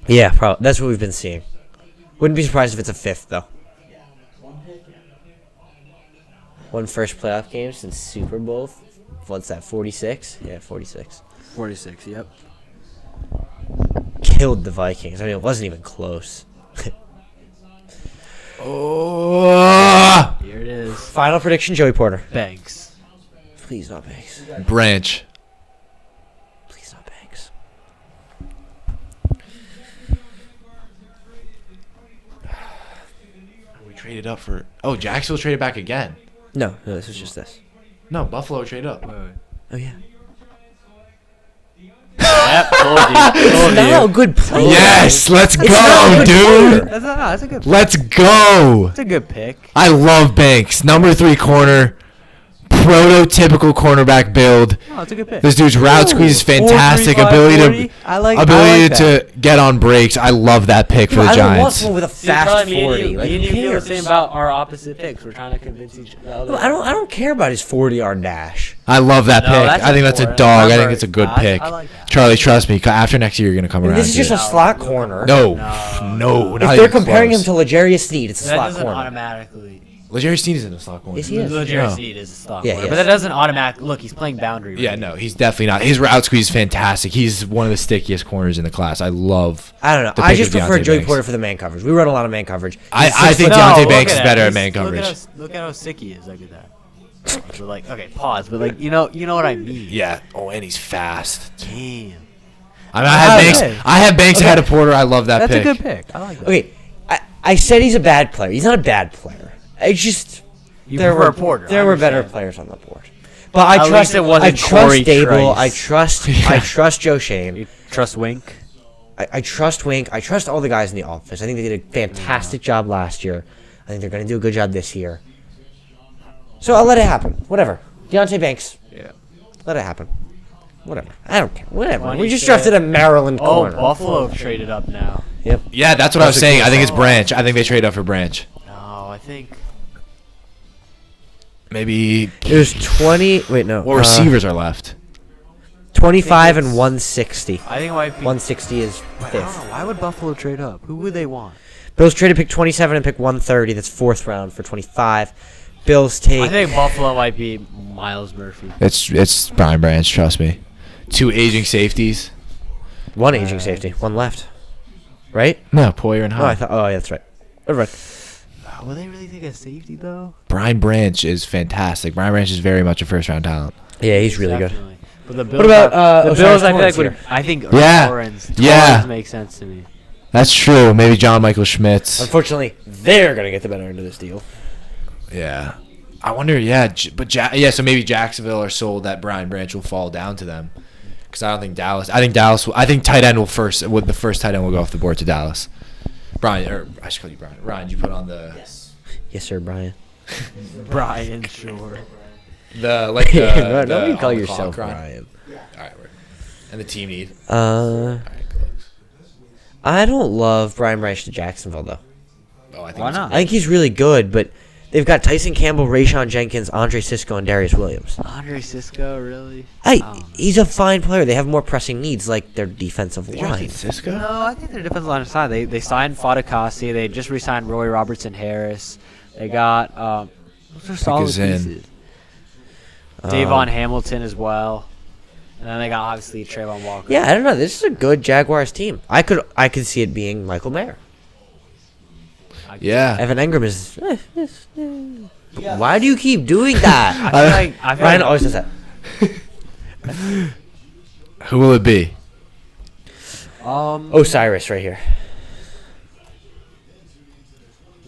Yeah, probably. That's what we've been seeing. Wouldn't be surprised if it's a fifth, though. One pick. One first playoff game since Super Bowl. What's that, 46? Yeah, 46. 46, yep. Killed the Vikings. I mean, it wasn't even close. Oh, Here it is. Final prediction, Joey Porter. Banks. Please not Banks. Branch. Please not Banks. We traded up for. Oh, Jacksonville traded back again. No, this is just this. No, Buffalo traded up. Oh, yeah. Yep, told you. Told Now a you. good player. Yes, let's not a go, good dude. player. That's a good. Let's go. That's a good pick. I love Banks. Number 3 corner. Prototypical cornerback build. Oh, that's a good pick. This dude's route squeeze is fantastic. 4.35, Ability 40. I like to get on breaks. I love that pick for the I don't want Giants. someone with a See, fast probably 40. Me and Like, you who feel the cares? same about our opposite picks. We're trying to convince each other. No, I don't care about his 40-yard dash. I love that No, pick. that's I think that's a important. dog. I Remember, think it's a good I pick. like that. Charlie, trust me. After next year, you're gonna come I mean, around. this is just to a it. slot corner. No, If not they're even comparing close. him to L'Jarius Sneed, it's a That slot doesn't corner. automatically. Legere Sneed is in the slot corner. Yes, he is. Legere No. Seed is a stock Yeah, corner, he but is. that doesn't automatically look. He's playing boundary. Yeah, right? no, he's definitely not. His route squeeze is fantastic. He's one of the stickiest corners in the class. I love. I don't know. the I pick just of prefer Deontay Joey Banks. Porter for the man coverage. We run a lot of man coverage. I He's think six foot- Deontay look Banks is at better that. at man Look coverage. Look at how sick he is. Look at that. But like, okay, pause. But like, you know what I mean. Yeah. Oh, and he's fast. Damn. I mean, I have Okay. Banks. I have Banks ahead of Porter. I love that That's pick. a good pick. I like that. Okay, I said he's a bad player. He's not a bad player. I just You there prefer were Porter. there I were better understand. players on the board. But I At trust least it wasn't I trust Corey Dable. I Trice. trust I trust Joe Shane. You trust Wink? I trust Wink. I trust all the guys in the office. I think they did a fantastic job last year. I think they're going to do a good job this year. So I'll let it happen. Whatever. Deontay Banks. Yeah. Let it happen. Whatever. I don't care. Whatever. Funny We just shit. drafted a Maryland Oh, corner. Buffalo traded up now. Yep. Yeah, that's what I was That's a saying. good I think it's call. Branch. I think they trade up for Branch. No, I think. Maybe. There's 20. Wait, no. What receivers are left? 25 and 160. I think it might be. 160 is I don't know. fifth. Why would Buffalo trade up? Who would they want? Bills traded pick 27 and pick 130. That's fourth round for 25. Bills take. I think Buffalo might be Miles Murphy. It's Brian Branch. Trust me. 2 aging safeties. one aging safety. One left. Right? No, Poyer and Oh, I Hunt. thought. Oh, yeah, that's right. Never mind. Will they really take a safety though? Brian Branch is fantastic. Brian Branch is very much a first round talent. Yeah, he's really good. Definitely. But the Bills about, the Osiris Bills? I feel like Torrance would. here? I think Yeah. Torrance Yeah. makes sense to me. That's true. Maybe John Michael Schmitz. Unfortunately, they're gonna get the better end of this deal. Yeah. I wonder. Yeah, yeah. So maybe Jacksonville are sold that Brian Branch will fall down to them. Because I don't think Dallas. I think Dallas. I think tight end will first. With the first tight end will go off the board to Dallas. Brian, or I should call you Brian. Ryan, you put on the Yes, sir, Brian. Brian Shore. the like the. No, the nobody call on the yourself clock, Brian. All right, word. And the team need. Uh, All right, close. I don't love Brian Branch to Jacksonville though. Oh, I think Why it's- not? I think he's really good, but they've got Tyson Campbell, Rayshon Jenkins, Andre Cisco, and Darius Williams. Andre Cisco, really? He's a fine player. They have more pressing needs, like their defensive Did you line. think Cisco? No, I think their defensive line is fine. They signed Fadakasi. They just re-signed Roy Robertson Harris. They got those are solid is in. pieces. Davon Hamilton as well. And then they got obviously Trayvon Walker. Yeah, I don't know. This is a good Jaguars team. I could see it being Michael Mayer. Yeah. Evan Engram is. Why do you keep doing that? I feel Ryan like always does that. Who will it be? Osiris right here.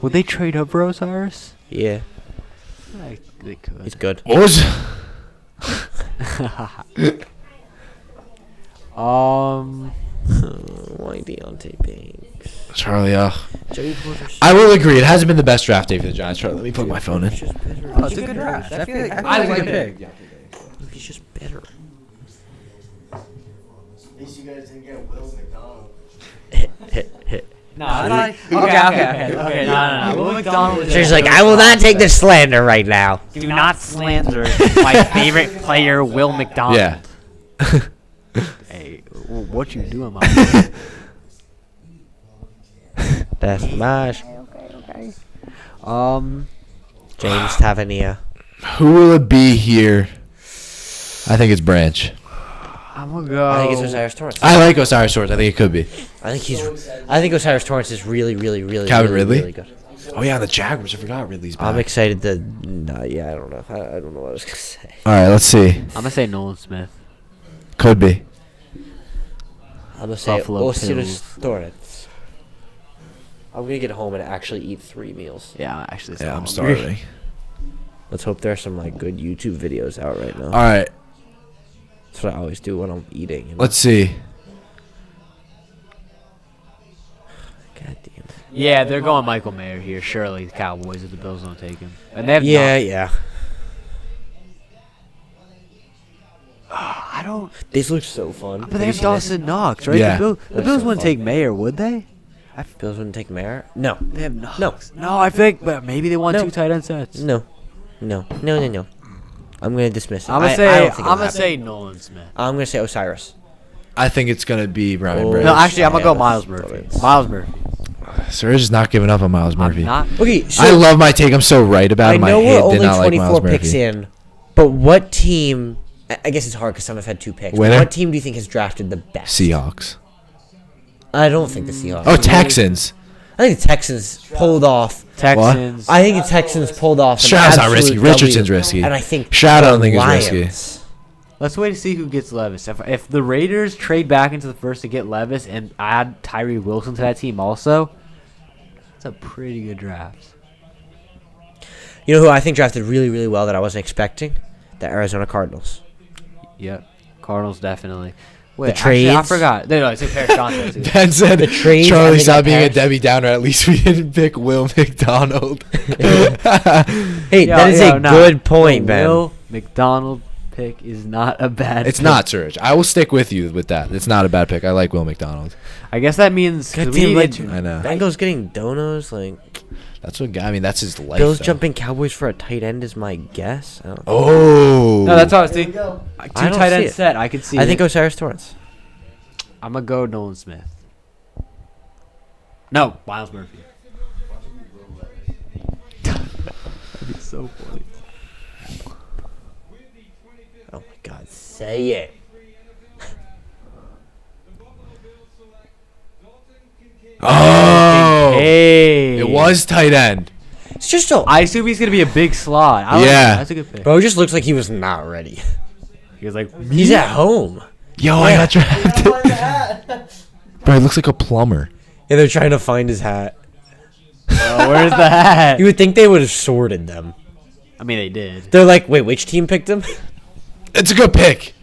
would they trade up for Osiris? Yeah, They could. he's good. What was? Why Deontay Banks? Charlie, Joey Porter's I will agree. It hasn't been the best draft day for the Giants. Charlie, let me plug my phone in. just better. Oh, it's a good draft. I feel like I like it. He's just better. At least you guys didn't get Will McDonald. No, okay. No. Will McDonald is She's like, I will not take this slander right now. Do not slander my favorite player, Will McDonald. Yeah. Hey, what you doing, man? That's my James Tavernier. Who will it be here? I think it's Branch. I'm gonna go. I think it's Osiris Torrance. I like Osiris Torrance. I think it could be. I think Osiris Torrance is really Calvin Ridley? really good. Oh yeah, the Jaguars. I forgot Ridley's back. I'm excited to. Yeah, I don't know. I don't know what I was gonna say. All right, let's see. I'm gonna say Nolan Smith. Could be. I'm gonna say Buffalo Osiris Bills. Torrance. I'm gonna get home and actually eat 3 meals. Yeah, actually. Yeah, I'm starving. Let's hope there are some like good YouTube videos out right now. All right, That's what I always do when I'm eating. You know? let's see. God damn it. Yeah, they're going Michael Mayer here. Surely the Cowboys if the Bills don't take him, and they have Yeah. I don't. These look so fun. But they have Dawson Knox, right? Yeah. The Bills so wouldn't fun. take Mayer, would they? Bills wouldn't take Mayer? No. They have Knox. No, I think, but maybe they want No. 2 tight end sets. No. I'm gonna dismiss it. I'm gonna I say. don't I'm think it'll gonna happen. say Nolan Smith. I'm gonna say Osiris. I think it's gonna be Brian Oh. Branch. No, actually, I'm gonna go Yeah, Miles that's Murphy. what Miles Murphy. Surge is not giving up on Miles Murphy. I'm not. Okay, so I love my take. I'm so right about I him. know I we're did only not like 24 Miles picks Murphy. in, but what team? I guess it's hard because some have had 2 picks. but Winner? What team do you think has drafted the best? Seahawks. I don't think the Seahawks. Oh, Texans. I think the Texans pulled off. Texans. I think the Texans pulled off. an Stroud's not absolute risky. W, Richardson's risky. And I think Stroud, I don't the think is risky. Lions- Let's wait to see who gets Levis. If the Raiders trade back into the first to get Levis and add Tyree Wilson to that team also, it's a pretty good draft. You know who I think drafted really, really well that I wasn't expecting? The Arizona Cardinals. Yep. Cardinals definitely. Wait, trades? actually, I forgot. No, it's Paris Johnson. Ben said, The trades, I Charlie, think, stop got being a Paris. Debbie Downer. At least we didn't pick Will McDonald. Hey, Yo, that is yo, a nah. good point, The Ben. Will McDonald pick is not a bad It's pick. not, Surge. I will stick with you with that. It's not a bad pick. I like Will McDonald. I guess that means 'cause God we damn, need like, to- I know. Bengals getting donos, like That's what. I mean, that's his life. Bills though. jumping Cowboys for a tight end is my guess. I don't Oh. No, that's what I was thinking. Go. Two I don't tight see end it. set. I could see. I think it. Osiris Torrance. I'm gonna go Nolan Smith. No, Miles Murphy. That'd be so funny. Oh my God, say it. Oh. Hey, It was tight end. It's just so. I assume he's gonna be a big slot. I like Yeah. that. That's a good pick. Bro just looks like he was not ready. He was like, He's at home. Yo, I got drafted. Bro, he looks like a plumber. Yeah, they're trying to find his hat. oh, "Where's the hat?" You would think they would have sorted them. I mean, they did. They're like, wait, which team picked him? It's a good pick.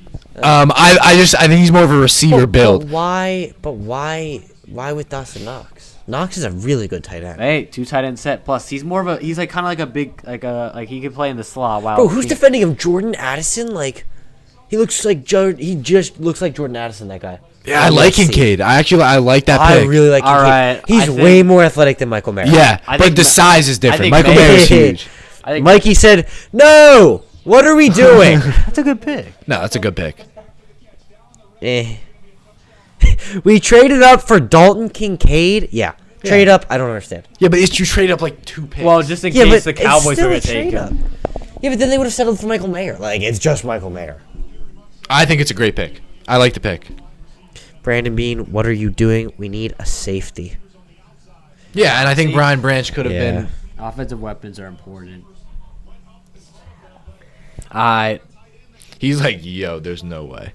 I think he's more of a receiver build. But why with Dawson Knox? Knox is a really good tight end. Hey, 2 tight end set. Plus, he's more of a. He's like kind of like a big like he can play in the slot. Wow. Bro, who's defending him? Jordan Addison? Like, he looks like he just looks like Jordan Addison. That guy. Yeah, I like Let's see. Kincaid. I like that I pick. really like. All Kincaid. right, He's I think- way more athletic than Michael Mayer. Yeah, I but think the Ma- size is different. think Michael Mayer- Mayer is huge. I think Mikey said, "No, what are we doing?" that's a good pick. No, that's a good pick. Eh. We traded up for Dalton Kincaid. Yeah, trade up. I don't understand. Yeah, but it's you trade up like 2 picks. Well, just in Yeah, case but the Cowboys it's still are gonna a take trade up. him. Yeah, but then they would have settled for Michael Mayer. Like, it's just Michael Mayer. I think it's a great pick. I like the pick. Brandon Bean, what are you doing? We need a safety. Yeah, and I think Brian Branch could have Yeah. been. Offensive weapons are important. He's like, yo, there's no way.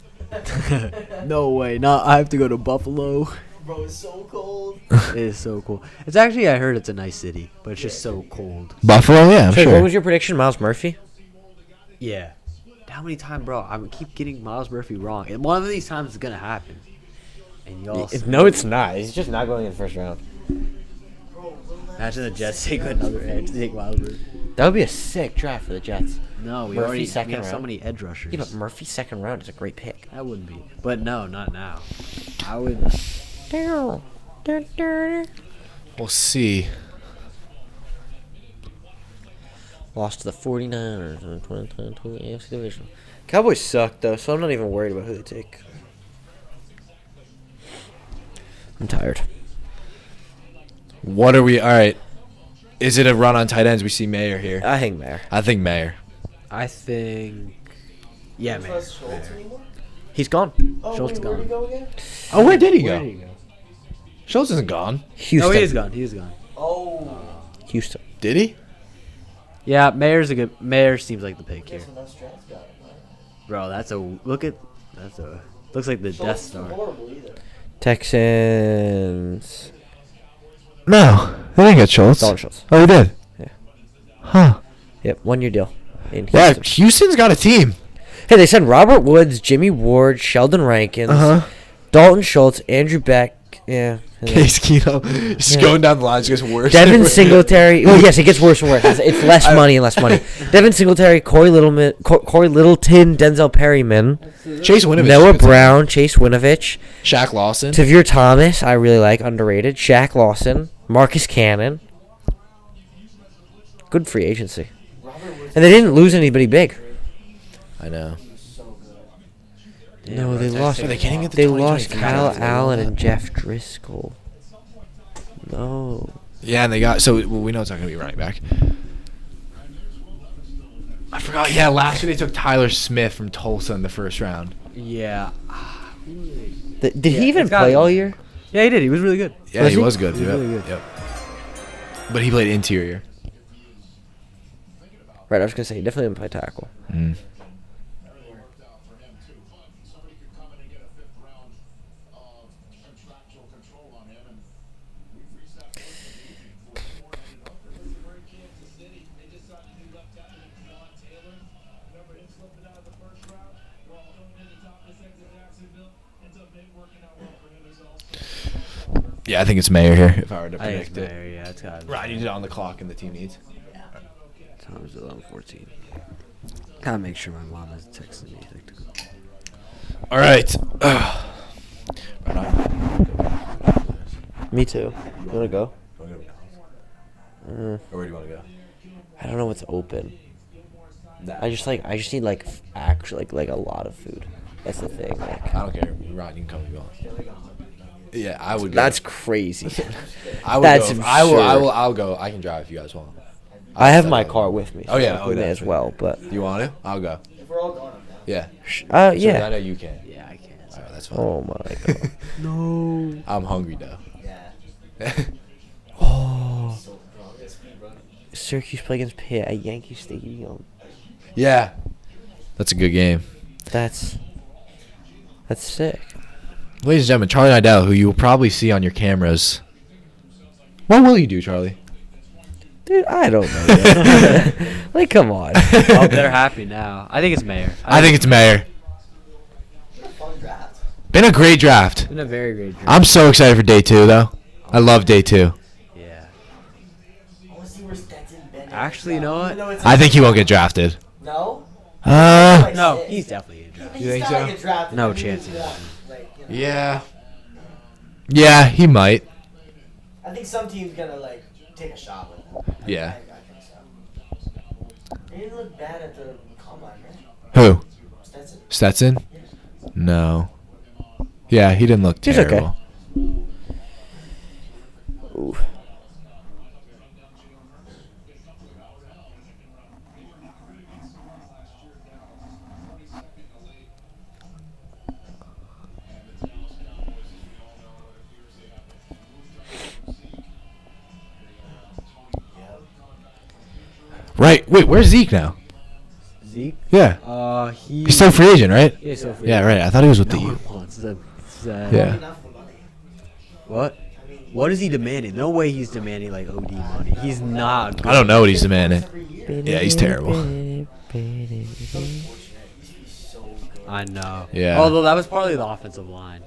No way. Not. I have to go to Buffalo. Bro, it's so cold. It is so cool. It's actually, I heard it's a nice city, but it's just so cold. Buffalo, yeah, I'm So, sure. what was your prediction, Miles Murphy? Yeah. How many times, bro? I keep getting Miles Murphy wrong, and one of these times it's gonna happen. And y'all. No, it's not. He's just not going in the first round. Imagine the Jets take another edge. Take Miles Murphy. That would be a sick draft for the Jets. No, we Murphy already second we have so round. many edge rushers. Yeah, but Murphy second round is a great pick. That wouldn't be. But no, not now. I would. We'll see. Lost to the 49ers in the 2022 AFC division. Cowboys suck though, so I'm not even worried about who they take. I'm tired. What are we? All right. Is it a run on tight ends? We see Mayer here. I think Mayer. I think Mayer. I think. Yeah, man. Trust Schultz anymore? He's gone. Oh, Schultz wait, where'd he gone. go again? Oh, where did he Where go? did he go? Schultz isn't gone. Houston. No, he is gone. He is gone. Oh. Houston. Did he? Yeah, Mayer's a good. Mayer seems like the pick here, Guess when those drafts got it. bro. That's a look at. That's a looks like the Death Schultz isn't Star. horrible either. Texans. No, they didn't get Schultz. Dalton Schultz. Oh, he did. Yeah. Huh. Yep, 1 year deal. In Yeah, Houston. Houston's got a team. Hey, they sent Robert Woods, Jimmy Ward, Sheldon Rankins, Dalton Schultz, Andrew Beck. Yeah. and then Case Keenum. Just going down the line, it gets worse. Devin Singletary. Well, yes, it gets worse and worse. It's less money and less money. Devin Singletary, Corey Littleton, Denzel Perryman, Chase Winovich. Noah Brown, Chase Winovich, Shaq Lawson. Tavir Thomas. I really like, underrated. Shaq Lawson, Marcus Cannon. Good free agency, and they didn't lose anybody big. I know. No, they lost. They can't even get the They lost 2023 Kyle draft. Allen and Jeff Driscoll. No. Yeah, and they got we know it's not gonna be running back. I forgot. Yeah, last year they took Tyler Smith from Tulsa in the first round. Yeah. Did Yeah, he even it's gotta play be. all year? Yeah, he did. He was really good. Yeah, Was he he? was good. He was Yep. really good. Yep. But he played interior. Right, I was gonna say he definitely didn't play tackle. Mm. Yeah, I think it's Mayer here. If I were to I think it's predict it. Mayer. Yeah, it's got. Right, you need it on the clock, and the team needs. Time's 11:14. Gotta make sure my mom isn't texting me. All right. Me too. You wanna go? Or where do you want to go? I don't know what's open. I just need actually like a lot of food. That's the thing. Like, I don't care. Rod, you can come and go. Yeah, I would go. that's crazy. I would that's go. I will. absurd. I'll go. I can drive if you guys want. I have my car with me. Oh, yeah. so Oh, we may yeah. as well. But You want to? I'll go. If we're all going, I'm down. Yeah. I yeah. know you can. Yeah, I can't. All right, that's fine. Oh my god. No. I'm hungry though. Yeah. Oh. So, bro, I'm gonna speed run. Syracuse play against Pitt at Yankee Stadium. Yeah. That's a good game. That's sick. Ladies and gentlemen, Charlie Nidell, who you will probably see on your cameras. What will you do, Charlie? Dude, I don't know. Yet. Like, come on. Oh, they're happy now. I think it's Mayer. I think it's Mayer. What a fun draft. Been a great draft. It's been a very great draft. I'm so excited for day 2, though. I love day 2. Yeah. I want to see where Stetson Bennett Actually, you know what? Even though it's I think he won't get drafted. No? No, he's definitely a draft. He's think not so? gonna get drafted. No I mean, chance he's he one. doesn't. Like, you know, Yeah. Yeah, he might. I think some team's gonna like take a shot with him. Yeah. I think so. He didn't look bad at the combine, right? Who? Stetson. Stetson? No. Yeah, he didn't look He's okay. terrible. Ooh. Right. Wait, where's Zeke now? Zeke? Yeah. He's He's still a free agent, right? Yeah, so free. Yeah, right. I thought he was with No the one U. wants the. Yeah. Enough for money. What? What is he demanding? No way he's demanding like OD money. He's not. I don't know what he's demanding. Every year. Yeah, he's terrible. He's so unfortunate. He's I know. Yeah. Although that was partly the offensive line.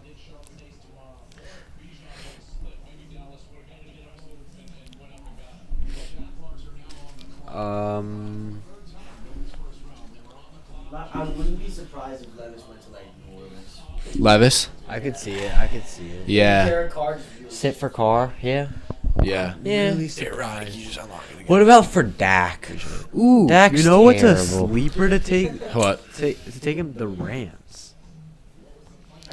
I wouldn't be surprised if Levis went to like New Orleans. Levis. I could see it. I could see it. Yeah. Derek Carr just really Sit for Carr, yeah. Yeah. Yeah. What What about for Dak? Ooh, Dak's you know what's a terrible. sleeper to take? What? To take him the Rams.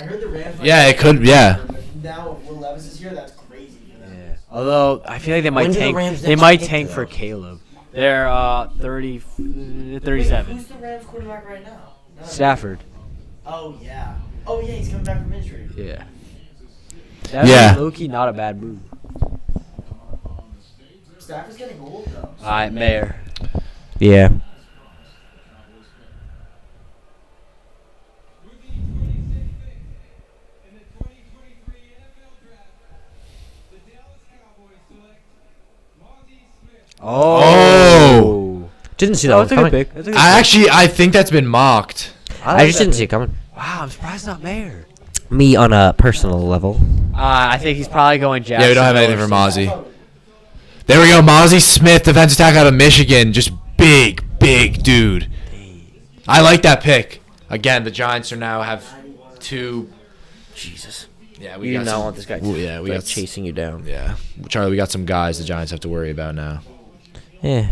I heard the Rams. Yeah, it could. Yeah. Now if Will Levis is here, that's crazy for them. Yeah. Although I feel like they might When do the tank. Rams They next might pick, tank though? for Caleb. They're 37. Who's the Rams quarterback right now? No. Stafford. Oh yeah. Oh yeah, he's coming back from injury. Yeah. That's Yeah. low-key not a bad move. Stafford's getting old though. All right, Mayor. Yeah. With the 26th pick in the 2023 NFL Draft, the Dallas Cowboys select Mozzie Smith. Oh. Didn't see that Oh, one that's a good coming. pick. That's a good I think that's been mocked. I just didn't see it coming. Wow, I'm surprised not Mayor. Me on a personal level. I think he's probably going Jackson. Yeah, we don't have anything for Mozzie. There we go. Mozzie Smith, defensive tackle out of Michigan. Just big dude. I like that pick. Again, the Giants are now have two. Jesus. Yeah, You do not want this guy Yeah, we like, got chasing you down. Yeah, Charlie, we got some guys the Giants have to worry about now. Yeah.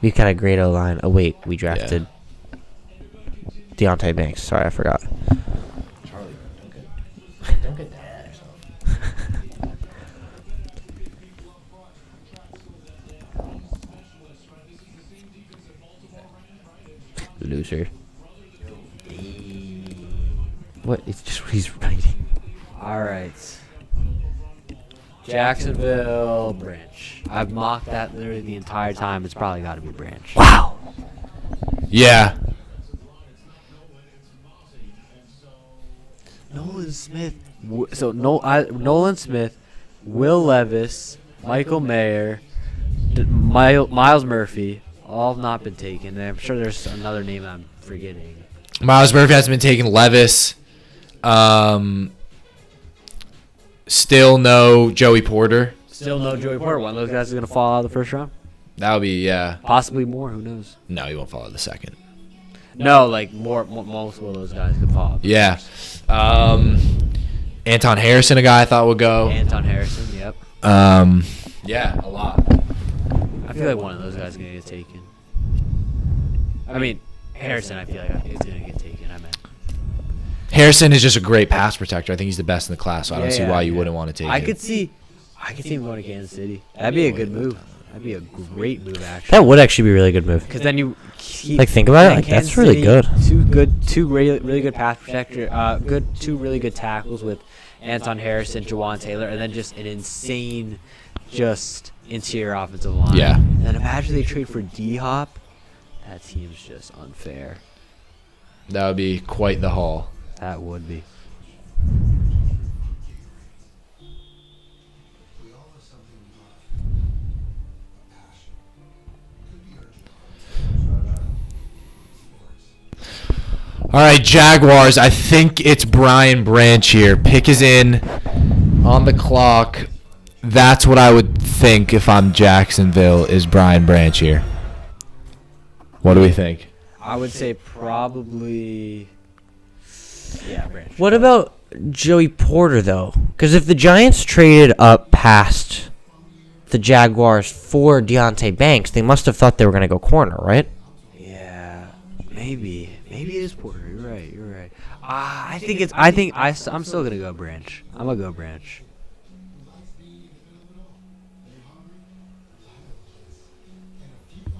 We've got a great O-line. Oh, wait. We drafted Deontay Banks. Sorry, I forgot. Charlie, don't get that yourself. Loser. What? It's just what he's writing. All right. Jacksonville Branch. I've mocked that literally the entire time. It's probably got to be Branch. Wow. Yeah. Nolan Smith. Nolan Smith, Will Levis, Michael Mayer, Miles Murphy, all have not been taken. And I'm sure there's another name I'm forgetting. Miles Murphy hasn't been taken. Levis. Still no Joey Porter. Still no Joey Porter. One of those guys is going to fall out of the first round. That would be, yeah. Possibly more. Who knows? No, he won't fall out of the second. No, like multiple of those guys could fall out. Yeah. Anton Harrison, a guy I thought would go. Anton Harrison. Yep. Yeah, a lot. I feel like one of those guys is going to get taken. I mean, Harrison, I feel like is going to get taken. I meant. Harrison is just a great pass protector. I think he's the best in the class, so I don't see why you yeah. wouldn't want to take I him. could see him going to Kansas City. That'd be a good move. That'd be a great move, actually. That would actually be a really good move. Because then you Like, think about it, like, that's really good. Two really good pass protector, two really good tackles with Anton Harrison, Jawan Taylor, and then just an insane, just interior offensive line. Yeah. And then imagine they trade for D-Hop. That team's just unfair. That would be quite the haul. That would be. All right, Jaguars. I think it's Brian Branch here. Pick is in on the clock. That's what I would think if I'm Jacksonville is Brian Branch here. What do we think? I would say probably. Yeah, Branch. What about Joey Porter, though? Because if the Giants traded up past the Jaguars for Deontay Banks, they must have thought they were going to go corner, right? Yeah, maybe it is Porter. You're right. I'm still gonna go Branch. I'm gonna go Branch.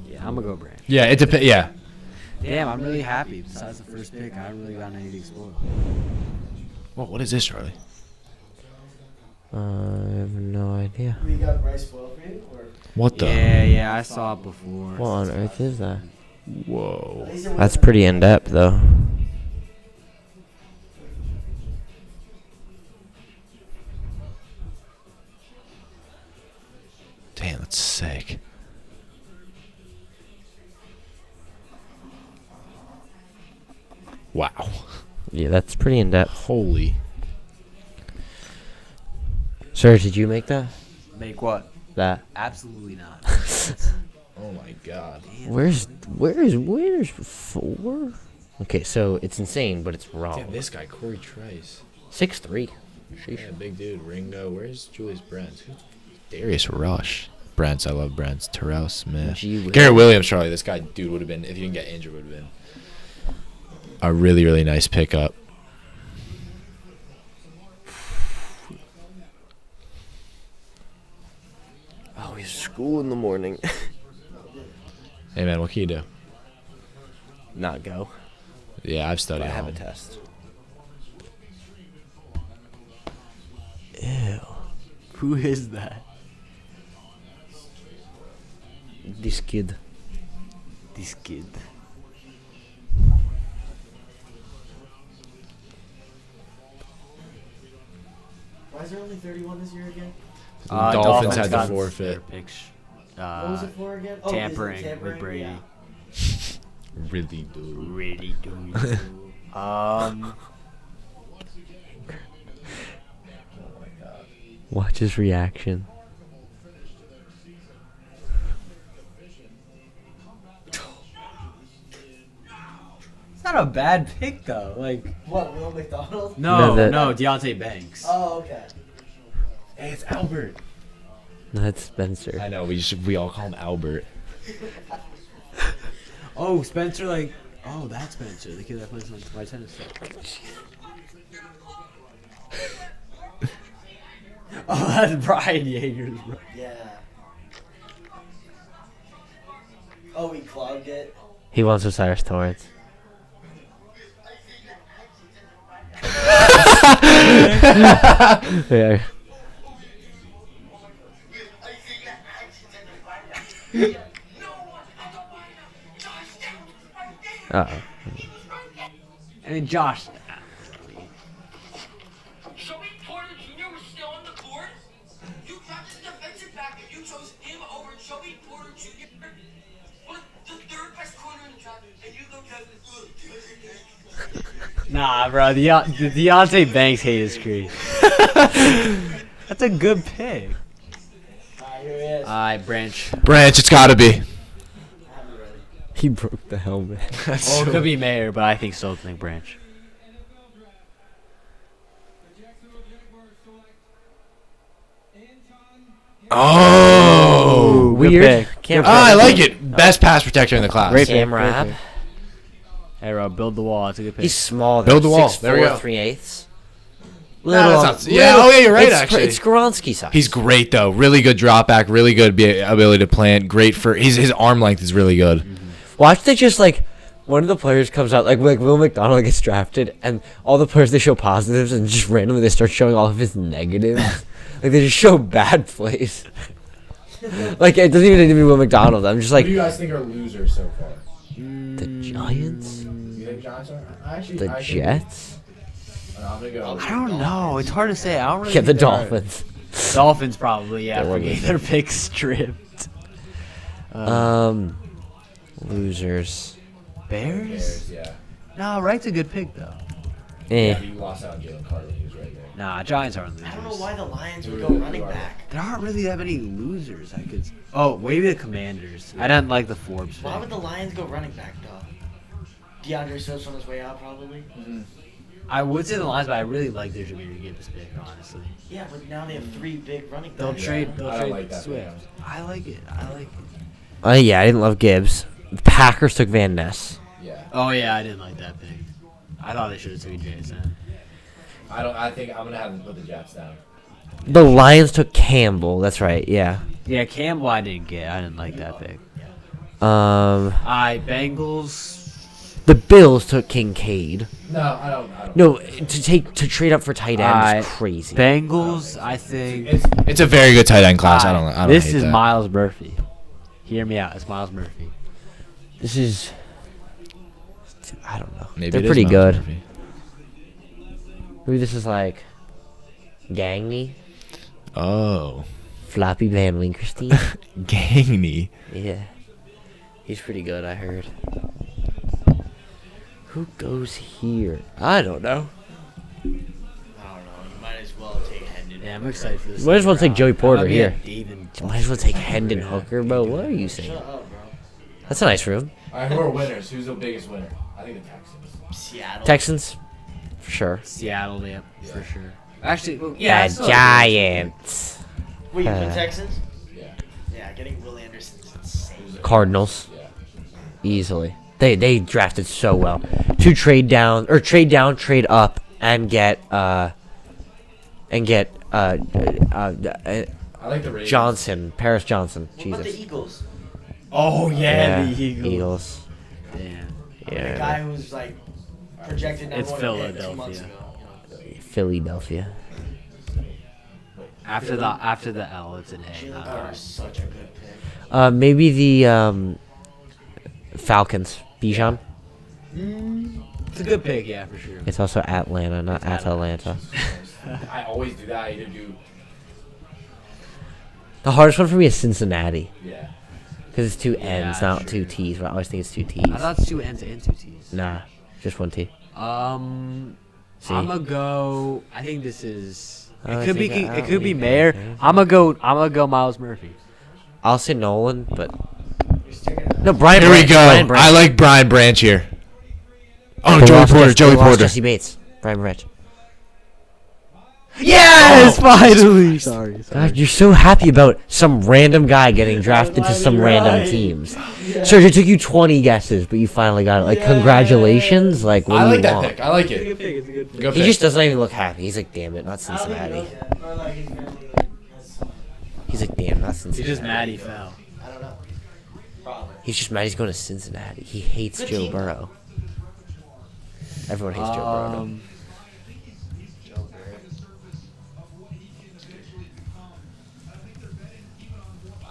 Yeah, I'm gonna go Branch. Yeah, it depends. Yeah. Damn, I'm really happy. Besides the first pick, I haven't really gotten any to explore. Well, what is this, Charlie? I have no idea. We got Bryce Boyle for you, or What the? Yeah, I saw it before. What on earth is that? Whoa. at least it That's wasn't- pretty in-depth, though. Damn, that's sick. Wow. Yeah, that's pretty in depth. Holy. Sir, did you make that? Make what? That. Absolutely not. Oh my god. Where's 4? Okay, so it's insane, but it's wrong. Damn, this guy, Corey Trice. 6'3". Yeah, big dude. Ringo. Where's Julius Brents? Darius Rush. Brents, I love Brents. Terrell Smith. Garrett Williams, Charlie. This guy, dude, would have been, if he didn't get injured, would have been a really, really nice pickup. Oh, he's school in the morning. Hey, man, what can you do? Not go. Yeah, I've studied. I have a home. test. Ew. Who is that? This kid. This kid. Why is there only 31 this year again? The Dolphins had to got forfeit. their picks, What was it for again? Oh, tampering, tampering with Brady. Yeah. Really, dude. Really doing. Watch his reaction. It's not a bad pick though. Like What, Will McDonald? no, that- no, Deontay Banks. Oh, okay. Hey, it's Albert. No, that's Spencer. I know. We all call him Albert. Oh, Spencer, like, oh, that's Spencer, the kid that plays on my tennis set. Oh, that's Brian Yeager's bro. Yeah. Oh, he clogged it. He wants Osiris Torrance. Yeah. Uh-oh. I mean, Josh. Joey Porter Jr. was still on the court? You drafted the defensive back and you chose him over Joey Porter Jr. What the third best corner in the draft, and you look at Nah, bro, the Deontay Banks hate is crazy. That's a good pick. Alright, here he is. Alright, Branch. Branch, it's gotta be. I'm ready. He broke the helmet. Oh, it could be Mayer, but I think so. Think Branch. The Jacksonville Jaguars select Anton Oh, Weird. pick. Cam I like it. Best pass protector in the class. Great Cam Rabb. Hey, bro, build the wall. It's a good pick. He's small. Build the wall. 6'4", There we go. 3/8. Nah, that's not- yeah, oh, yeah, you're right, actually. It's Skoronski size. He's great though. Really good drop back. Really good ability to plant. Great for his arm length is really good. Watch they just like one of the players comes out like Will McDonald gets drafted and all the players they show positives and just randomly they start showing all of his negatives. Like they just show bad plays. Like it doesn't even need to be Will McDonald. I'm just like Who do you guys think are losers so far? the Giants, You think Giants are? the Jets, I'm gonna go. I don't know. It's hard to say. I don't really yeah, the think they're- Dolphins. Dolphins probably, yeah. They're For losers. their pick stripped. Losers. Bears? Yeah. No, Wright's a good pick though. Eh. You lost out on Jalen Carter. He was right there. Nah, Giants aren't losers. I don't know why the Lions would go running back. There aren't really that many losers. I could. Oh, maybe the Commanders. I didn't like the Forbes Why would pick. the Lions go running back, though? DeAndre Swift's on his way out, probably. I would say the Lions, but I really like their Jameer Gibbs pick, honestly. Yeah, but now they have 3 big running backs. They'll trade. They'll I don't trade like that Swift. pick. I like it. I like it. Yeah, I didn't love Gibbs. The Packers took Van Ness. Yeah. Oh yeah, I didn't like that pick. I thought they should have taken Jason. I think I'm gonna have them put the Jets down. The Lions took Campbell. That's right. Yeah. Yeah, Campbell I didn't get. I didn't like that pick. Bengals. The Bills took Kincaid. No, I don't. No, to trade up for tight end is crazy. Bengals, I think. It's a very good tight end class. I don't This hate is that. Miles Murphy. Hear me out. It's Miles Murphy. This is. I don't know. Maybe They're it is pretty Miles good. Murphy. Maybe this is like Gagney, Oh, Floppy Van Winkerstein. Gagney. Yeah, he's pretty good. I heard. Who goes here? I don't know. I don't know. You might as well take Hendon. Yeah, I'm excited for this. Might as well take Joey Porter here. David. Might as well take Hendon Hooker, bro. What are you saying? Shut up, bro. That's a nice room. All right, who are winners? Who's the biggest winner? I think the Texans. Seattle. Texans, for sure. Seattle, yeah, for sure. Actually, well, Yeah, it's still- Giants. Wait, you put Uh, Texans? Yeah. Yeah, getting Will Anderson's insane. Cardinals, Yeah. easily. They drafted so well. To trade down, trade up, and get I like the Ravens. Johnson, Paris Johnson. What about the Jesus. Eagles? Oh Yeah, the Eagles. Eagles. Damn. The Yeah. guy who's like projected number It's one pick 2 months Philadelphia. ago. You know? Philadelphia. After the L, it's an A. Jalen not Carter R. is such a good pick. Maybe the Falcons. Bijan. It's a good pick, yeah, for sure. It's also Atlanta, not Atalanta. I always do that. I either do. The hardest one for me is Cincinnati. Yeah. Because it's two N's, Yeah, not true. two T's. But I always think it's two T's. I thought it's 2 N's and 2 T's. Nah, just one T. See. See? I'm gonna go. I think this is. I It could be. think I It don't could be think I Mayer. care. I'm gonna go Miles Murphy. I'll say Nolan, but You're sticking it. no, Brian. Here we Branch, go. Brian Branch. I like Brian Branch here. Oh, They Joey lost Porter. Jesse- Joey they lost Porter. Jesse Bates. Brian Branch. Yes, finally. Sorry. God, you're so happy about some random guy getting drafted to some random teams. Serge, it took you 20 guesses, but you finally got it. Like, congratulations. Like, what I do like you that want? pick. I like it. Good He pick. just doesn't even look happy. He's like, damn it, not I don't think he Cincinnati. knows that. Or like his family like has some. He's like, damn, not He's Cincinnati. just mad he fell. I don't know. Probably. He's just mad he's going to Cincinnati. He hates Good Joe team, though. Burrow. Everyone hates Joe Burrow. Joe Burrow.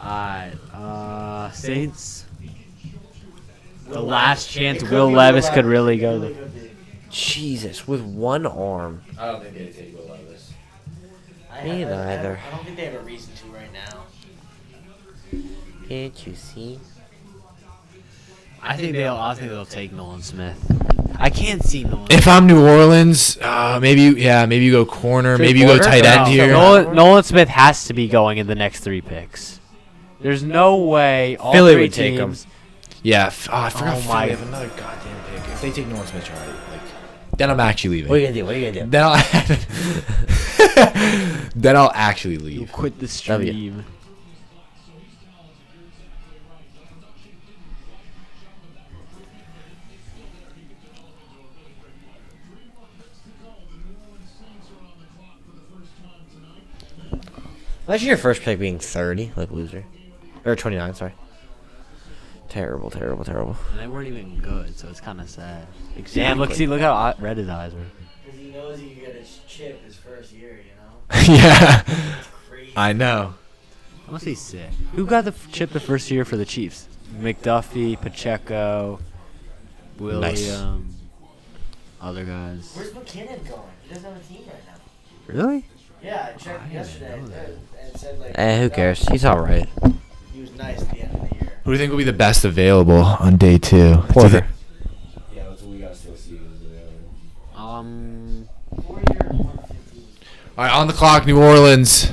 Alright, Saints. The last chance Will Levis could really go. Really good pick. Jesus, with one arm. I don't think they take Will Levis. Me neither. I don't think they have a reason to right now. Can't you see? I think they'll take Nolan Smith. I can't see Nolan. If I'm New Orleans, maybe you go corner, maybe you go Porter? tight end No, here. Nolan Smith has to be going in the next 3 picks. There's no way all Philly 3 would take him. teams. Yeah, I forgot. Oh Philly my- have another goddamn pick. If they take Nolan Smith, you're right. Like, then I'm actually leaving. What are you gonna do? What are you gonna do? Then I'll actually You leave. quit the W. stream. Imagine your first pick being 30, like loser. Or 29, sorry. Terrible, terrible, terrible. And they weren't even good, so it's kind of sad. Damn, look how red his eyes were. Because he knows he can get his chip his first year, you know? Yeah, It's crazy. I know. I must be sick. Who got the chip the first year for the Chiefs? McDuffie, Pacheco, William, Nice. other guys. Where's McKinnon going? He doesn't have a team right now. Really? Yeah, I checked I didn't yesterday. know that. And it said, like, Who cares? He's alright. He was nice at the end of the year. Who do you think will be the best available on day 2? Porter. Yeah, that's what we gotta still see. 4-year, 150. All right, on the clock, New Orleans.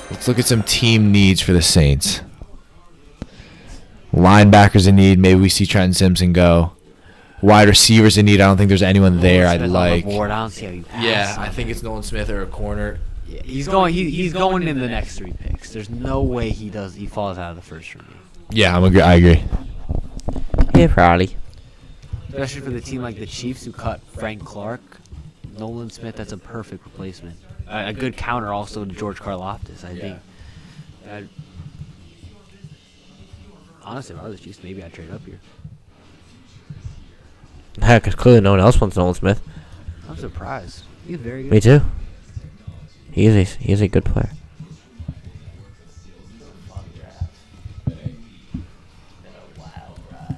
Let's look at some team needs for the Saints. Linebackers in need. Maybe we see Trenton Simpson go. Wide receivers in need. I don't think there's anyone there I'd Smith on the like. board. I don't see how you pass Yeah, him. I think it's Nolan Smith or a corner. Yeah, he's going. He's going in the next 3 picks. There's no way he falls out of the first round. Yeah, I agree. Yeah, probably. Especially for the team like the Chiefs who cut Frank Clark, Nolan Smith. That's a perfect replacement. A good counter also to George Karlaftis. I think. Honestly, if I was the Chiefs, maybe I'd trade up here. Heck, because clearly no one else wants Nolan Smith. I'm surprised. He's very good. Me too. He is a good player. Fun draft. Been a wild ride.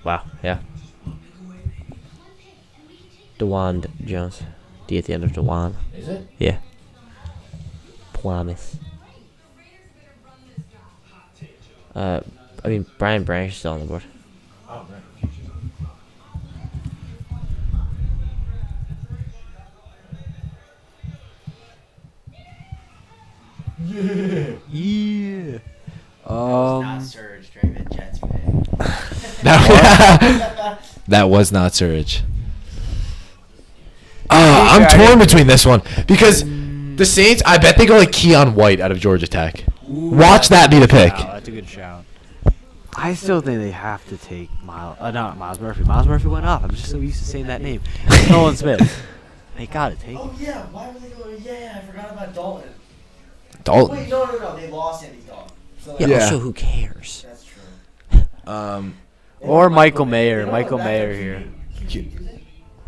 Wow. Yeah. Dewan Jones. D at the end of Dewan. Is it? Yeah. Promise. I mean, Brian Branch is still on the board. Oh, right. Yeah. Not Surge during the Jets pick. That was not Surge. I'm torn between this one because the Saints. I bet they go like Keon White out of Georgia Tech. Watch that be the pick. Wow, that's a good shout. I still think they have to take not Miles Murphy. Miles Murphy went off. I'm just so used to saying that name. Nolan Smith. They gotta take Oh him. yeah, why were they going? Yeah, I forgot about Dalton. Dalton. Wait, no, they lost Andy Dalton. So Yeah. Yeah. Also, who cares? that's true. Or Michael Mayer. Michael Mayer here.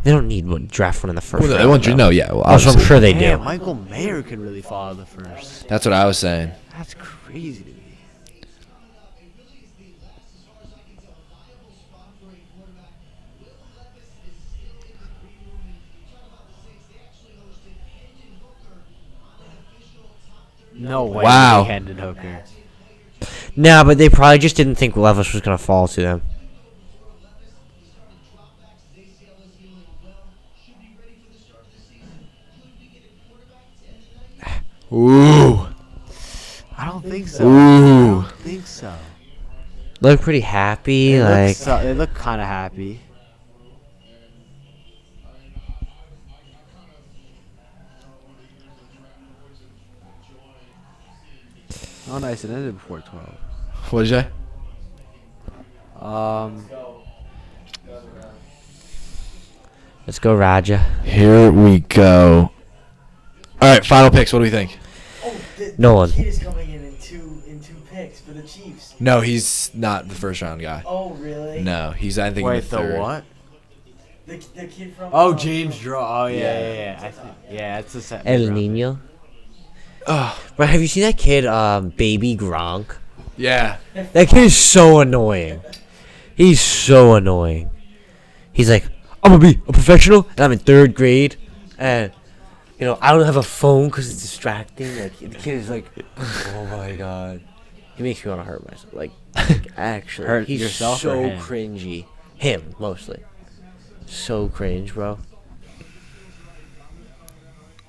They don't need one draft one in the first. Well, round, they want you though. know, yeah. Well, Also, I'm obviously. sure they do. Damn, Michael Mayer could really fall the first. That's what I was saying. That's crazy to me. No way. Wow. Hendon Hooker. Nah, but they probably just didn't think Levis was gonna fall to them. Ooh. I don't think so. Ooh. I don't think so. Look pretty happy, They look kind of happy. Oh, nice. It ended before 12. What did you say? let's go, Raja. Here we go. All right, final picks. What do we think? Oh, Nolan. The kid is coming in two picks for the Chiefs. No, he's not the first round guy. Oh really? No, he's I think in Wait, the third. the what? The kid from. Oh, James Draw. Oh, yeah. I think, yeah, it's the set. El Nino. Oh, But have you seen that kid, Baby Gronk? yeah. That kid is so annoying. He's so annoying. He's like, I'm gonna be a professional, and I'm in 3rd grade, and I don't have a phone because it's distracting. Like the kid is like, oh my god, he makes me want to hurt myself. Like actually, Hurt he's yourself so or him? cringy. Him mostly, so cringe, bro.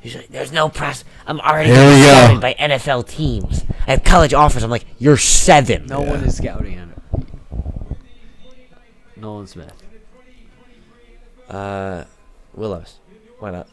He's like, there's no press. I'm already Here we go. scouted by NFL teams. I have college offers. I'm like, you're 7. No one is scouting him. Nolan Smith. Willows. Why not?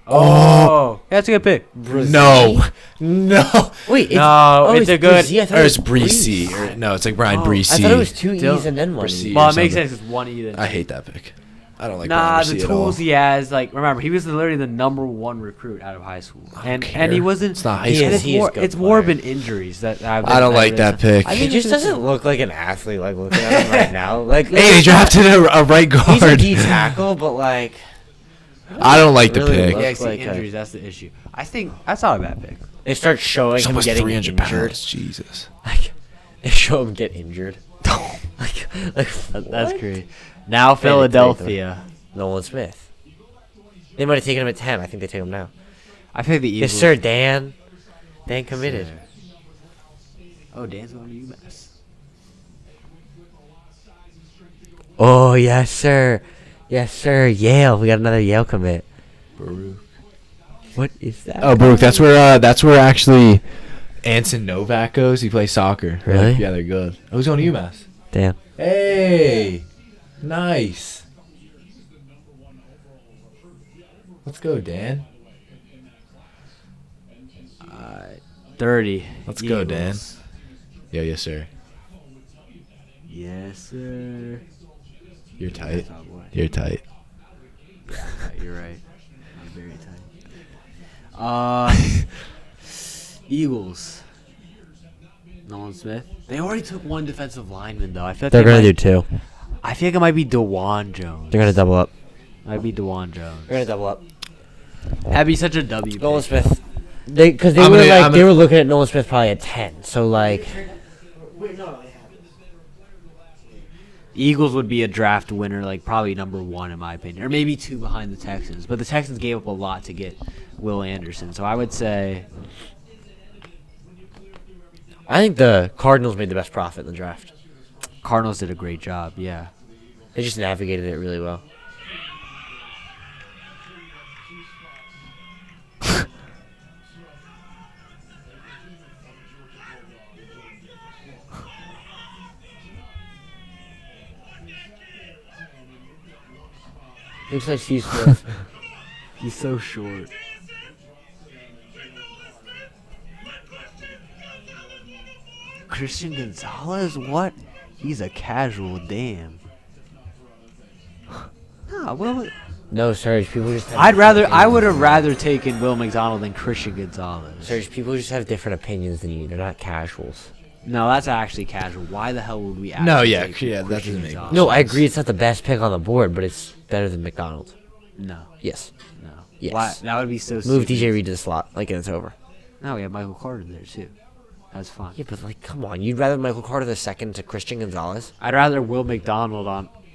Oh, yeah, that's a good pick. No. No. Wait, No, it's a good- Brzee? I thought Or it it's was Breesy. Brees. Or, no, it's like Brian Oh, Breesy. I thought it was 2 Still- E's and then 1 Brzee. E. Well, or it makes something. sense. It's one either. I hate that pick. I don't like Nah, Brian the Breesy at all. tools he has, like, remember, he was literally the #1 recruit out of high school, and he wasn't. It's not high He school. is- It's he more. good It's more player. been injuries that I don't like that pick. He just doesn't look like an athlete. Like looking at him right now. Like Hey, they drafted a right he's a guard. D tackle, but like I don't like the Really pick. look- Yeah, see, like a- injuries. That's the issue. I think that's not a bad pick. they start showing He's him almost getting 300 injured. pounds. Jesus. Like they show him get injured. like That's what? great. Now Hey, they Philadelphia. Nolan Smith. They might have taken him at 10. I think they take him now. I think the Yes, Eagles. sir, Dan. Dan committed. Oh, Dan's going to UMass. Oh yes, sir. Yes, sir. Yale. We got another Yale commit. Baruch. What is that? Oh, Baruch. That's where actually Anson Novak goes. He plays soccer. Really? Yeah, they're good. Oh, he's going to UMass. Dan. Hey, nice. Let's go, Dan. 30. Let's go, Dan. Eagles. Yeah, yes, sir. Yes, sir. You're tight. Oh, boy. You're tight. You're right. I'm very tight. Eagles. Nolan Smith. They already took one defensive lineman though. I feel like They're they gonna do might- 2. I feel like it might be DeJuan Jones. They're gonna double up. Might be DeJuan Jones. They're gonna double up. That'd be such a W. Nolan pick. Smith. Because they I'm were gonna- like I'm they gonna- were looking at Nolan Smith probably at 10. So like Wait, no, they haven't. Eagles would be a draft winner, like probably number 1 in my opinion, or maybe 2 behind the Texans. But the Texans gave up a lot to get Will Anderson, so I would say I think the Cardinals made the best profit in the draft. Cardinals did a great job. Yeah. They just navigated it really well. Looks like Steve Smith. He's so short. Christian Gonzalez? What? He's a casual. Damn. Nah, well, No, Serge, people just have I would have rather taken Will McDonald than Christian Gonzalez. Serge, people just have different opinions than you. They're not casuals. No, that's actually casual. Why the hell would we actually No, yeah, take yeah, that Christian doesn't make Gonzalez? No, I agree it's not the best pick on the board, but it's better than McDonald. No, Yes. no. Yes. Why, that would be so Move stupid. DJ Reed to the slot. Like, it's over. No, we have Michael Carter there, too. That's fine. Yeah, but, like, come on. You'd rather Michael Carter the second to Christian Gonzalez? I'd rather Will McDonald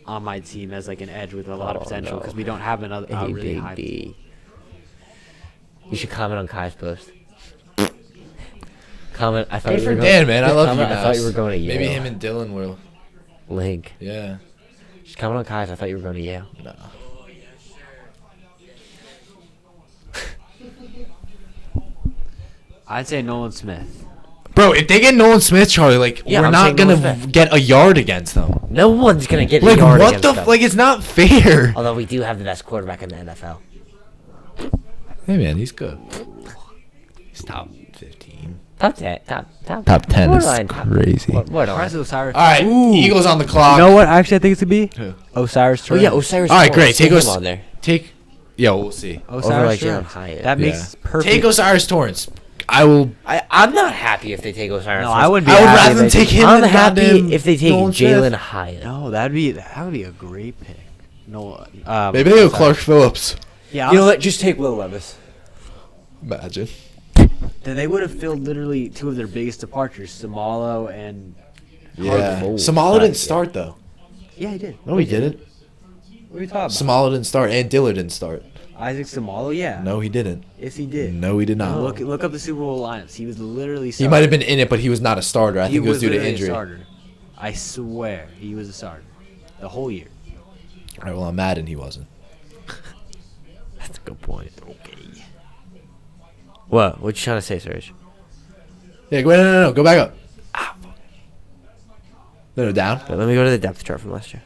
on my team as, like, an edge with a lot of Oh, potential no. because we don't have another Hey, really Big high. D. You should comment on Kai's post. Comment. I thought Good you for were Dan, man. I love you. comment, I thought you were going to Yale. Maybe him and Dylan will. Link. Yeah. Just comment on Kai's. I thought you were going to Yale. No. I'd say Nolan Smith. Bro, if they get Nolan Smith, Charlie, like Yeah, we're I'm not saying gonna Nolan Smith. get a yard against them. No one's going to get Like a yard what against the them. like? It's not fair. Although we do have the best quarterback in the NFL. Hey man, he's good. He's top 15. Top 10. Top 10 is borderline top- crazy. Borderline. Osiris. All right, Eagles on the clock. You know what? Actually, I think it's to be Who? Osiris. Oh, yeah, Torrance. Osiris. All right, Torrance. great. Take Put us him on there. Take. Yeah, we'll see. Over Osiris like Jalen Torrance. Hyatt. That makes perfect. Take Osiris Torrance. I will. I'm not happy if they take Osiris. No, I wouldn't be I would happy rather if they- take him I'm than happy goddamn if they take Nolan Smith. Jalen Hyatt. No, that would be a great pick. No, Maybe they go Clark Phillips. Yeah, You know what? Just take Will Levis. Imagine. then they would have filled literally 2 of their biggest departures, Samalo and Yeah. Oh, Samala fuck didn't yeah. start though. yeah, he did. No, he didn't. What are you talking about? Samala didn't start, and Dillard didn't start. Isaac Samalo, yeah. No, he didn't. Yes, he did. No, he did not. Look up the Super Bowl lineups. He was literally. He Starting. might have been in it, but he was not a starter. I think it was due to literally a injury. starter. I swear, he was a starter the whole year. All right, well, on Madden, he wasn't. That's a good point. Okay. What? What you trying to say, Serge? Yeah, go no, go back up. Ah, fuck. No, down. Wait, let me go to the depth chart from last year.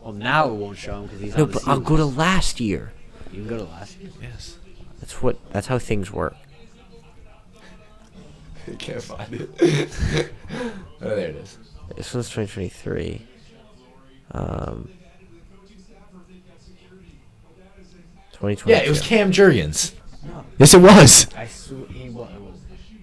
Well, now it won't show him because he's No, on the but I'll go to last year. You can go to last year. Yes. That's how things work. You can't find it. Oh, there it is. This one's 2023. 2020. Yeah, it was Cam Jurgens. Yes, it was. I swear he was.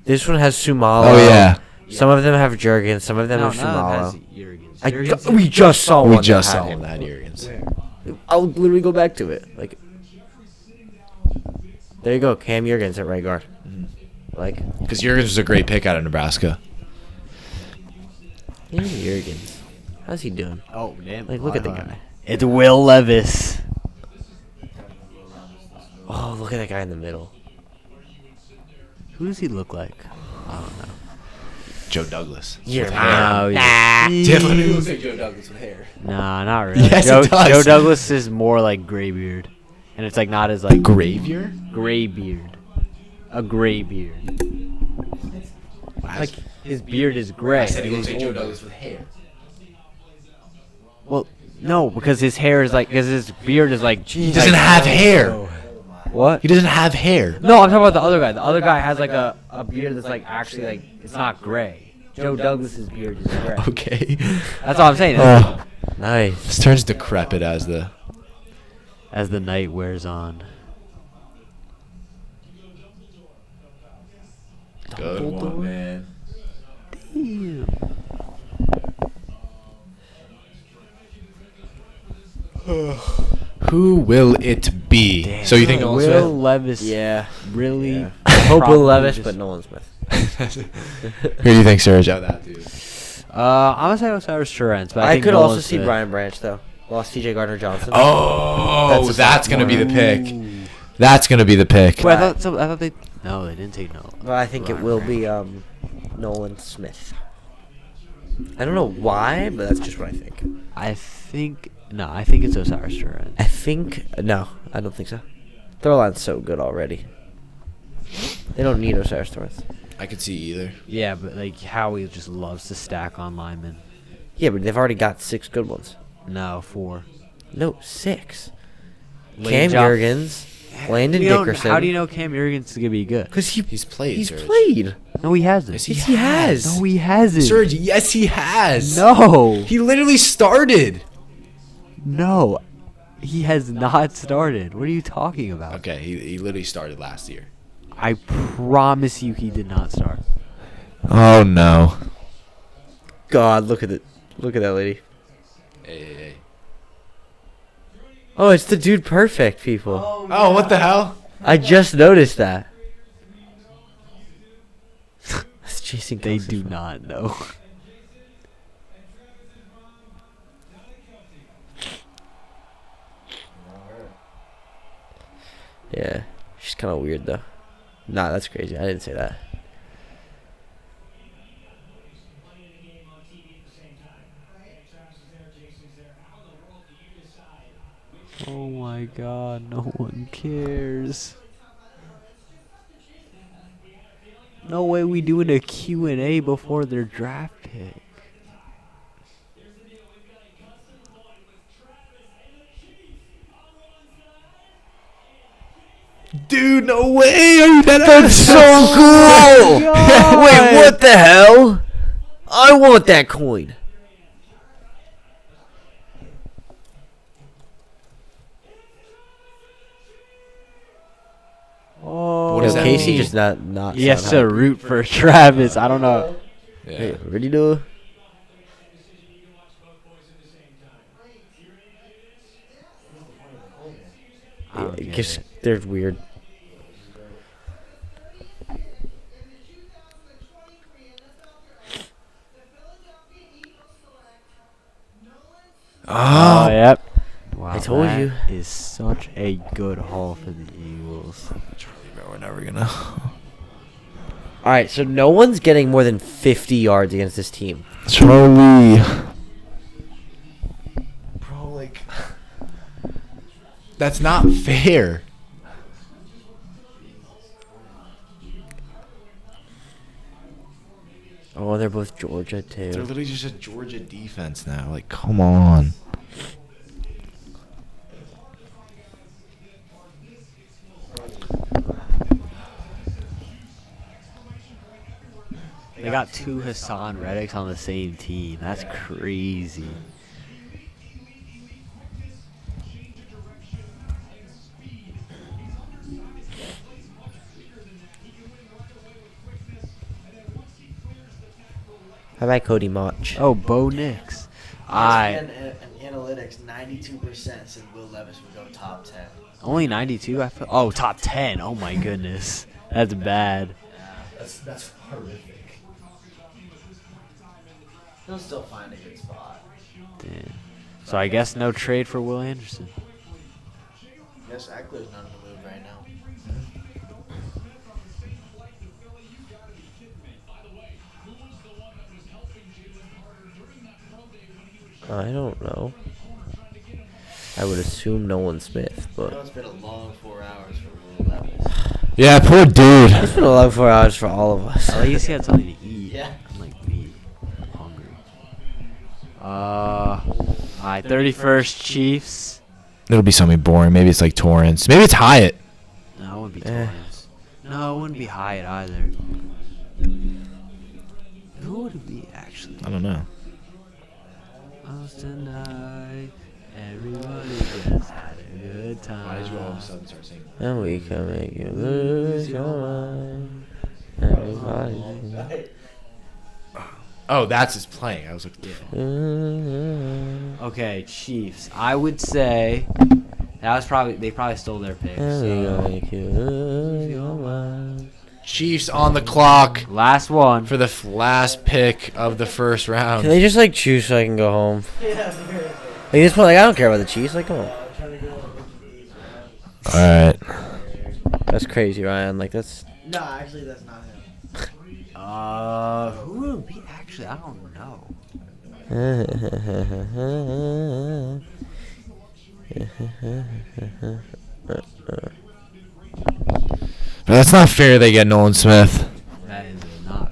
This one has Sumalo. Oh yeah. Some of them have Jurgens. Some of them No, have none of them Sumalo. has Jurgens. We just saw We one. just that saw had him him. that Jurgens. I'll literally go back to it. Like, there you go, Cam Jurgens at right guard. Like, Because Jurgens was a great pick out of Nebraska. Cam Jurgens. How's he doing? Oh damn! Like, look at the guy. It's Will Levis. Oh, look at that guy in the middle. Who does he look like? I don't know. Joe Douglas. You're Oh, Definitely looks like Joe Douglas with hair. Nah, not really. Yes, Joe, it does. Joe Douglas is more like graybeard, and it's like not as like Gravier? graybeard. A graybeard. Like his beard is gray. Douglas with hair. Well, no, because his hair is like, because his beard is like. He doesn't have hair. What? He doesn't have hair. No, I'm talking about the other guy. The other guy has like a beard that's like actually like it's not gray. Joe Douglas's beard is gray. Okay. That's all I'm saying. Oh, Nice. this turns decrepit as the. As the night wears on. Good one, man. Who will it be? So you think Nolan Will Smith? Levis? Yeah. Really? I hope Will Probably Levis, just- but Nolan Smith. Who do you think, Serge? Out that dude. I'm gonna say Osiris Torrance, but I I think could also Nolan see Smith. Brian Branch though. Lost T.J. Gardner Johnson. Oh, That's that's a gonna be the sophomore. pick. That's gonna be the pick. Wait, I thought they. No, they didn't take Nolan. But I think it will be Nolan Smith. I don't know why, but that's just what I think. I think it's Osiris Torrance. I think no, I don't think so. Their line's so good already. They don't need Osiris Torres. I could see either. Yeah, but like Howie just loves to stack on linemen. Yeah, but they've already got 6 good ones. No, 4. No, 6. Lane Cam Joff- Jurgens, Landon You don't- Dickerson. How do you know Cam Jurgens is gonna be good? Because He's played. he's Serge. played. No, he hasn't. Yes, Yes, he has. No, he hasn't. Serge, yes, he has. No, He literally started. no, he has not started. What are you talking about? Okay, he literally started last year. I promise you, he did not start. Oh no. God, look at it. Look at that lady. Hey. Oh, it's the dude perfect, people. Oh, what the hell? I just noticed that. That's Jason They Kelsey's do phone. not know. Yeah, she's kind of weird though. Nah, that's crazy. I didn't say that. Oh my God, no one cares. No way we doing a Q&A before their draft pick. Dude, no way. Are you that That's so cool! Wait, what the hell? I want that coin. Oh, What does that Casey mean? just not. He has sound to hype. root for Travis. I don't know. Yeah. Hey, ready to? I don't get Just it. they're weird. Oh, yep. Wow, I told that you. is such a good haul for the Eagles. We're never gonna. All right, so no one's getting more than 50 yards against this team. Charlie. Bro, like. That's not fair. Oh, they're both Georgia They're too. literally just a Georgia defense now. Like, come on. They got 2 Hassan Reddicks on the same team. That's crazy. How about Cody Mach? Oh, Bo Nix. And analytics, 92% said Will Levis would go top 10. Only 92. I feel. Oh, top 10. Oh my goodness, that's bad. That's horrific. He'll still find a good spot. Damn. So I guess no trade for Will Anderson. Yes, Eckler's not in the move right now. I don't know. I would assume Nolan Smith, I know but it's been a long 4 hours for Will Levis. Yeah, poor dude. it's been a long 4 hours for all of us. At least he had something to eat. Yeah. Unlike me, I'm hungry. Alright, 31st Chiefs. It'll be something boring. Maybe it's like Torrance. Maybe it's Hyatt. No, it wouldn't be Eh. Torrance. No, it wouldn't be Hyatt either. Who would it be actually? I don't know. Us tonight, everybody just had a good time. sudden start singing? And we can make you lose your mind. Everybody. Oh, that's his playing. I was like, Okay, Chiefs. I would say that was probably they probably stole their pick. And we So. gonna make you lose your mind. Chiefs on the clock Last one. for the last pick of the first Can round. they just like choose so I can go home? Like this point, like I don't care about the Chiefs. Like, come on. All right. That's crazy, Ryan. Like that's. No, actually, that's not him. Who would it be? Actually, I don't know. But that's not fair. They get Nolan Smith. That is not.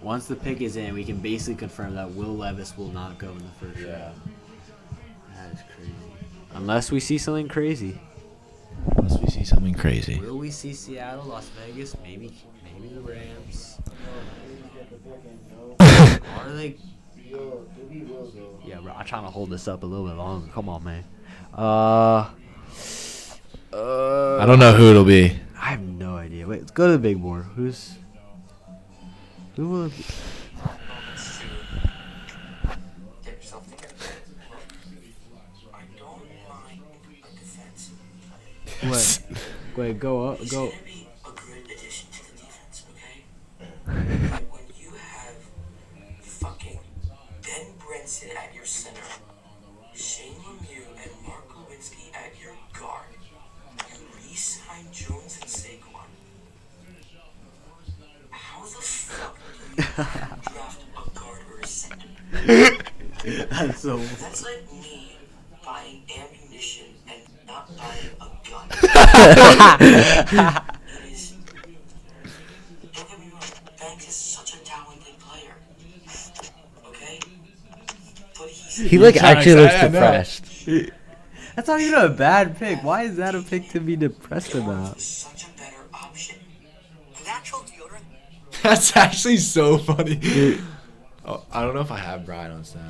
Once the pick is in, we can basically confirm that Will Levis will not go in the first round. That is crazy. Unless we see something crazy. Unless we see something crazy. Will we see Seattle, Las Vegas, maybe the Rams? Are they? Yeah, bro, I'm trying to hold this up a little bit longer. Come on, man. I don't know who it'll be. I have no idea. Wait, let's go to the big board. Who will it be? Get yourself together. I don't mind a defense. Wait, go up, He's go. gonna be a good addition to the defense, okay? But when you have fucking Ben Brenson at your center, Shane Lemieux and Mark Lewinsky at your guard, you re-sign Jones and Saquon. How the fuck do you draft a guard or a center? That's so. That's like me buying ammunition and not buying a gun. It is. Don't get me wrong, Banks is such a talented player. Okay? But he's. He like actually looks excited, I know. depressed. That's not even a bad pick. Why is that a pick to be depressed about? Such a better option. Natural deodorant. That's actually so funny. Oh, I don't know if I have Brian on Snap.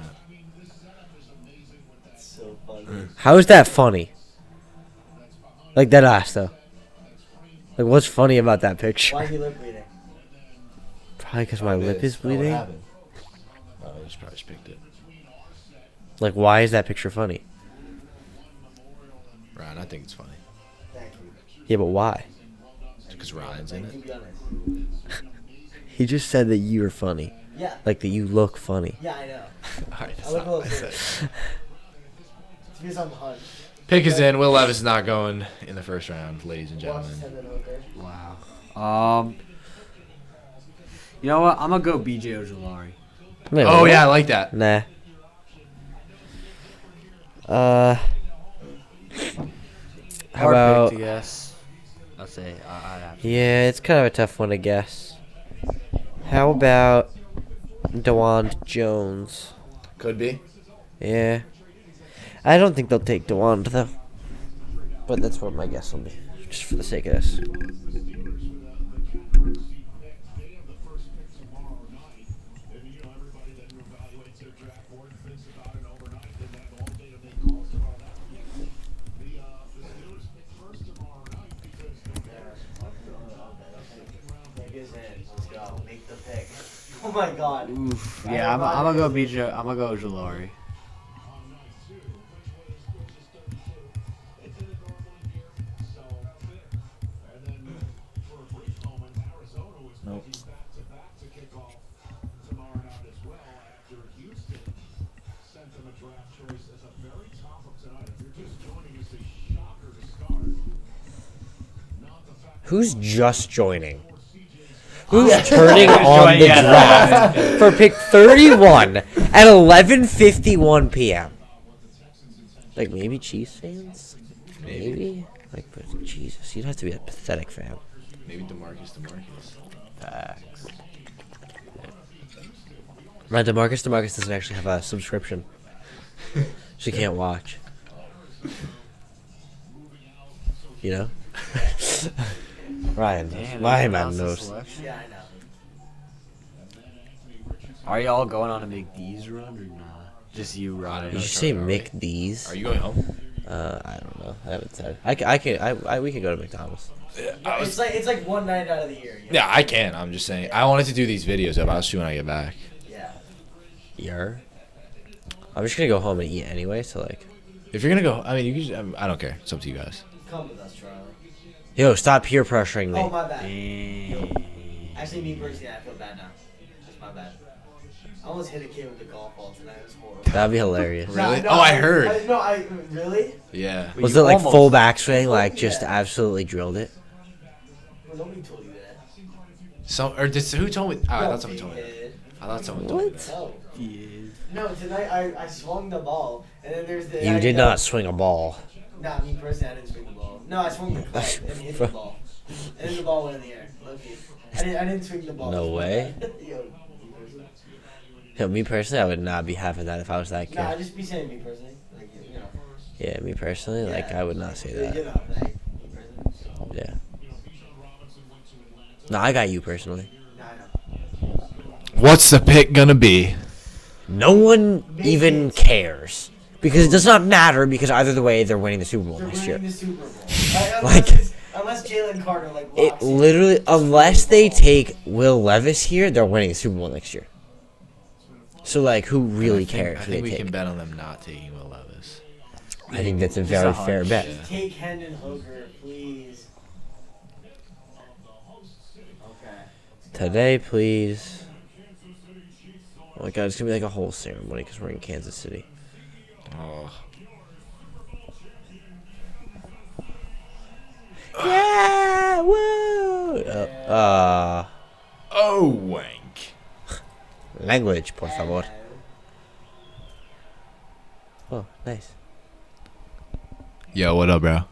That's so funny. How is that funny? Like that ass though. Like what's funny about that picture? Why are you lip reading? Probably because my lip is bleeding. Oh, I just probably picked it. Like why is that picture funny? Ryan, I think it's funny. Thank you. Yeah, but why? Because Ryan's in Like, to it. be honest. He just said that you were funny. Yeah. Like that you look funny. Yeah, I know. Alright, that's I look not a what I little said. It's because I'm hunch. Pick is in. Will Levis is not going in the first round, ladies and Watch gentlemen. send it over. Wow. You know what? I'm gonna go BJ Ojolari. Wait, Oh, what? yeah, I like that. Nah. How Hard about? pick to guess. I'll say I'd have to. Yeah, it's kind of a tough one to guess. How about DeWan Jones? Could be. Yeah. I don't think they'll take DeWan though. But that's what my guess will be, just for the sake of this. Pick is in. Let's go. Make the pick. Oh my god. Oof. Yeah, I'm gonna go BJ. I'm gonna go Ojolari. Nope. Who's just joining? Who's turning on the draft for pick 31 at 11:51 p.m.? Like maybe Chiefs fans? Maybe. Like, but Jesus, you'd have to be a pathetic fan. Maybe DeMarcus. Facts. My DeMarcus doesn't actually have a subscription. She can't watch. You know? Ryan, Damn, my that man was a knows. selection. Yeah, I know. Are y'all going on a McDee's run or not? Just you, Ryan. Did you say Mick D's? Are you going home? I don't know. I haven't said. We can go to McDonald's. It's like one night out of the year. You know? Yeah, I can. I'm just saying. I wanted to do these videos up. I'll see when I get back. Yeah. I'm just gonna go home and eat anyway. So like, If you're gonna go, I mean, you can. I don't care. It's up to you guys. Come with us, Charlie. yo, stop peer pressuring me. Oh, my bad. Yo, actually, me personally, I feel bad now. That's my bad. I almost hit a kid with a golf ball tonight. It was horrible. That'd be hilarious. Really? Oh, I heard. Really? Yeah. Was it like full backswing? Like just absolutely drilled it. Well, nobody told you that. Who told me? Oh, I thought someone told me. I thought someone told me. No, tonight I swung the ball, and then there's the. You did not swing a ball. Nah, me personally, I didn't swing the ball. No, I swung the club and hit the ball. And then the ball went in the air. Low-key. I didn't swing the ball. No way. Yo, Yo, me personally, I would not be having that if I was that kid. nah, just be saying me personally. Like, you know. Yeah, me personally, like I would not say that. You know, like, me personally. Yeah. No, I got you personally. Nah, I know. What's the pick gonna be? No one even cares because it does not matter because either way they're winning the Super Bowl They're next year. winning the Super Bowl. Like- unless Jalen Carter like It locks literally, unless they take Will Levis here, they're winning the Super Bowl next year. So like, who really cares I who think they we take? can bet on them not taking Will Levis. I think that's a very fair bet. Take Hendon Hooker, please. Okay. Today, please. Oh my God, it's gonna be like a whole ceremony because we're in Kansas City. Oh. Yeah, woo! Oh, wank. Language, por favor. Oh, nice. Yo, what up, bro?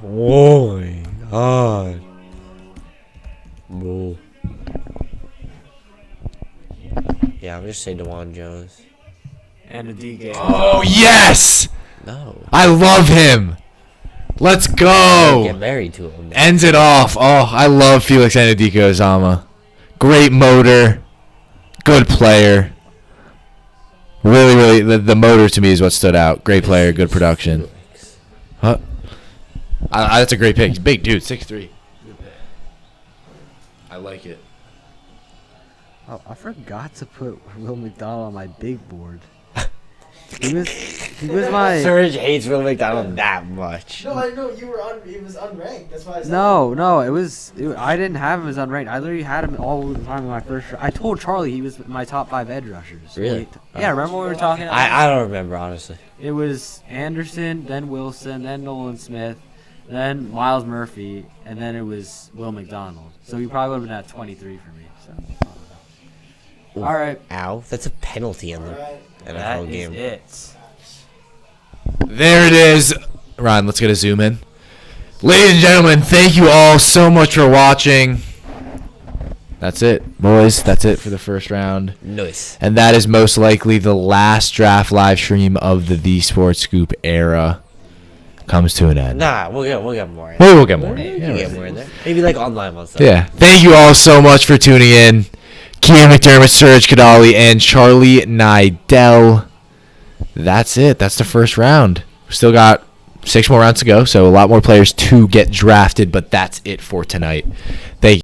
Oh my God. Boo. Yeah, I'm just saying DeJuan Jones. And a DK. Oh, yes! No. I love him. Let's Get go. married to him. Ends it off. Oh, I love Felix Anudike-Uzomah. Great motor. Good player. Really, the motor to me is what stood out. Great player, good production. Huh? That's a great pick. He's a big dude, 6'3". I like it. Oh, I forgot to put Will McDonald on my big board. He was my. Surge hates Will McDonald that much. No, I know you were it was unranked. That's why I said No, it was. I didn't have him as unranked. I literally had him all the time in my first. I told Charlie he was my top 5 edge rushers. Really? Yeah, remember when we were talking? I don't remember, honestly. It was Anderson, then Wilson, then Nolan Smith, then Miles Murphy, and then it was Will McDonald. So he probably would have been at 23 for me. So. Ooh. All right. Ow, that's a penalty in the NFL game. It. There it is. Ryan, let's get a zoom in. Ladies and gentlemen, thank you all so much for watching. That's it, boys. That's it for the first round. Nice. And that is most likely the last draft live stream of the Sports Scoop era. Comes to an end. Nah, we'll get more. We'll get more. We'll Yeah, get more in there. Maybe like online ones. Yeah. Thank you all so much for tuning in. Kian McDermott, Serge Kadali, and Charlie Nidell. That's it. That's the first round. We still got 6 more rounds to go, so a lot more players to get drafted, but that's it for tonight. Thank you.